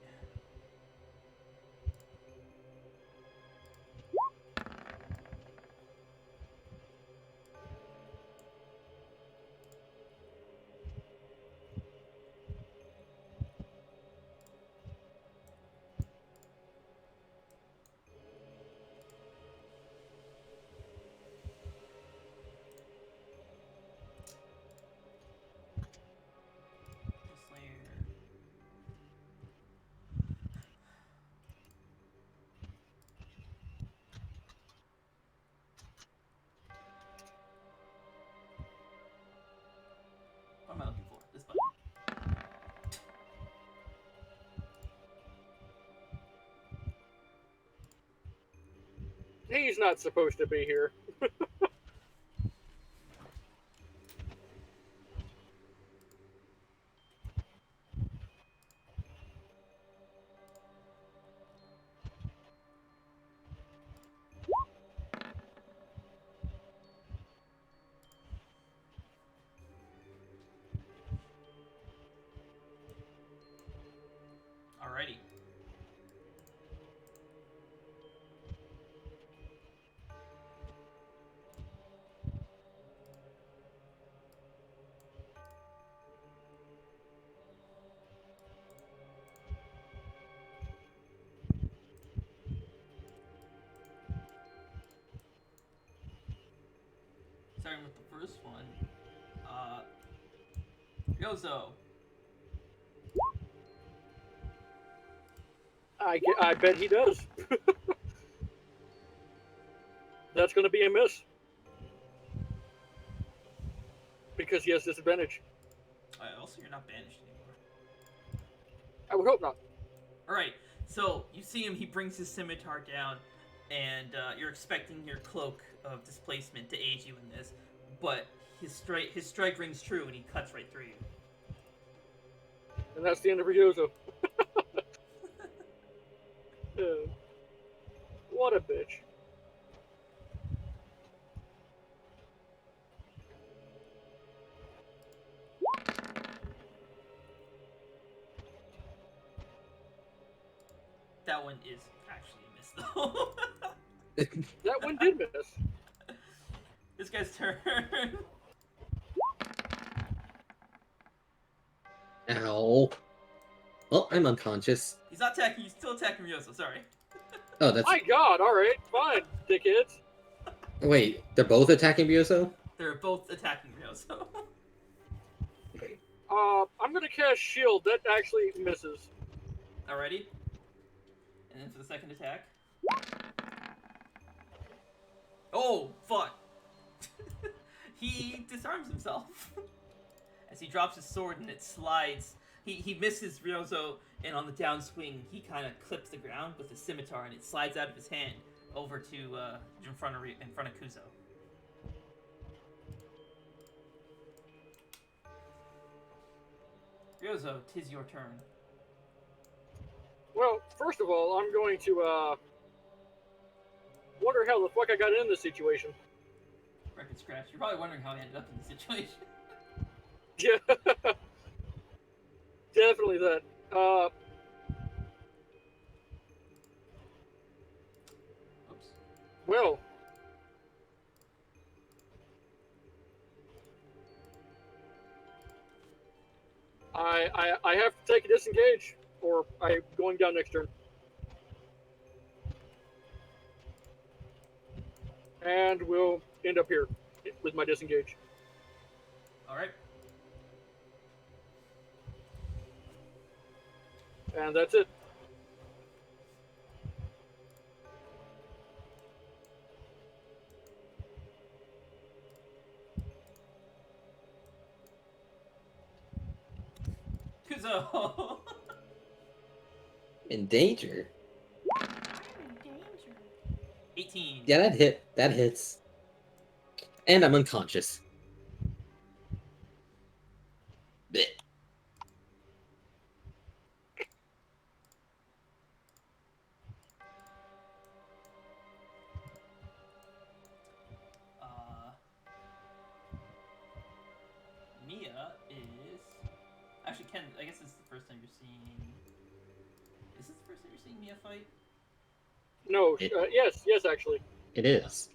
Slayer. What am I looking for? This button. He's not supposed to be here. Alrighty. starting with the first one. Ryozo. I bet he does. That's going to be a miss. Because he has disadvantage. Also, you're not banished anymore. I would hope not. Alright, so you see him, he brings his scimitar down, and you're expecting your cloak of displacement to aid you in this, but his strike rings true and he cuts right through you. And that's the end of Ryozo. What a bitch. That one is actually a miss, though. That one did miss. This guy's turn. Ow. Well, I'm unconscious. He's not attacking, he's still attacking Ryozo, sorry. Oh, that's... My god, alright, fine, dickheads. Wait, they're both attacking Bioso? They're both attacking Ryozo. I'm gonna cast Shield, that actually misses. Alrighty. And then for the second attack. Oh, fuck. He disarms himself. As he drops his sword and it slides. He misses Ryozo, and on the downswing, he kind of clips the ground with his scimitar, and it slides out of his hand over to in front of Kuzo. Ryozo, 'tis your turn. Well, first of all, I'm going to, wonder how the fuck I got in this situation. Record scratch. You're probably wondering how I ended up in this situation. Yeah. Definitely that. Oops. Well. I have to take a disengage, or I'm going down next turn. And we'll end up here with my disengage. Alright. And that's it. Kuzo! In danger? 18. Yeah, that hits. And I'm unconscious. Blech. Mia is... Actually, Ken, I guess this is the first time you're seeing... Is this the first time you're seeing Mia fight? No, yes, actually. It is.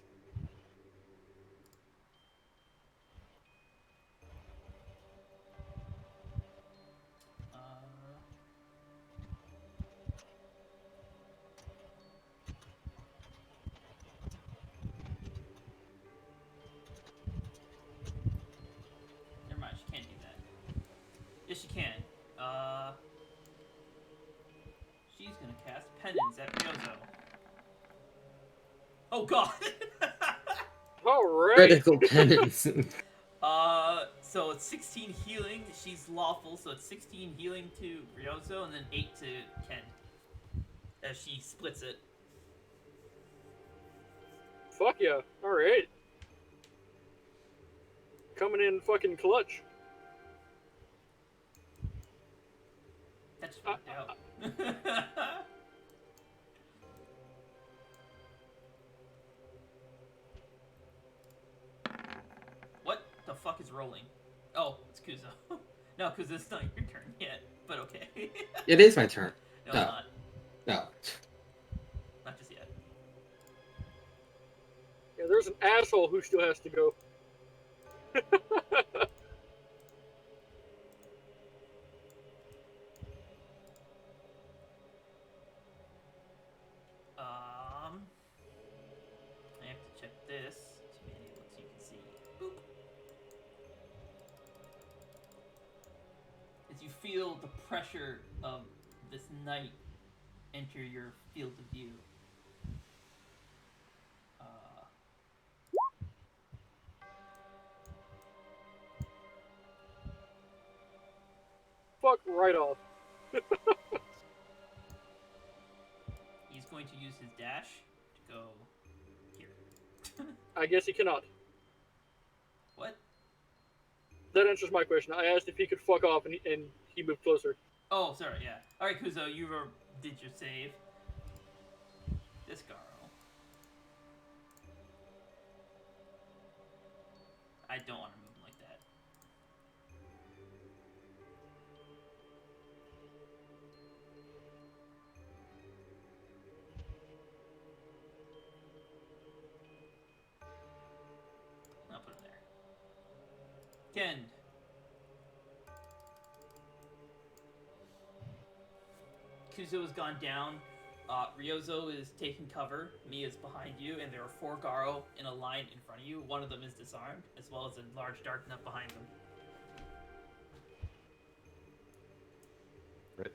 Never mind, she can't do that. Yes, she can. She's gonna cast Penance at Ryozo. Oh god! Alright. Critical penance. So it's 16 healing. She's lawful, so it's 16 healing to Ryozo and then 8 to Ken. As she splits it. Fuck yeah. Alright. Coming in fucking clutch. That's fucked out. What the fuck is rolling? Oh, it's Kuzo. No, because it's not your turn yet, but okay. It is my turn. No, it's not. No. Not just yet. Yeah, there's an asshole who still has to go. I have to check this to be able to you can see. as you feel the pressure of this knight enter your field of view. Fuck right off. He's going to use his dash to go here. I guess he cannot. What? That answers my question. I asked if he could fuck off, and he moved closer. Oh, sorry, yeah. Alright, Kuzo, you did your save. This girl. I don't want to move him like that. I'll put him there. Ken. Kuzo has gone down. Ryozo is taking cover. Mia's behind you, and there are 4 Garo in a line in front of you. One of them is disarmed, as well as a large dark nut behind them. Right.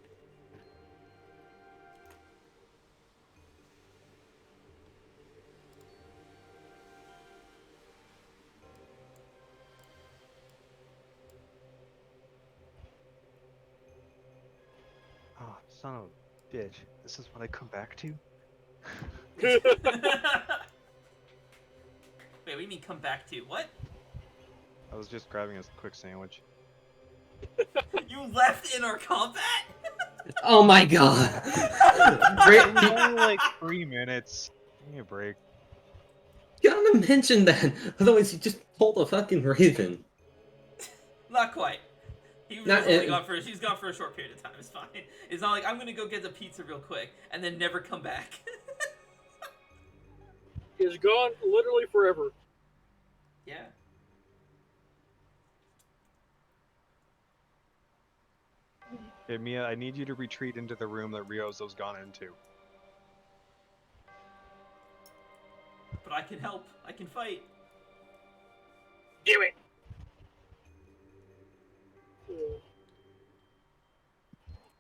Oh, son of a bitch. This is what I come back to? Wait, what do you mean come back to? What? I was just grabbing a quick sandwich. You left in our combat? Oh my god! It's only like 3 minutes. Give me a break. You gotta mention that, otherwise you just pulled a fucking raven. Not quite. He was Not- only gone for she's gone for a short period of time. It's fine. It's not like I'm gonna go get the pizza real quick and then never come back. He's gone literally forever. Yeah. Okay, Mia, I need you to retreat into the room that Ryozo's gone into. But I can help. I can fight. Do it!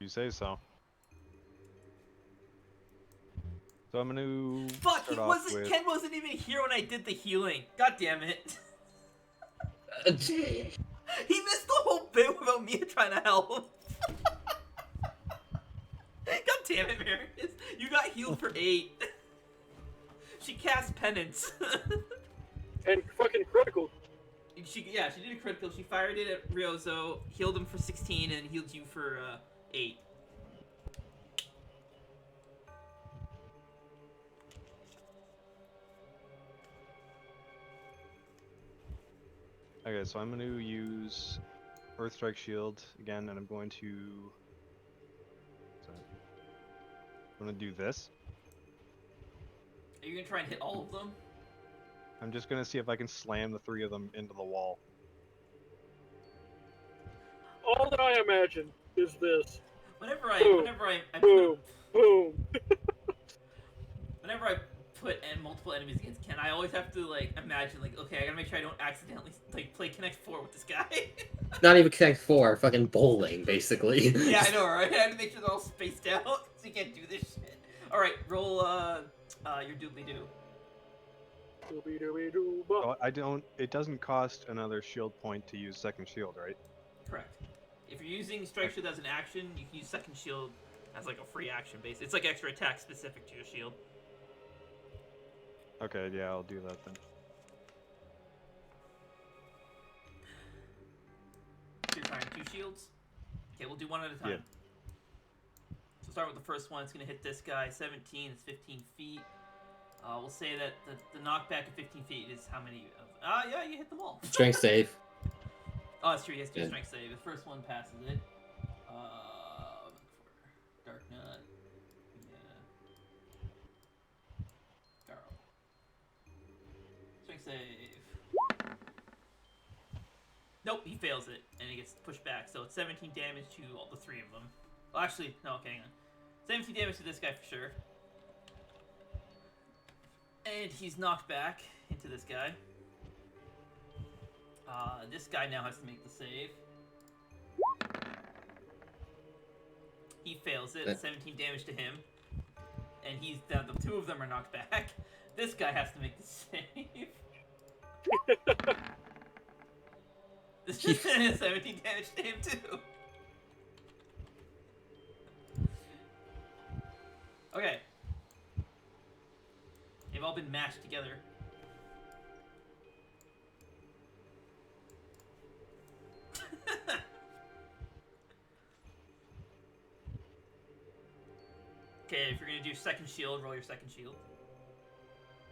You say so. So I'm gonna Fuck, start off with... Ken wasn't even here when I did the healing. God damn it. He missed the whole bit without me trying to help. God damn it, Marius. You got healed for 8. She cast penance. And fucking critical. She did a critical. She fired it at Ryozo, healed him for 16, and healed you for 8. Okay, so I'm going to use Earth Strike Shield again, and I'm going to... I'm going to do this. Are you gonna try and hit all of them? I'm just going to see if I can slam the 3 of them into the wall. All that I imagine is this. Whenever I Boom. Boom. whenever I put multiple enemies against Ken, I always have to like imagine like, okay, I gotta make sure I don't accidentally like play Connect 4 with this guy. Not even Connect 4, fucking bowling, basically. Yeah, I know, right? I have to make sure they're all spaced out so you can't do this shit. All right, roll your doobly doo. So I don't... It doesn't cost another shield point to use second shield, right? Correct. If you're using Strike Shield as an action, you can use Second Shield as like a free action base. It's like extra attack specific to your shield. Okay, yeah, I'll do that then. So you're trying 2 shields? Okay, we'll do one at a time. Yeah. So start with the first one. It's going to hit this guy. 17 is 15 feet. We'll say that the knockback of 15 feet is how many of... yeah, you hit them all. Strength save. Oh, that's true. He has to do Good. strength save. The first one passes it. Look for Dark Nut. Yeah. Garo. Strength save. Nope, he fails it, and he gets pushed back. So it's 17 damage to all the 3 of them. Well, actually, no, okay, hang on. 17 damage to this guy for sure. And he's knocked back into this guy. This guy now has to make the save. He fails it. That- 17 damage to him. And he's down. The two of them are knocked back. This guy has to make the save. This is 17 damage to him too. Okay. They've all been mashed together. Okay, if you're gonna do second shield, roll your second shield.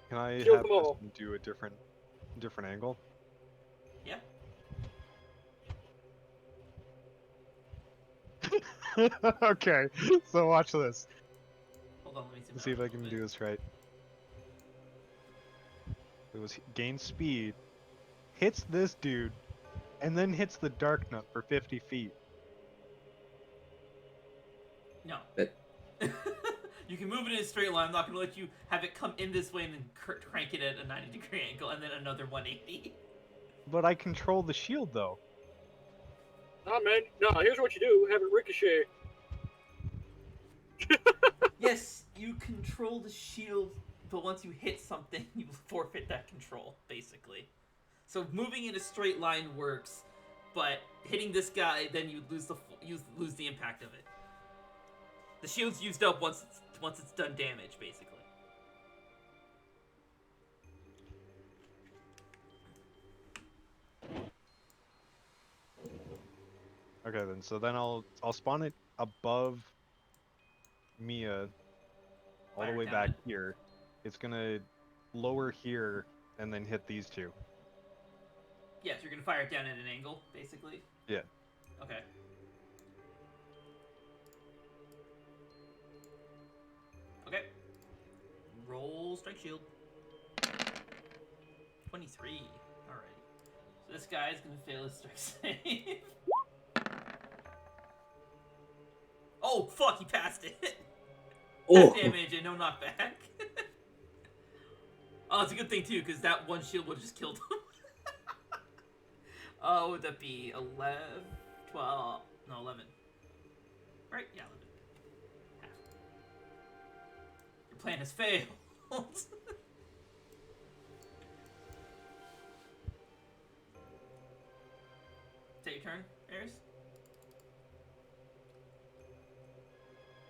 Can I Kill have them all. this do a different angle? Yeah. Okay, so watch this. Hold on, let me zoom Let's see out if I a can little do this right. It was gain speed, hits this dude, and then hits the dark nut for 50 feet. No. But- You can move it in a straight line. I'm not going to let you have it come in this way and then crank it at a 90-degree angle and then another 180. But I control the shield though. Nah, man. No, here's what you do. Have it ricochet. Yes, you control the shield, but once you hit something, you forfeit that control, basically. So moving in a straight line works, but hitting this guy, then you lose the impact of it. The shield's used up once it's done damage, basically. Okay then, so then I'll spawn it above Mia all the Fire way down back it. here. It's gonna lower here and then hit these two. Yeah, so you're gonna fire it down at an angle, basically? Yeah. Okay. Okay. Roll strike shield. 23. Alright. So this guy's gonna fail his strike save. Oh, fuck, he passed it. Oh, Damage and no knockback. Oh, it's a good thing, too, because that one shield would have just killed him. Oh, would that be 11, 12, no, 11. Right? Yeah, 11. Half. Your plan has failed. Is that your turn, Eris?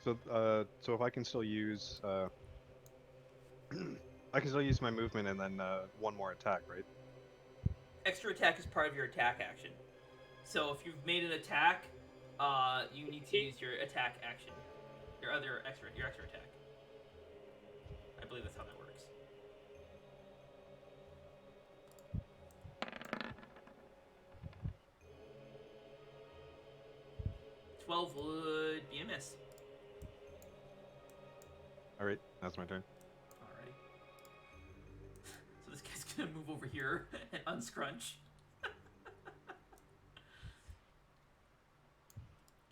So if I can still use I can still use my movement and then one more attack, right? Extra attack is part of your attack action. So if you've made an attack, you need to use your attack action. Your extra attack. I believe that's how that works. $12 would be a miss. Alright, that's my turn. Alrighty. So this guy's gonna move over here and unscrunch.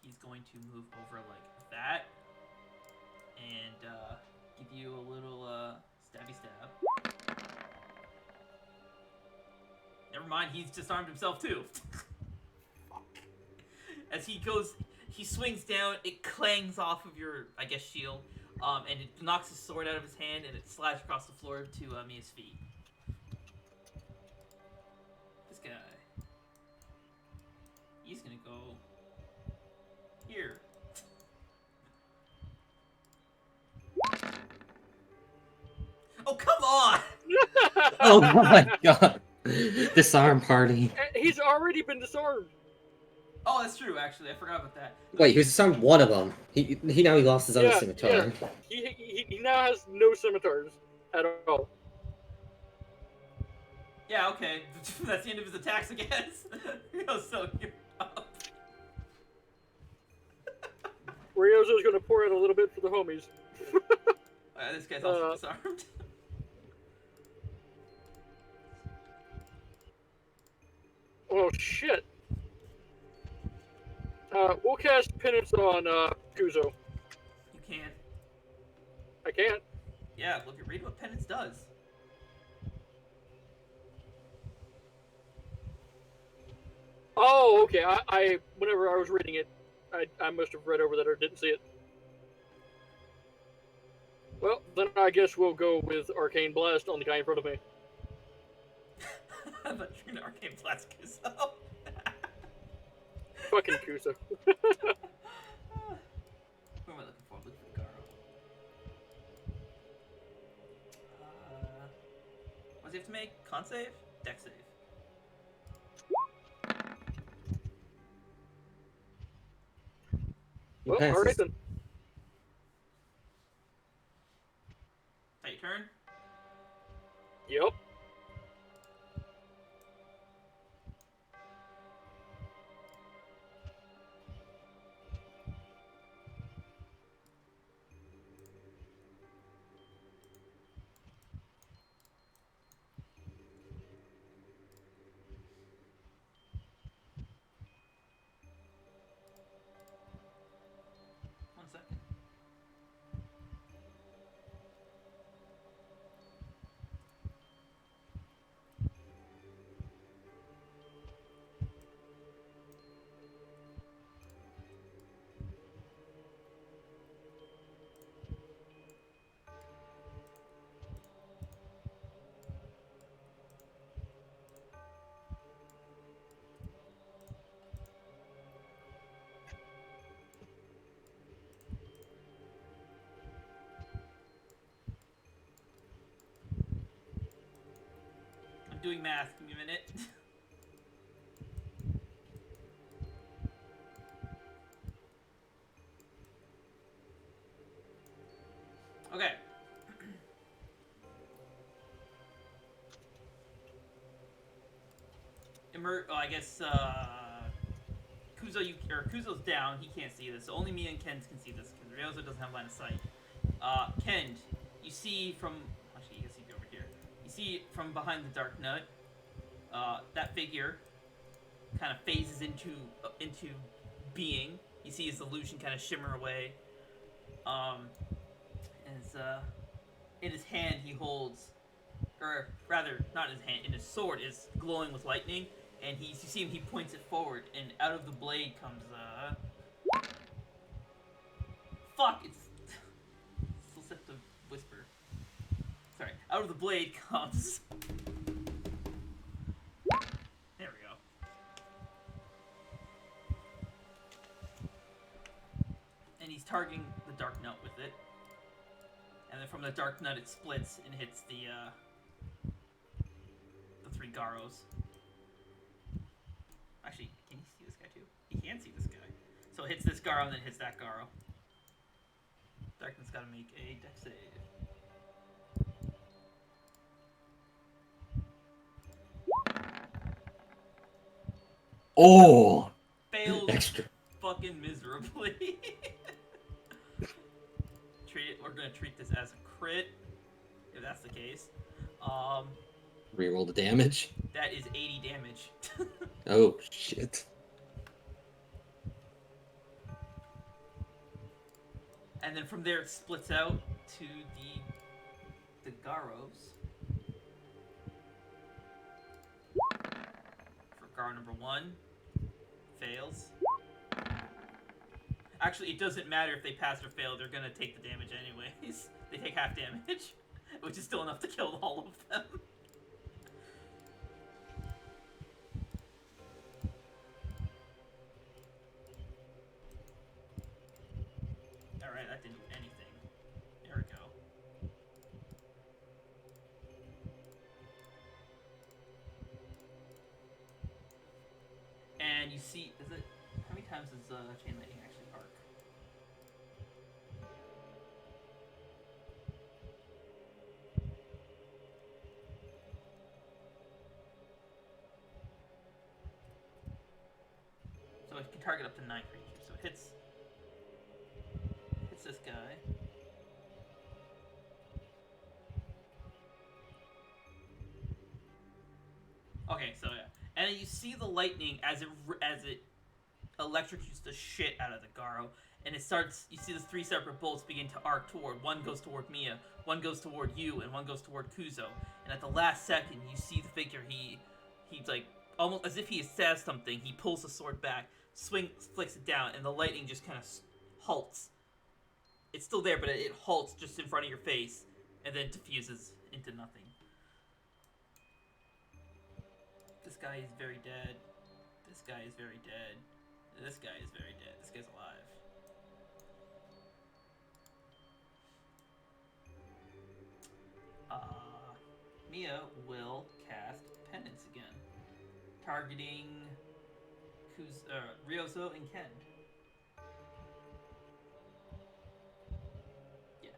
He's going to move over like that. And give you a little stabby stab. Never mind, he's disarmed himself too. As he swings down, it clangs off of your, I guess, shield. And it knocks his sword out of his hand, and it slides across the floor to Mia's feet. This guy. He's gonna go here. Oh, come on! oh my god. Disarm party. He's already been disarmed. Oh, that's true, actually. I forgot about that. Wait, he was disarmed one of them. He lost his other Yeah, scimitar. yeah. He now has no scimitars at all. Yeah, okay. That's the end of his attacks, I guess. So you're up. Ryozo's gonna pour out a little bit for the homies. This guy's also disarmed. Oh shit. We'll cast penance on Kuzo. You can. I can't. Yeah, look, read what penance does. Oh, okay. I whenever I was reading it, I must have read over that or didn't see it. Well, then I guess we'll go with Arcane Blast on the guy in front of me. I thought you were gonna Arcane Blast Kuzo. Fucking Kusa. Who am I looking for? I'm looking for Garo. What does he have to make? Con save? Deck save. He Well, passes. alright then. Take your turn. Yep. One second. I'm doing math. Give me a minute. Okay. I guess Kuzo's down. He can't see this. So only me and Ken can see this because Ryozo doesn't have line of sight. Ken, you see from actually you can see over here. You see from behind the dark nut. That figure kind of phases into being. You see his illusion kind of shimmer away. In his hand he holds, or rather, not in his hand, in his sword is glowing with lightning, and you see him, he points it forward, and out of the blade comes, fuck, it's still set to whisper. Sorry, out of the blade comes, there we go. And he's targeting the dark nut with it. And then from the dark nut it splits and hits the three Garos. Actually, can you see this guy too? He can see this guy. So it hits this Garo and then hits that Garo. Darkness gotta make a deck save. Oh! Failed Extra. fucking miserably. We're gonna treat this as a crit, if that's the case. Reroll the damage. That is 80 damage. Oh, shit. And then from there it splits out to the Garos. For Garo number 1, fails. Actually, it doesn't matter if they pass or fail, they're gonna take the damage anyways. They take half damage, which is still enough to kill all of them. Alright, that didn't do anything. There we go. And you see, how many times does Chain Lightning actually arc? So it can target up to 9 creatures. So it hits this guy. Okay, so yeah, and you see the lightning as it electrocutes the shit out of the Garo, and it starts. You see the 3 separate bolts begin to arc toward. One goes toward Mia, one goes toward you, and one goes toward Kuzo. And at the last second, you see the figure. He's like almost as if he says something. He pulls the sword back, flicks it down, and the lightning just kind of halts. It's still there, but it halts just in front of your face, and then diffuses into nothing. This guy is very dead. This guy is very dead. This guy is very dead. This guy's alive. Mia will cast Penance again, targeting Ryozo and Ken. Yeah.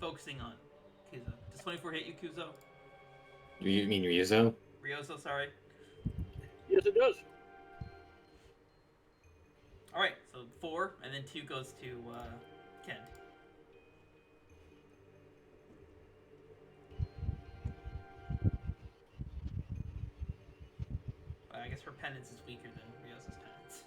Focusing on Kuzo. Does 24 hit you, Kuzo? You mean Ryuzo? Ryozo, sorry. Yes, it does. Alright, so 4, and then 2 goes to Ken. I guess her penance is weaker than Ryozo's penance.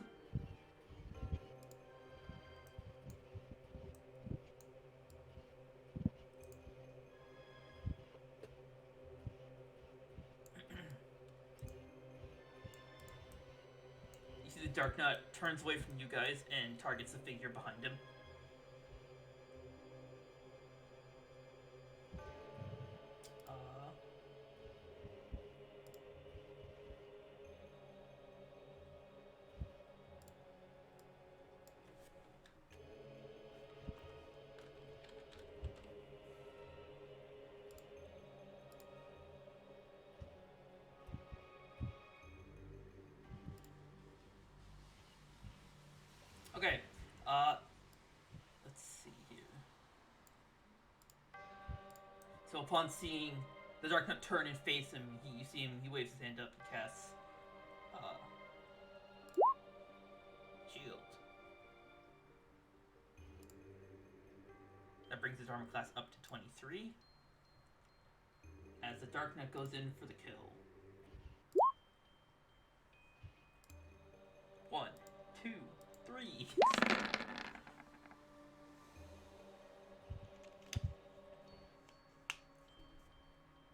You see the Dark Knight turns away from you guys and targets the figure behind him. Okay, let's see here. So upon seeing the Dark Knight turn and face him, you see him, he waves his hand up and casts, Shield. That brings his armor class up to 23. As the Dark Knight goes in for the kill. 1, 2, 3.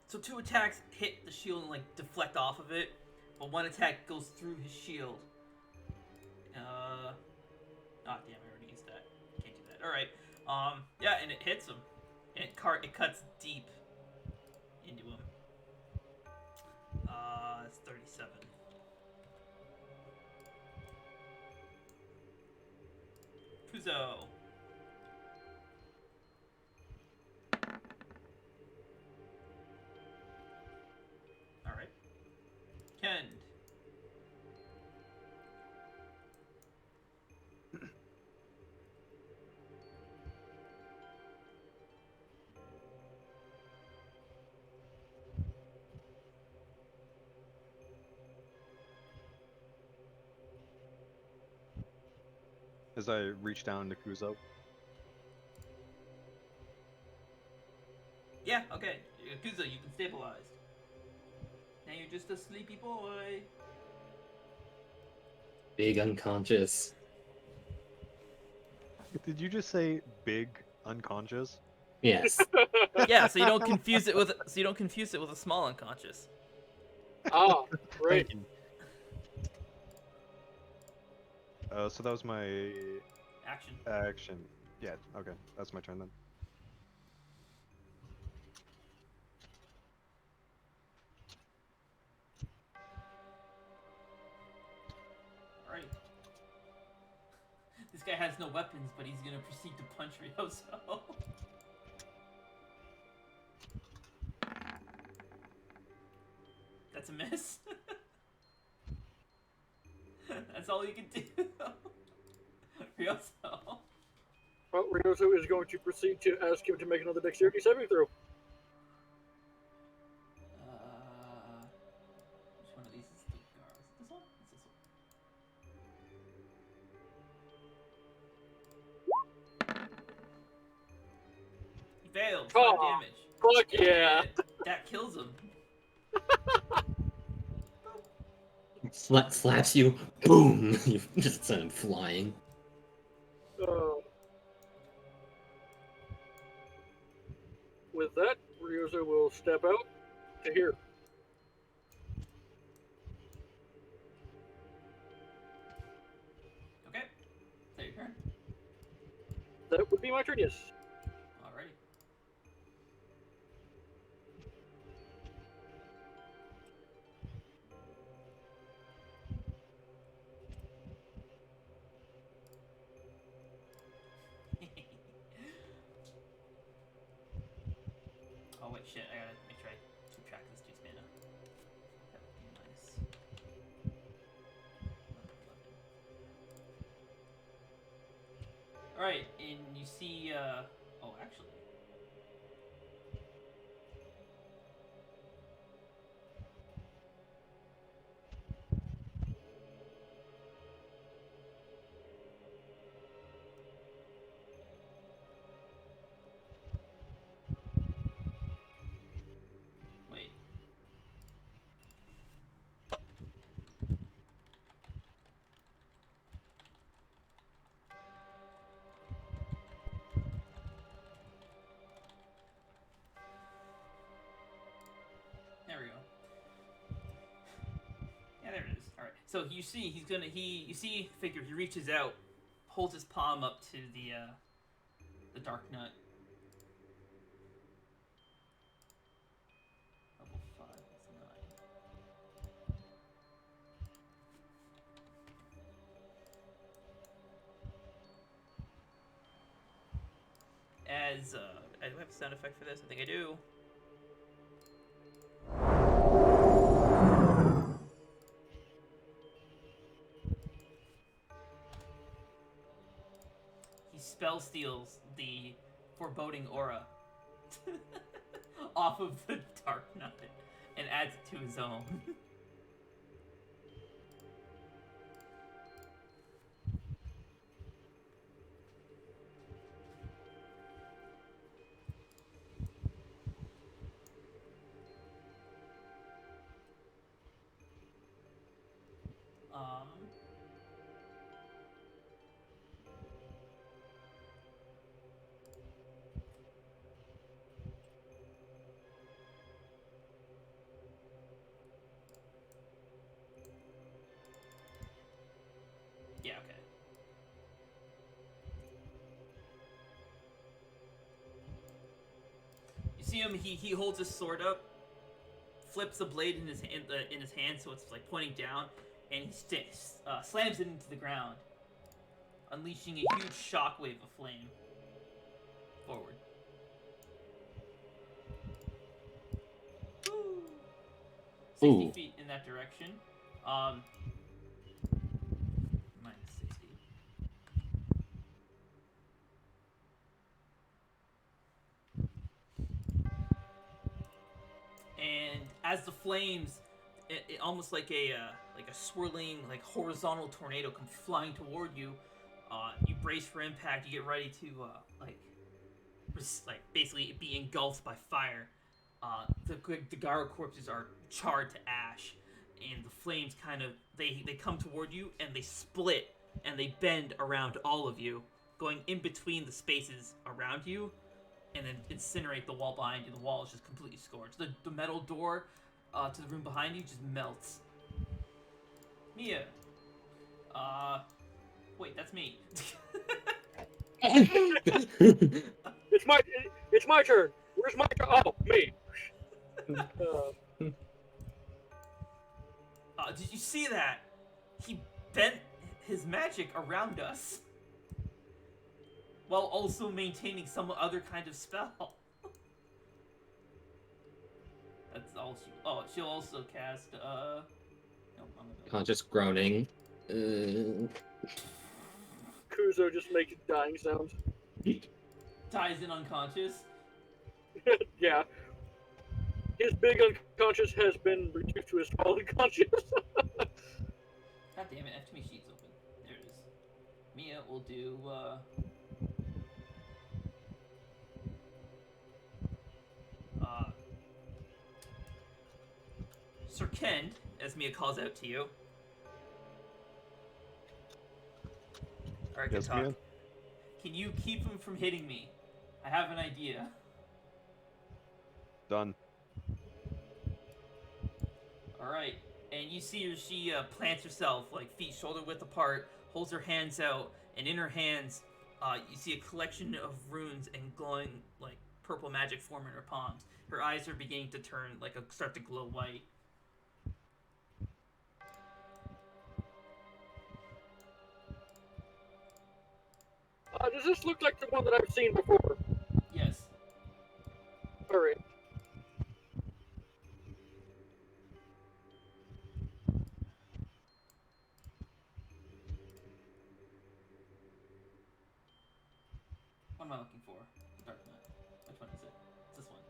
So 2 attacks hit the shield and like deflect off of it, but 1 attack goes through his shield. Oh damn, I already used that. Can't do that. Alright. Yeah, and it hits him. And it cuts deep into him. It's 37. Kuzo. Alright. Ken. As I reach down to Kuzo. Yeah, okay. Kuzo, you can stabilize. Now you're just a sleepy boy. Big unconscious. Did you just say big unconscious? Yes. Yeah, so you don't confuse it with a small unconscious. Ah, right. Thank you. So that was my Action. Yeah, okay. That's my turn then. Alright. This guy has no weapons, but he's gonna proceed to punch Ryozo. That's a miss. That's all you can do. Ryozo. Well, Ryozo is going to proceed to ask him to make another dexterity saving throw. Which one of these is the girl? Is it this one? It's this one. He failed. 5 Oh, damage. Fuck yeah! That kills him. Slaps you, boom! You just send him flying. With that, Ryozo will step out to here. That would be my turn, yes. Alrighty. Oh wait, shit! I gotta make sure I keep track of this dude's mana. That would be minus 11. All right, and you see. Oh, actually. Wait. There we go. Yeah, there it is. All right. So you see, you see, figure he reaches out, holds his palm up to the dark nut. Level 5, that's 9. As I do have a sound effect for this. I think I do. He spell steals the foreboding aura off of the dark nut and adds it to his own. Yeah, okay. You see him, he holds his sword up, flips the blade in his hand so it's like pointing down, and he slams it into the ground, unleashing a huge shockwave of flame forward. Woo! 60 Ooh. feet in that direction. Minus 60. And as the flames, it almost like a swirling, like horizontal tornado comes flying toward you. You brace for impact. You get ready to basically be engulfed by fire. The Garo corpses are charred to ash, and the flames they come toward you and they split and they bend around all of you, going in between the spaces around you, and then incinerate the wall behind you. The wall is just completely scorched. The metal door to the room behind you just melts. Mia. Wait, that's me. It's my turn. Where's my turn? Oh, me. Did you see that? He bent his magic around us, while also maintaining some other kind of spell. That's all she. Oh, she'll also cast. Nope, I'm gonna. Conscious groaning. Kuzo just makes dying sounds. Ties in unconscious. Yeah. His big unconscious has been reduced to a small unconscious. God damn it! I have too many sheets open. There it is. Mia will do. Sir Ken, as Mia calls out to you. Alright, good Yes, talk. Mia? Can you keep him from hitting me? I have an idea. Done. Alright, and you see her, she plants herself, like feet shoulder width apart, holds her hands out, and in her hands, You see a collection of runes and glowing, like, purple magic form in her palms. Her eyes are beginning to turn, like, start to glow white. Does this look like the one that I've seen before? Yes. Alright. What am I looking for? Dark Knight. Which one is it? It's this one.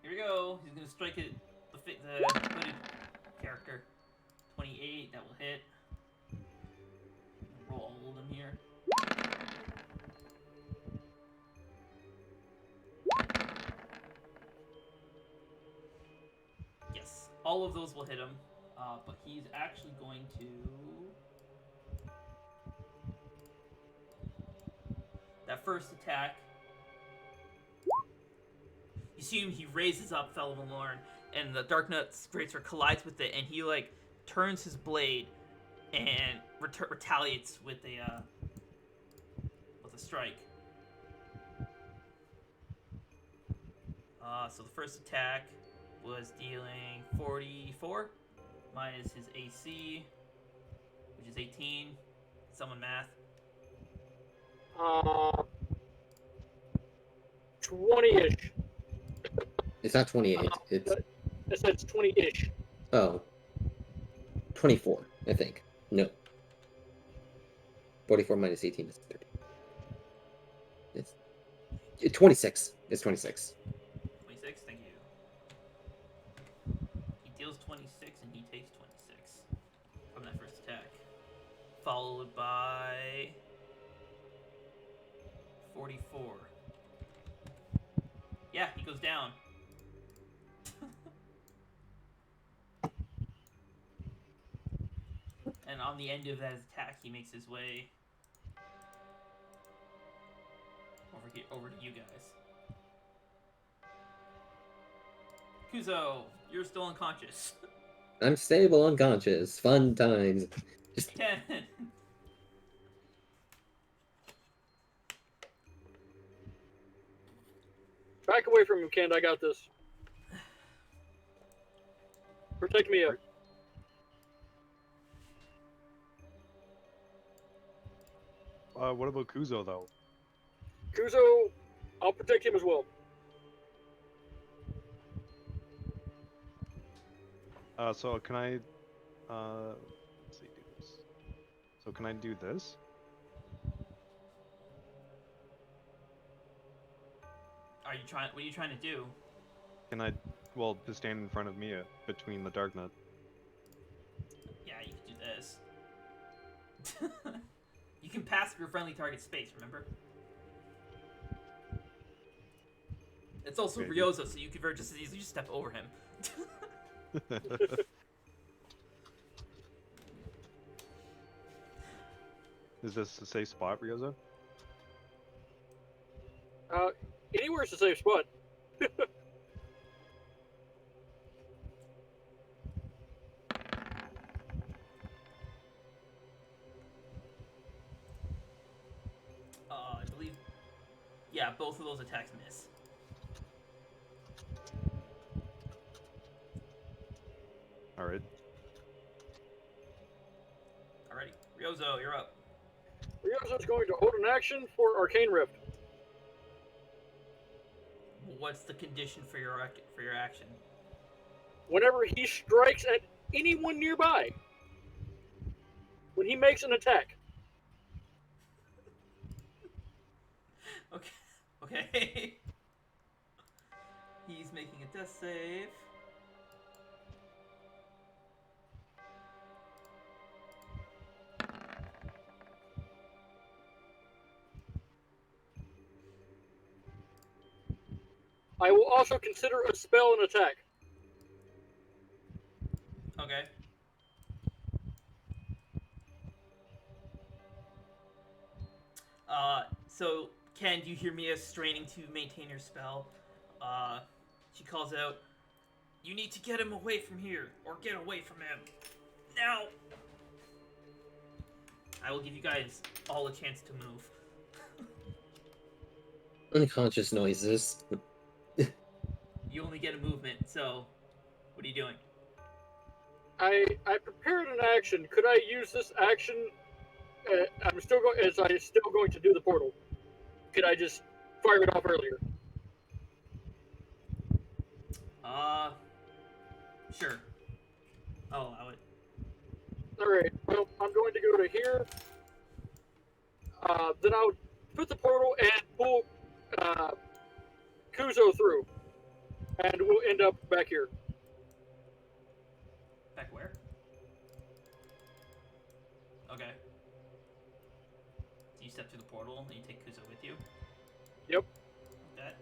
Here we go. He's gonna strike it. The hooded character. 28. That will hit. Roll all of them here. Yes, all of those will hit him. But he's actually going to. That first attack, you see him, he raises up Felomorn, and the Dark Knight's Greatsword collides with it, and he, like, turns his blade and retaliates with a strike. So the first attack was dealing 44, minus his AC, which is 18. Someone math. 20-ish. It's not 28. It's I said it's 20-ish. 24, I think. No. 44 minus 18 is 30. It's 26. It's 26. 26, thank you. He deals 26 and he takes 26 from that first attack. Followed by 44. Yeah, he goes down. And on the end of that attack, he makes his way over to you guys. Kuzo, you're still unconscious. I'm stable, unconscious. Fun times. Just Ken. Back away from him, Kent. I got this. Protect me up. What about Kuzo though? Kuzo, I'll protect him as well. So can I? Let's see, do this. So can I do this? What are you trying to do? Can I? Well, to stand in front of Mia between the Dark Knight. Yeah, you can do this. You can pass your friendly target space, remember? It's also Okay. Ryozo, so you could very just as easily just step over him. Is this a safe spot, Ryozo? Anywhere's a safe spot. I believe. Yeah, both of those attacks miss. Alright. Alrighty. Ryozo, you're up. Ryozo's going to hold an action for Arcane Rift. What's the condition for your action? Whenever he strikes at anyone nearby, when he makes an attack, Okay. Okay. He's making a death save. I will also consider a spell an attack. Okay. So Ken, you hear Mia straining to maintain her spell. She calls out, "You need to get him away from here, or get away from him. Now!" I will give you guys all a chance to move. Unconscious noises. You only get a movement, so what are you doing? I prepared an action. Could I use this action? I'm still going to do the portal. Could I just fire it off earlier? Sure. I'll allow it. All right. Well, I'm going to go to here. Then I'll put the portal and pull Kuzo through, and we'll end up back here. Back where? Okay. So you step through the portal and you take Kuzo with you? Yep. Like that?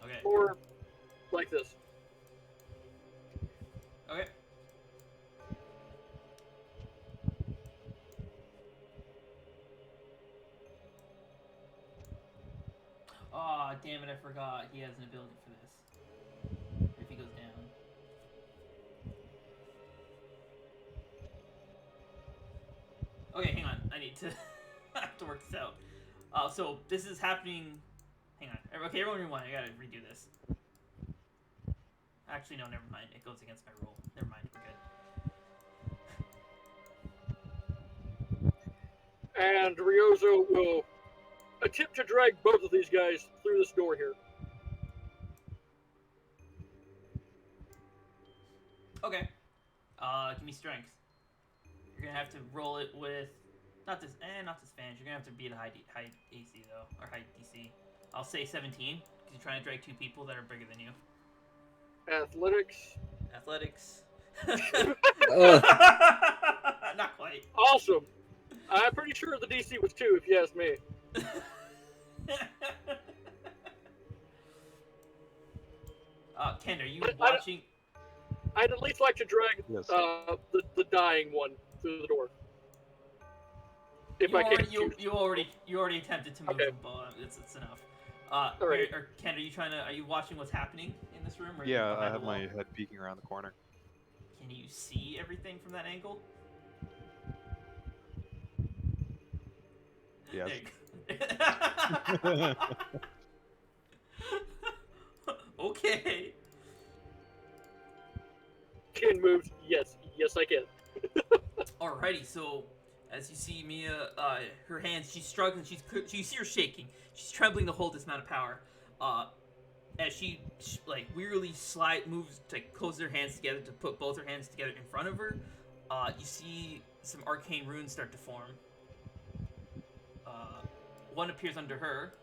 Okay. Or like this. Okay. Aw, damn it, I forgot. He has an ability for this. If he goes down. Okay, hang on. I need to I have to work this out. So this is happening. Hang on. Okay, everyone rewind. I gotta redo this. Actually, no, never mind. It goes against my roll. Never mind. We're good. And Ryozo will attempt to drag both of these guys through this door here. Okay. Give me strength. You're gonna have to roll it with not this advantage. You're gonna have to beat a high AC though, or high DC. I'll say 17 because you're trying to drag two people that are bigger than you. Athletics. Not quite. Awesome. I'm pretty sure the DC was 2, if you ask me. Ken, are you watching? I'd at least like to drag Yes. the dying one through the door. If I can. You already attempted to move Okay. them, but it's enough. Alright. Or Ken, are you watching what's happening in this room? Or are you Yeah, I behind have the wall? my head peeking around the corner. Can you see everything from that angle? Yes. There you go. Okay. Ken moves. Yes, I can. Alrighty, so as you see Mia, her hands, she's struggling. You see her shaking. She's trembling to hold this amount of power. As she like wearily moves to close her hands together to put both her hands together in front of her. You see some arcane runes start to form. One appears under her.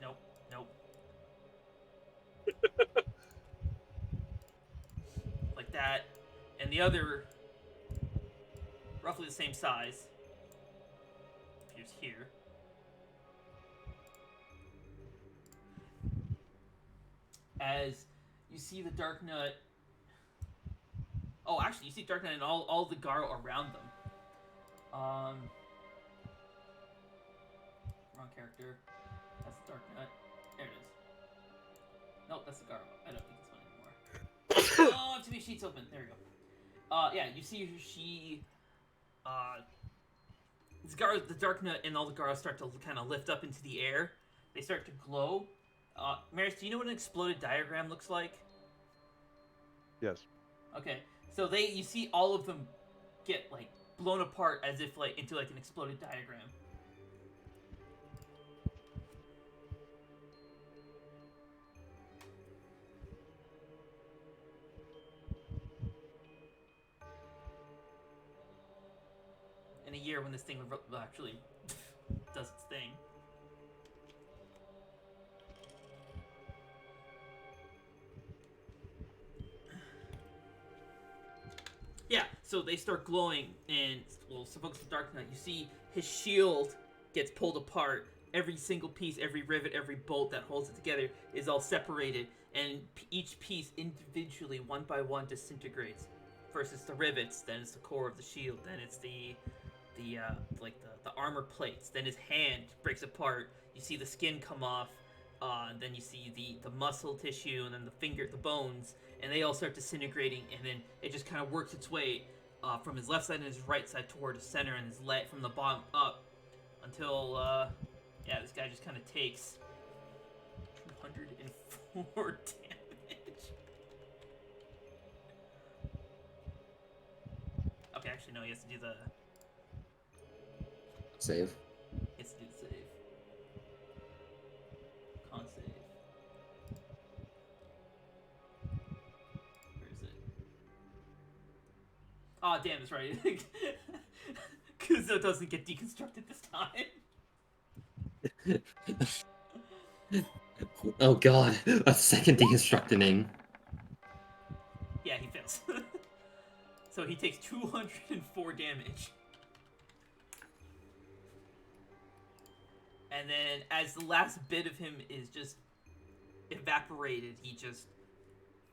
Nope. Like that. And the other, roughly the same size, appears here. As you see the Dark Nut. Oh, actually, you see Dark Nut and all the Garo around them. Wrong character. That's the Dark Nut. There it is. Nope, that's the Garo. I don't think it's one anymore. Oh, I have too many sheets open. There we go. Yeah, you see she, the Dark Nut and all the Garos start to kind of lift up into the air. They start to glow. Maris, do you know what an exploded diagram looks like? Yes. Okay, so you see all of them get, like, blown apart as if, like, into, like, an exploded diagram. In a year when this thing actually does its thing. Yeah, so they start glowing, and, well, so focus the Dark Knight. You see his shield gets pulled apart. Every single piece, every rivet, every bolt that holds it together is all separated, and each piece individually, one by one, disintegrates. First it's the rivets, then it's the core of the shield, then it's the armor plates, then his hand breaks apart. You see the skin come off, Then you see the muscle tissue, and then the bones, and they all start disintegrating, and then it just kind of works its way from his left side and his right side toward the center, and his leg from the bottom up until this guy just kind of takes 204 damage. Okay, actually no, he has to do the Save. He has to do the save. Con save. Where is it? Oh, damn, that's right. Kuzo doesn't get deconstructed this time. Oh god, a second deconstructing. Yeah, he fails. So he takes 204 damage. And then as the last bit of him is just evaporated, he just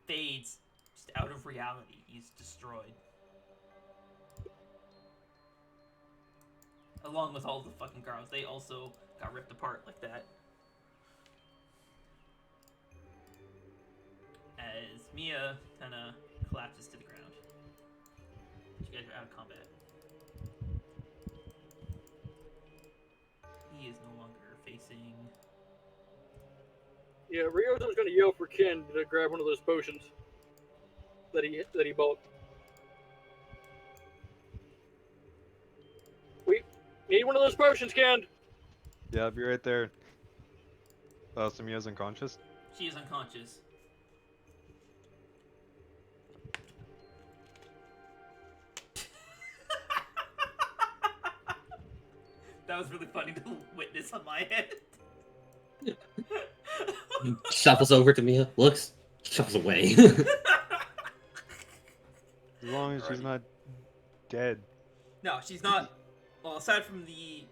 fades just out of reality. He's destroyed. Along with all the fucking girls. They also got ripped apart like that. As Mia kind of collapses to the ground. You guys are out of combat. He is no longer facing... Yeah, Ryozo's gonna yell for Ken to grab one of those potions that he bought. We need one of those potions, Ken. Yeah, I'll be right there. Samia's unconscious. She is unconscious. That was really funny to witness on my end. Shuffles over to Mia, looks, shuffles away. As long as she's not dead. No, she's not. Well, aside from the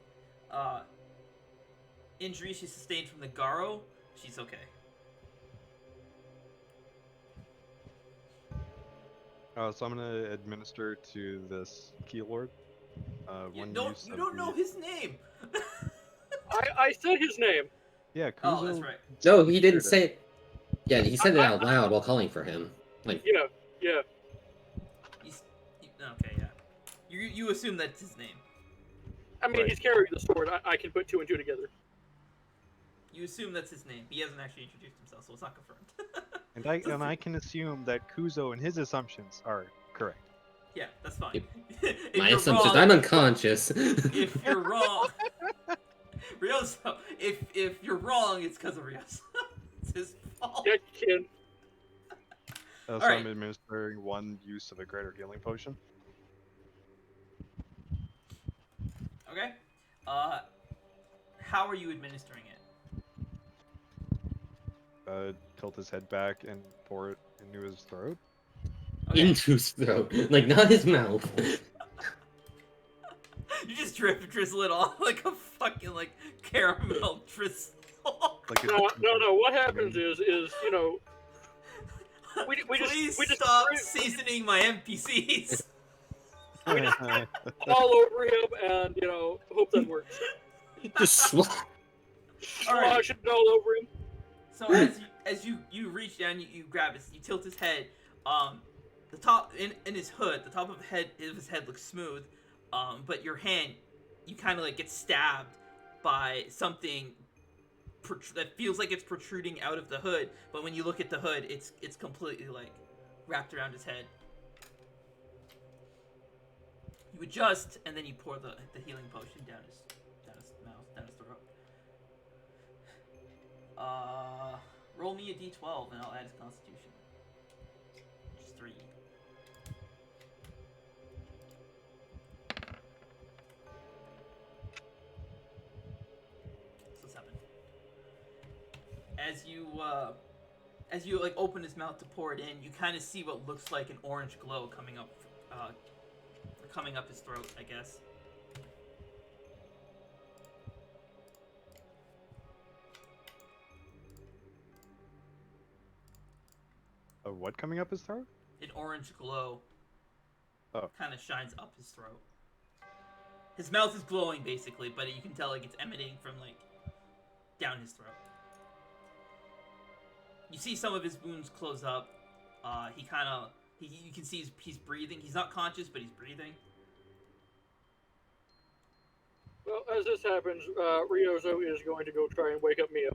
injury she sustained from the Garo, she's okay. So I'm gonna administer to this Key Lord. You don't know his name. I said his name. Yeah, Kuzo. Oh, that's right. No, he didn't say it. Yeah, he said it out loud while calling for him. Like, Yeah. Okay, yeah. You assume that's his name. I mean, Right. he's carrying the sword. I can put two and two together. You assume that's his name. He hasn't actually introduced himself, so it's not confirmed. And I can assume that Kuzo and his assumptions are correct. Yeah, that's fine. Yep. If my you're assumption is wrong- I'm unconscious. If you're wrong, Ryozo, if you're wrong, it's because of Ryozo. It's his fault. Yeah, Ken. So Alright. I'm administering one use of a greater healing potion. Okay. How are you administering it? Tilt his head back and pour it into his throat. Okay. Into his throat. Like, not his mouth. You just drizzle it all like a fucking caramel drizzle. Like No. What happens is you know, we Please just stop threw seasoning my NPCs. it all over him, and you know, hope that works. Just Alright. Slosh it all over him. So as you reach down, you grab it, you tilt his head. The top in his hood, the top of his head looks smooth. But your hand, you kind of get stabbed by something that feels like it's protruding out of the hood. But when you look at the hood, it's completely wrapped around his head. You adjust, and then you pour the healing potion down his mouth, down his throat. Roll me a d12, and I'll add his constitution. Which is 3. So 7. As you open his mouth to pour it in, you kind of see what looks like an orange glow coming up his throat, I guess. What coming up his throat? An orange glow kind of shines up his throat. His mouth is glowing basically, but you can tell it's emanating from down his throat. You see some of his wounds close up. You can see he's breathing. He's not conscious, but he's breathing. Well, as this happens, Ryozo is going to go try and wake up Mia.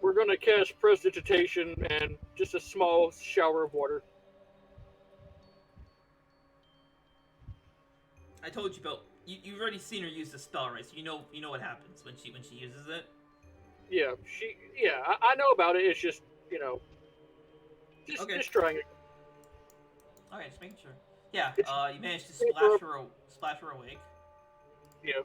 We're going to cast Prestidigitation and just a small shower of water. I told you about. You've already seen her use the spell, right? So you know what happens when she uses it. Yeah, I know about it. It's just, just trying it. All right, just making sure. Yeah, you managed to splash her awake. Yeah.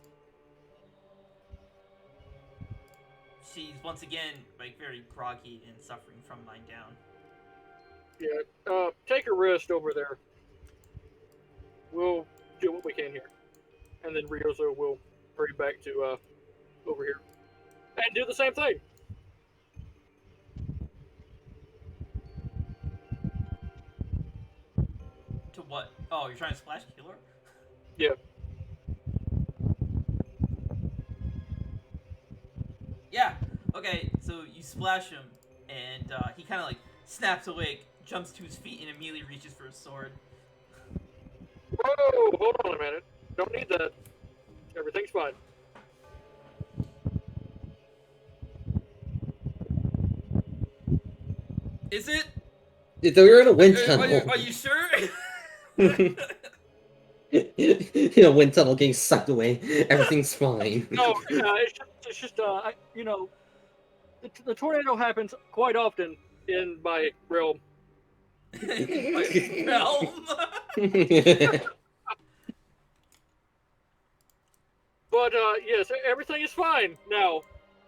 She's once again like very groggy and suffering from lying down. Yeah, take a rest over there. We'll do what we can here. And then Ryozo will hurry back to over here. And do the same thing. To what? Oh, you're trying to splash kill her? Yeah. Yeah. Okay, so you splash him, and he kind of like snaps awake, jumps to his feet, and immediately reaches for his sword. Whoa, hold on a minute. Don't need that. Everything's fine. Is it? So you're in a wind tunnel. Are you sure? In a wind tunnel getting sucked away. Everything's fine. No, it's just the tornado happens quite often in my realm. Realm? But yes, everything is fine now.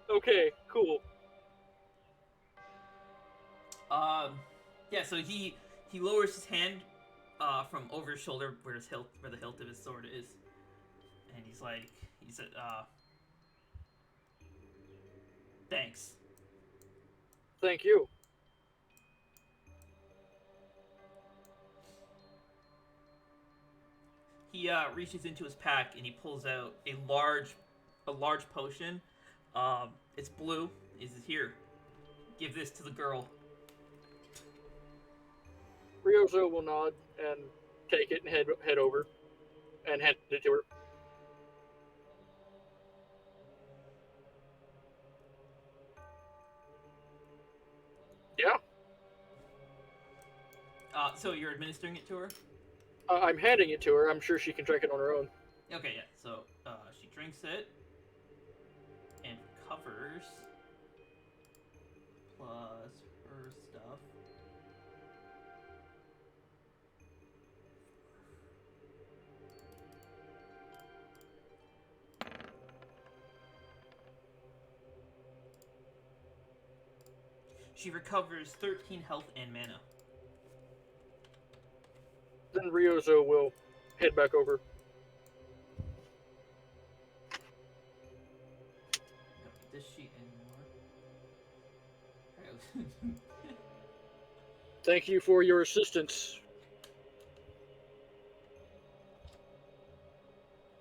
Okay, cool. Yeah. So he lowers his hand from over his shoulder where the hilt of his sword is, and he said, thanks. Thank you. He reaches into his pack and he pulls out a large potion. It's blue. He says, "Here, give this to the girl." Ryozo will nod and take it and head over and hand it to her. Yeah. So you're administering it to her? I'm handing it to her. I'm sure she can drink it on her own. Okay, yeah. So she drinks it and recovers plus her stuff. She recovers 13 health and mana. Then Ryozo will head back over. Don't need this sheet anymore. Thank you for your assistance.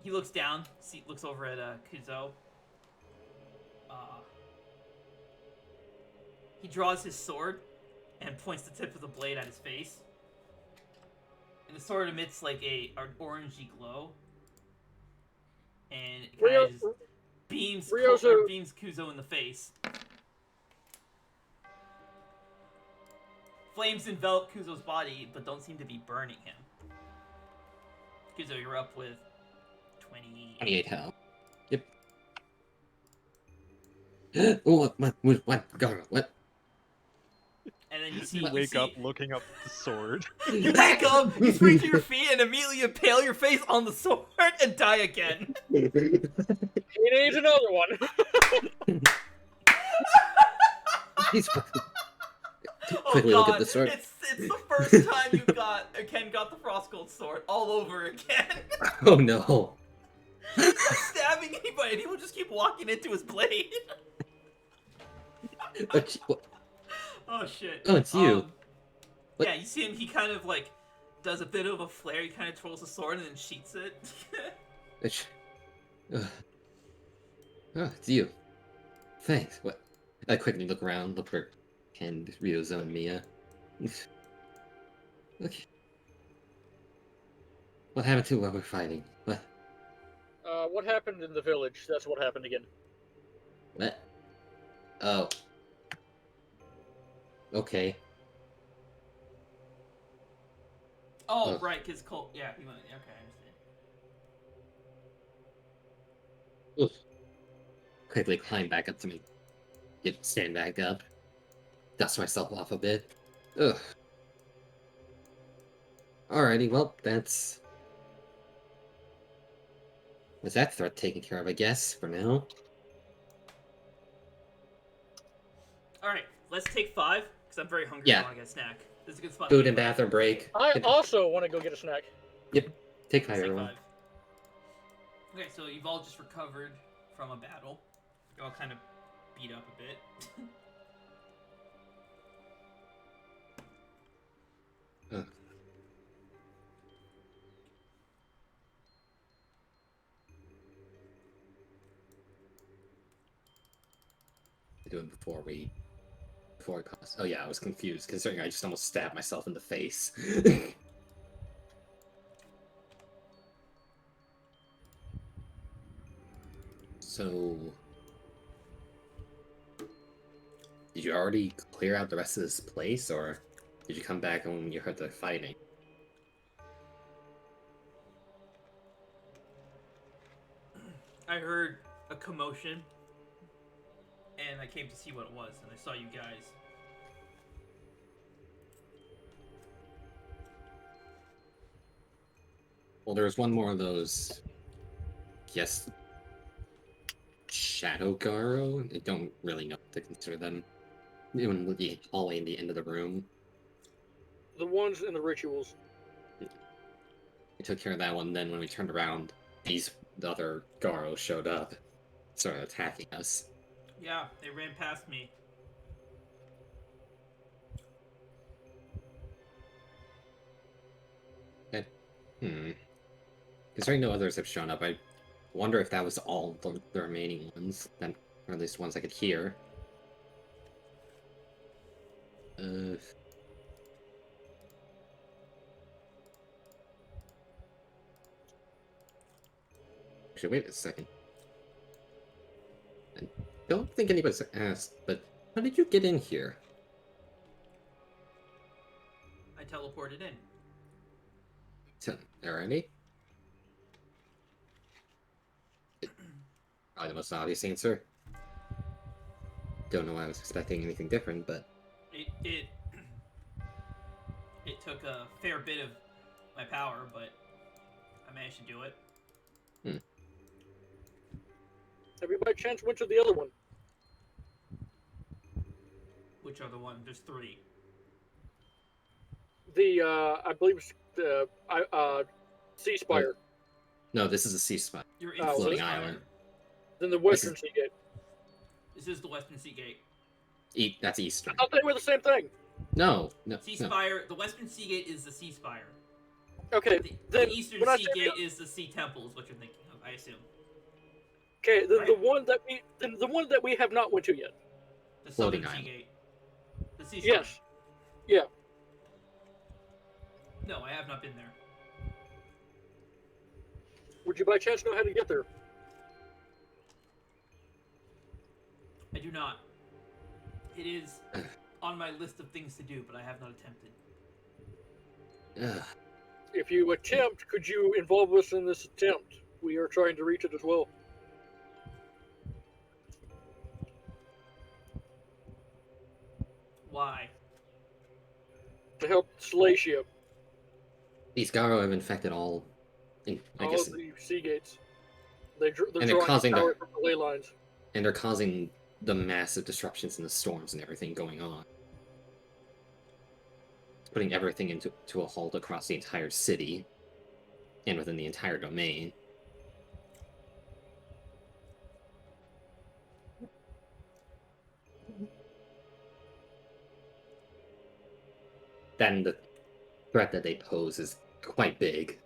He looks down, looks over at Kuzo. He draws his sword and points the tip of the blade at his face. And the sword emits like an orangey glow. And it kind of just beams Kuzo in the face. Flames envelop Kuzo's body, but don't seem to be burning him. Kuzo, you're up with 28 health. Yep. Oh, what? And then you see You wake up looking up at the sword. You wake up, you spring to your feet, and immediately impale your face on the sword and die again. He needs another one. Quickly look at the sword. It's the first time Ken got the Frostgold sword all over again. Oh no. He's not stabbing anybody, and he will just keep walking into his blade. Oh shit. Oh, it's you. Yeah, you see him, he kind of like does a bit of a flare, he kind of twirls the sword and then sheaths it. Oh, it's you. thanks. What? I quickly look around, look for Ken, Ryuzo, and Mia. Okay. What happened to what we're fighting? What happened in the village? That's what happened again. What? Oh. Okay. Oh, Ugh. right, because Cole. Yeah, he went. Okay, I understand. Oof. Quickly climb back up to me. Stand back up. Dust myself off a bit. Ugh. Alrighty, well, that's that threat taken care of, I guess, for now. Alright, let's take 5, because I'm very hungry. Yeah. I want to get a snack. This is a good spot. Food to and get bathroom break. I also want to go get a snack. Yep. Take 5, Let's take everyone. 5. Okay, so you've all just recovered from a battle. You're all kind of beat up a bit. Ugh. Doing before it costs. Oh yeah, I was confused considering I just almost stabbed myself in the face. So, did you already clear out the rest of this place, or did you come back when you heard the fighting? I heard a commotion, and I came to see what it was, and I saw you guys. Well, there was one more of those, yes, Shadow Garo? I don't really know what to consider them. Even with the hallway in the end of the room. The ones in the rituals. We took care of that one, then when we turned around, the other Garo showed up, started attacking us. Yeah, they ran past me. Considering no others have shown up, I wonder if that was all the remaining ones, then, or at least ones I could hear. Actually, wait a second. I don't think anybody's asked, but how did you get in here? I teleported in. Alrighty. Probably the most obvious answer. Don't know why I was expecting anything different, but It took a fair bit of my power, but I managed to do it. Have you by chance went to the other one? Which other one? There's 3. I believe it's the Sea Spire. no, this is a sea spot. You're in Oh, Floating Sea Spire. island. Then the Western Sea Gate. This is the Western Sea Gate. That's Eastern. I thought they were the same thing. No. Sea Spire. The Western Sea Gate is the Sea Spire. Okay, The then Eastern when I Sea say Gate is the Sea Temple, is what you're thinking of, I assume. okay, then Right. the one that we have not went to yet. The Floating Southern Sea Island. Gate. The Sea Spire. Yes. Yeah. No, I have not been there. Would you by chance know how to get there? I do not. It is on my list of things to do, but I have not attempted. Ugh. If you attempt, could you involve us in this attempt? We are trying to reach it as well. Why? To help Elysia. These Garo have infected all. I All guess, of the sea gates. They're they're drawing causing power the- from the ley lines. and they're causing the massive disruptions and the storms and everything going on. It's putting everything into a halt across the entire city and within the entire domain. Then the threat that they pose is quite big.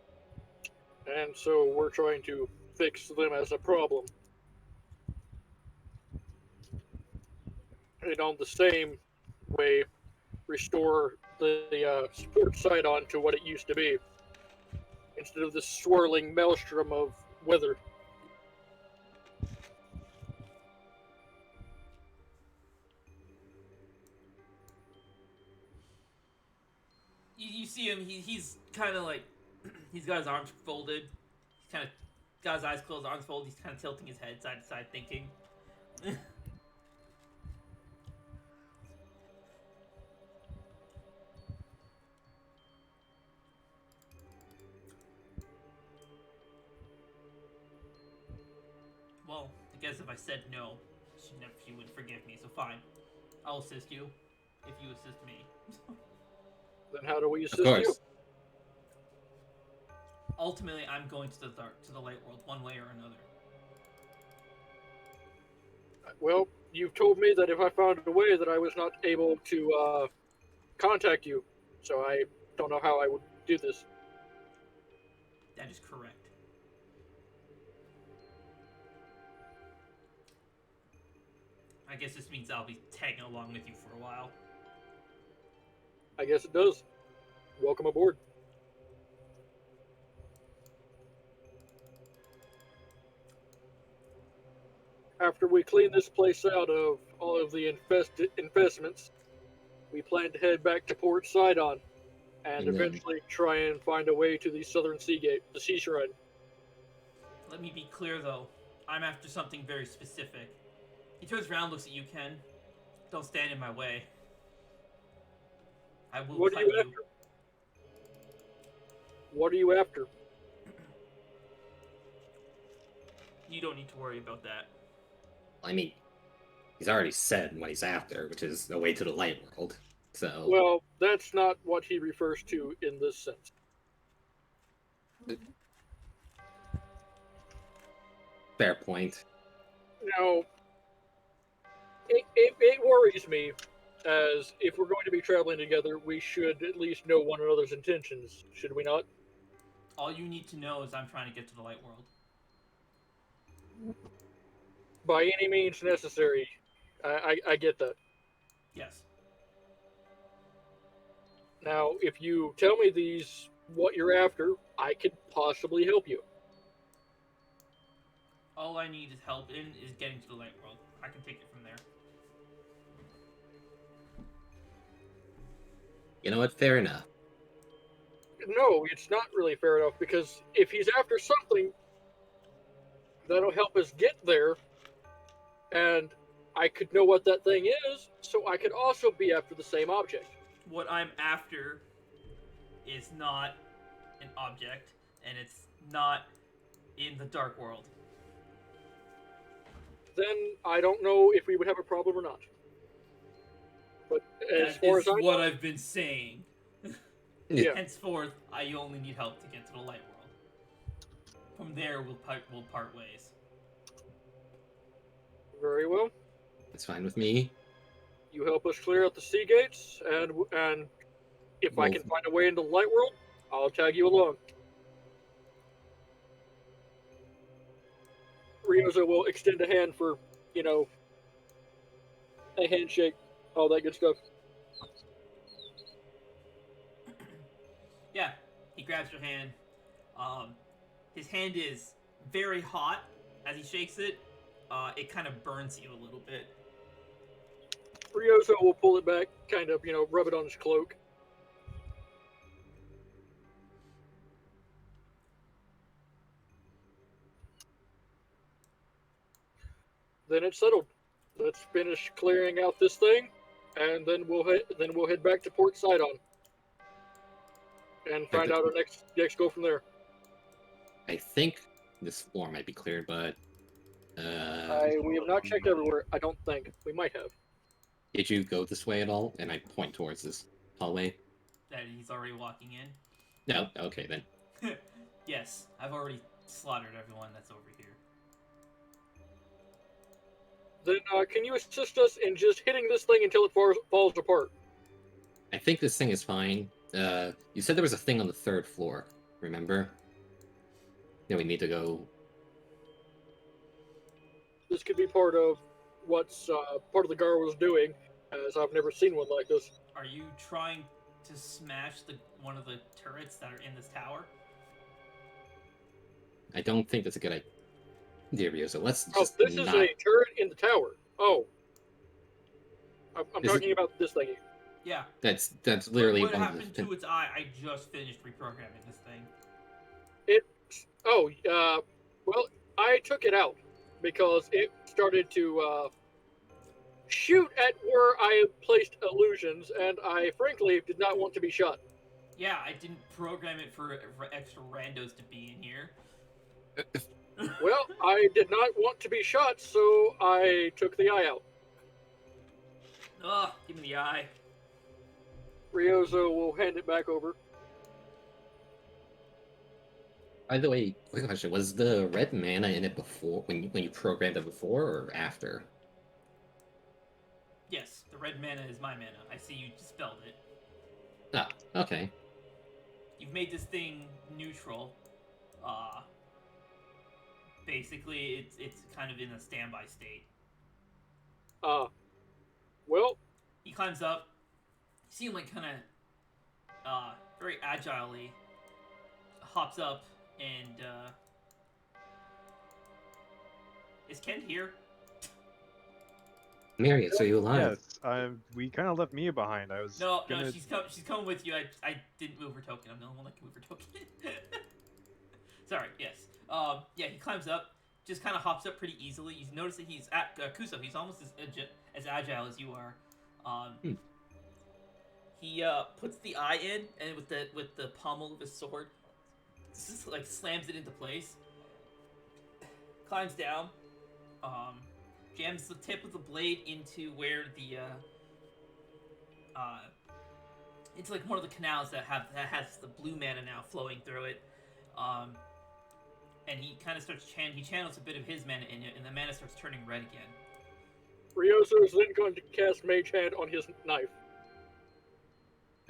And so we're trying to fix them as a problem. and on the same way, restore the support side on to what it used to be, instead of this swirling maelstrom of weather. You see him, he's kind of like, he's got his arms folded. He's kind of got his eyes closed, arms folded. He's kind of tilting his head side to side, thinking. Well, I guess if I said no, she wouldn't forgive me, so fine. I'll assist you, if you assist me. Then how do we assist Of course. you? Ultimately, I'm going to the light world, one way or another. Well, you've told me that if I found a way that I was not able to contact you, so I don't know how I would do this. That is correct. I guess this means I'll be tagging along with you for a while. I guess it does. Welcome aboard. After we clean this place out of all of the investments, we plan to head back to Port Sidon and Amen. eventually try and find a way to the Southern Sea Gate, the Sea Shrine. Let me be clear, though. I'm after something very specific. He turns around, looks at you, Ken. Don't stand in my way. I will What are cut you after? What are you after? You don't need to worry about that. I mean, he's already said what he's after, which is a way to the light world. So, Well, that's not what he refers to in this sense. fair point. Now, it worries me, as if we're going to be traveling together, we should at least know one another's intentions, should we not? All you need to know is I'm trying to get to the light world. By any means necessary. I get that. Yes. Now, if you tell me what you're after, I could possibly help you. All I need is help in is getting to the light world. I can take it from there. You know what? Fair enough. No, it's not really fair enough, because if he's after something that'll help us get there, and I could know what that thing is, so I could also be after the same object. What I'm after is not an object, and it's not in the dark world. Then I don't know if we would have a problem or not. But as That far is as I what know, I've been saying. Yeah. Henceforth, I only need help to get to the light world. From there, we'll part ways. very well. It's fine with me. You help us clear out the sea gates, and if I can find a way into the light world, I'll tag you along. Riozo will extend a hand for, a handshake, all that good stuff. Yeah, he grabs your hand. His hand is very hot as he shakes it. It kind of burns you a little bit. Riozo will pull it back, kind of, rub it on his cloak. Then it's settled. Let's finish clearing out this thing, and then we'll head back to Port Sidon and find out our next go from there. I think this floor might be cleared, but We have not checked everywhere. I don't think we might have. did you go this way at all? And I point towards this hallway. That he's already walking in. No. Okay then. Yes, I've already slaughtered everyone that's over here. Then can you assist us in just hitting this thing until it falls apart? I think this thing is fine. You said there was a thing on the 3rd floor. Remember? Yeah, we need to go. This could be part of what's part of the guard was doing, as I've never seen one like this. Are you trying to smash one of the turrets that are in this tower? I don't think that's a good idea, Rio. So let's Oh, just this not. is a turret in the tower. Oh. I'm Is talking about this thingy. Yeah. That's literally What one of happened the. to its eye? I just finished reprogramming this thing. Well, I took it out because it started to shoot at where I had placed illusions, and I frankly did not want to be shot. Yeah, I didn't program it for extra randos to be in here. Well, I did not want to be shot, so I took the eye out. Ugh, give me the eye. Ryozo will hand it back over. By the way, quick question: was the red mana in it before when you programmed it before or after? Yes, the red mana is my mana. I see you dispelled it. Ah, okay. You've made this thing neutral. Basically, it's kind of in a standby state. Well, He climbs up. You see him like kind of very agilely hops up and is Ken here? Marius, are you alive? Yes, we kind of left Mia behind. I was No, gonna... she's coming with you. I didn't move her token. I'm the only one that can move her token. Sorry. Yes. Yeah, he climbs up, just kind of hops up pretty easily. You notice that he's at Kuso. He's almost as agile as you are. He puts the eye in, and with the pommel of his sword, just like slams it into place. Climbs down, jams the tip of the blade into where the into like one of the canals that has the blue mana now flowing through it. And he kind of starts he channels a bit of his mana in it, and the mana starts turning red again. Ryozo is then going to cast Mage Hand on his knife.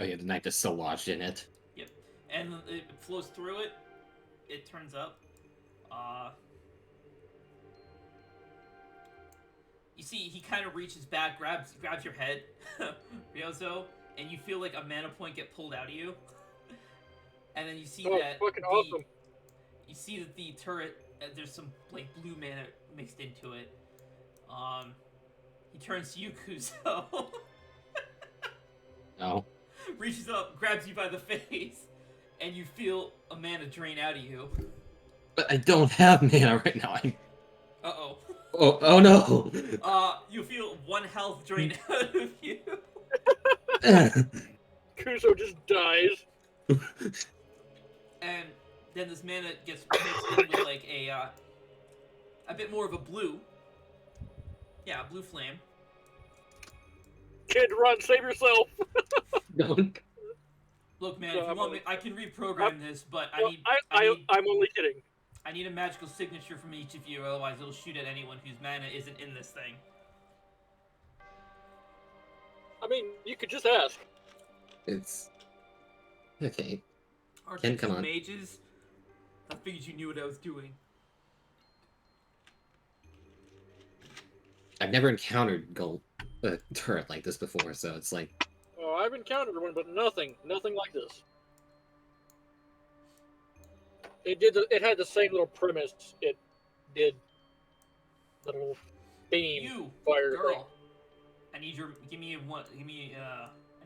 Oh yeah, the knife is so lodged in it. Yep. And it flows through it. It turns up. You see, he kind of reaches back, grabs your head, Ryozo, and you feel like a mana point get pulled out of you. And then you see that fucking awesome. You see that the turret, there's some like blue mana mixed into it. He turns to you, Kuzo. No. Reaches up, grabs you by the face, and you feel a mana drain out of you. But I don't have mana right now. Uh-oh. Oh no. You feel 1 health drain out of you. Kuzo just dies. And then this mana gets mixed in with like a bit more of a blue. Yeah, a blue flame. Kid, run, save yourself. Don't. Look, man, No, if you I'm want only- me, I can reprogram this, but Well, I'm only kidding. I need a magical signature from each of you, otherwise it'll shoot at anyone whose mana isn't in this thing. I mean, you could just ask. It's okay. Aren't Ken, you come two on. mages? I figured you knew what I was doing. I've never encountered a turret like this before, so it's like Oh, I've encountered one, but nothing like this. It had the same little premise. It did the little beam You, fire girl. thing. I need I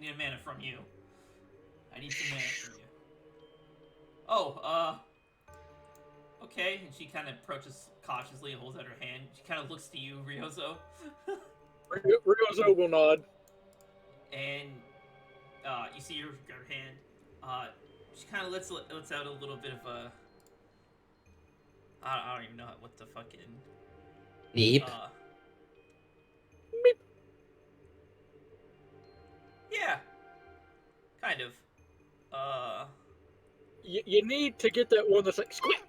need a mana from you. I need some mana from you. Oh, okay. And she kind of approaches cautiously and holds out her hand. She kind of looks to you, Ryozo. Ryozo will nod. And you see her hand. She kind of lets out a little bit of a. I don't even know what the fucking. neep. Meep. Yeah. Kind of. You need to get that one that's like squeak.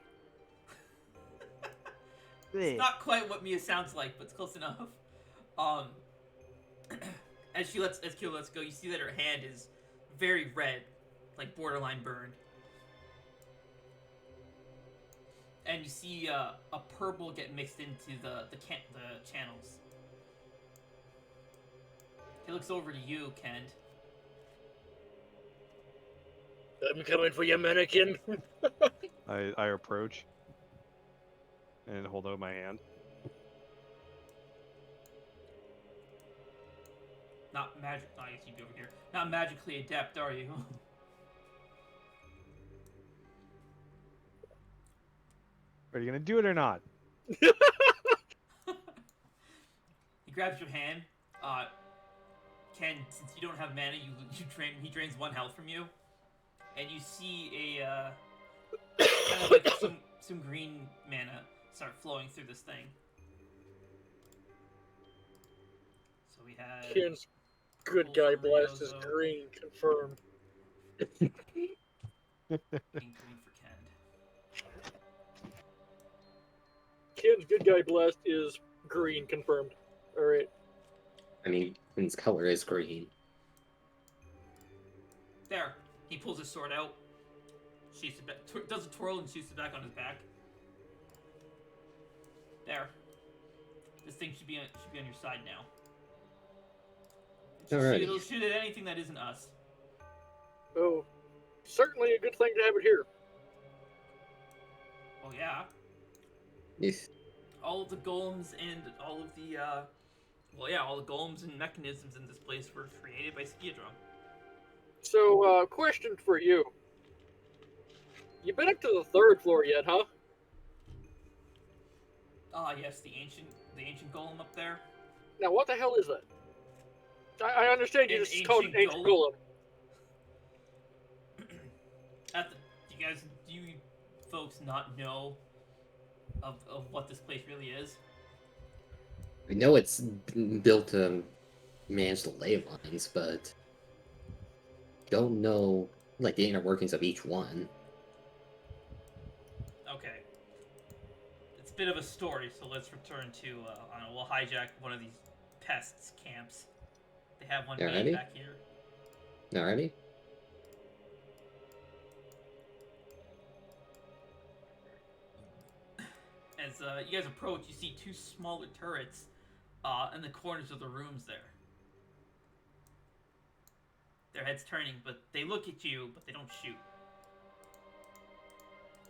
It's not quite what Mia sounds like, but it's close enough. As Kyo lets go, you see that her hand is very red, like borderline burned. And you see a purple get mixed into the channels. looks over to you, Kent. I'm coming for you, mannequin. I approach and hold out my hand. Not magic. I guess you'd be over here. Not magically adept, are you? Are you gonna do it or not? He grabs your hand. Ken, since you don't have mana, he drains 1 health from you, and you see a kind of like some green mana start flowing through this thing. So we had Ken's good guy blast is green, confirmed. green for Ken. Ken's good guy blast is green, confirmed. Alright. I mean, his color is green. There. He pulls his sword out, shoots it back, does a twirl and shoots it back on his back. There. This thing should be on your side now. Alrighty. It'll shoot at anything that isn't us. Oh, certainly a good thing to have it here. Oh yeah. Yes. All of the golems and all of the all the golems and mechanisms in this place were created by Skiadron. So, question for you. You been up to the 3rd floor yet, huh? Ah, yes, the ancient golem up there. Now, what the hell is that? I understand you An just called it ancient ancient golem. Do you folks not know of what this place really is? I know it's built to manage the ley lines, but don't know like the inner workings of each one. Okay. It's a bit of a story, so let's return to, we'll hijack one of these pests' camps. They have one made Alrighty. back here. Alrighty. As you guys approach, you see 2 smaller turrets in the corners of the rooms there. Their heads turning, but they look at you, but they don't shoot.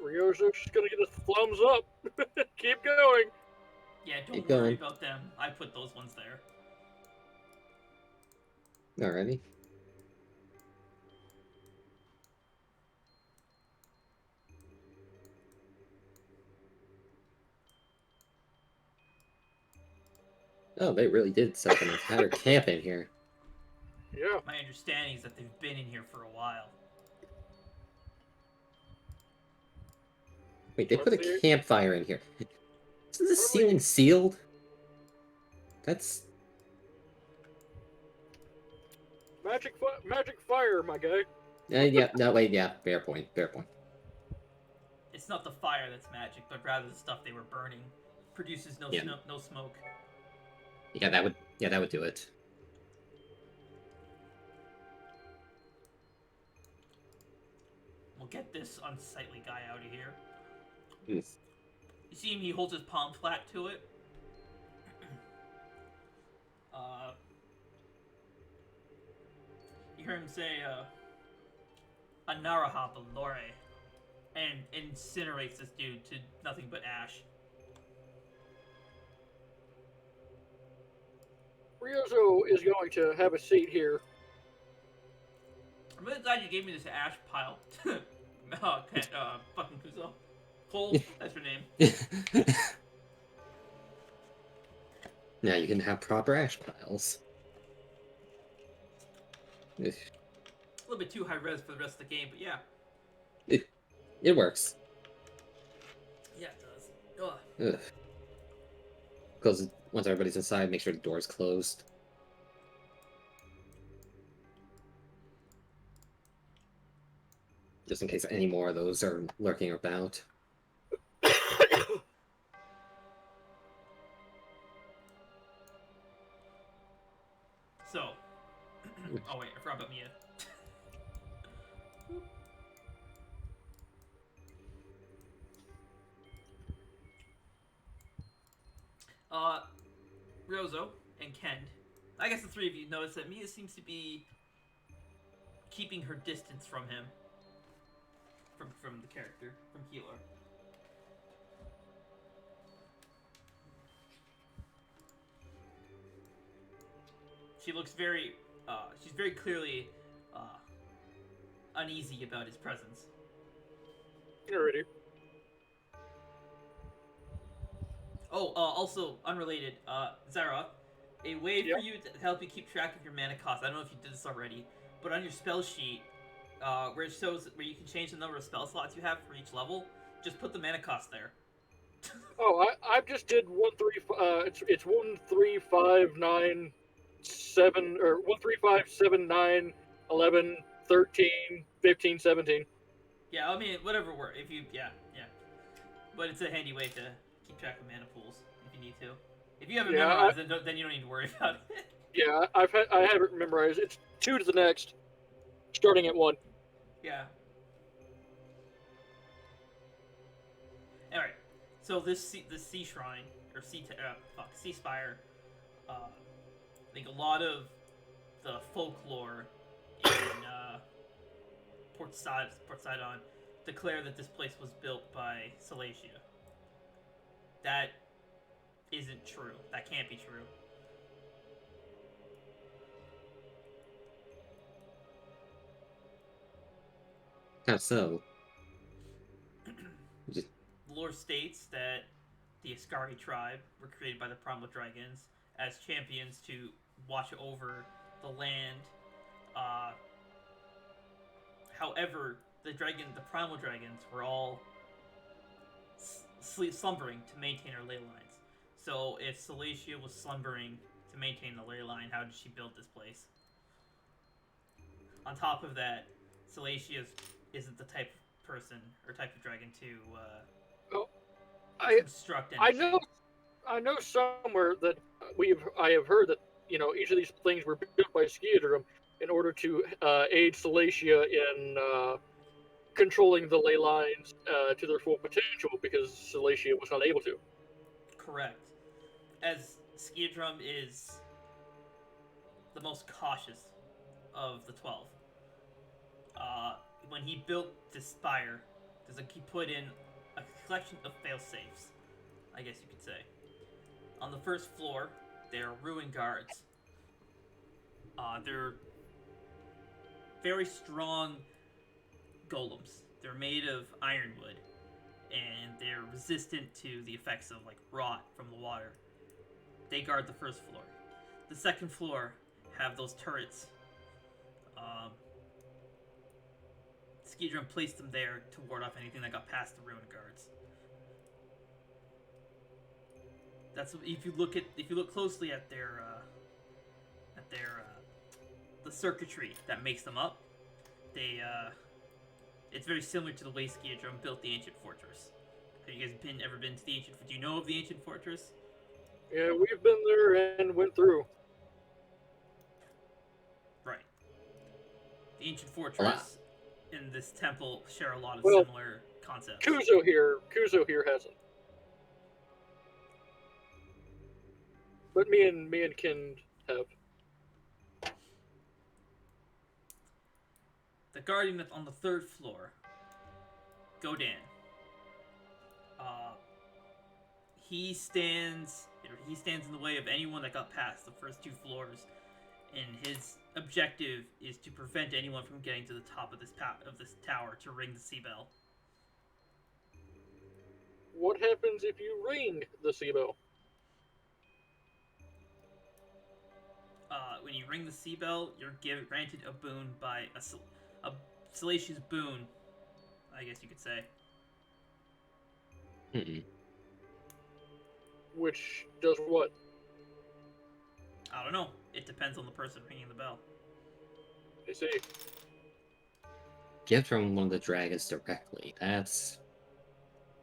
Ryozo's just gonna get a thumbs up. Keep going. Yeah, don't Keep worry going. about them. I put those ones there. Alrighty. Oh, they really did set up an entire camp in here. Yeah. My understanding is that they've been in here for a while. Wait, they put a Let's see. campfire in here. Isn't the ceiling sealed? That's... Magic fire, my guy. yeah, no, wait, yeah, fair point, fair point. It's not the fire that's magic, but rather the stuff they were burning. Produces no Yeah. no smoke. Yeah, that would do it. We'll get this unsightly guy out of here. Yes. You see him, he holds his palm flat to it. You hear him say, Anaraha Belore, and incinerates this dude to nothing but ash. Ryozo is going to have a seat here. I'm really glad you gave me this ash pile. Fucking Kuzo. Cole, that's your name. Now you can have proper ash piles. A little bit too high res for the rest of the game, but yeah. It works. Yeah, it does. Ugh. Ugh. Close it once everybody's inside, make sure the door's closed. Just in case any more of those are lurking about. So. Oh, wait, I forgot about Mia. Ryozo and Ken, I guess the three of you notice that Mia seems to be keeping her distance from him. From the character, from Healer. She looks very, she's very clearly uneasy about his presence. Alrighty. Oh, also unrelated, Zara, a way Yeah. for you to help you keep track of your mana cost. I don't know if you did this already, but on your spell sheet, where it shows where you can change the number of spell slots you have for each level, just put the mana cost there. Oh, I just did it's 1 3 5 9 7 or 1 3 5 7 9 11 13 15 17. Yeah, I mean whatever work. If you yeah. But it's a handy way to keep track of mana pools if you need to. If you have it Yeah, memorized, then you don't need to worry about it. Yeah, I have it memorized. It's 2 to the next, starting at 1. Yeah. All right. So this sea shrine or sea spire. I think a lot of the folklore in Port Sidon declare that this place was built by Celysia. That isn't true. That can't be true. How so? Lore states that the Ascari tribe were created by the Primal Dragons as champions to watch over the land. However, the Primal Dragons were all slumbering to maintain our ley lines. So if Celysia was slumbering to maintain the ley line, how did she build this place? On top of that, Celysia isn't the type of person or type of dragon to construct anything. I know somewhere that I have heard that each of these things were built by Skiadrum in order to aid Celysia in controlling the ley lines to their full potential because Celysia was not able to. Correct. As Skiadrum is the most cautious of the 12. When he built this spire, he put in a collection of fail-safes, I guess you could say. On the first floor, there are ruin guards. They're very strong golems. They're made of ironwood, and they're resistant to the effects of rot from the water. They guard the first floor. The second floor have those turrets. Skiadrum placed them there to ward off anything that got past the ruin guards. That's if you look closely at their the circuitry that makes them up. It's very similar to the way Skiadrum built the ancient fortress. Have you guys ever been to the ancient? Do you know of the ancient fortress? Yeah, we've been there and went through. Right. The ancient fortress and this temple share a lot of Well, similar concepts. Kuzo here hasn't. But me and Kin have. The guardian that's on the third floor, Godan. He stands in the way of anyone that got past the first 2 floors, and his objective is to prevent anyone from getting to the top of this tower to ring the sea bell. What happens if you ring the sea bell? When you ring the sea bell, you're granted a boon by a salacious boon, I guess you could say. Which does what? I don't know. It depends on the person ringing the bell. I see. Get from one of the dragons directly. That's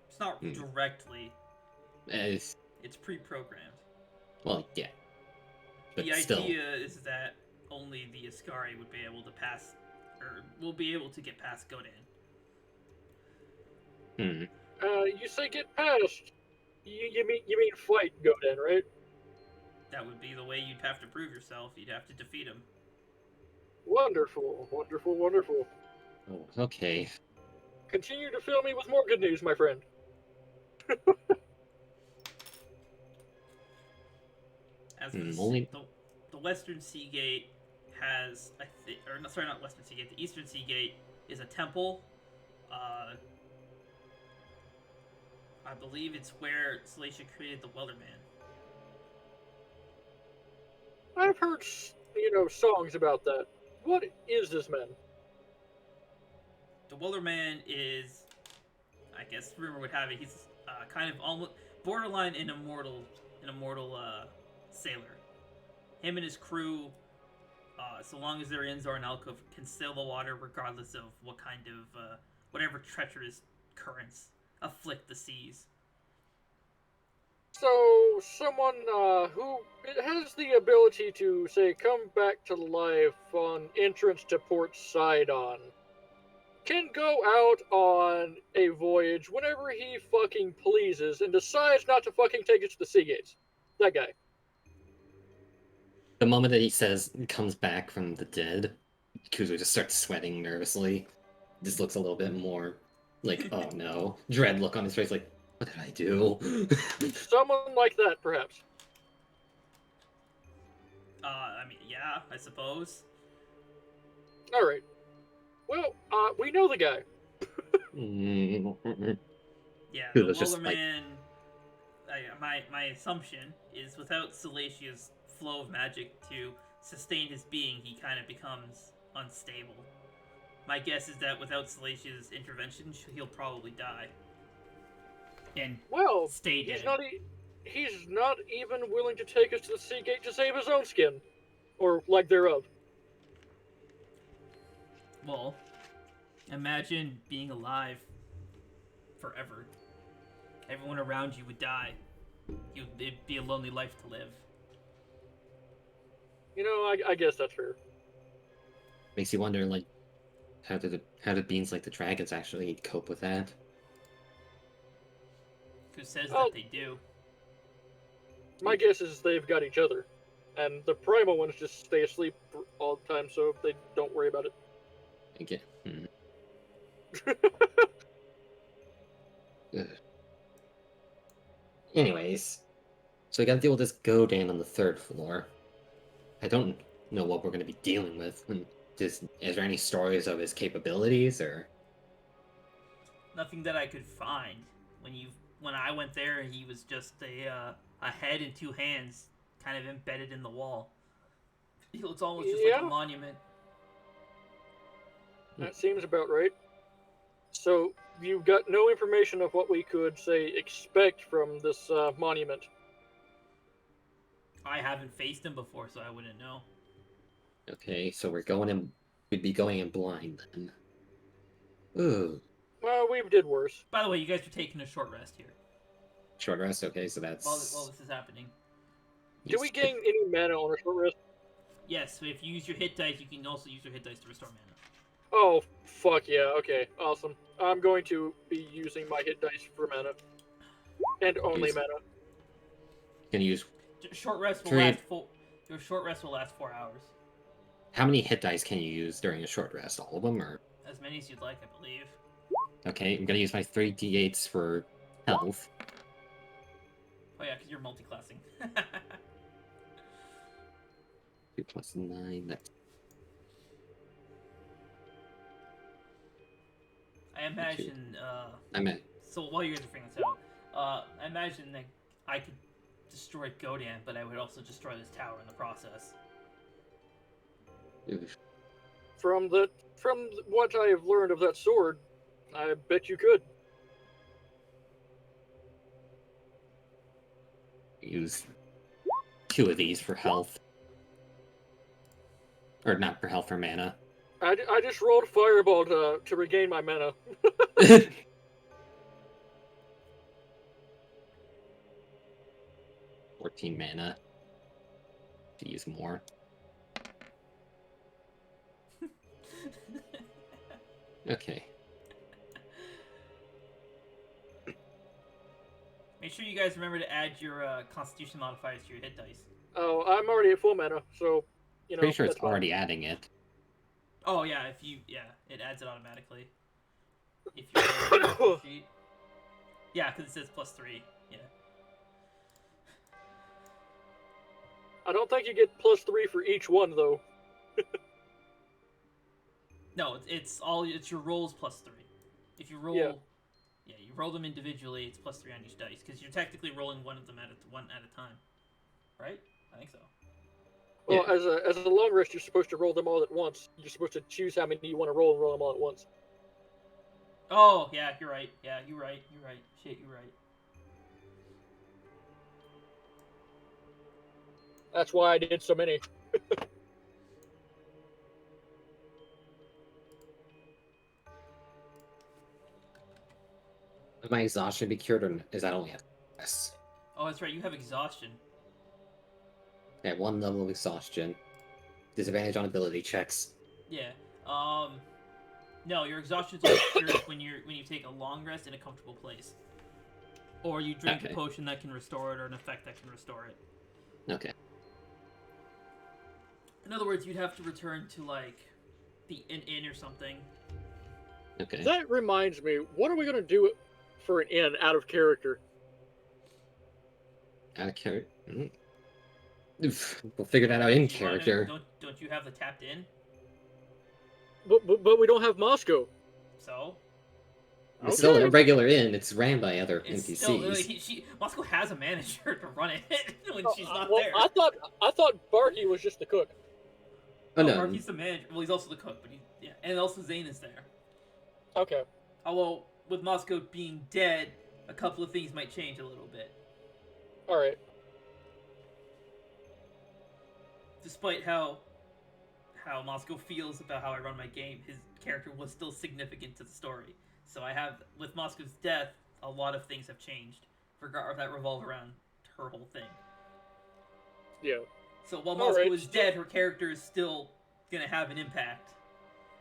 It's not directly. it's It's pre-programmed. well, yeah. But The still, idea is that only the Ascari would be able to pass, or will be able to get past Godan. You say get past. You mean fight Godan, right? That would be the way, you'd have to prove yourself. You'd have to defeat him. Wonderful, wonderful, wonderful. Oh, okay. Continue to fill me with more good news, my friend. As for the, only- the Western Sea Gate has, or no, sorry, not Western Sea Gate. The Eastern Sea Gate is a temple. I believe it's where Elysia created the Wellerman. I've heard, songs about that. What is this man? The Wellerman is, I guess rumor would have it, he's kind of almost borderline an immortal sailor. Him and his crew, so long as they're in Zornalkov, can sail the water regardless of what kind of whatever treacherous currents afflict the seas. So, someone who has the ability to, say, come back to life on entrance to Port Sidon can go out on a voyage whenever he fucking pleases and decides not to fucking take us to the sea gates. That guy. The moment that he says comes back from the dead, Kuzo just starts sweating nervously. Just looks a little bit more like, oh no. Dread look on his face like, what did I do? Someone like that, perhaps. I mean, yeah, I suppose. Alright. Well, we know the guy. Yeah, Who the was just, like- Wellerman, my assumption is without Celestia's flow of magic to sustain his being, he kind of becomes unstable. My guess is that without Celestia's intervention, he'll probably die. And Well, stay he's dead. he's not even willing to take us to the sea gate to save his own skin. Or lack thereof. Well, imagine being alive forever. Everyone around you would die. It'd be a lonely life to live. I guess that's fair. Makes you wonder, like, how did beings like the dragons actually cope with that? Who says Oh. that they do? My guess is they've got each other. And the primal ones just stay asleep all the time, so they don't worry about it. Again. Ugh. Anyways, so we gotta deal with this Godan on the 3rd floor. I don't know what we're gonna be dealing with. Is there any stories of his capabilities, or? Nothing that I could find. When I went there, he was just a head and 2 hands, kind of embedded in the wall. He looks almost just like Yeah. a monument. That seems about right. So, you've got no information of what we could, say, expect from this monument. I haven't faced him before, so I wouldn't know. Okay, so we'd be going in blind then. Ooh, Well, we did worse. By the way, you guys are taking a short rest here short rest. Okay, so that's. while this is happening. Do we gain any mana on a short rest? Yes, so if you use your hit dice, you can also use your hit dice to restore mana. Oh, fuck yeah. Okay, awesome. I'm going to be using my hit dice for mana. And only Use- mana. Can you use Short rest will Trade. last Your short rest will last 4 hours. how many hit dice can you use during a short rest? All of them, or? As many as you'd like, I believe. Okay, I'm gonna use my 3d8s for health. Oh yeah, because you're multi-classing. 2 plus 9. That's I imagine, I'm at. so while you guys are figuring this out, I imagine that I could destroy Godan, but I would also destroy this tower in the process. Oof. From what I have learned of that sword, I bet you could. Use 2 of these for health. Or not for health, for mana. I just rolled Fireball to regain my mana. 14 mana. To use more. Okay. Make make sure you guys remember to add your Constitution modifiers to your hit dice. Oh, I'm already at full mana, so you know. Pretty sure it's that's fine. already adding it. Oh yeah, it adds it automatically. If you roll the sheet. Yeah, because it says +3. Yeah. I don't think you get +3 for each one though. No, it's your rolls +3. If you roll, you roll them individually. It's +3 on each dice because you're technically rolling one of them at a time, right? I think so. Well, Yeah. as a long rest, you're supposed to roll them all at once. You're supposed to choose how many you want to roll and roll them all at once. Oh yeah, you're right. Yeah, you're right. Shit, you're right. That's why I did so many. Would my exhaustion be cured, or is that only a yes? Oh, that's right. You have exhaustion. At 1 level of exhaustion. Disadvantage on ability checks. Yeah. No, your exhaustion's only cured when you take a long rest in a comfortable place, or you drink a potion that can restore it, or an effect that can restore it. Okay. In other words, you'd have to return to like an inn or something. Okay. That reminds me, what are we gonna do for an inn out of character? Out of character. We'll figure that out in character. Don't you have the tapped in? But we don't have Moscow. So. It's still a regular inn. It's ran by other NPCs. Still, Moscow has a manager to run it when she's not well, there. I thought Barky was just the cook. Oh no. Barky's the manager. Well, he's also the cook, but and also Zane is there. Okay. Although with Moscow being dead, a couple of things might change a little bit. All right. Despite how Moscow feels about how I run my game, his character was still significant to the story. So with Moscow's death, a lot of things have changed, that revolve around her whole thing. Yeah. So while Moscow is dead, her character is still gonna have an impact.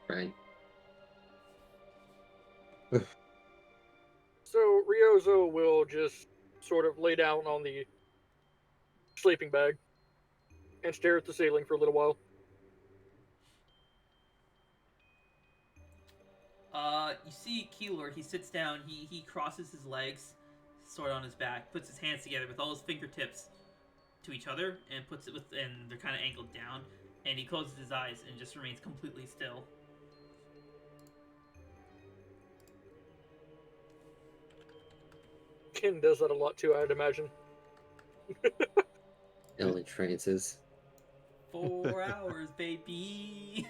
Right. So Ryozo will just sort of lay down on the sleeping bag and stare at the ceiling for a little while. You see Keylor, he sits down, he crosses his legs, sort of on his back, puts his hands together with all his fingertips to each other, and and they're kind of angled down, and he closes his eyes and just remains completely still. Ken does that a lot too, I'd imagine. Ill in trances. 4 hours, baby!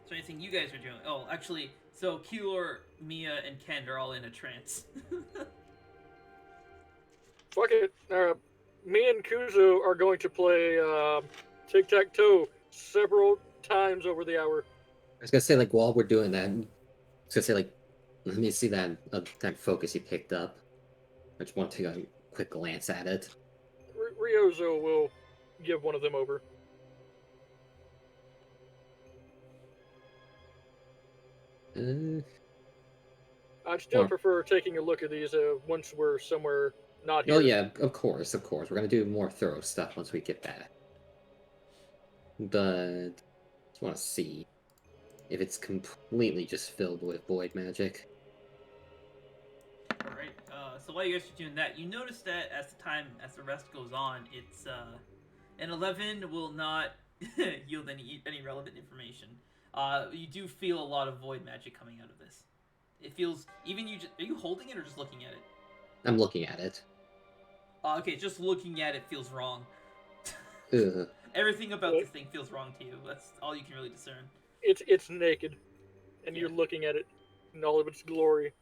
So anything you guys are doing? Oh, actually, so Keylor, Mia, and Ken are all in a trance. Fuck it. Me and Kuzo are going to play tic-tac-toe several times over the hour. I was gonna say, like, while we're doing that, I was gonna say, like, let me see that focus you picked up. I just want to take a quick glance at it. Ryozo will give one of them over. I'd still prefer taking a look at these once we're somewhere not here. Oh yeah, of course. We're gonna do more thorough stuff once we get back. But just want to see if it's completely just filled with void magic. Alright, so while you guys are doing that, you notice that as the rest goes on, it's an 11 will not yield any relevant information. You do feel a lot of void magic coming out of this. It feels are you holding it or just looking at it? I'm looking at it. Okay, just looking at it feels wrong. Ugh. Everything about this thing feels wrong to you. That's all you can really discern. It's naked, and you're looking at it in all of its glory,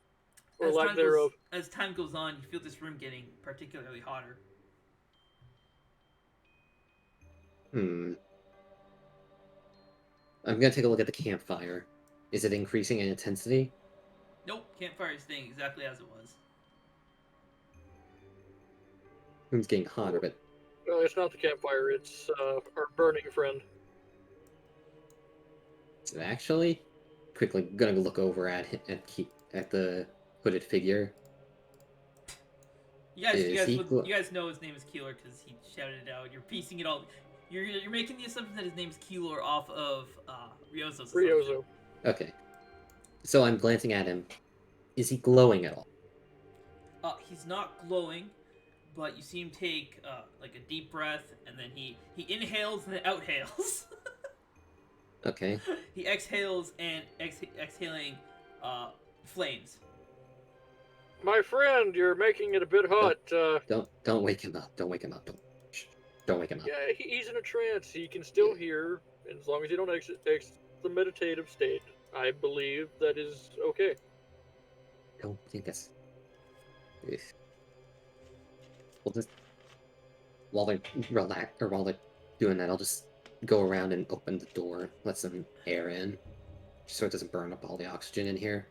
or lack thereof. As time goes on, you feel this room getting particularly hotter. I'm gonna take a look at the campfire. Is it increasing in intensity? Nope, campfire is staying exactly as it was. Room's getting hotter, but No, it's not the campfire. It's our burning friend. So actually, quickly gonna look over at the hooded figure. You guys, Is he glo- you guys know his name is Keeler because he shouted it out. You're piecing it all. You're making the assumption that his name is Keeler off of Ryozo's assumption. Ryozo. Okay. So I'm glancing at him. Is he glowing at all? He's not glowing, but you see him take like a deep breath, and then he inhales and then outhales. Okay. He exhales and exhaling flames. My friend, you're making it a bit hot. Don't wake him up. Don't wake him up. Don't wake him up. Yeah, he's in a trance. He can still hear, and as long as you don't exit the meditative state, I believe that is okay. Don't think it's. We'll just while they're doing that, I'll just go around and open the door, let some air in, so it doesn't burn up all the oxygen in here.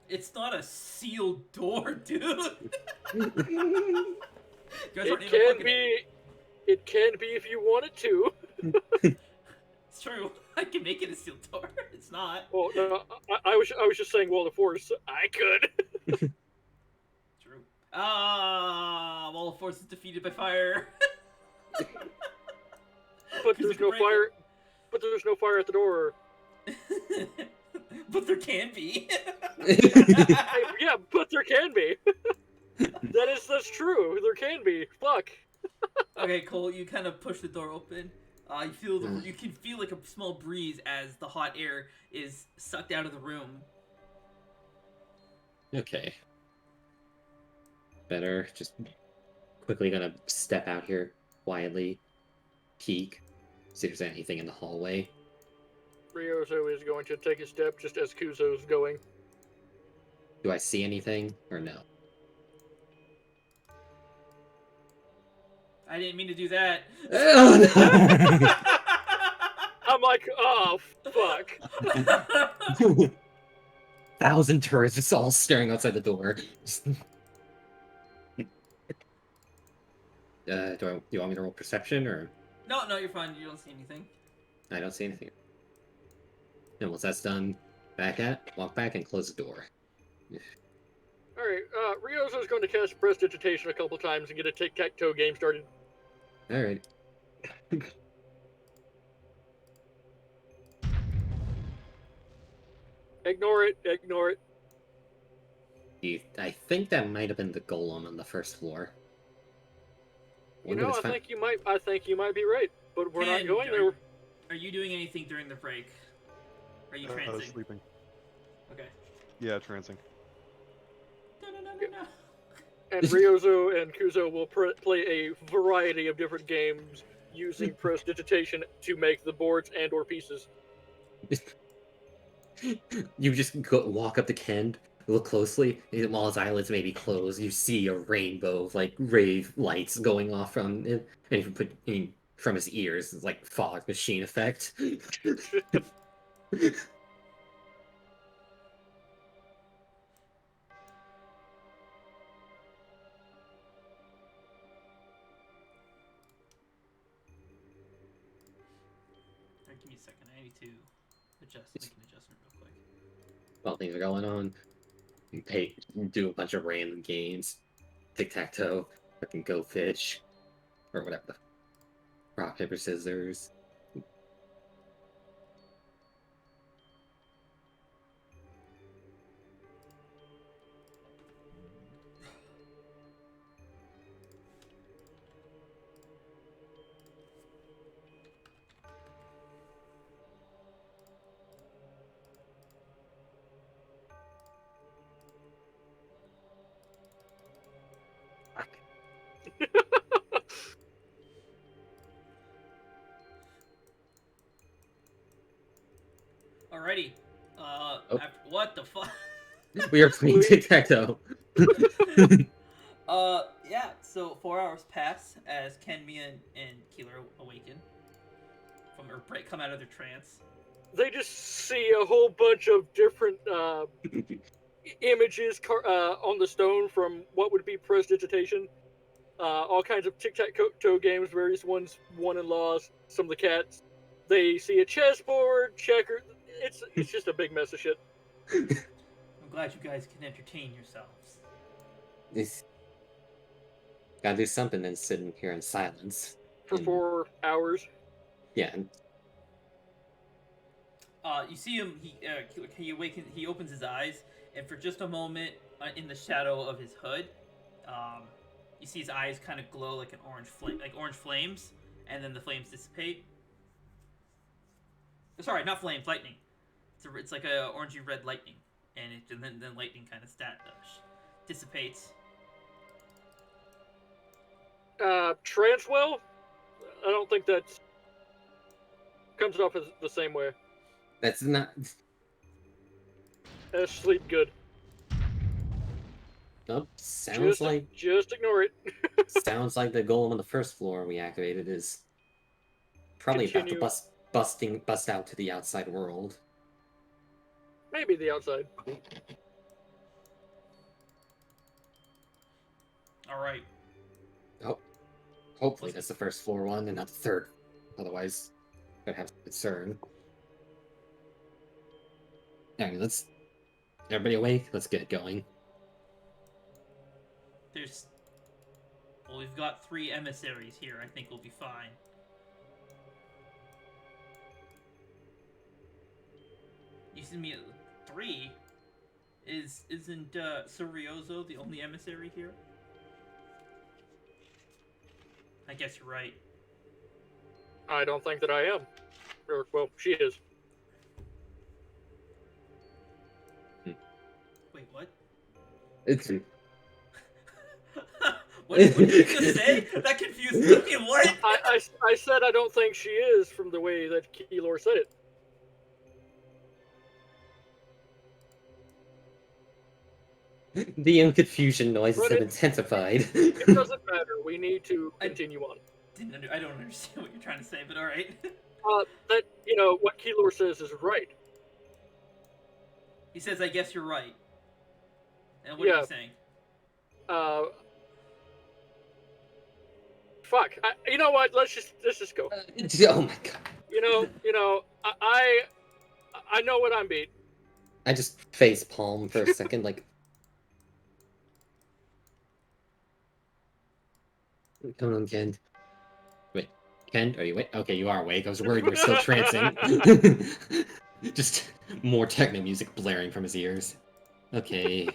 It's not a sealed door, dude. It can be if you want it to. It's true. I can make it a sealed door. It's not. Well, no, I was just saying, Wall of Force. I could. True. Wall of Force is defeated by fire. But there's no fire. But there's no fire at the door. But there can be. Yeah, but there can be. That's true. There can be. Fuck. Okay, Cole, you kind of push the door open. You can feel like a small breeze as the hot air is sucked out of the room. Okay. Better just quickly gonna step out here quietly, peek, see if there's anything in the hallway. Ryozo is going to take a step just as Kuzo's going. Do I see anything or no? I didn't mean to do that. I'm like, oh, fuck. 1,000 turrets just all staring outside the door. Do you want me to roll perception or? No, you're fine. You don't see anything. I don't see anything. And once that's done, walk back and close the door. Alright, Ryozo's going to cast Prestidigitation a couple times and get a tic-tac-toe game started. Alright. Ignore it. I think that might have been the golem on the first floor. You know, I think you might be right, but we're not going there. Are you doing anything during the break? Are you trancing? Sleeping. Okay. Yeah, trancing. No. And Ryozo and Kuzo will play a variety of different games using Prestidigitation to make the boards and/or pieces. You just walk up to Ken, look closely, and while his eyelids may be closed, you see a rainbow of like rave lights going off from him, and you put from his ears. It's like fog machine effect. Give me a second. I need to make an adjustment real quick. While things are going on, you do a bunch of random games, tic-tac-toe, fucking go fish, or whatever. Rock, paper, scissors. Alrighty. What the fuck? We are playing tic-tac-toe. Yeah, so 4 hours pass as Ken, Mia, and Keeler awaken come out of their trance. They just see a whole bunch of different images on the stone from what would be Prestidigitation. all kinds of tic-tac-toe games, various ones won and lost. Some of the cats, they see a chessboard, checker. It's just a big mess of shit. I'm glad you guys can entertain yourselves. This gotta do something than sitting here in silence. For And- 4 hours. Yeah, and You see him. He awakens. He opens his eyes, and for just a moment, in the shadow of his hood, you see his eyes kind of glow like an orange flame, like orange flames, and then the flames dissipate. Sorry, not flames, lightning. It's like a orangey red lightning, and then lightning kind of dissipates. Transwell? I don't think that comes off as the same way. that's not. Sleep good. Nope. Sounds like Just ignore it. sounds like the golem on the first floor we activated is probably about to Continue. bust out to the outside world. Maybe the outside. All right. Oh, hopefully that's the first floor one and not the third. Otherwise, I'd have some concern. Alright, let's. Everybody awake? Let's get it going. Well, we've got 3 emissaries here. I think we'll be fine. You see me at 3? Isn't Surioso the only emissary here? I guess you're right. I don't think that I am. Or, well, she is. Wait, what? It's What did you just say? That confused me. What? I said I don't think she is from the way that Keylor said it. the confusion noises But have it- intensified. It doesn't matter. We need to continue on. I don't understand what you're trying to say, but all right. That what Keylor says is right. He says, "I guess you're right." And what are Yeah. you saying? Fuck. You know what? Let's just go. Oh my god! I know what I'm beat. I just face palm for a second, like. Come on, Ken. Wait, Ken, are you awake? Okay, you are awake. I was worried you were still trancing. Just more techno music blaring from his ears. Okay.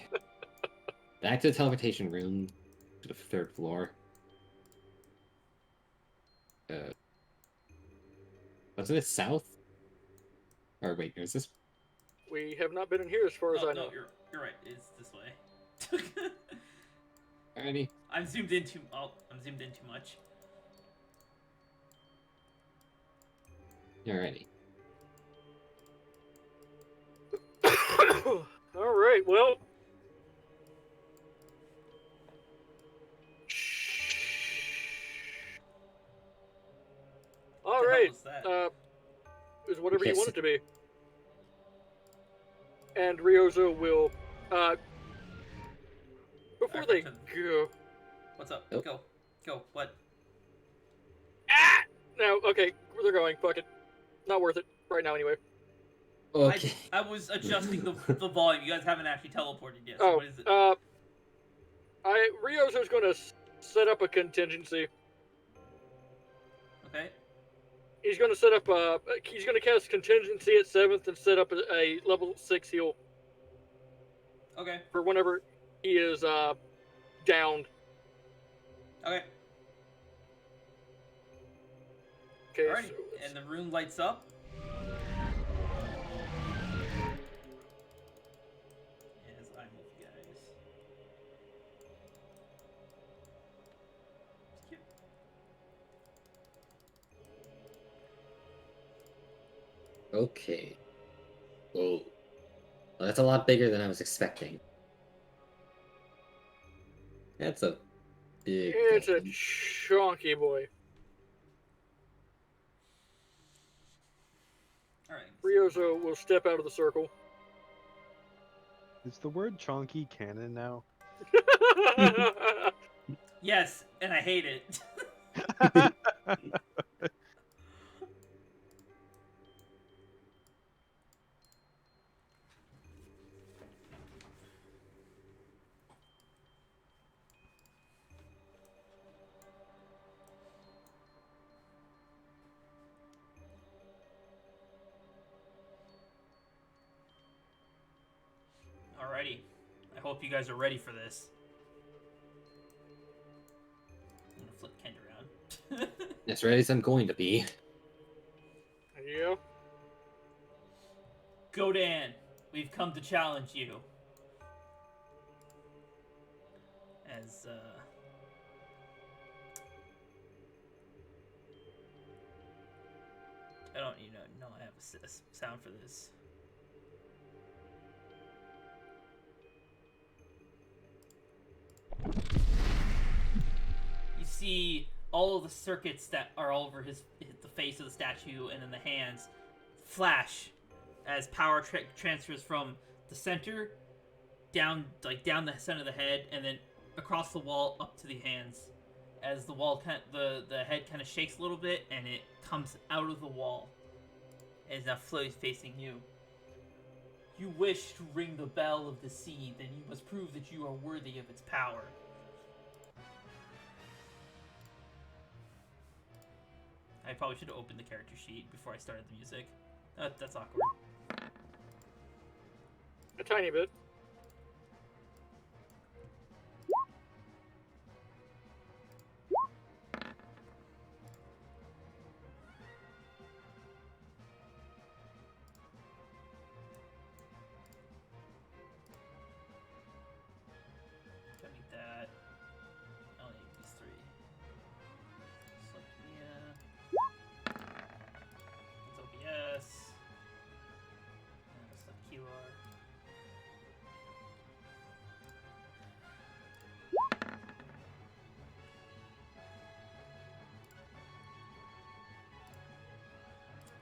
Back to the teleportation room, to the 3rd floor. Wasn't it south? Or wait, is this? We have not been in here as far as I know. No, you're right. It's this way. Alrighty. I'm zoomed in too much. Alrighty. All right. Well. All What the hell right. was that? Is whatever you Yes. want it to be. And Ryozo will. Before they go. What's up? Oh. Go. What? No. Okay. They're going. Fuck it. Not worth it right now. Anyway. Okay. I was adjusting the volume. You guys haven't actually teleported yet. So Oh. what is it? Ryozo's going to set up a contingency. Okay. He's going to set up he's going to cast contingency at 7th and set up a level 6 heal Okay. for whenever he is downed. Okay. Okay. Alrighty. So And the room lights up. As I move you guys. Skip. Okay. Whoa. Well, that's a lot bigger than I was expecting. That's a big. it's a golem. chonky boy. Alright. Ryozo will step out of the circle. Is the word chonky canon now? Yes, and I hate it. Alrighty. I hope you guys are ready for this. I'm gonna flip Kent around. As ready as I'm going to be. Yeah. Godan, we've come to challenge you. As, I don't even know I have a sound for this. You see all of the circuits that are all over the face of the statue and then the hands flash as power transfers from the center down the center of the head and then across the wall up to the hands. As the wall the head kind of shakes a little bit and it comes out of the wall. And is now slowly facing you. You wish to ring the bell of the sea, then you must prove that you are worthy of its power. I probably should have opened the character sheet before I started the music. That's awkward. A tiny bit. Don't need that. I only need these three. Select Mia. It's OBS. And let's select QR.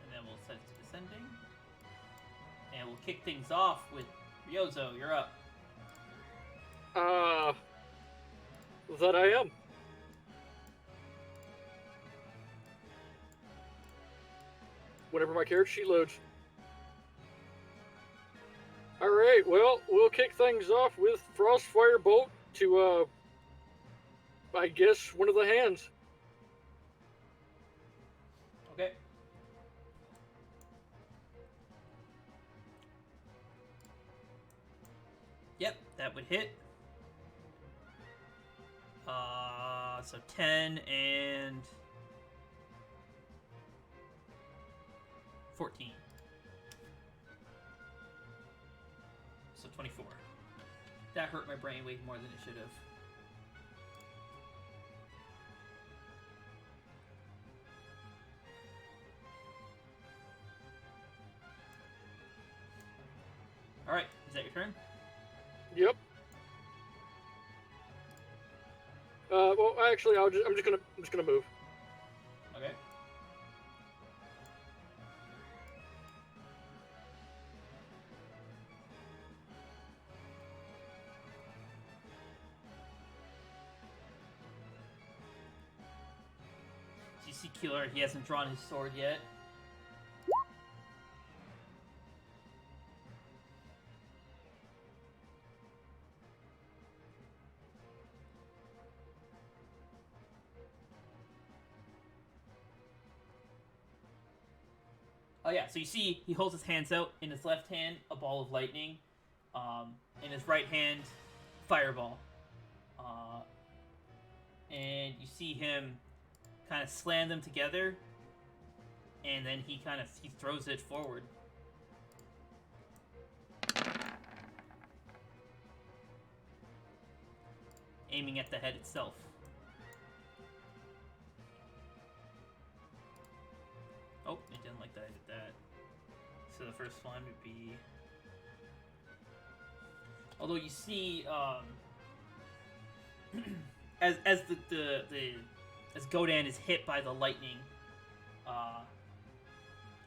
And then we'll set it to descending. And we'll kick things off with Ryozo, you're up. That I am. Whenever my character sheet loads. Alright, well, we'll kick things off with Frostfire Bolt to, I guess, one of the hands. Okay. Yep, that would hit. So 10 and 14. So 24. That hurt my brain way more than it should have. Alright, is that your turn? Yep. Well, actually, I'm just gonna move. Okay. So you see Keeler, he hasn't drawn his sword yet. Oh yeah, so you see he holds his hands out. In his left hand, a ball of lightning. In his right hand, fireball. And you see him kind of slam them together. And then he throws it forward. Aiming at the head itself. Oh, it didn't like that I did that. So the first one would be... Although you see, as Godan is hit by the lightning,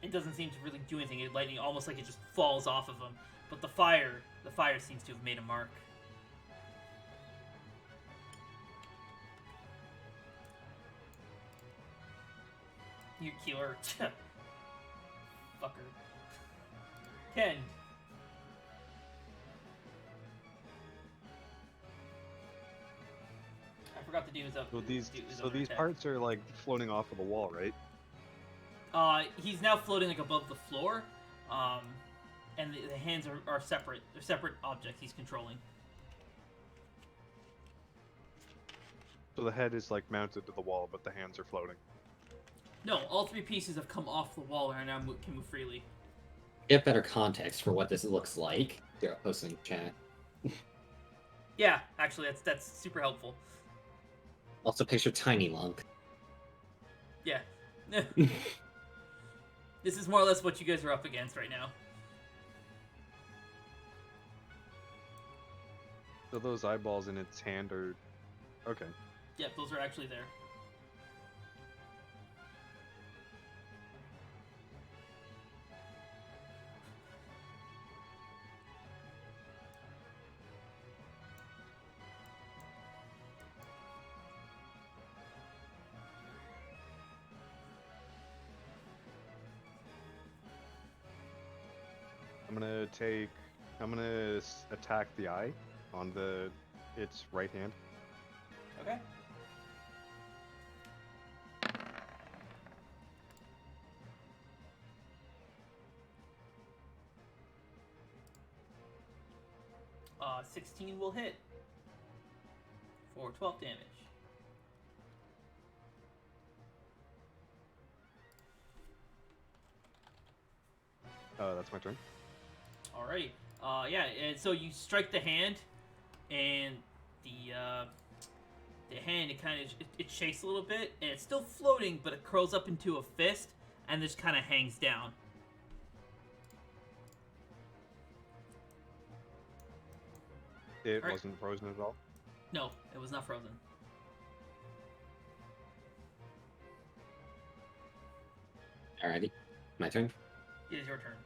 it doesn't seem to really do anything. Lightning almost like it just falls off of him. But the fire seems to have made a mark. You killer. Fucker. Ken. I forgot to do his up. So these his so other these attack. parts are like floating off of the wall, right? He's now floating like above the floor, and the hands are separate. They're separate objects he's controlling. So the head is like mounted to the wall, but the hands are floating. No, all three pieces have come off the wall and are now can move freely. Get better context for what this looks like. Here, I'll post it in chat. Yeah, actually, that's super helpful. Also, picture Tiny Lunk. Yeah. This is more or less what you guys are up against right now. So those eyeballs in its hand are okay. Yep, those are actually there. I'm gonna attack the eye on its right hand. Okay. Uh, 16 will hit for 12 damage. That's my turn. Alrighty. Yeah, and so you strike the hand, and the hand, it kind of it shakes a little bit, and it's still floating, but it curls up into a fist, and just kind of hangs down. It Alright. wasn't frozen at all. No, it was not frozen. Alrighty, my turn. It is your turn.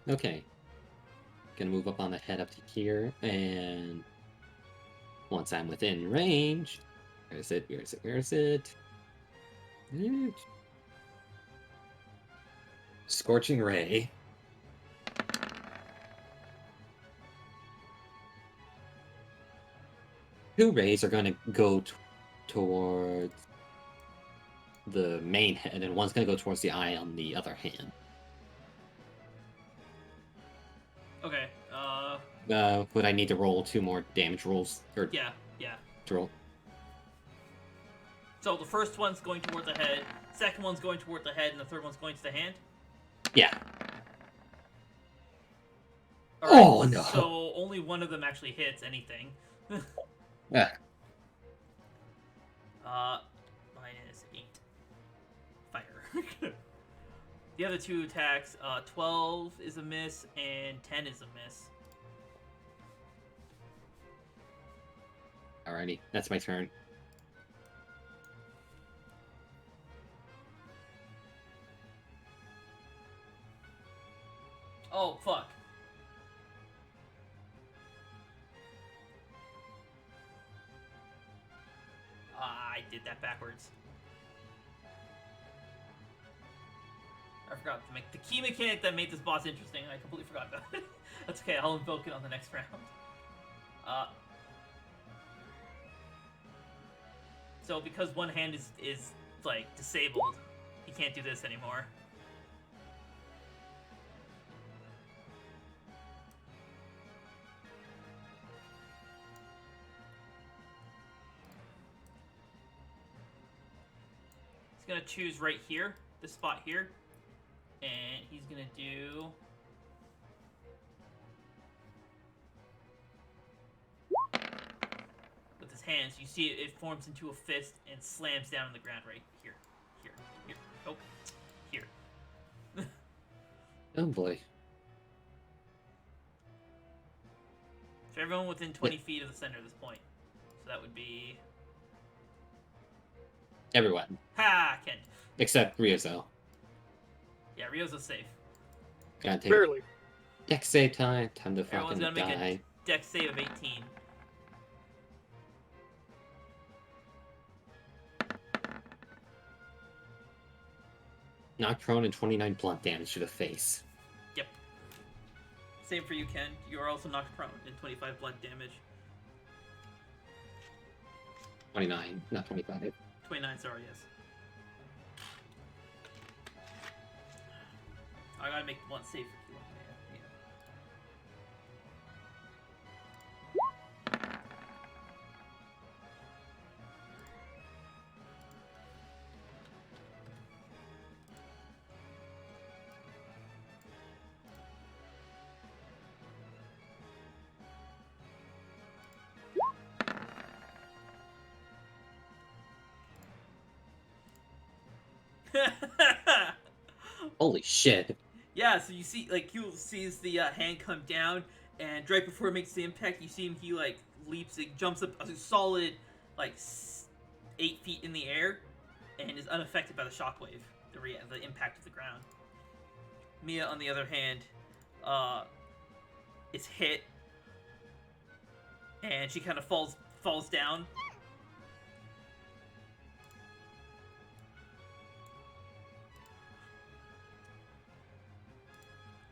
Okay. Gonna move up on the head up to here, and once I'm within range, where is it? Where is it? Where is it? Scorching Ray. Two rays are going to go towards the main head, and one's going to go towards the eye on the other hand. Okay. Would I need to roll 2 more damage rolls? Or Yeah. to roll? So the first one's going toward the head, second one's going toward the head, and the third one's going to the hand? Yeah. Alright, Oh, no. So only one of them actually hits anything. Yeah. Minus 8. Fire. The other two attacks, 12 is a miss, and 10 is a miss. Alrighty, that's my turn. Oh, fuck. I did that backwards. I forgot to make the key mechanic that made this boss interesting. I completely forgot about it. That's okay, I'll invoke it on the next round. So because one hand is like disabled, he can't do this anymore. He's gonna choose right here, this spot here, and he's gonna do with his hands. You see it forms into a fist and slams down on the ground right here, oh, here. Oh boy. So everyone within 20 feet of the center of this point. So that would be Everyone. ha Ken. Except Ryozo. Yeah, Ryozo's safe. Gotta take Barely. deck save time. Time to Everyone's fucking gonna make die. a dex save of 18. Knocked prone and 29 blunt damage to the face. Yep. Same for you, Ken. You are also knocked prone and 25 blunt damage. 29, not 25. 29, sorry, yes. I gotta make one save for you. Yeah. Holy shit. Yeah, so you see, like, Hugh sees the hand come down, and right before it makes the impact, you see him, he, like, leaps, like, jumps up a solid, like, 8 feet in the air, and is unaffected by the shockwave, the impact of the ground. Mia, on the other hand, is hit, and she kind of falls down.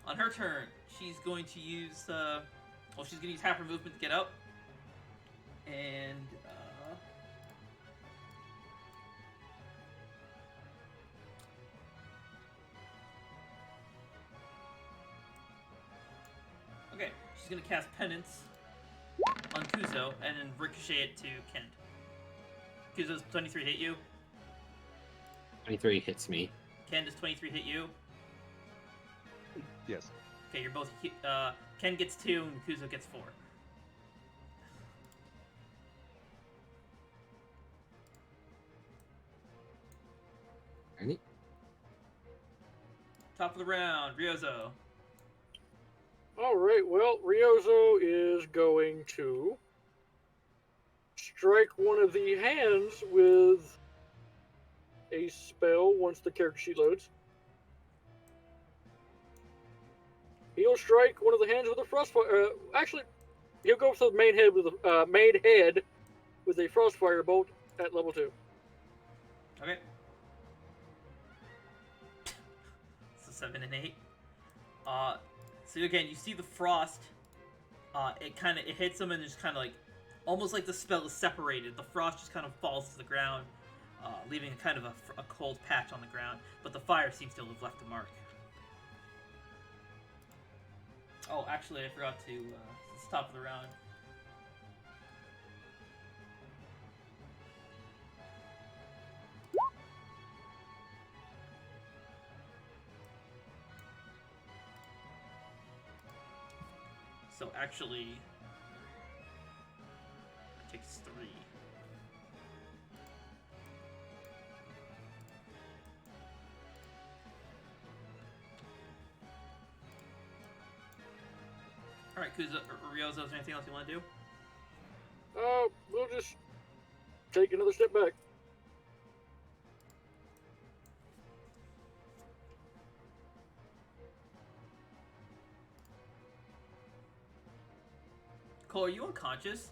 On her turn, she's going to use, she's going to use half her movement to get up. And, okay, she's going to cast Penance on Kuzo, and then ricochet it to Kent. Kuzo's 23 hit you. 23 hits me. Ken, does 23 hit you? Yes. Okay, you're both. Ken gets 2 and Kuzo gets 4. Alright. Top of the round, Ryozo. Alright, well, Ryozo is going to strike one of the hands with a spell once the character sheet loads. He'll strike one of the hands with a frostfire. Actually, he'll go for the main head with a frostfire bolt at level 2. Okay. So 7 and 8. So again, you see the frost. It hits him and just kind of like, almost like the spell is separated. The frost just kind of falls to the ground, leaving a kind of a cold patch on the ground. But the fire seems to have left a mark. Oh, actually, I forgot to. It's top of the round. So actually, it takes 3. All right, Kuzo, Ryozo, is there anything else you want to do? We'll just take another step back. Cole, are you unconscious?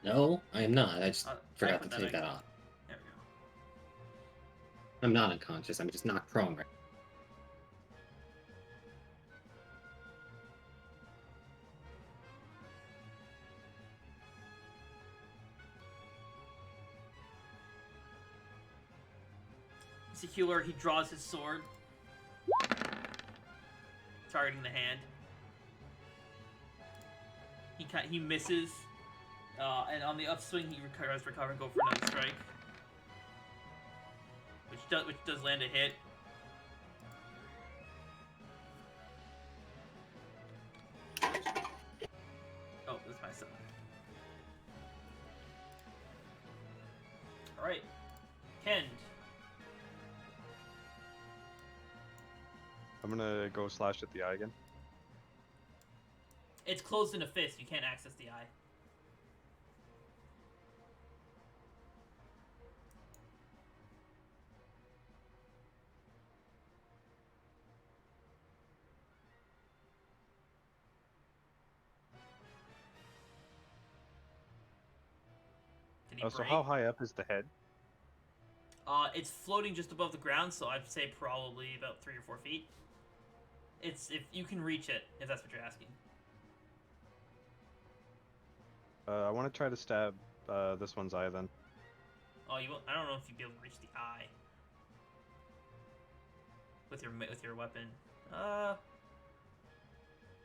No, I am not. I just I forgot to put take that that off. There we go. I'm not unconscious. I'm just knocked prone right. See Healer, he draws his sword, targeting the hand. He misses, and on the upswing he recovers and go for another strike, which does land a hit. Oh, that's my son. All right, Kend. I'm gonna go slash at the eye again. It's closed in a fist. You can't access the eye. Did he Oh, so break? how high up is the head? It's floating just above the ground, so I'd say probably about 3 or 4 feet. It's if you can reach it, if that's what you're asking. I want to try to stab this one's eye then. Oh, you won't, I don't know if you'd be able to reach the eye with your weapon.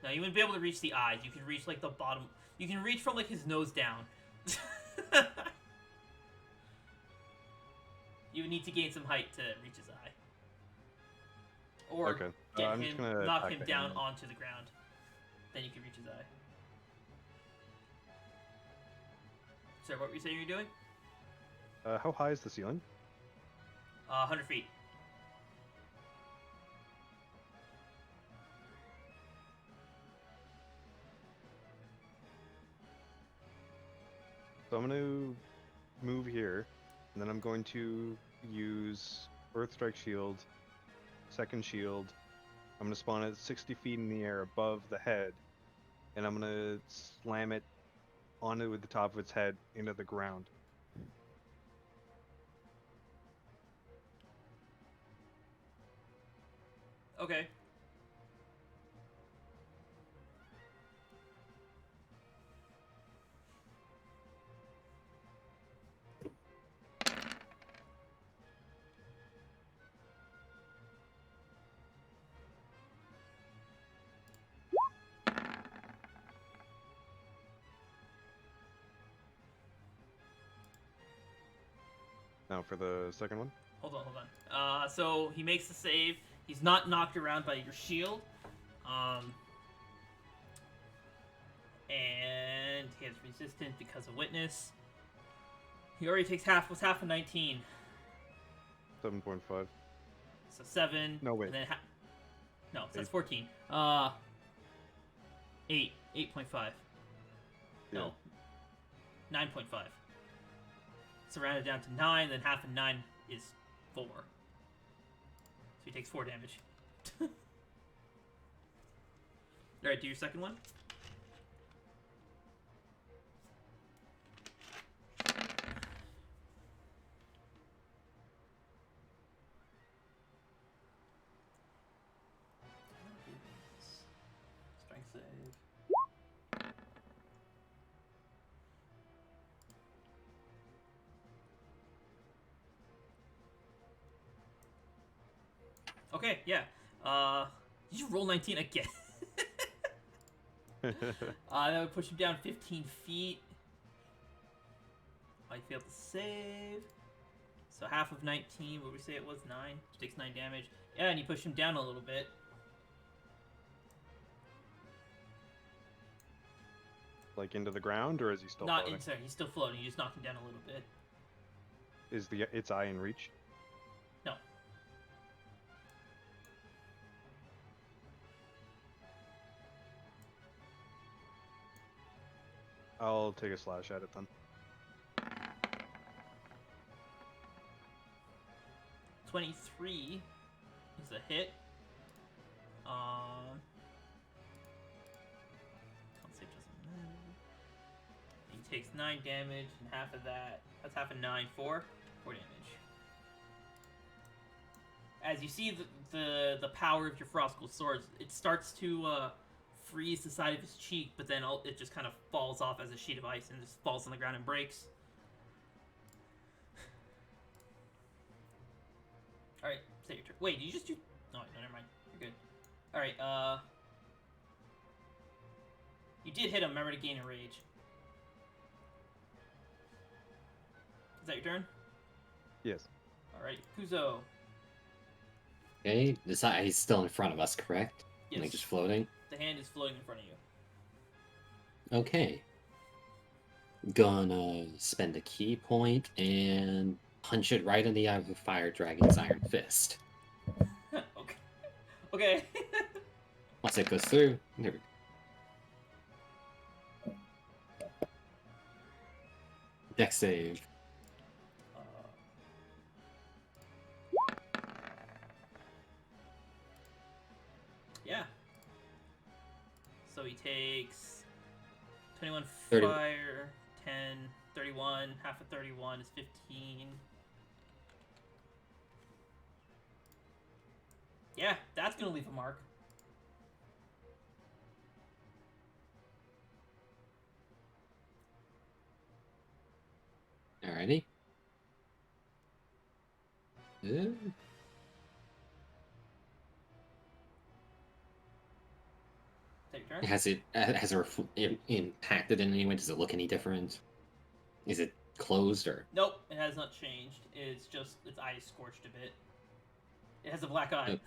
No, you wouldn't be able to reach the eyes. You can reach like the bottom. You can reach from like his nose down. You would need to gain some height to reach his eye, or Okay. get I'm just him, gonna knock attack him the down hand. onto the ground. Then you can reach his eye. Sorry, what were you saying you're doing? How high is the ceiling? 100 feet. So I'm going to move here, and then I'm going to use Earth Strike Shield, second shield. I'm going to spawn it 60 feet in the air above the head, and I'm going to slam it onto the top of its head into the ground. Okay. Now for the second one. Hold on. So he makes the save. He's not knocked around by your shield. And he has resistance because of witness. He already takes half. Was half of 19. 7.5. So 7. No, wait. And then no, so that's Eight. 14. 8. 8.5. No. 9.5. So round it down to 9, then half of 9 is 4. So he takes 4 damage. Alright, do your second one. Strength save. Okay, yeah. Did you roll 19 again? That would push him down 15 feet. I failed to save. So half of 19, what would we say it was? 9. Which takes 9 damage. Yeah, and you push him down a little bit. Like into the ground, or is he still Not floating? inside, he's still floating. You just knock him down a little bit. Is its eye in reach? No. I'll take a slash at it then. 23 is a hit. Con save doesn't matter. He takes 9 damage, and half of that, that's half of 9, 4 damage. As you see the power of your Frostghoul swords, it starts to freeze the side of his cheek, but then it just kind of falls off as a sheet of ice and just falls on the ground and breaks. Alright, say your turn. Wait, did you just do... Oh, no, never mind. You're good. Alright, you did hit him. Remember to gain a rage. Is that your turn? Yes. Alright, Kuzo. Okay, this eye is still in front of us, correct? Yes. Like just floating? The hand is floating in front of you. Okay. Gonna spend a key point and punch it right in the eye with the fire dragon's iron fist. Okay. Okay. Once it goes through, there we go. Dex save. Yeah. So he takes 21 30. fire, 10, 31, half of 31 is 15. Yeah, that's gonna leave a mark. Alrighty. Take your turn. Has it impacted in any way? Does it look any different? Is it closed or? Nope, it has not changed. It's just its eye is scorched a bit. It has a black eye.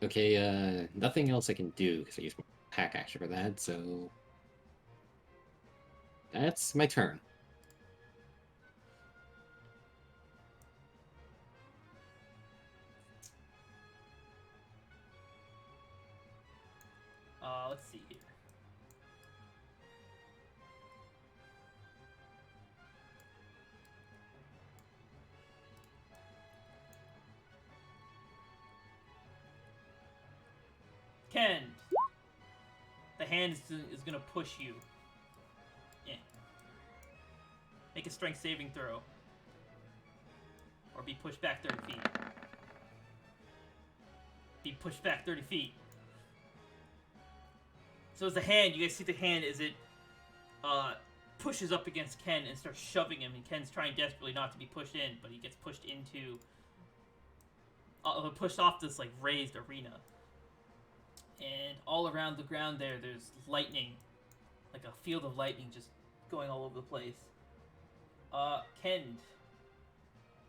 Okay. Nothing else I can do because I used my pack action for that. So that's my turn. Let's see here. Ken, the hand is gonna push you. Yeah. Make a strength saving throw. Or be pushed back 30 feet. Be pushed back 30 feet. So as the hand, you guys see the hand as it pushes up against Ken and starts shoving him, and Ken's trying desperately not to be pushed in, but he gets pushed into pushed off this like raised arena. And all around the ground there's lightning, like a field of lightning just going all over the place. Ken,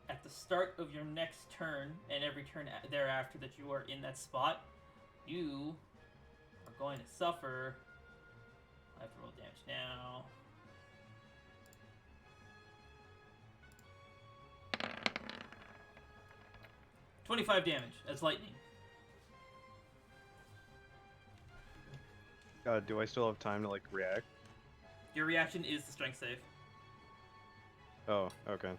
at the start of your next turn, and every turn thereafter that you are in that spot, you are going to suffer. I have to roll damage now. $25 damage as lightning. Do I still have time to, like, react? Your reaction is the strength save. Oh, okay.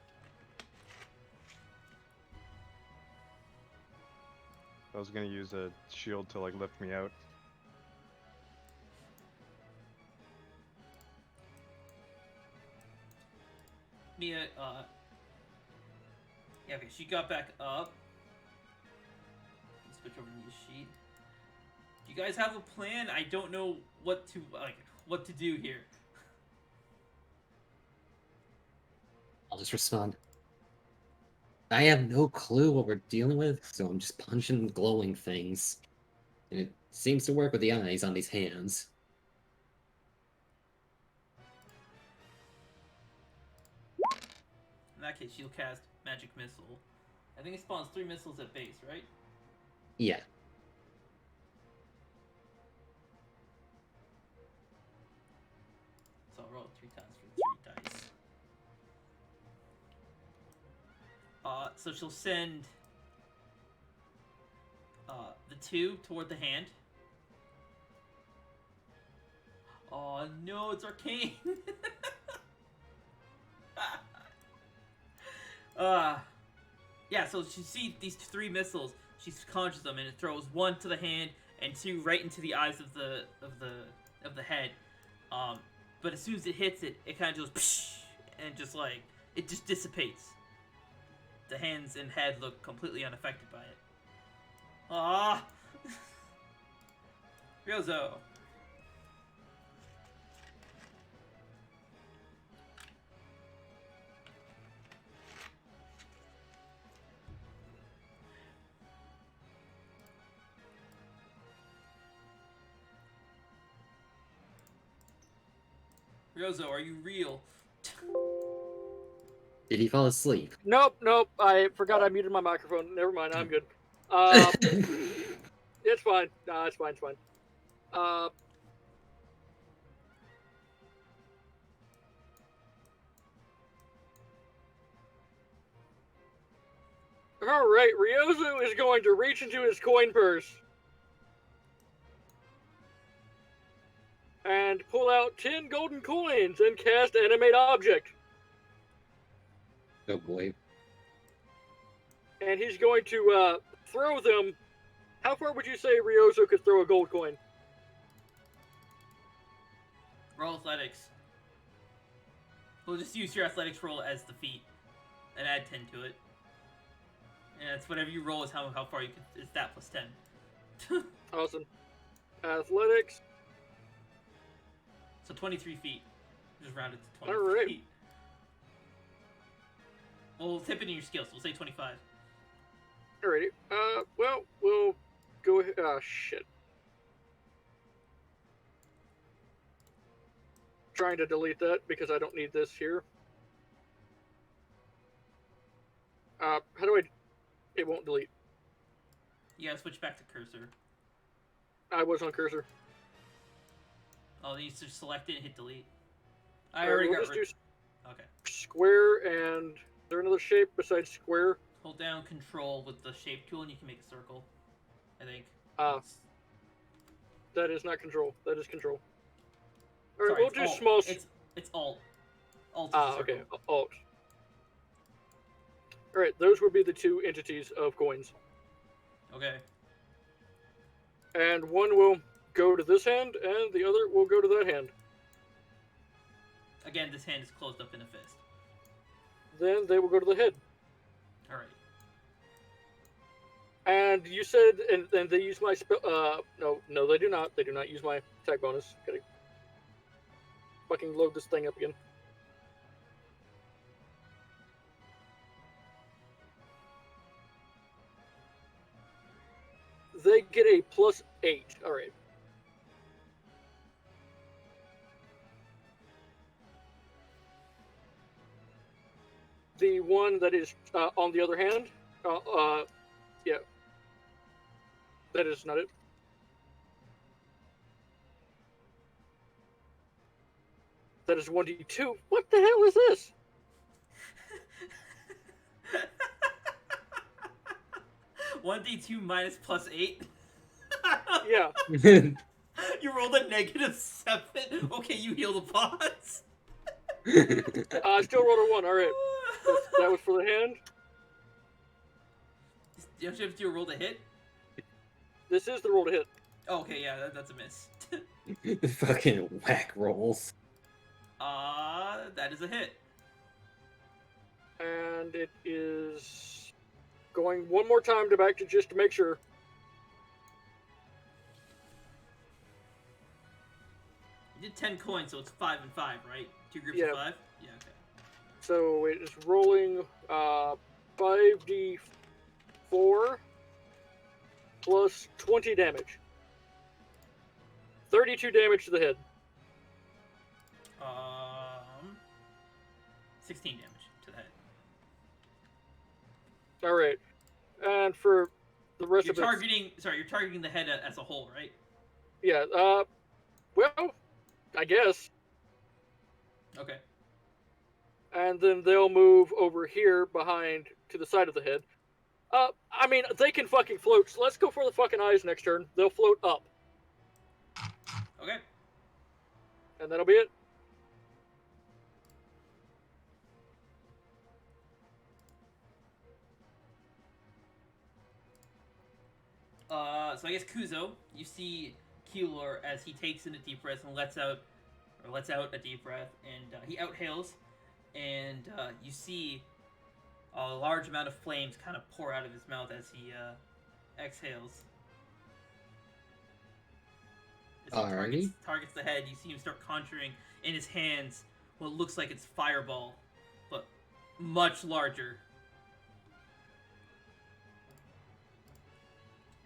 I was gonna use a shield to, like, lift me out. Mia, yeah, okay, she got back up. Let's switch over to the sheet. Do you guys have a plan? I don't know what to do here. I'll just respond. I have no clue what we're dealing with, so I'm just punching glowing things. And it seems to work with the eyes on these hands. In that case, she'll cast Magic Missile. I think it spawns 3 missiles at base, right? Yeah. So I'll roll 3 times for 3 dice. So she'll send the 2 toward the hand. Oh no, it's arcane. Yeah, so she sees these 3 missiles, she conjures them, and it throws 1 to the hand and 2 right into the eyes of the head. But as soon as it hits it, it kind of goes psh, and just like it just dissipates. The hands and head look completely unaffected by it. Ah, Ryozo. Ryozo, are you real? Did he fall asleep? Nope. I forgot I muted my microphone. Never mind. I'm good. It's fine. No, it's fine. It's fine. All right. Ryozo is going to reach into his coin purse and pull out 10 golden coins and cast Animate Object. Oh boy. And he's going to throw them. How far would you say Ryozo could throw a gold coin? Roll athletics. We'll just use your athletics roll as the feat and add 10 to it. And that's whatever you roll is how far you can. Is that plus 10? Awesome. Athletics. So 23 feet. Just round it to 20 Alright. feet. We'll tip it in your skills. We'll say 25. Alrighty. Well, we'll go ahead. Ah, shit. Trying to delete that because I don't need this here. How do I... It won't delete. You gotta switch back to cursor. I was on cursor. Oh, then you just select it and hit delete. I Alright, already we'll got just rid. do Okay. square and... Is there another shape besides square? Hold down control with the shape tool and you can make a circle. I think. Ah, that is not control. That is control. Alright, Sorry, we'll it's do alt. small... It's alt. Alt is Ah, a circle. okay. Alt. Alright, those would be the two entities of coins. Okay. And one will go to this hand, and the other will go to that hand. Again, this hand is closed up in a fist. Then they will go to the head. Alright. And you said, and they use my spell. No, they do not. They do not use my attack bonus. Gotta fucking load this thing up again. They get a +8. All right. The one that is on the other hand, yeah, that is not it. That is 1d2. What the hell is this? 1d2 minus +8. Yeah. You rolled a -7. Okay, you heal the boss. I still rolled a 1. All right. That was for the hand. You have to do a roll to hit? This is the roll to hit. Oh, okay, yeah, that's a miss. Fucking whack rolls. That is a hit. And it is going one more time to back to just to make sure. You did 10 coins, so it's 5 and 5, right? 2 groups Yeah. of 5? Yeah, okay. So it is rolling 5d4 plus 20 damage. 32 damage to the head. 16 damage to the head. All right. And for the rest You're of it, you're targeting the head as a whole, right? yeah. Well, I guess. Okay. And then they'll move over here behind to the side of the head. I mean, they can fucking float, so let's go for the fucking eyes next turn. They'll float up. Okay. And that'll be it. So I guess Kuzo, you see Keylor as he takes in a deep breath and lets out a deep breath, and he outhales, and you see a large amount of flames kind of pour out of his mouth as he exhales. As he targets the head, you see him start conjuring in his hands what looks like it's fireball, but much larger.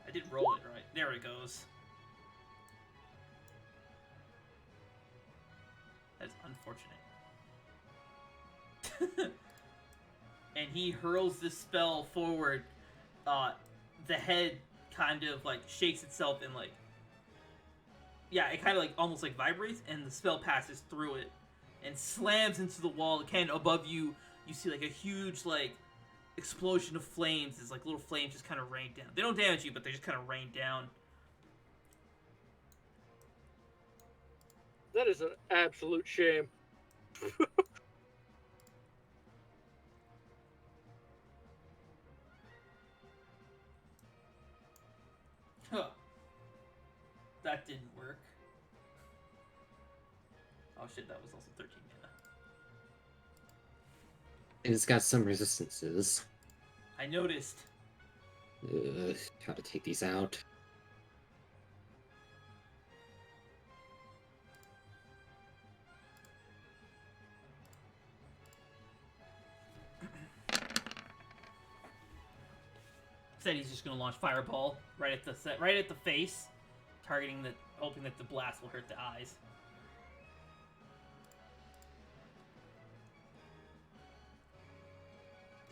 I did roll it right. There it goes. That's unfortunate. And he hurls this spell forward. The head kind of like shakes itself and like, yeah, it kind of like almost like vibrates, and the spell passes through it and slams into the wall. Again, above you, you see like a huge like explosion of flames. As like little flames just kind of rain down. They don't damage you, but they just kind of rain down. That is an absolute shame. Huh. That didn't work. Oh shit, that was also 13 mana. And it's got some resistances. I noticed. How to take these out. Said he's just gonna launch fireball right at the face, targeting the, hoping that the blast will hurt the eyes.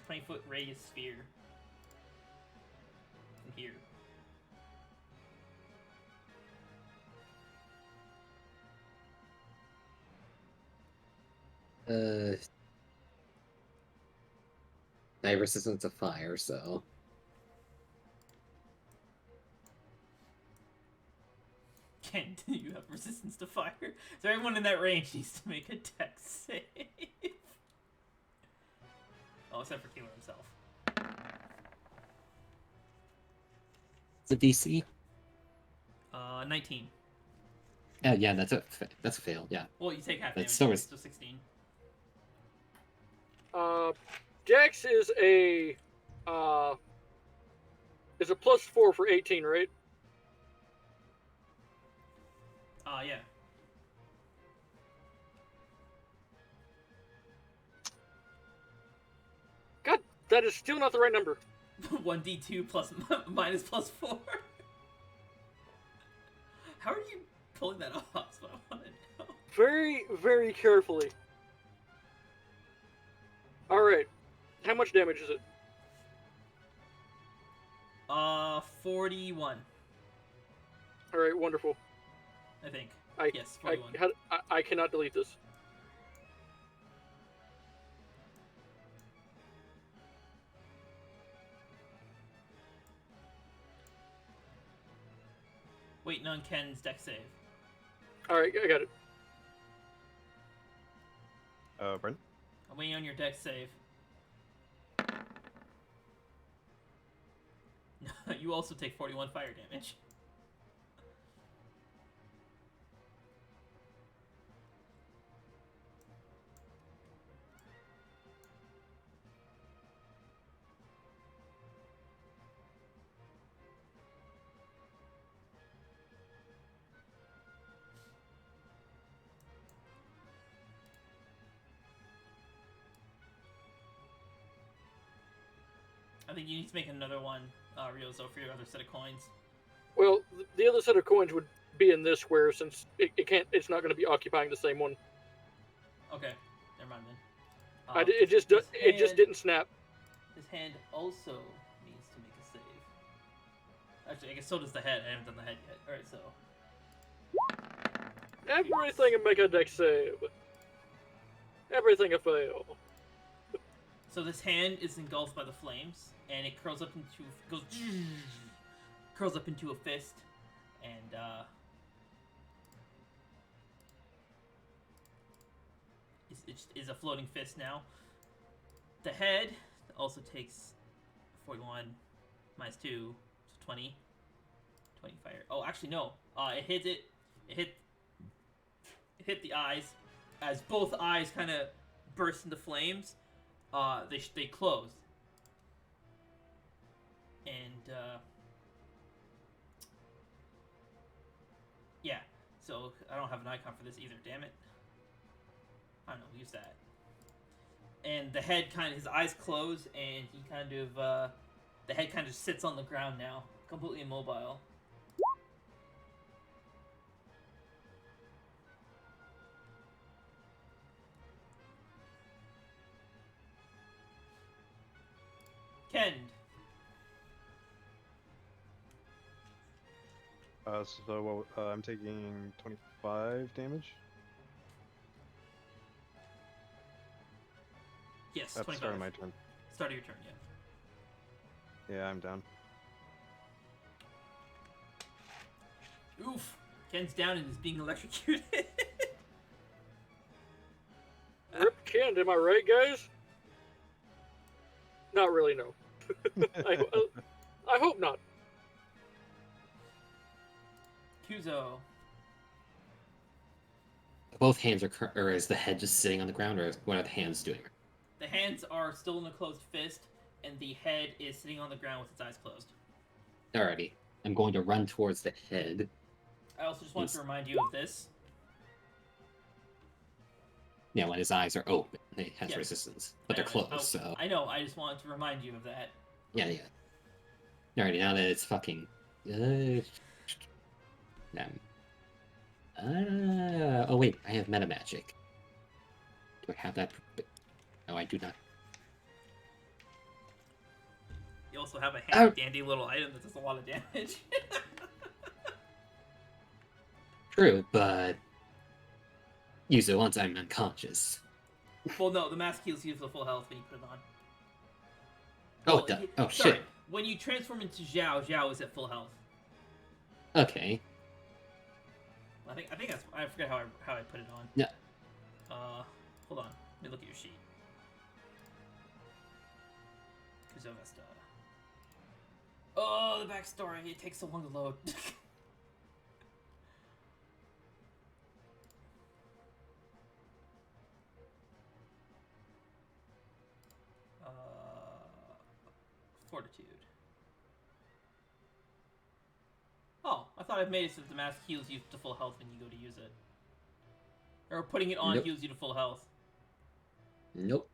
"20-foot radius sphere from here." I have resistance to fire, so Ken, do you have resistance to fire? So everyone in that range needs to make a dex save. Oh, except for Keeler himself. the DC. 19. Yeah, that's a fail. Yeah, Well, you take half That's damage, still so 16. Dex is a +4 for 18, right? Yeah. God, that is still not the right number. 1d2 plus minus plus 4. How are you pulling that off? That's what I want to know. Very, very carefully. All right, how much damage is it? 41. All right, wonderful. I think. I Yes, 41. I cannot delete this. Waiting on Ken's dex save. All right, I got it. Brent? I'm waiting on your dex save. You also take 41 fire damage. I think you need to make another one, Ryozo, for your other set of coins. Well, the other set of coins would be in this square since it can't. It's not going to be occupying the same one. Okay, never mind then. It just his hand- didn't snap. His hand also needs to make a save. Actually, I guess so does the head. I haven't done the head yet. Alright, so. Everything and make a dex save. Everything a fail. So this hand is engulfed by the flames, and it curls up into a fist, and is a floating fist now. The head also takes 41 minus 2, so 20. 20 fire. Oh, actually no. It hit it. It hit the eyes. As both eyes kind of burst into flames, they close. And yeah. So I don't have an icon for this either. Damn it. I don't know. Use that. And the head his eyes close, and he the head kind of sits on the ground now, completely immobile. Kend. So I'm taking 25 damage. Yes, That's 25. start of my turn. Start of your turn, yeah. Yeah, I'm down. Oof. Ken's down and is being electrocuted. Rip Kent, am I right, guys? Not really, no. I hope not. Kuzo. Both hands or is the head just sitting on the ground, or what are the hands doing? The hands are still in a closed fist, and the head is sitting on the ground with its eyes closed. Alrighty. I'm going to run towards the head. I also just wanted to remind you of this. Yeah, when his eyes are open, it has Yeah. resistance. But I they're know, closed, so... I know, I just wanted to remind you of that. Yeah, yeah. Alrighty, now that it's fucking... oh wait, I have meta magic. Do I have that? No, I do not. You also have a handy-dandy little item that does a lot of damage. True, but... use it once I'm unconscious. Well, no, the mask heals you to full health when you put it on. Oh, Well, it does. y- Oh, sorry, shit. When you transform into Zhao, Zhao is at full health. Okay. I think that's... I forget how I put it on. Yeah. Hold on. Let me look at your sheet. Kuzovesta. Oh, the backstory. It takes so long to load. Fortitude. Oh, I thought I'd made it so that the mask heals you to full health when you go to use it. Or putting it on Nope. heals you to full health. Nope.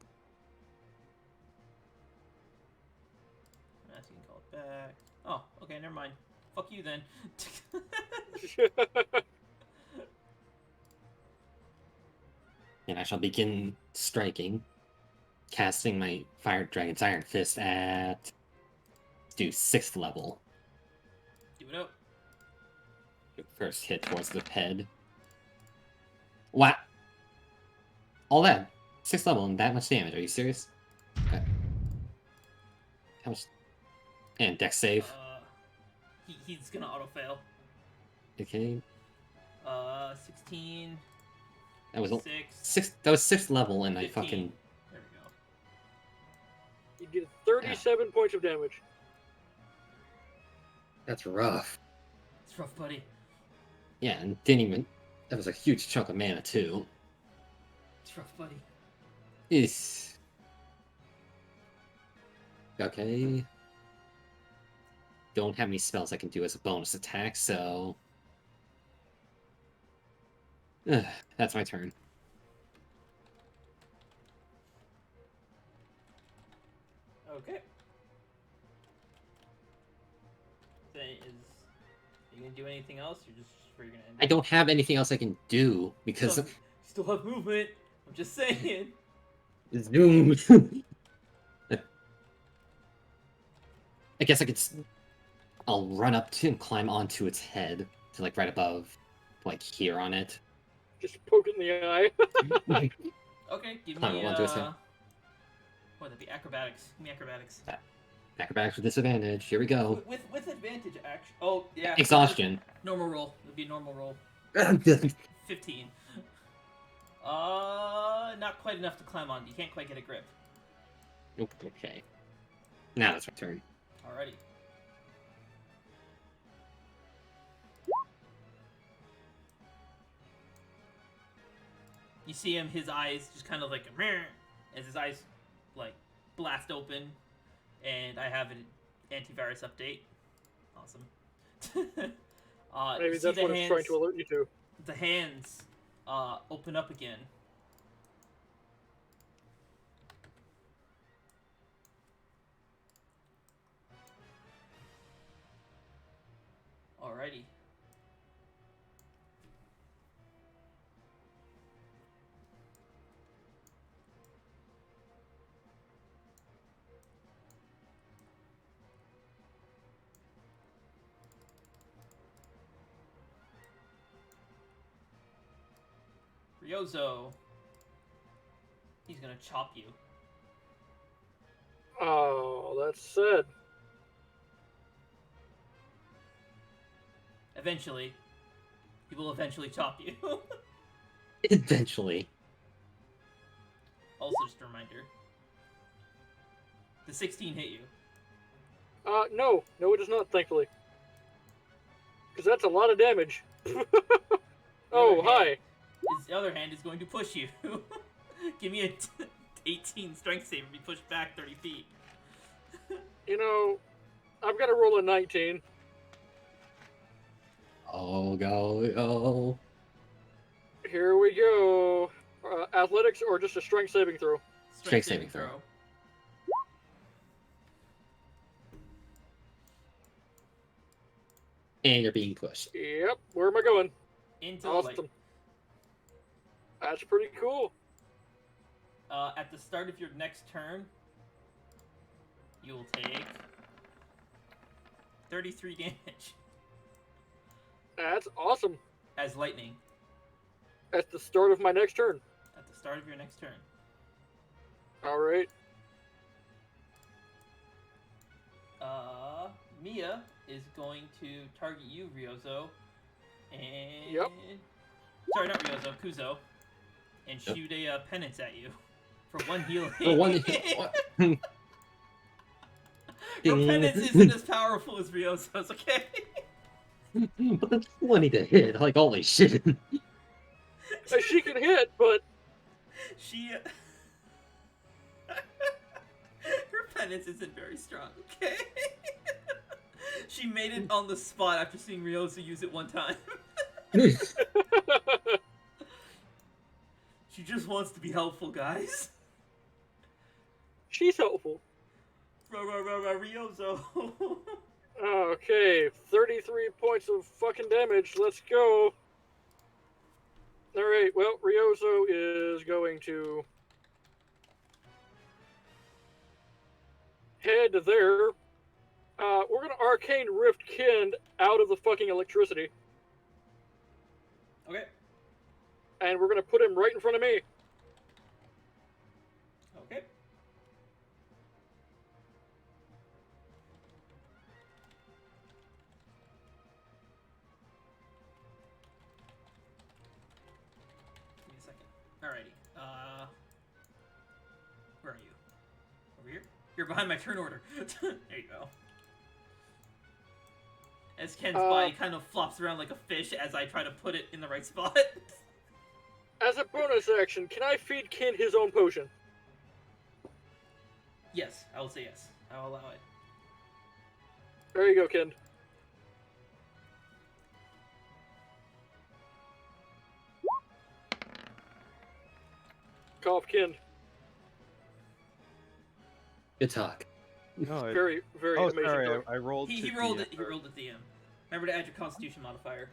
Mask, you can call it back. Oh, okay, never mind. Fuck you then. And I shall begin striking. Casting my Fire Dragon's Iron Fist at... do 6th level. Do it up. First hit towards the head. What? All that? 6th level and that much damage, are you serious? Okay. How much? And dex save. He's gonna auto fail. Okay. 16. That was 6. that was 6th level and 15. I fucking... There we go. You get 37 points of damage. That's rough. It's rough, buddy. Yeah, and didn't even... That was a huge chunk of mana, too. It's rough, buddy. Is... Okay. Don't have any spells I can do as a bonus attack, so... That's my turn. Okay. So are you gonna do anything else? Or just where you're gonna end I it? don't have anything else I can do, because... You still have movement. I'm just saying. Zoom! I guess I could... I'll run up to and climb onto its head, to like right above, like here on it. Just poke it in the eye. Okay, give Climb me onto his head. what would that be? Acrobatics. Give me acrobatics. Acrobatics with disadvantage, here we go. With advantage, actually. Oh yeah. Exhaustion. Normal roll. It'd be a normal roll. 15. Not quite enough to climb on. You can't quite get a grip. Okay. Now it's my turn. Alrighty. You see him, his eyes just kind of like "Meh," as his eyes like blast open, and I have an antivirus update. Awesome. Maybe you see that's the what it's trying to alert you to. The hands open up again. Alrighty. Ryozo. He's gonna chop you. Oh, that's sad. Eventually. He will eventually chop you. Eventually. Also, just a reminder. The 16 hit you. No, it does not, thankfully. Because that's a lot of damage. Oh, other hi. hand- His other hand is going to push you. Give me a 18 strength save and be pushed back 30 feet. You know, I've got to roll a 19. Go, go, go. Here we go. Athletics or just a strength saving throw? Strength saving throw. And you're being pushed. Yep. Where am I going? Into the light. Awesome. That's pretty cool. At the start of your next turn, you will take 33 damage That's awesome. as lightning. At the start of my next turn. At the start of your next turn. All right. Mia is going to target you, Ryozo, and Yep. sorry, not Ryozo, Kuzo, and Yep. shoot a penance at you for one healing. For one hit. What? Your penance isn't as powerful as Ryozo's, okay? But that's plenty to hit. Like, holy shit. She can hit, but She her penance isn't very strong, okay? She made it on the spot after seeing Ryozo use it one time. She just wants to be helpful, guys. she's helpful. Ryozo. Okay, 33 points of fucking damage. Let's go. All right. Well, Ryozo is going to head there. We're gonna arcane rift Kind out of the fucking electricity, Okay. and we're gonna put him right in front of me. Okay. Give me a second. Alrighty. Where are you? Over here? You're behind my turn order. There you go. As Ken's body kind of flops around like a fish as I try to put it in the right spot. As a bonus action, can I feed Kind his own potion? Yes, I will say yes. I will allow it. There you go, Kind. Cough, Kind. Good talk. No, Very, very oh, amazing. sorry, dog. I rolled. He to rolled the it. He rolled at the end. Remember to add your Constitution modifier.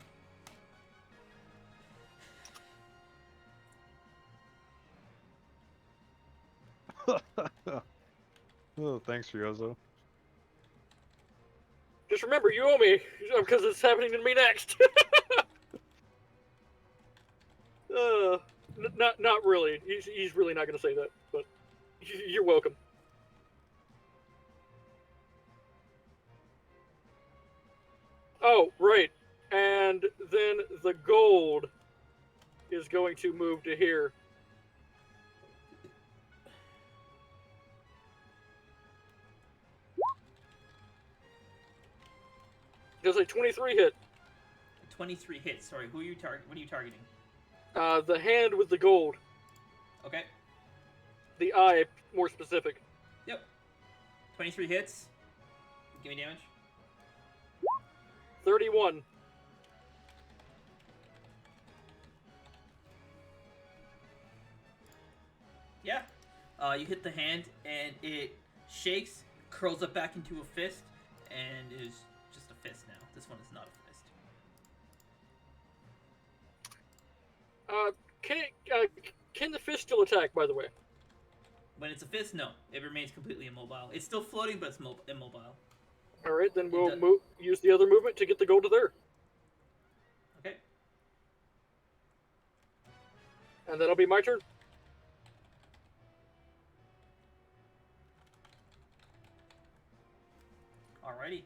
Oh, thanks, Ryozo. Just remember, you owe me, because it's happening to me next. Not really. He's really not going to say that, but you're welcome. Oh, right. And then the gold is going to move to here. Does a 23 hit? 23 hits. Sorry, who are you target? What are you targeting? The hand with the gold. Okay. The eye, more specific. Yep. 23 hits. Give me damage. 31. Yeah. You hit the hand, and it shakes, curls up back into a fist, and is just a fist now. This one is not a fist. Can the fist still attack, by the way? When it's a fist, no. It remains completely immobile. It's still floating, but it's immobile. Alright, then we'll does. use the other movement to get the gold to there. Okay. And that'll be my turn. Alrighty.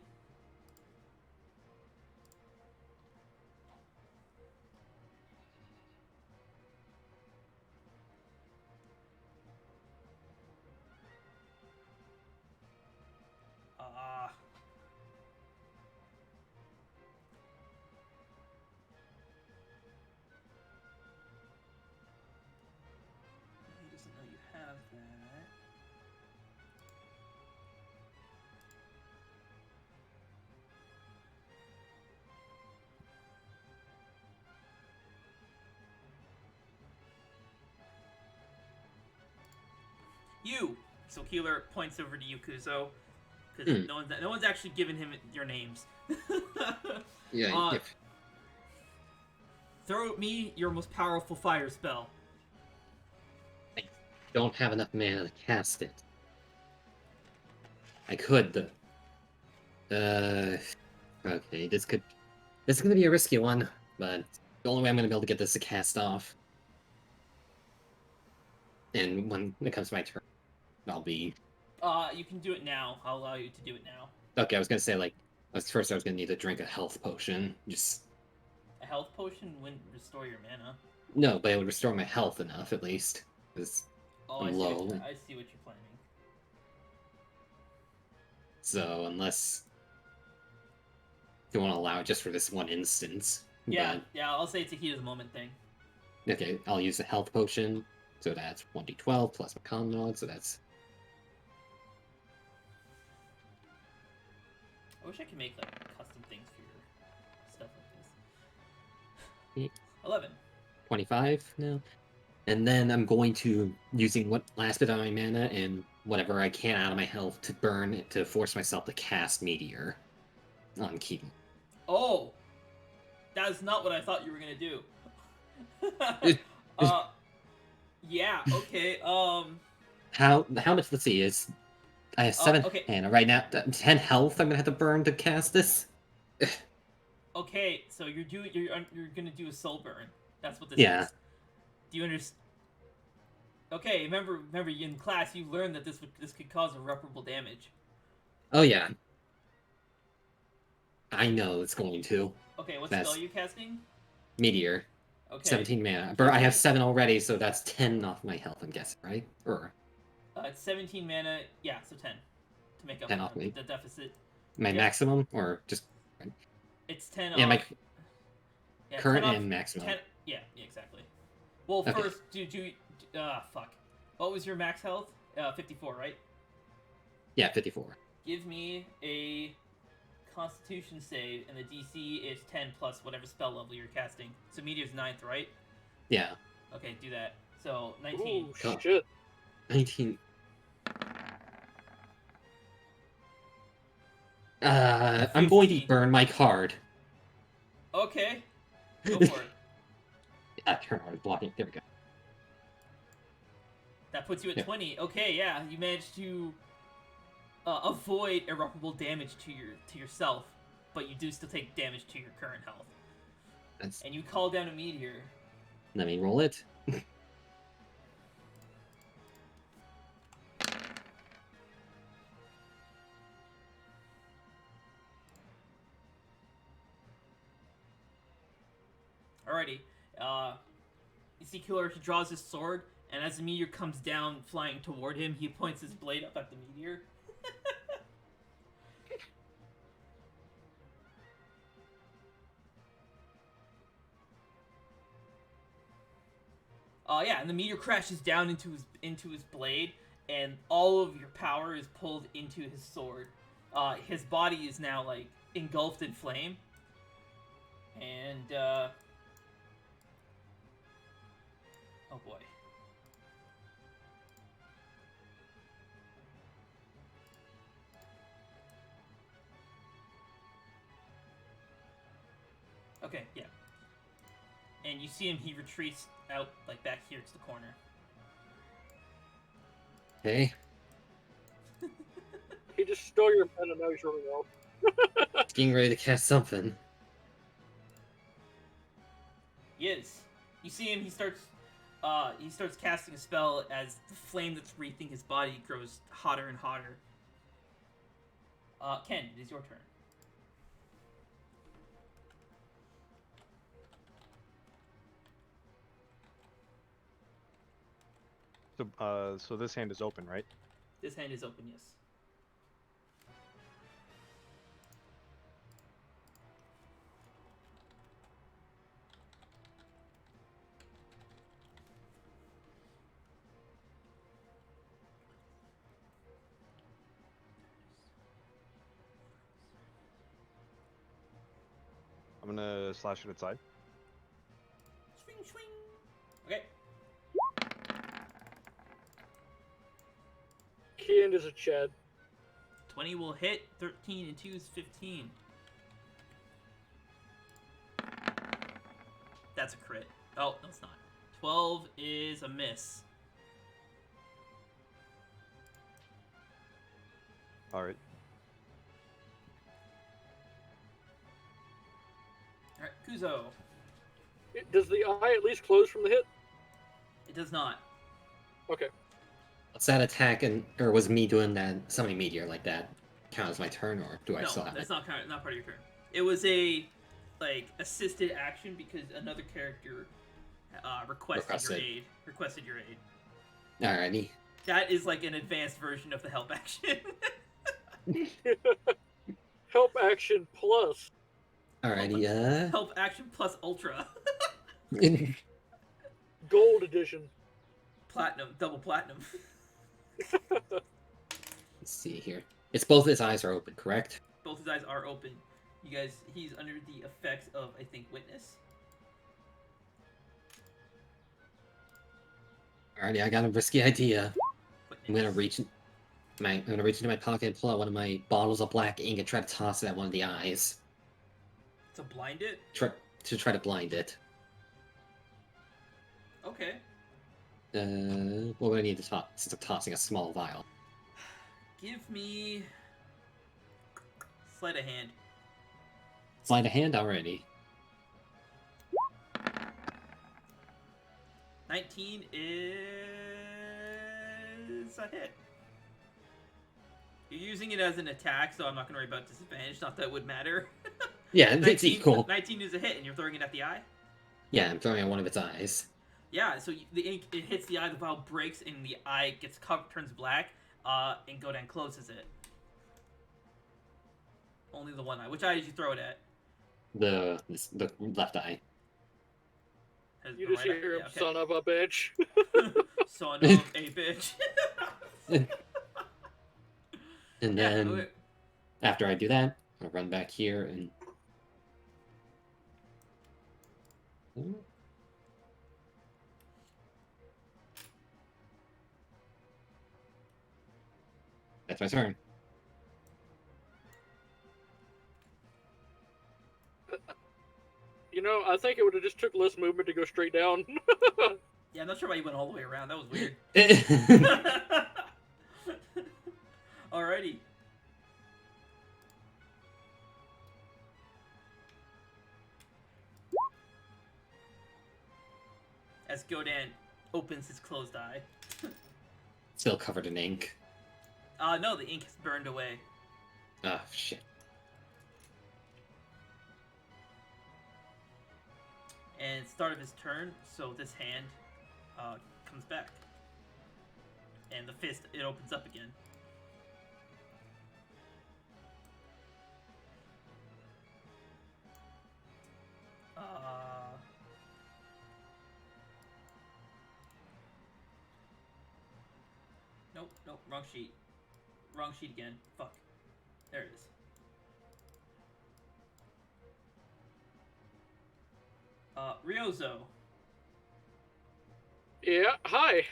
He doesn't know you have that. You. So Keeler points over to you, Kuzo, because no one's actually given him your names. Yeah. Throw at me your most powerful fire spell. I don't have enough mana to cast it. I could, though. Okay, this is gonna be a risky one, but the only way I'm gonna be able to get this to cast off. And when it comes to my turn, I'll be... You can do it now. I'll allow you to do it now. Okay, I was gonna say, like, first I was gonna need to drink a health potion. Just... A health potion wouldn't restore your mana. No, but it would restore my health enough, at least. Because I'm low. I see what you're planning. So, unless... you want to allow it just for this one instance. Yeah, I'll say it's a heat of the moment thing. Okay, I'll use the health potion. So that's 1d12 plus my con mod, so that's... I wish I could make, like, custom things for your stuff like this. 11. 25 now. And then I'm going to, using what last bit of my mana and whatever I can out of my health to burn it to force myself to cast Meteor on Keaton. Oh! That's not what I thought you were gonna do. Yeah, okay, How much, let's see, is... I have 7 okay. mana right now. 10 health I'm gonna have to burn to cast this? Okay, so you're gonna do a soul burn. That's what this Yeah. is. Do you understand? Okay, remember in class you learned that this could cause irreparable damage. Oh yeah. I know it's going to. Okay, what That's- spell are you casting? Meteor. Okay. 17 mana. But I have 7 already, so that's 10 off my health, I'm guessing, right? Or It's 17 mana, yeah, so 10. To make up 10 off me. the deficit. my Yeah. maximum? Or just... It's 10 Yeah, off. my Yeah, current 10 off- and maximum. 10, yeah, exactly. Well, Okay. first, fuck. What was your max health? 54, right? Yeah, 54. Give me a Constitution save, and the DC is 10 plus whatever spell level you're casting. So Meteor's 9th, right? Yeah. Okay, do that. So 19. Ooh, Come. shit. 19. I'm going to 15. burn my card. Okay. Go for it. Turn on blocking. There we go. That puts you at Yeah. 20. Okay, yeah, you managed to avoid irreparable damage to yourself, but you do still take damage to your current health. That's... And you call down a meteor. Let me roll it. Alrighty. You see Killer, he draws his sword, and as the meteor comes down, flying toward him, he points his blade up at the meteor. Yeah, and the meteor crashes down into his blade, and all of your power is pulled into his sword. His body is now like engulfed in flame, and oh boy. Okay, yeah. And you see him, he retreats out, like, back here to the corner. Okay. He just stole your pen and now he's running off. Getting ready to cast something. He is. You see him, he starts casting a spell as the flame that's wreathing his body grows hotter and hotter. Ken, it is your turn. So this hand is open, right? This hand is open, yes. I'm gonna slash it inside. Swing, swing. Okay. Key end is a Chad. 20 will hit. 13 and 2 is 15. That's a crit. Oh, no, it's not. 12 is a miss. Alright. Alright, Kuzo. Does the eye at least close from the hit? It does not. Okay. What's that attack? Or was me doing that summoning meteor like that count as my turn, or do I No, still have that's it? not part of your turn. It was a assisted action because another character requested your aid. Alrighty. That is like an advanced version of the help action. Help action plus. Alrighty. Help action plus ultra. Let's Gold edition. Platinum, double platinum. see here. It's both his eyes are open, correct? Both his eyes are open. You guys, he's under the effects of, I think, witness. Alrighty, I got a risky idea. Witness. I'm gonna reach into my pocket and pull out one of my bottles of black ink and try to toss it at one of the eyes. To blind it? Try to blind it. Okay. What would I need to toss since I'm tossing a small vial? Give me sleight of hand. Sleight of hand already. 19 is a hit. You're using it as an attack, so I'm not going to worry about disadvantage. Not that it would matter. Yeah, it's equal. 19 is a hit, and you're throwing it at the eye? Yeah, I'm throwing at one of its eyes. Yeah, so the ink, it hits the eye, the vial breaks, and the eye gets covered, turns black, and Godan closes it. Only the one eye. Which eye did you throw it at? The left eye. You just hear him, Yeah, okay. son of a bitch. Son of a bitch. And Yeah, then do it. after I do that, I'll run back here and. That's my turn. You know, I think it would have just took less movement to go straight down. Yeah, I'm not sure why you went all the way around. That was weird. Alrighty. As Godan opens his closed eye. Still covered in ink. No, the ink is burned away. Oh, shit. And start of his turn, so this hand comes back. And the fist, it opens up again. Nope, wrong sheet. Wrong sheet again. Fuck. There it is. Ryozo. Yeah, hi.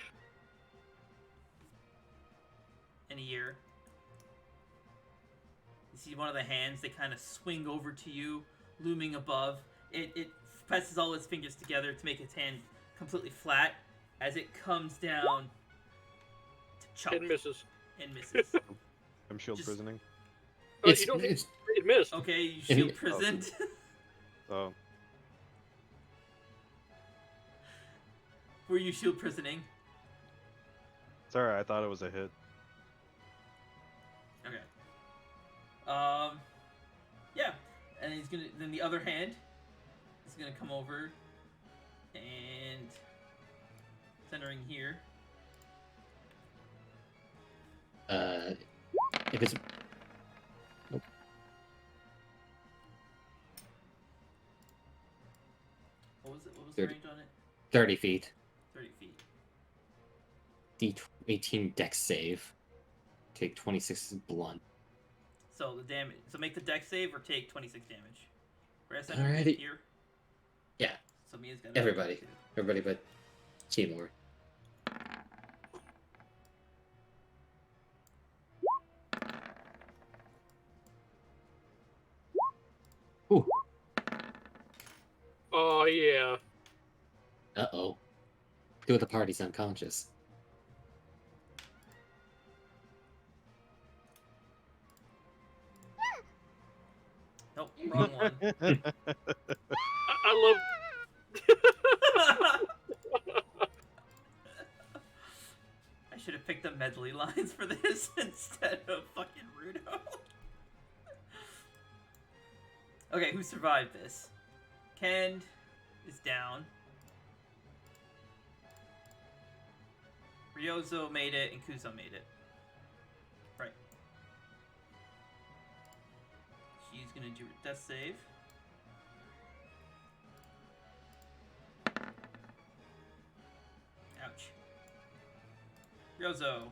In a year. You see one of the hands, they kind of swing over to you, looming above. It presses all its fingers together to make its hand completely flat as it comes down to chop. It misses. And misses. I'm shield Just- prisoning. Oh, It's, you don't it's it missed. Okay, you If shield you- prisoned. Oh, Were you shield prisoning? sorry, I thought it was a hit. Okay. Yeah, and he's gonna. Then the other hand is gonna come over and centering here. if it's What was it? What was the 30. range on it? 30 feet, 30 feet. D18 dex save. Take 26 blunt. So the damage. So make the dex save or take 26 damage. Whereas I'm Alrighty. here. Yeah. So Mia's got Everybody. Everybody but Timur. Oh yeah. Uh-oh. Two of the party's unconscious. Nope, wrong one. I love. I should have picked the medley lines for this instead of fucking Rudo. Okay, who survived this? Ken is down. Ryozo made it, and Kuzo made it. Right. She's gonna do a death save. Ouch. Ryozo.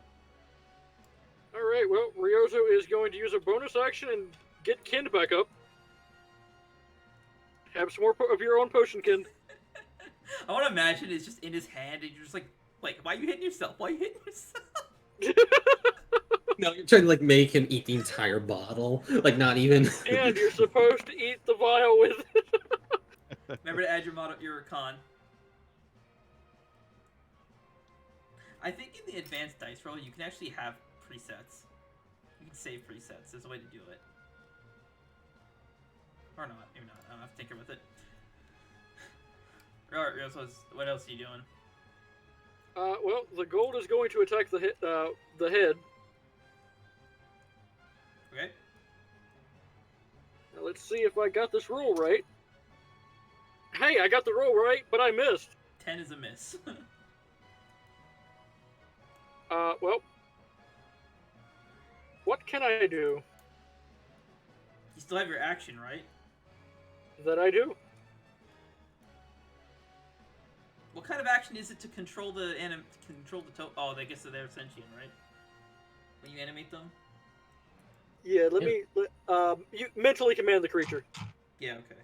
Alright, well, Ryozo is going to use a bonus action and get Kind back up. Have some more of your own potion, Kind. I want to imagine it's just in his hand, and you're just like, why are you hitting yourself? Why are you hitting yourself? No, you're trying to like make him eat the entire bottle. Like not even. And you're supposed to eat the vial with it. Remember to add your con. I think in the advanced dice roll, you can actually have presets. You can save presets. There's a way to do it. Or not. Maybe not. I don't have to tinker with it. Alright, what else are you doing? Well, the gold is going to attack the head. Okay. Now let's see if I got this roll right. Hey, I got the roll right, but I missed. 10 is a miss. Well, what can I do? You still have your action, right? That I do. What kind of action is it to control the Oh, I guess they're sentient, right? When you animate them? Yeah, you mentally command the creature. Yeah, okay.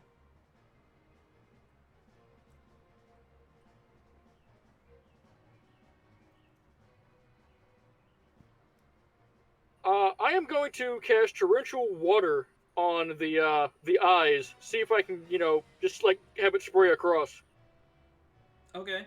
I am going to cast torrential water on the eyes. See if I can, just like have it spray across. Okay.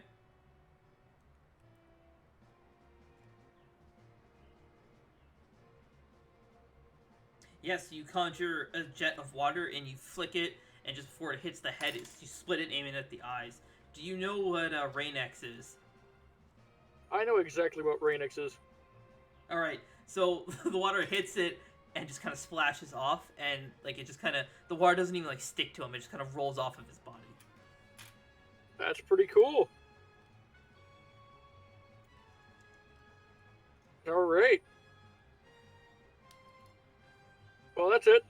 Yes, you conjure a jet of water and you flick it, and just before it hits the head, you split it, aiming at the eyes. Do you know what Rain-X is? I know exactly what Rain-X is. Alright, so the water hits it and just kind of splashes off, and like it just kind of, the water doesn't even like stick to him, it just kind of rolls off of his body. That's pretty cool. Alright. Well, that's it.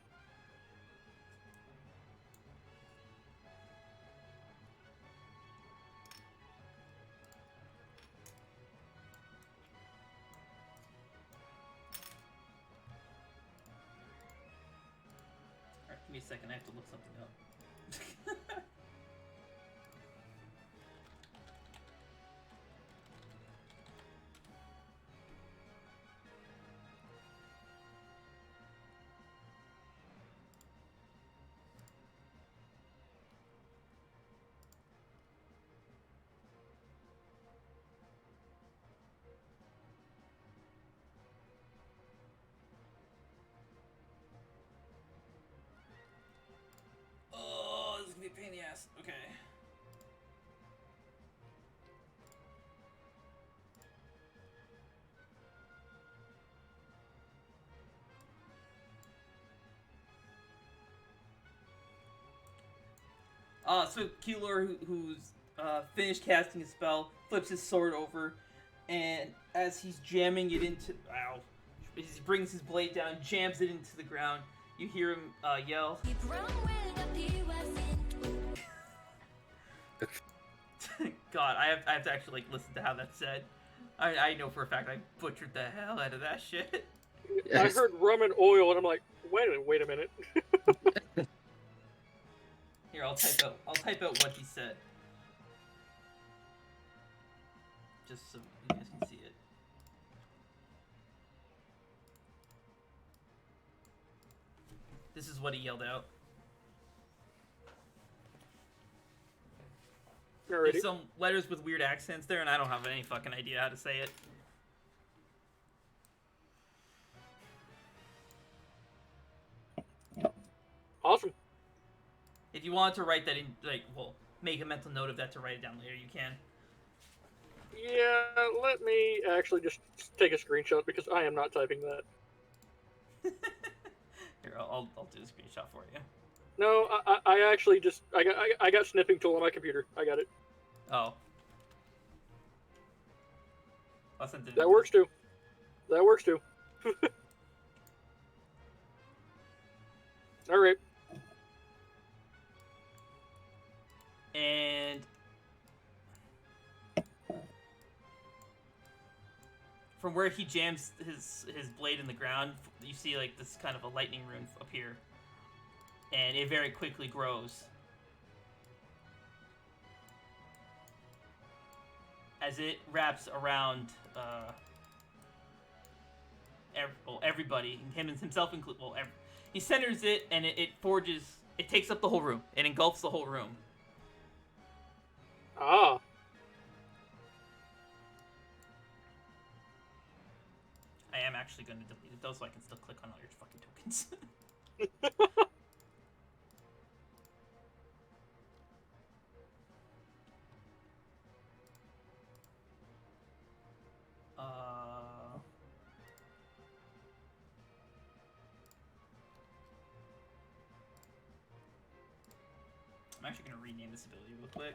Alright, give me a second, I have to look something up. Oh, this is gonna be a pain in the ass. Okay. So Keylor, who's finished casting his spell, flips his sword over, and as he's jamming it into, as he brings his blade down, jams it into the ground, you hear him yell. God, I have to actually like listen to how that's said. I know for a fact I butchered the hell out of that shit. I heard rum and oil, and I'm like, wait a minute. Here, I'll type out what he said. Just so you guys can see it. This is what he yelled out. Alrighty. There's some letters with weird accents there, and I don't have any fucking idea how to say it. Awesome. If you want to write that in, like, well, make a mental note of that to write it down later, you can. Yeah, let me actually just take a screenshot because I am not typing that. Here, I'll do the screenshot for you. No, I actually just I got snipping tool on my computer. I got it. Oh. I'll send it That works too. That works too. All right. And from where he jams his blade in the ground, you see like this kind of a lightning rune appear, and it very quickly grows as it wraps around everybody, him and himself included. Well, he centers it, and it forges. It takes up the whole room. It engulfs the whole room. Ah. I am actually going to delete it though, so I can still click on all your fucking tokens. I'm actually going to rename this ability real quick.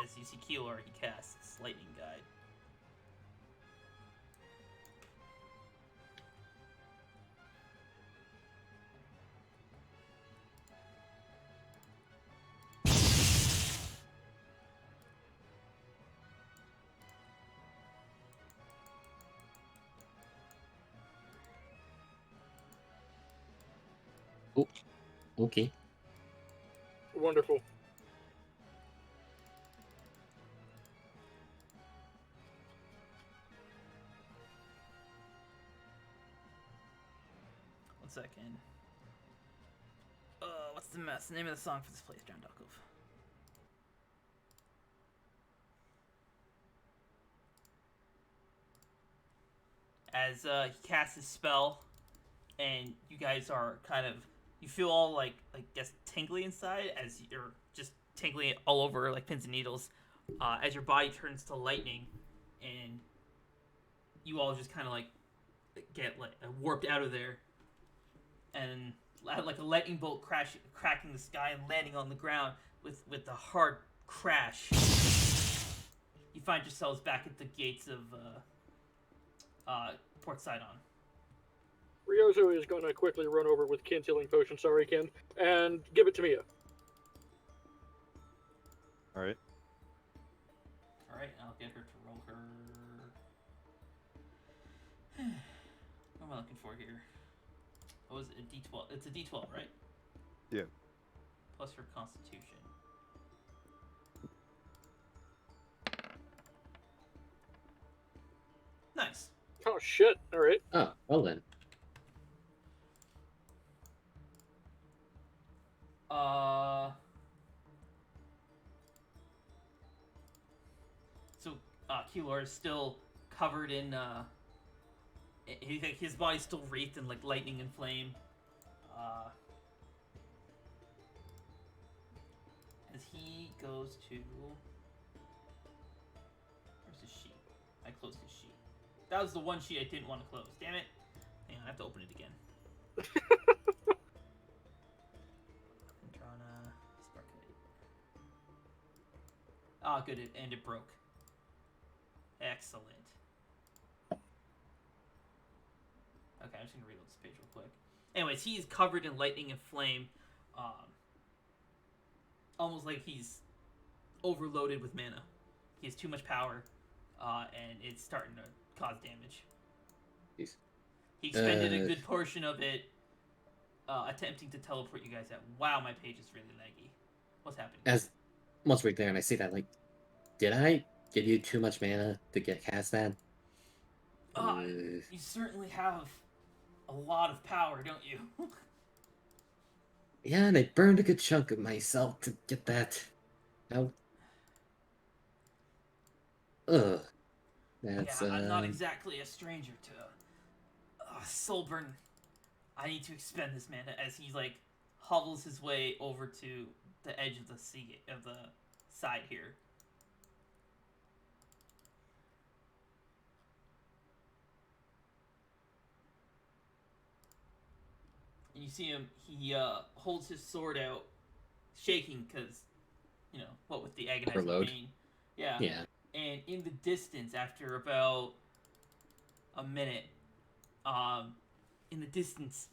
As you see Keeler, he casts Lightning Guide. Oh, okay. Wonderful. One second. What's the name of the song for this place, John Duckov? As he casts his spell, and you guys are kind of, you feel all like guess tingly inside as you're just tingling all over like pins and needles, as your body turns to lightning, and you all just kind of like get like warped out of there, and like a lightning bolt cracking the sky and landing on the ground with a hard crash. You find yourselves back at the gates of Port Sidon. Ryozo is going to quickly run over with Ken's healing potion, sorry Ken, and give it to Mia. Alright. Alright, I'll get her to roll her... What am I looking for here? What was it? A D12? It's a D12, right? Yeah. Plus her constitution. Nice. Oh shit, alright. Oh, well then. So, Keeler is still covered in, his body's still wreathed in, like, lightning and flame. As he goes to... Where's his sheet? I closed his sheet. That was the one sheet I didn't want to close. Damn it. Hang on, I have to open it again. Andrana, Sparkite. Ah, good, and it broke. Excellent. Okay, I'm just gonna reload this page real quick. Anyways, he's covered in lightning and flame, almost like he's overloaded with mana. He has too much power, and it's starting to cause damage. Jeez. He expended a good portion of it attempting to teleport you guys out. Wow, my page is really laggy. What's happening? As once we're there and I see that, like, did I give you too much mana to get cast that? You certainly have a lot of power, don't you? Yeah, and I burned a good chunk of myself to get that out. Ugh. That's, Yeah, I'm not exactly a stranger to soul burn. I need to expend this mana as he like hobbles his way over to the edge of the sea of the side here. And you see him. He holds his sword out, shaking because, you know, what with the agonizing Overload. pain. Yeah. yeah. And in the distance, after about a minute, in the distance,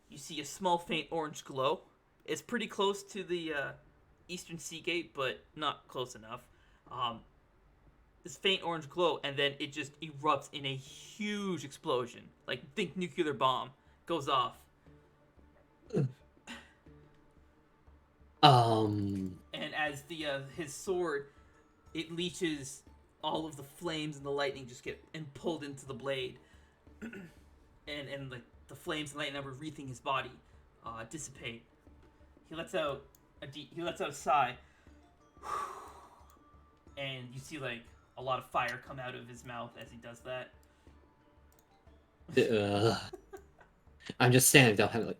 you see a small faint orange glow. It's pretty close to the eastern sea gate, but not close enough. This faint orange glow, and then it just erupts in a huge explosion. Like, think nuclear bomb goes off. And as the his sword, it leeches all of the flames and the lightning just get pulled into the blade, and the flames and lightning that were wreathing his body dissipate. He lets out a sigh, and you see like a lot of fire come out of his mouth as he does that. I'm just standing there, like,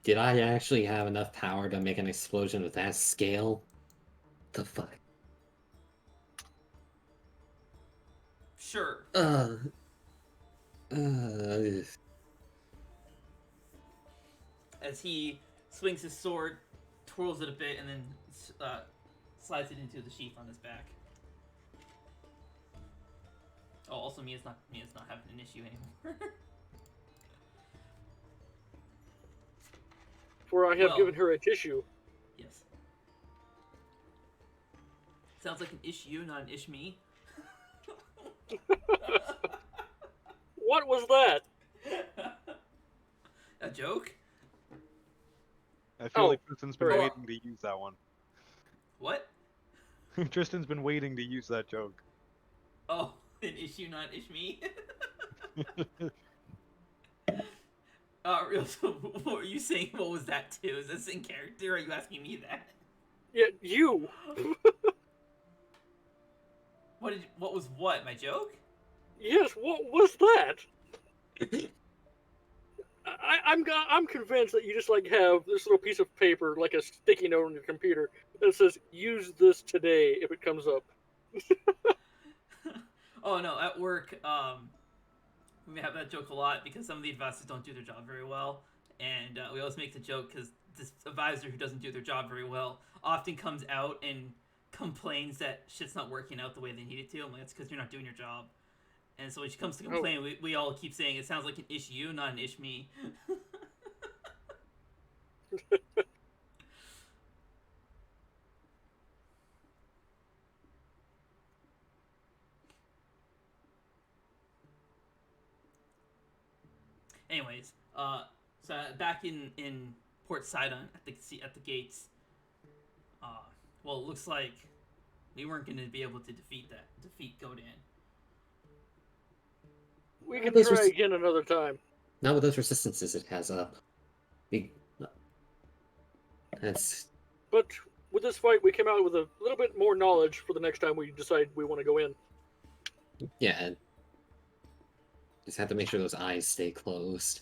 did I actually have enough power to make an explosion with that scale? The fuck? Sure. As he swings his sword, twirls it a bit, and then slides it into the sheath on his back. Oh, also Mia's not having an issue anymore. For I have Well. given her a tissue. Yes. Sounds like an issue, not an ish me. What was that? A joke? I feel Oh, like Tristan's been right. waiting to use that one. What? Tristan's been waiting to use that joke. Oh, an issue, not ish me. So what were you saying? What was that too? Is this in character? Or are you asking me that? Yeah, you. What was what? My joke? Yes, what was that? I'm convinced that you just like have this little piece of paper, like a sticky note on your computer, that says "Use this today" if it comes up. Oh no, at work, we have that joke a lot because some of the advisors don't do their job very well, and we always make the joke because this advisor who doesn't do their job very well often comes out and complains that shit's not working out the way they need it to. I'm like, that's because you're not doing your job. And so when she comes to complain, we all keep saying it sounds like an ish you, not an ish me. Anyways, so back in Port Sidon at the gates. Well, it looks like we weren't going to be able to defeat Godan. We can Those try res- again another time. Not with those resistances it has up. That's But with this fight, we came out with a little bit more knowledge for the next time we decide we want to go in. yeah. Just have to make sure those eyes stay closed.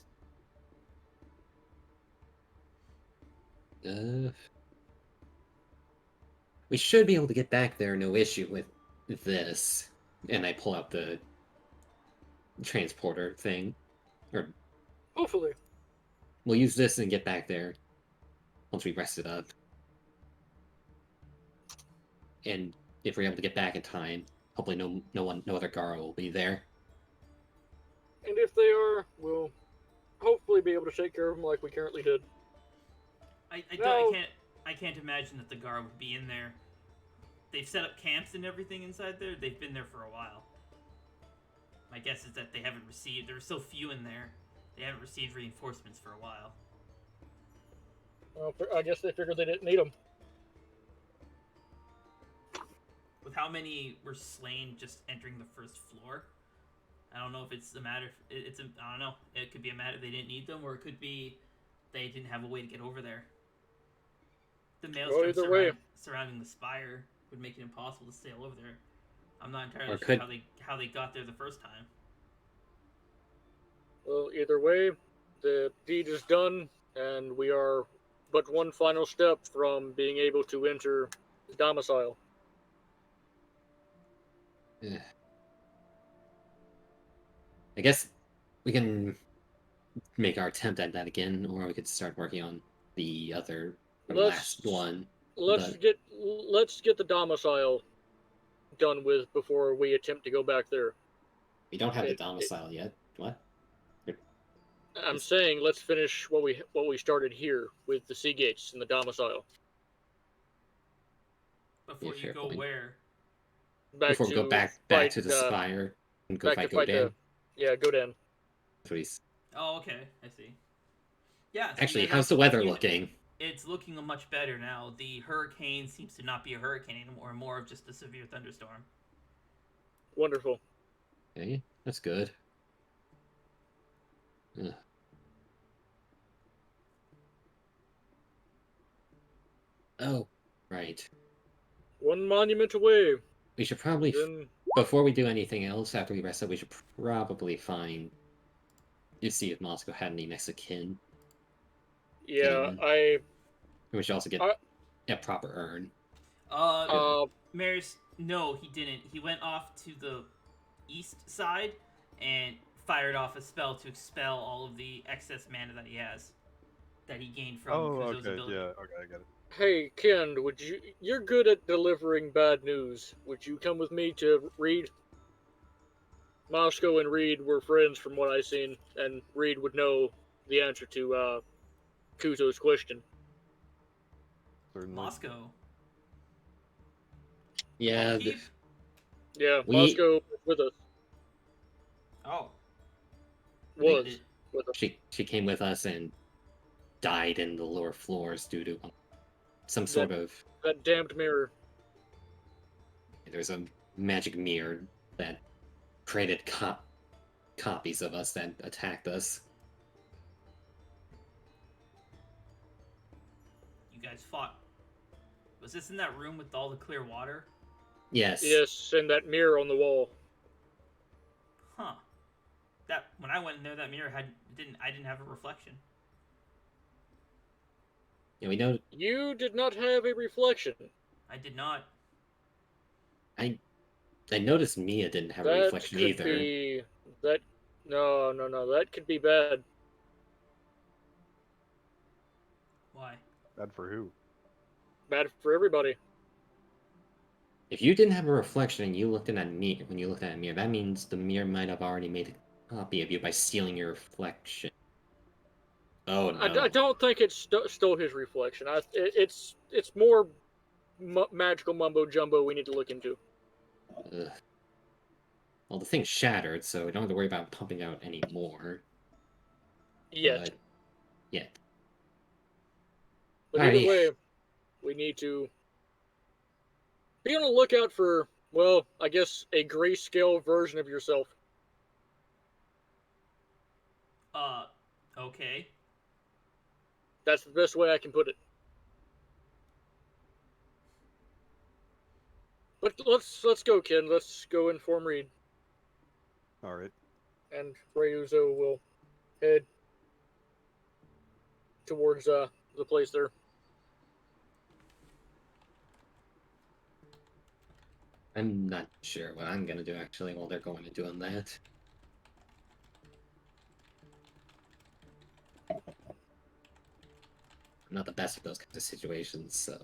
We should be able to get back there, no issue with this. And I pull out the transporter thing. Or Hopefully. we'll use this and get back there once we rest it up. And if we're able to get back in time, hopefully no other Garo will be there. And if they are, we'll hopefully be able to take care of them like we currently did. I can't imagine that the guard would be in there. They've set up camps and everything inside there. They've been there for a while. My guess is that they haven't received. There are so few in there. They haven't received reinforcements for a while. Well, I guess they figured they didn't need them. With how many were slain just entering the first floor, I don't know if it's a matter. I don't know. It could be a matter they didn't need them, or it could be they didn't have a way to get over there. The maelstrom either way. surrounding the spire would make it impossible to sail over there. I'm not entirely Or sure could- how they got there the first time. Well, either way, the deed is done, and we are but one final step from being able to enter the domicile. Ugh. I guess we can make our attempt at that again, or we could start working on the other Let's- last one. Let's But- get the domicile done with before we attempt to go back there. We don't have the It- domicile yet. What? I'm saying let's finish what we started here with the sea gates and the domicile. Before you fair go point. where? Before we go back fight, to the spire and go back fight to fight Godan. Yeah, Godan. That's what he's... Oh, okay, I see. Yeah. So Actually, then how's the weather you- looking? It's looking much better now. The hurricane seems to not be a hurricane anymore, more of just a severe thunderstorm. Wonderful. Okay, that's good. Ugh. Oh, right. One monument away. We should probably, Then before we do anything else, after we rest up, we should probably find, to see if Moscow had any next of kin. yeah, And we should also get I- a proper urn. Maris, no, he didn't. He went off to the east side and fired off a spell to expel all of the excess mana that he has, that he gained from Oh, Kuzo's okay, ability. yeah, okay, I get it. hey Ken, you're good at delivering bad news. Would you come with me to Reed? Moscow and Reed were friends from what I've seen, and Reed would know the answer to Kuzo's question. Certainly. Moscow. Yeah, Keep- Yeah, We- Moscow was with us. Oh. Was with us. she came with us and died in the lower floors due to some sort of... That damned mirror. There's a magic mirror that created copies of us that attacked us. You guys fought. Was this in that room with all the clear water? Yes. Yes, and that mirror on the wall. Huh. That when I went in there, that mirror I didn't have a reflection. Yeah, we know. You did not have a reflection. I did not. I noticed Mia didn't have a That reflection could either. be that. No, that could be bad. Why? Bad for who? Bad for everybody. If you didn't have a reflection and you looked in that mirror, when you looked at a mirror, that means the mirror might have already made a copy of you by stealing your reflection. Oh no. I don't think it stole his reflection. It's more magical mumbo jumbo we need to look into. Ugh. Well, the thing's shattered, so we don't have to worry about pumping out any more. Yet. But yet. But either Alrighty. way, we need to be on the lookout for, well, I guess a grayscale version of yourself. Okay. That's the best way I can put it. But let's go, Ken. Let's go inform Reed, Alright. and Ryuzo will head towards the place there. I'm not sure what I'm gonna do actually while they're going and doing that. I'm not the best at those kinds of situations, so.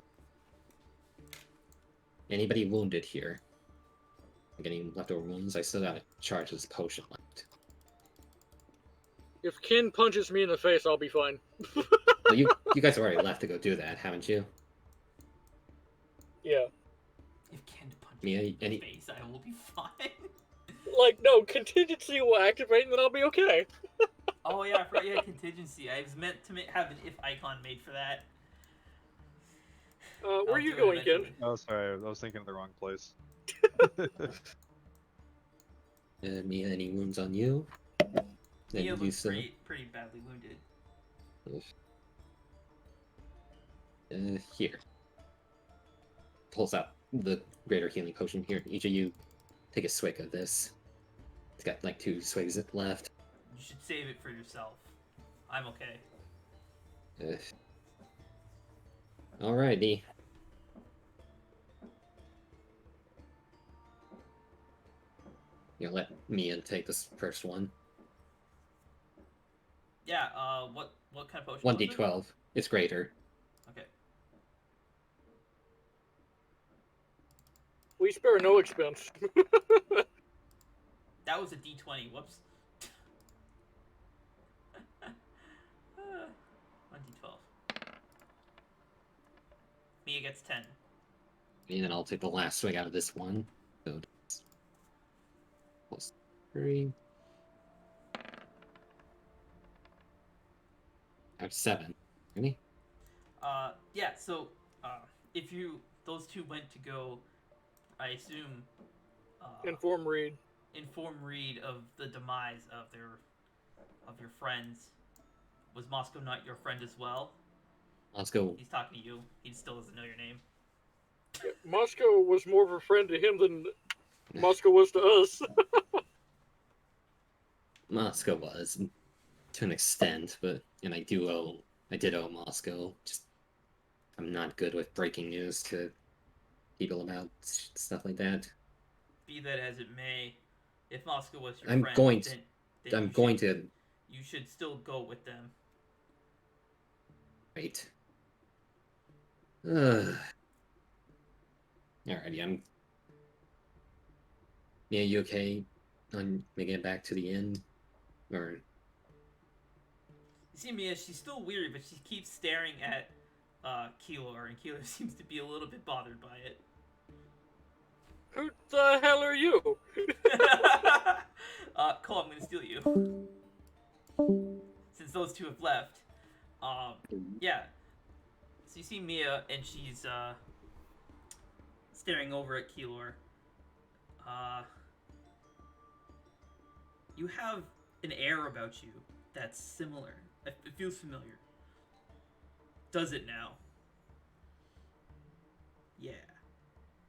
Anybody wounded here? I'm getting leftover wounds. I still got a charge this potion left. If Ken punches me in the face, I'll be fine. Well, you guys have already left to go do that, haven't you? Yeah. If Ken punches Me, me in any- the face, I will be fine. Like, no, contingency will activate and then I'll be okay. Oh yeah, I forgot you had contingency. I was meant to have an if icon made for that. Where I'll are you do it going, Ken? eventually. Oh, sorry, I was thinking of the wrong place. Mia, any wounds on you? Then Mia you looks so. pretty badly wounded. Here. Pulls out the greater healing potion. Here, each of you take a swig of this. It's got like 2 swigs left. You should save it for yourself. I'm okay. Alrighty. You'll let Mia take this first one. Yeah. What kind of potion? was it? 1d12. It's greater. Okay. We spare no expense. That was a D20. Whoops. 1d12. Mia gets 10. And then I'll take the last swig out of this one. So it's plus 3. I have 7. Ready? Yeah. So, if those two went to go, I assume, Inform Reed. inform Reed of the demise of your friends. Was Moscow not your friend as well? Let's go. He's talking to you. He still doesn't know your name. Moscow was more of a friend to him than Moscow was to us. Moscow was, to an extent, and I did owe Moscow. Just, I'm not good with breaking news to people about stuff like that. Be that as it may, if Moscow was your I'm friend, going to- then I'm you going should, to. You should still go with them. Wait. Alrighty, Yeah, you okay on making it back to the inn? Or. You see Mia, she's still weary, but she keeps staring at Keeler, and Keeler seems to be a little bit bothered by it. Who the hell are you? Cole, I'm gonna steal you. Since those two have left. Yeah. So you see Mia, and she's staring over at Keylor. You have an air about you that's similar. It feels familiar. Does it now? Yeah.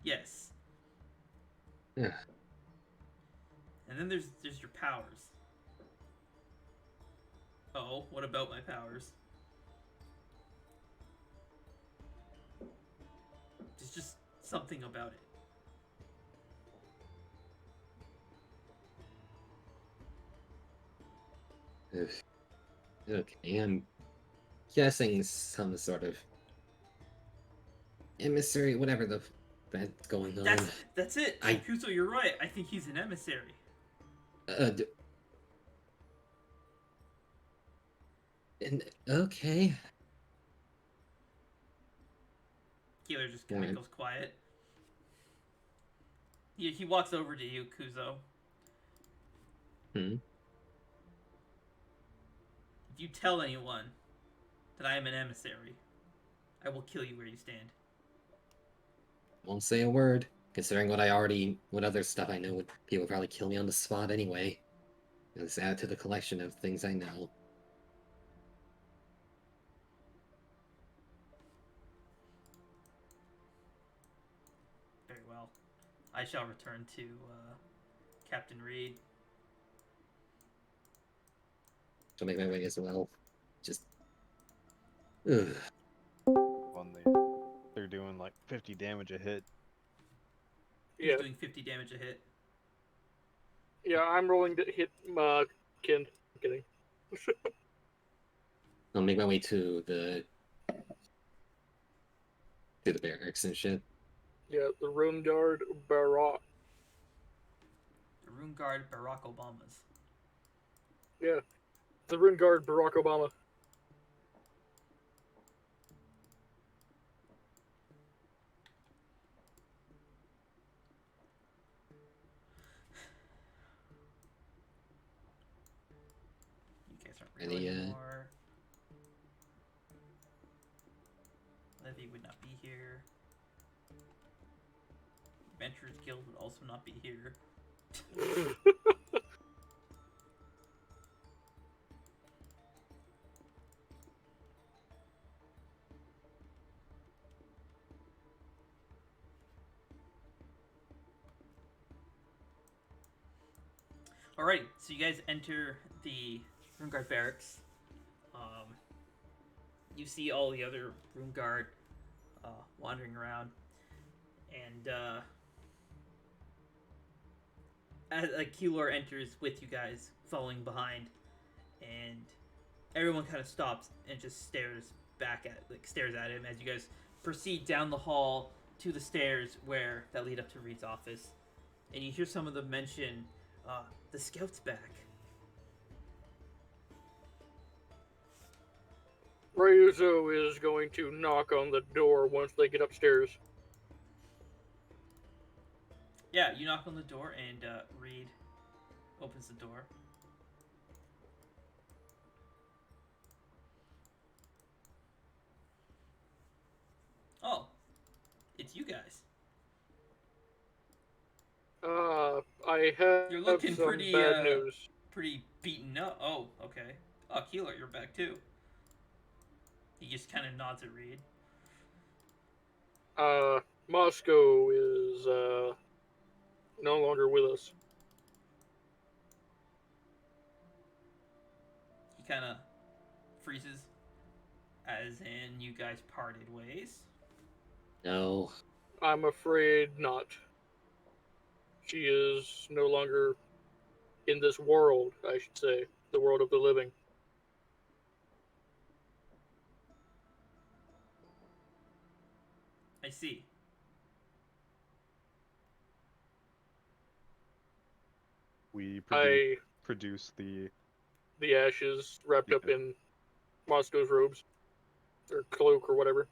Yes. Yeah. And then there's your powers. Oh, what about my powers? There's just something about it. Okay, I'm guessing some sort of emissary, whatever that's going on. That's it. Kuso, you're right. I think he's an emissary. Okay. Keeler just kind of goes quiet. He walks over to you, Kuzo. If you tell anyone that I am an emissary, I will kill you where you stand. Won't say a word. Considering what other stuff I know, people would probably kill me on the spot anyway. Let's add to the collection of things I know. Very well. I shall return to Captain Reed. I'll make my way as well. Just. Ugh. When they're doing like 50 damage a hit. He's doing 50 damage a hit. Yeah, I'm rolling to hit Kin. I'm kidding. I'll make my way to the barracks and shit. Yeah, the Rune Guard Barack. The Rune Guard Barack Obama's. Yeah, the Rune Guard Barack Obama. You guys aren't real Any, anymore. Levy would not be here. Adventurers Guild would also not be here. Alright, so you guys enter the Roomguard barracks. You see all the other Roomguard wandering around, and as Keylor enters with you guys, following behind, and everyone kind of stops and just stares at him as you guys proceed down the hall to the stairs that lead up to Reed's office, and you hear some of them mention, the scout's back. Ryuzo is going to knock on the door once they get upstairs. Yeah, you knock on the door, and Reed opens the door. Oh, it's you guys. I have You're looking some pretty bad news. pretty beaten up. Oh, okay. Oh, Keeler, you're back too. He just kind of nods at Reed. Moscow is, no longer with us. He kind of freezes, as in you guys parted ways. No. I'm afraid not. She is no longer in this world, I should say. The world of the living. I see. We I produce the the ashes wrapped up in Moscow's robes. Or cloak or whatever.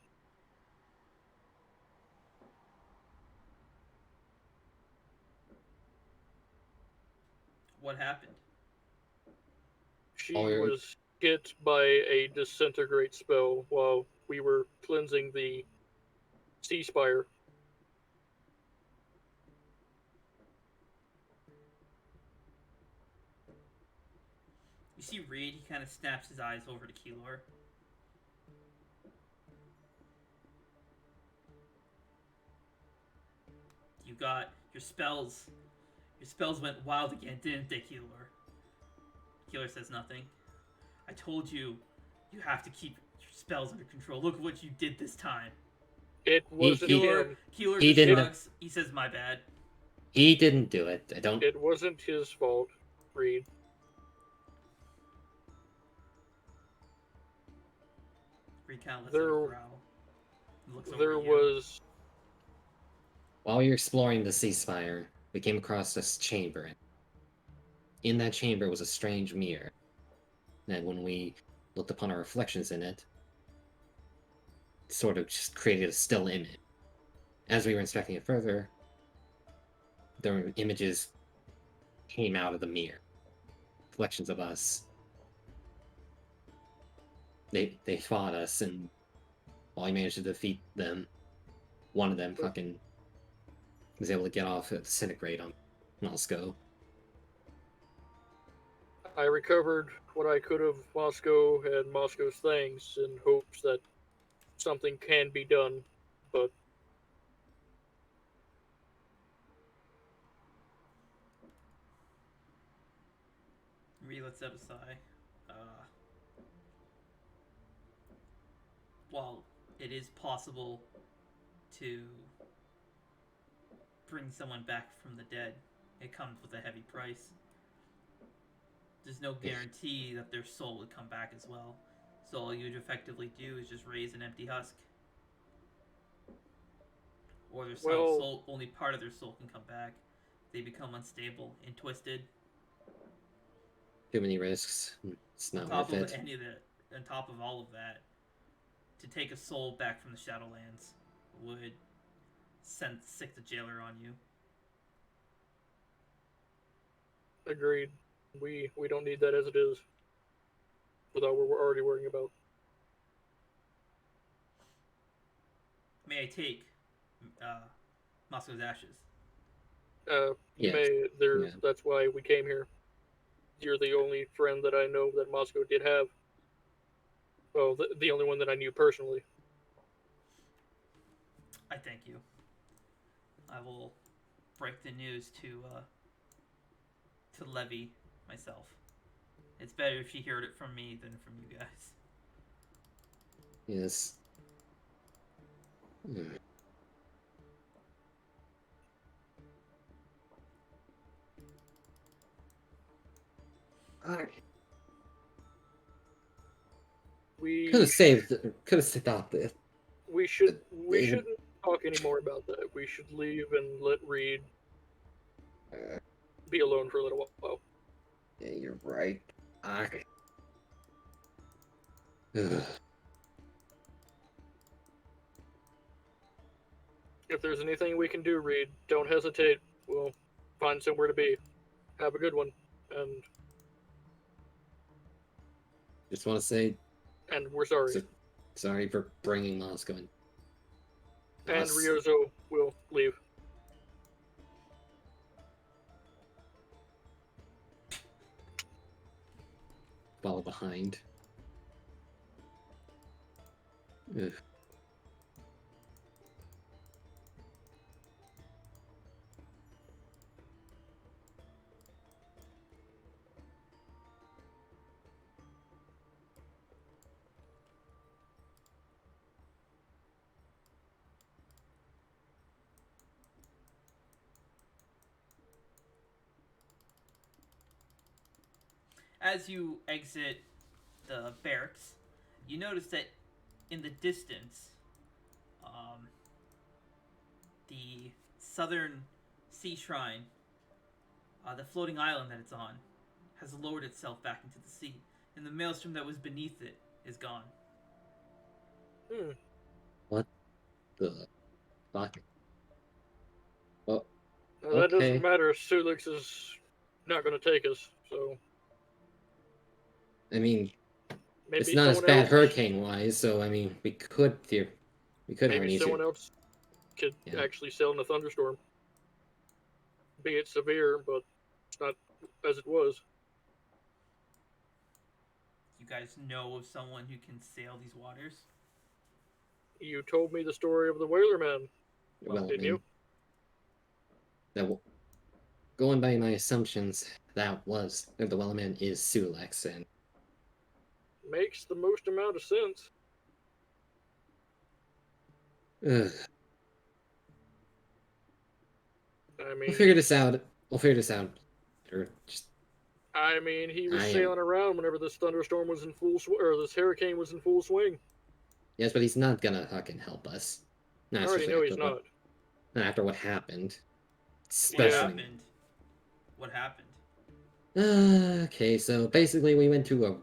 What happened? She Oh, was hit by a disintegrate spell while we were cleansing the sea spire. You see Reed, he kind of snaps his eyes over to Keylor. You got your spells. Your spells went wild again, didn't they, Keylor? Keylor says nothing. I told you, you have to keep your spells under control. Look what you did this time. It wasn't him. Keylor He just didn't- shrugs. He says, my bad. He didn't do it. I don't. It wasn't his fault, Reed. Reed kind of lets There- out a growl. He looks over There at you. was While we were exploring the sea spire, we came across this chamber. In that chamber was a strange mirror. And when we looked upon our reflections in it, sort of just created a still image. As we were inspecting it further, the images came out of the mirror. Reflections of us. They fought us, and while I managed to defeat them, one of them fucking was able to get off a disintegrate on Moscow. I recovered what I could of Moscow and Moscow's things in hopes that something can be done, but Reed lets out a sigh. While it is possible to bring someone back from the dead, it comes with a heavy price. There's no guarantee that their soul would come back as well. So all you'd effectively do is just raise an empty husk. Or their soul, only part of their soul can come back. They become unstable and twisted. Too many risks. It's not On top worth of it. any of that, on top of all of that, to take a soul back from the Shadowlands would sick the jailer on you. agreed. We don't need that as it is. Without what we're already worrying about. May I take Moscow's ashes? Yes. Yeah. That's why we came here. You're the only friend that I know that Moscow did have. Well, the only one that I knew personally. I thank you. I will break the news to to Levy myself. It's better if she heard it from me than from you guys. Yes. I We could have saved. Could have stopped it. we should we David. shouldn't talk anymore about that. We should leave and let Reed Uh, be alone for a little while. yeah, you're right. I. Ugh. If there's anything we can do, Reed, don't hesitate. We'll find somewhere to be. Have a good one, and Just want to say we're sorry. so- sorry for bringing Moscow in. And Us Ryozo will leave. fall behind. Ugh. As you exit the barracks, you notice that in the distance, the southern sea shrine, the floating island that it's on, has lowered itself back into the sea, and the maelstrom that was beneath it is gone. What the fuck? Oh, That Okay. doesn't matter. Celix is not going to take us, so I mean, maybe it's not as someone bad else. hurricane-wise, so I mean, we could have an Maybe easier. someone else could Yeah. actually sail in a thunderstorm. Be it severe, but it's not as it was. You guys know of someone who can sail these waters? You told me the story of the Whaler Man, Well, didn't you? Going by my assumptions, that the Wellerman is Celix, and Makes the most amount of sense. ugh, I we'll mean, figure this out. We'll figure this out. Or just he was I am- sailing around whenever this thunderstorm was in or this hurricane was in full swing. yes, but he's not gonna fucking help us. I Not already especially know after he's what, not. not after what happened. What Especially. happened? What happened? Okay, so basically we went to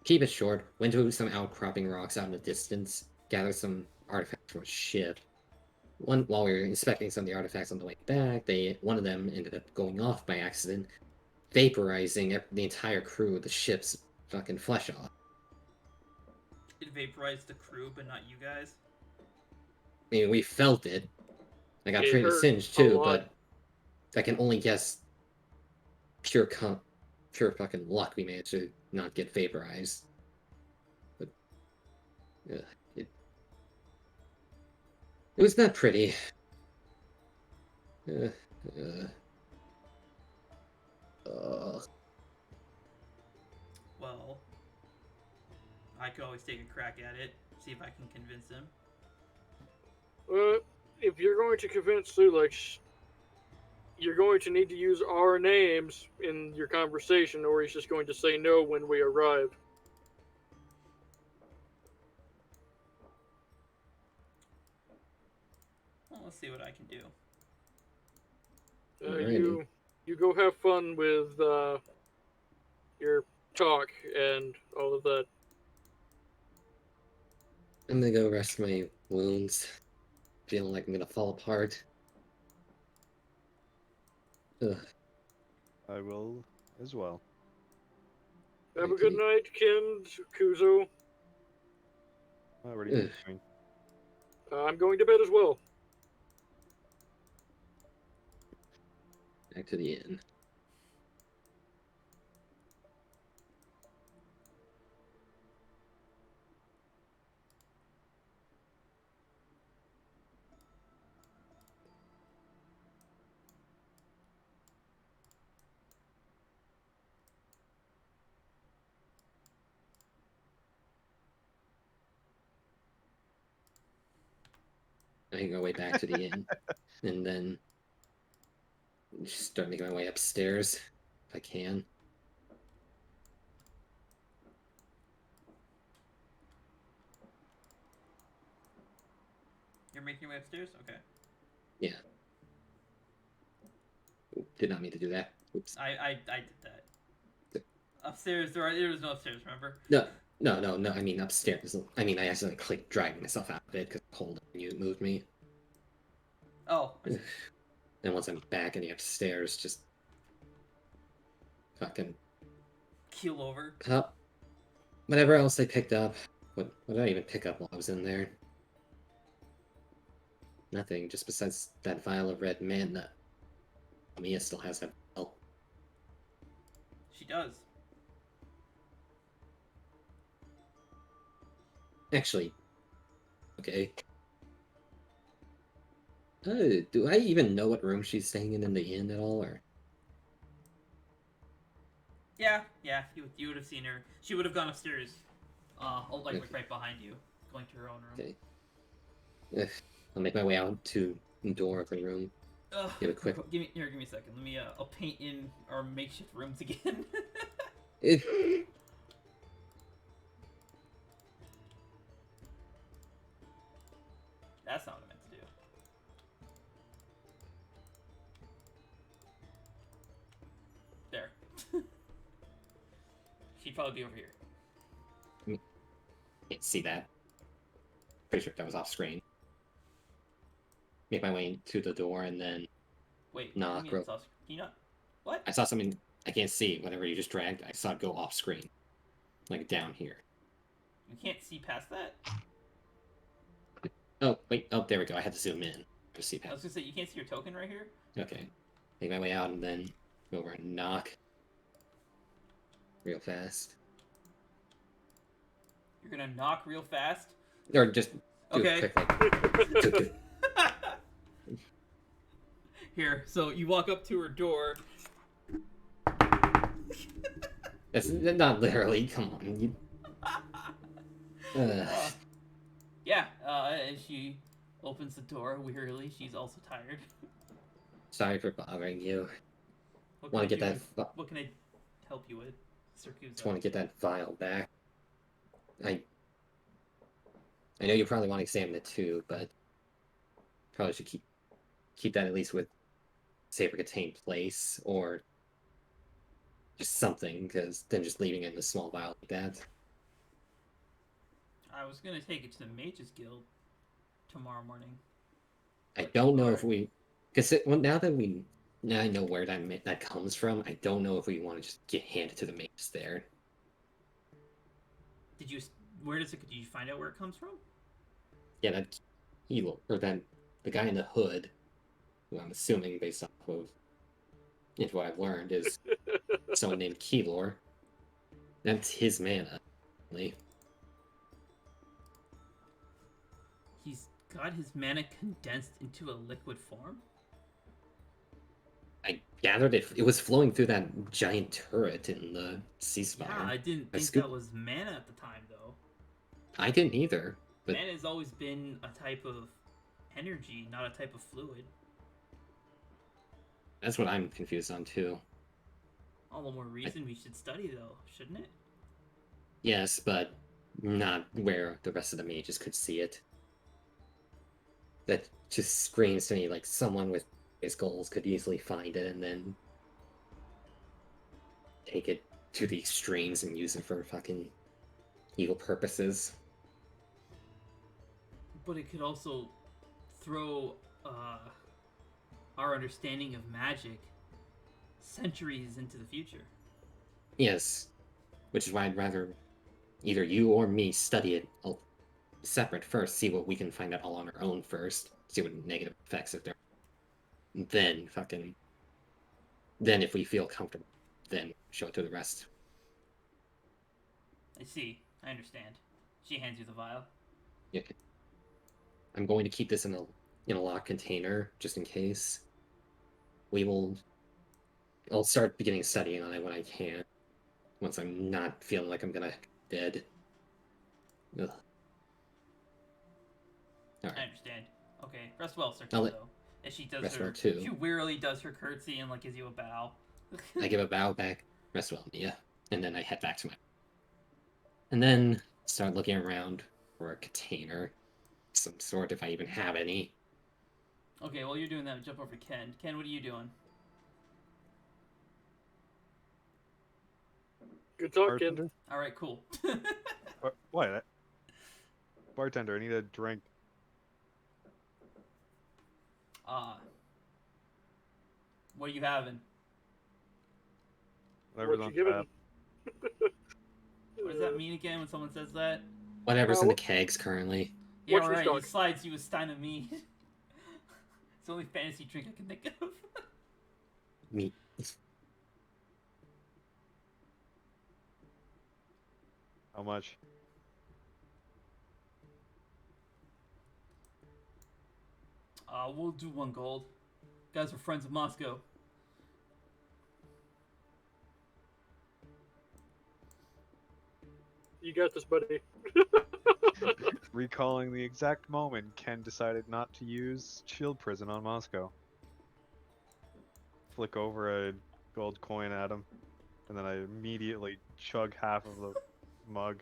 keep it short, went to some outcropping rocks out in the distance, gathered some artifacts from a ship. While we were inspecting some of the artifacts on the way back, one of them ended up going off by accident, vaporizing the entire crew of the ship's fucking flesh off. It vaporized the crew, but not you guys? I mean, we felt it. I got It pretty hurt singed a too, lot. but I can only guess pure fucking luck we managed to not get vaporized. But it was not pretty. Uh, Well, I could always take a crack at it, see if I can convince him. If you're going to convince Celix, you're going to need to use our names in your conversation, or he's just going to say no when we arrive. Well, let's see what I can do. Alrighty. You go have fun with your talk and all of that. I'm gonna go rest my wounds. Feeling like I'm gonna fall apart. Ugh. I will as well. Have a Thank good you. night, Ken, Kuzo. What are you doing? I'm going to bed as well. Back to the inn. making my way back to the inn, and then just start making my way upstairs if I can. You're making your way upstairs? Okay. Yeah. Oop, did not mean to do that. Oops. I did that. Upstairs, there was no upstairs, remember? No. I mean upstairs. I mean, I accidentally clicked dragging myself out of it because hold on, you moved me. Oh. I see. And once I'm back in the upstairs, just fucking Keel over. up whatever else I picked up. What did I even pick up while I was in there? Nothing, just besides that vial of red mana. Mia still has that vial. She does. Actually, okay. Do I even know what room she's staying in the inn at all, or? Yeah, you would have seen her. She would have gone upstairs, like Okay. right behind you, going to her own room. Okay. I'll make my way out to the door of the room. Give it quick. Give me a second. Let me. I'll paint in our makeshift rooms again. That's not what I meant to do. There. She'd probably be over here. Can't see that. Pretty sure that was off screen. Make my way to the door and then Wait. knock. What do you mean it's off- Can you not? What? I saw something I can't see. Whatever you just dragged, I saw it go off screen, like down here. You can't see past that? Oh wait. Oh, there we go. I had to zoom in to see I was past. gonna say, you can't see your token right here? Okay. Make my way out and then go over and knock. Real fast. You're gonna knock real fast? Or just do Okay. a quick like. Here, so you walk up to her door. That's not literally. Come on. You... Yeah, and she opens the door wearily. She's also tired. Sorry for bothering you. What Want to can I get do? that? What can I help you with? Sir Just want to get that vial back. I know you probably want to examine it too, but probably should keep that at least with safer contained place or just something, because then just leaving it in a small vial like that. I was gonna take it to the Mages Guild tomorrow morning. I don't know if we, because now I know where that comes from. I don't know if we want to just get handed to the mages there. Did you find out where it comes from? Yeah, that Hilo, or that the guy in the hood, who I'm assuming based off of what I've learned is someone named Keylor. That's his mana. Really. He's got his mana condensed into a liquid form? I gathered it was flowing through that giant turret in the sea spire. Yeah, I didn't think scooped- that was mana at the time, though. I didn't either, but Mana has always been a type of energy, not a type of fluid. that's what I'm confused on too. All the more reason we should study, though, shouldn't it? Yes, but not where the rest of the mages could see it. That just screams to me like someone with his goals could easily find it and then take it to the extremes and use it for fucking evil purposes. But it could also throw our understanding of magic centuries into the future. Yes, which is why I'd rather either you or me study it all separate first, see what we can find out all on our own first, see what negative effects if there. Then if we feel comfortable, then show it to the rest. I see. I understand. She hands you the vial. Yeah. I'm going to keep this in a locked container just in case. I'll start beginning studying on it when I can. Once I'm not feeling like I'm gonna dead. Ugh. I Alright. understand. Okay, rest well, Sir I'll let- Kuzo. As she does Rest her, well, too. she wearily does her curtsy and like gives you a bow. I give a bow back. Rest well, Mia. And then I head back to my. And then start looking around for a container, some sort, if I even have any. Okay, while you're doing that, jump over to Ken. Ken, what are you doing? Good talk, kid. Bartender? All right, cool. What? Bartender, I need a drink. What are you having? Whatever's What on you giving? tap. What does that mean again when someone says that? Whatever's in the what- kegs currently. Yeah, What's this right. He dog? slides you a stein of meat. It's the only fantasy drink I can think of. Me. How much? We'll do 1 gold. Guys, we're friends of Moscow. You got this, buddy. Recalling the exact moment Ken decided not to use Shield Prison on Moscow. Flick over a gold coin at him, and then I immediately chug half of the mug.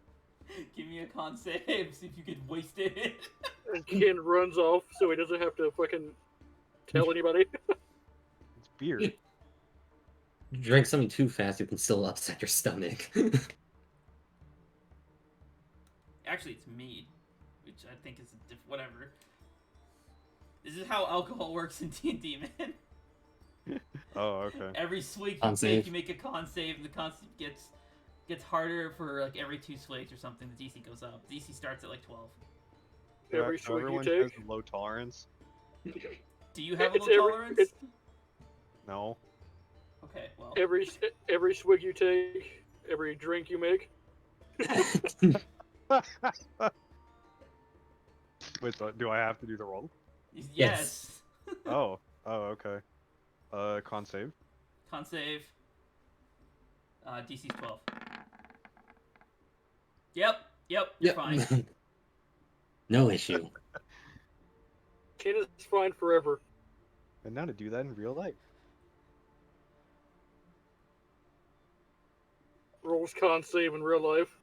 Give me a con save, see if you could waste it. And Ken runs off so he doesn't have to fucking tell anybody. It's beer. You drink something too fast, you can still upset your stomach. Actually, it's mead, which I think is a whatever. This is how alcohol works in D&D, man. Oh, okay. Every swig you Con take, save. you make a con save, and the con save gets harder for like every 2 swigs or something. The DC goes up. DC starts at like 12. Every So swig you everyone take. has a low tolerance? Do you have a It's low every- tolerance? it's- No. Okay, well. Every swig you take, every drink you make. Wait, so do I have to do the roll? Yes. Oh. Oh, okay. Con save. Con save. DC's 12. Yep, you're Yep. fine. No issue. Ken is fine forever. And now to do that in real life. Rolls con save in real life.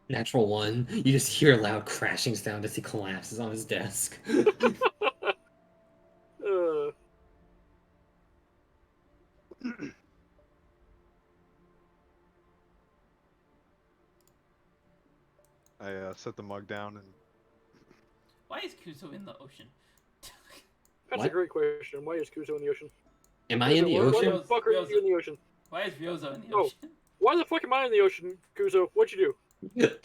Natural 1. You just hear a loud crashing sound as he collapses on his desk. I set the mug down and Why is Kuzo in the ocean? That's a What? great question. Why is Kuzo in the ocean? Am I in the Why ocean? the fuck are you in the ocean? Why is Ryozo in the Oh. ocean? Why the fuck am I in the ocean, Kuzo? What'd you do?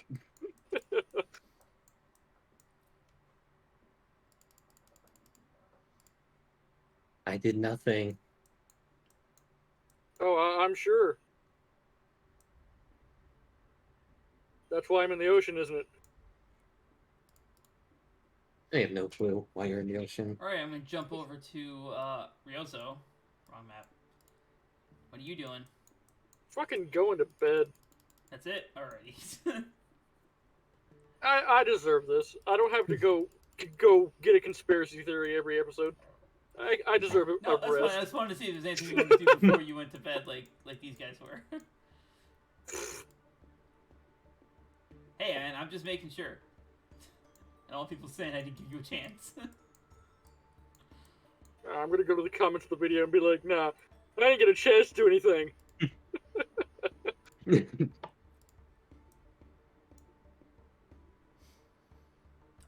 I did nothing. Oh, I'm sure. That's why I'm in the ocean, isn't it? I have no clue why you're in the ocean. Alright, I'm gonna jump over to Ryozo. Wrong map. What are you doing? Fucking going to bed. That's it? Alrighty. I deserve this. I don't have to go get a conspiracy theory every episode. I deserve No, a that's fine. I rest. just wanted to see if there's anything you wanted to do before you went to bed like these guys were. Hey man, I'm just making sure. I don't want people saying I didn't give you a chance. I'm gonna go to the comments of the video and be like, nah, I didn't get a chance to do anything.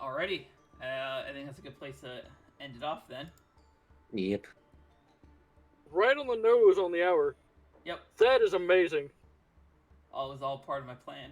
Alrighty. I think that's a good place to end it off then. Yep. Right on the nose on the hour. Yep. That is amazing. It was all part of my plan.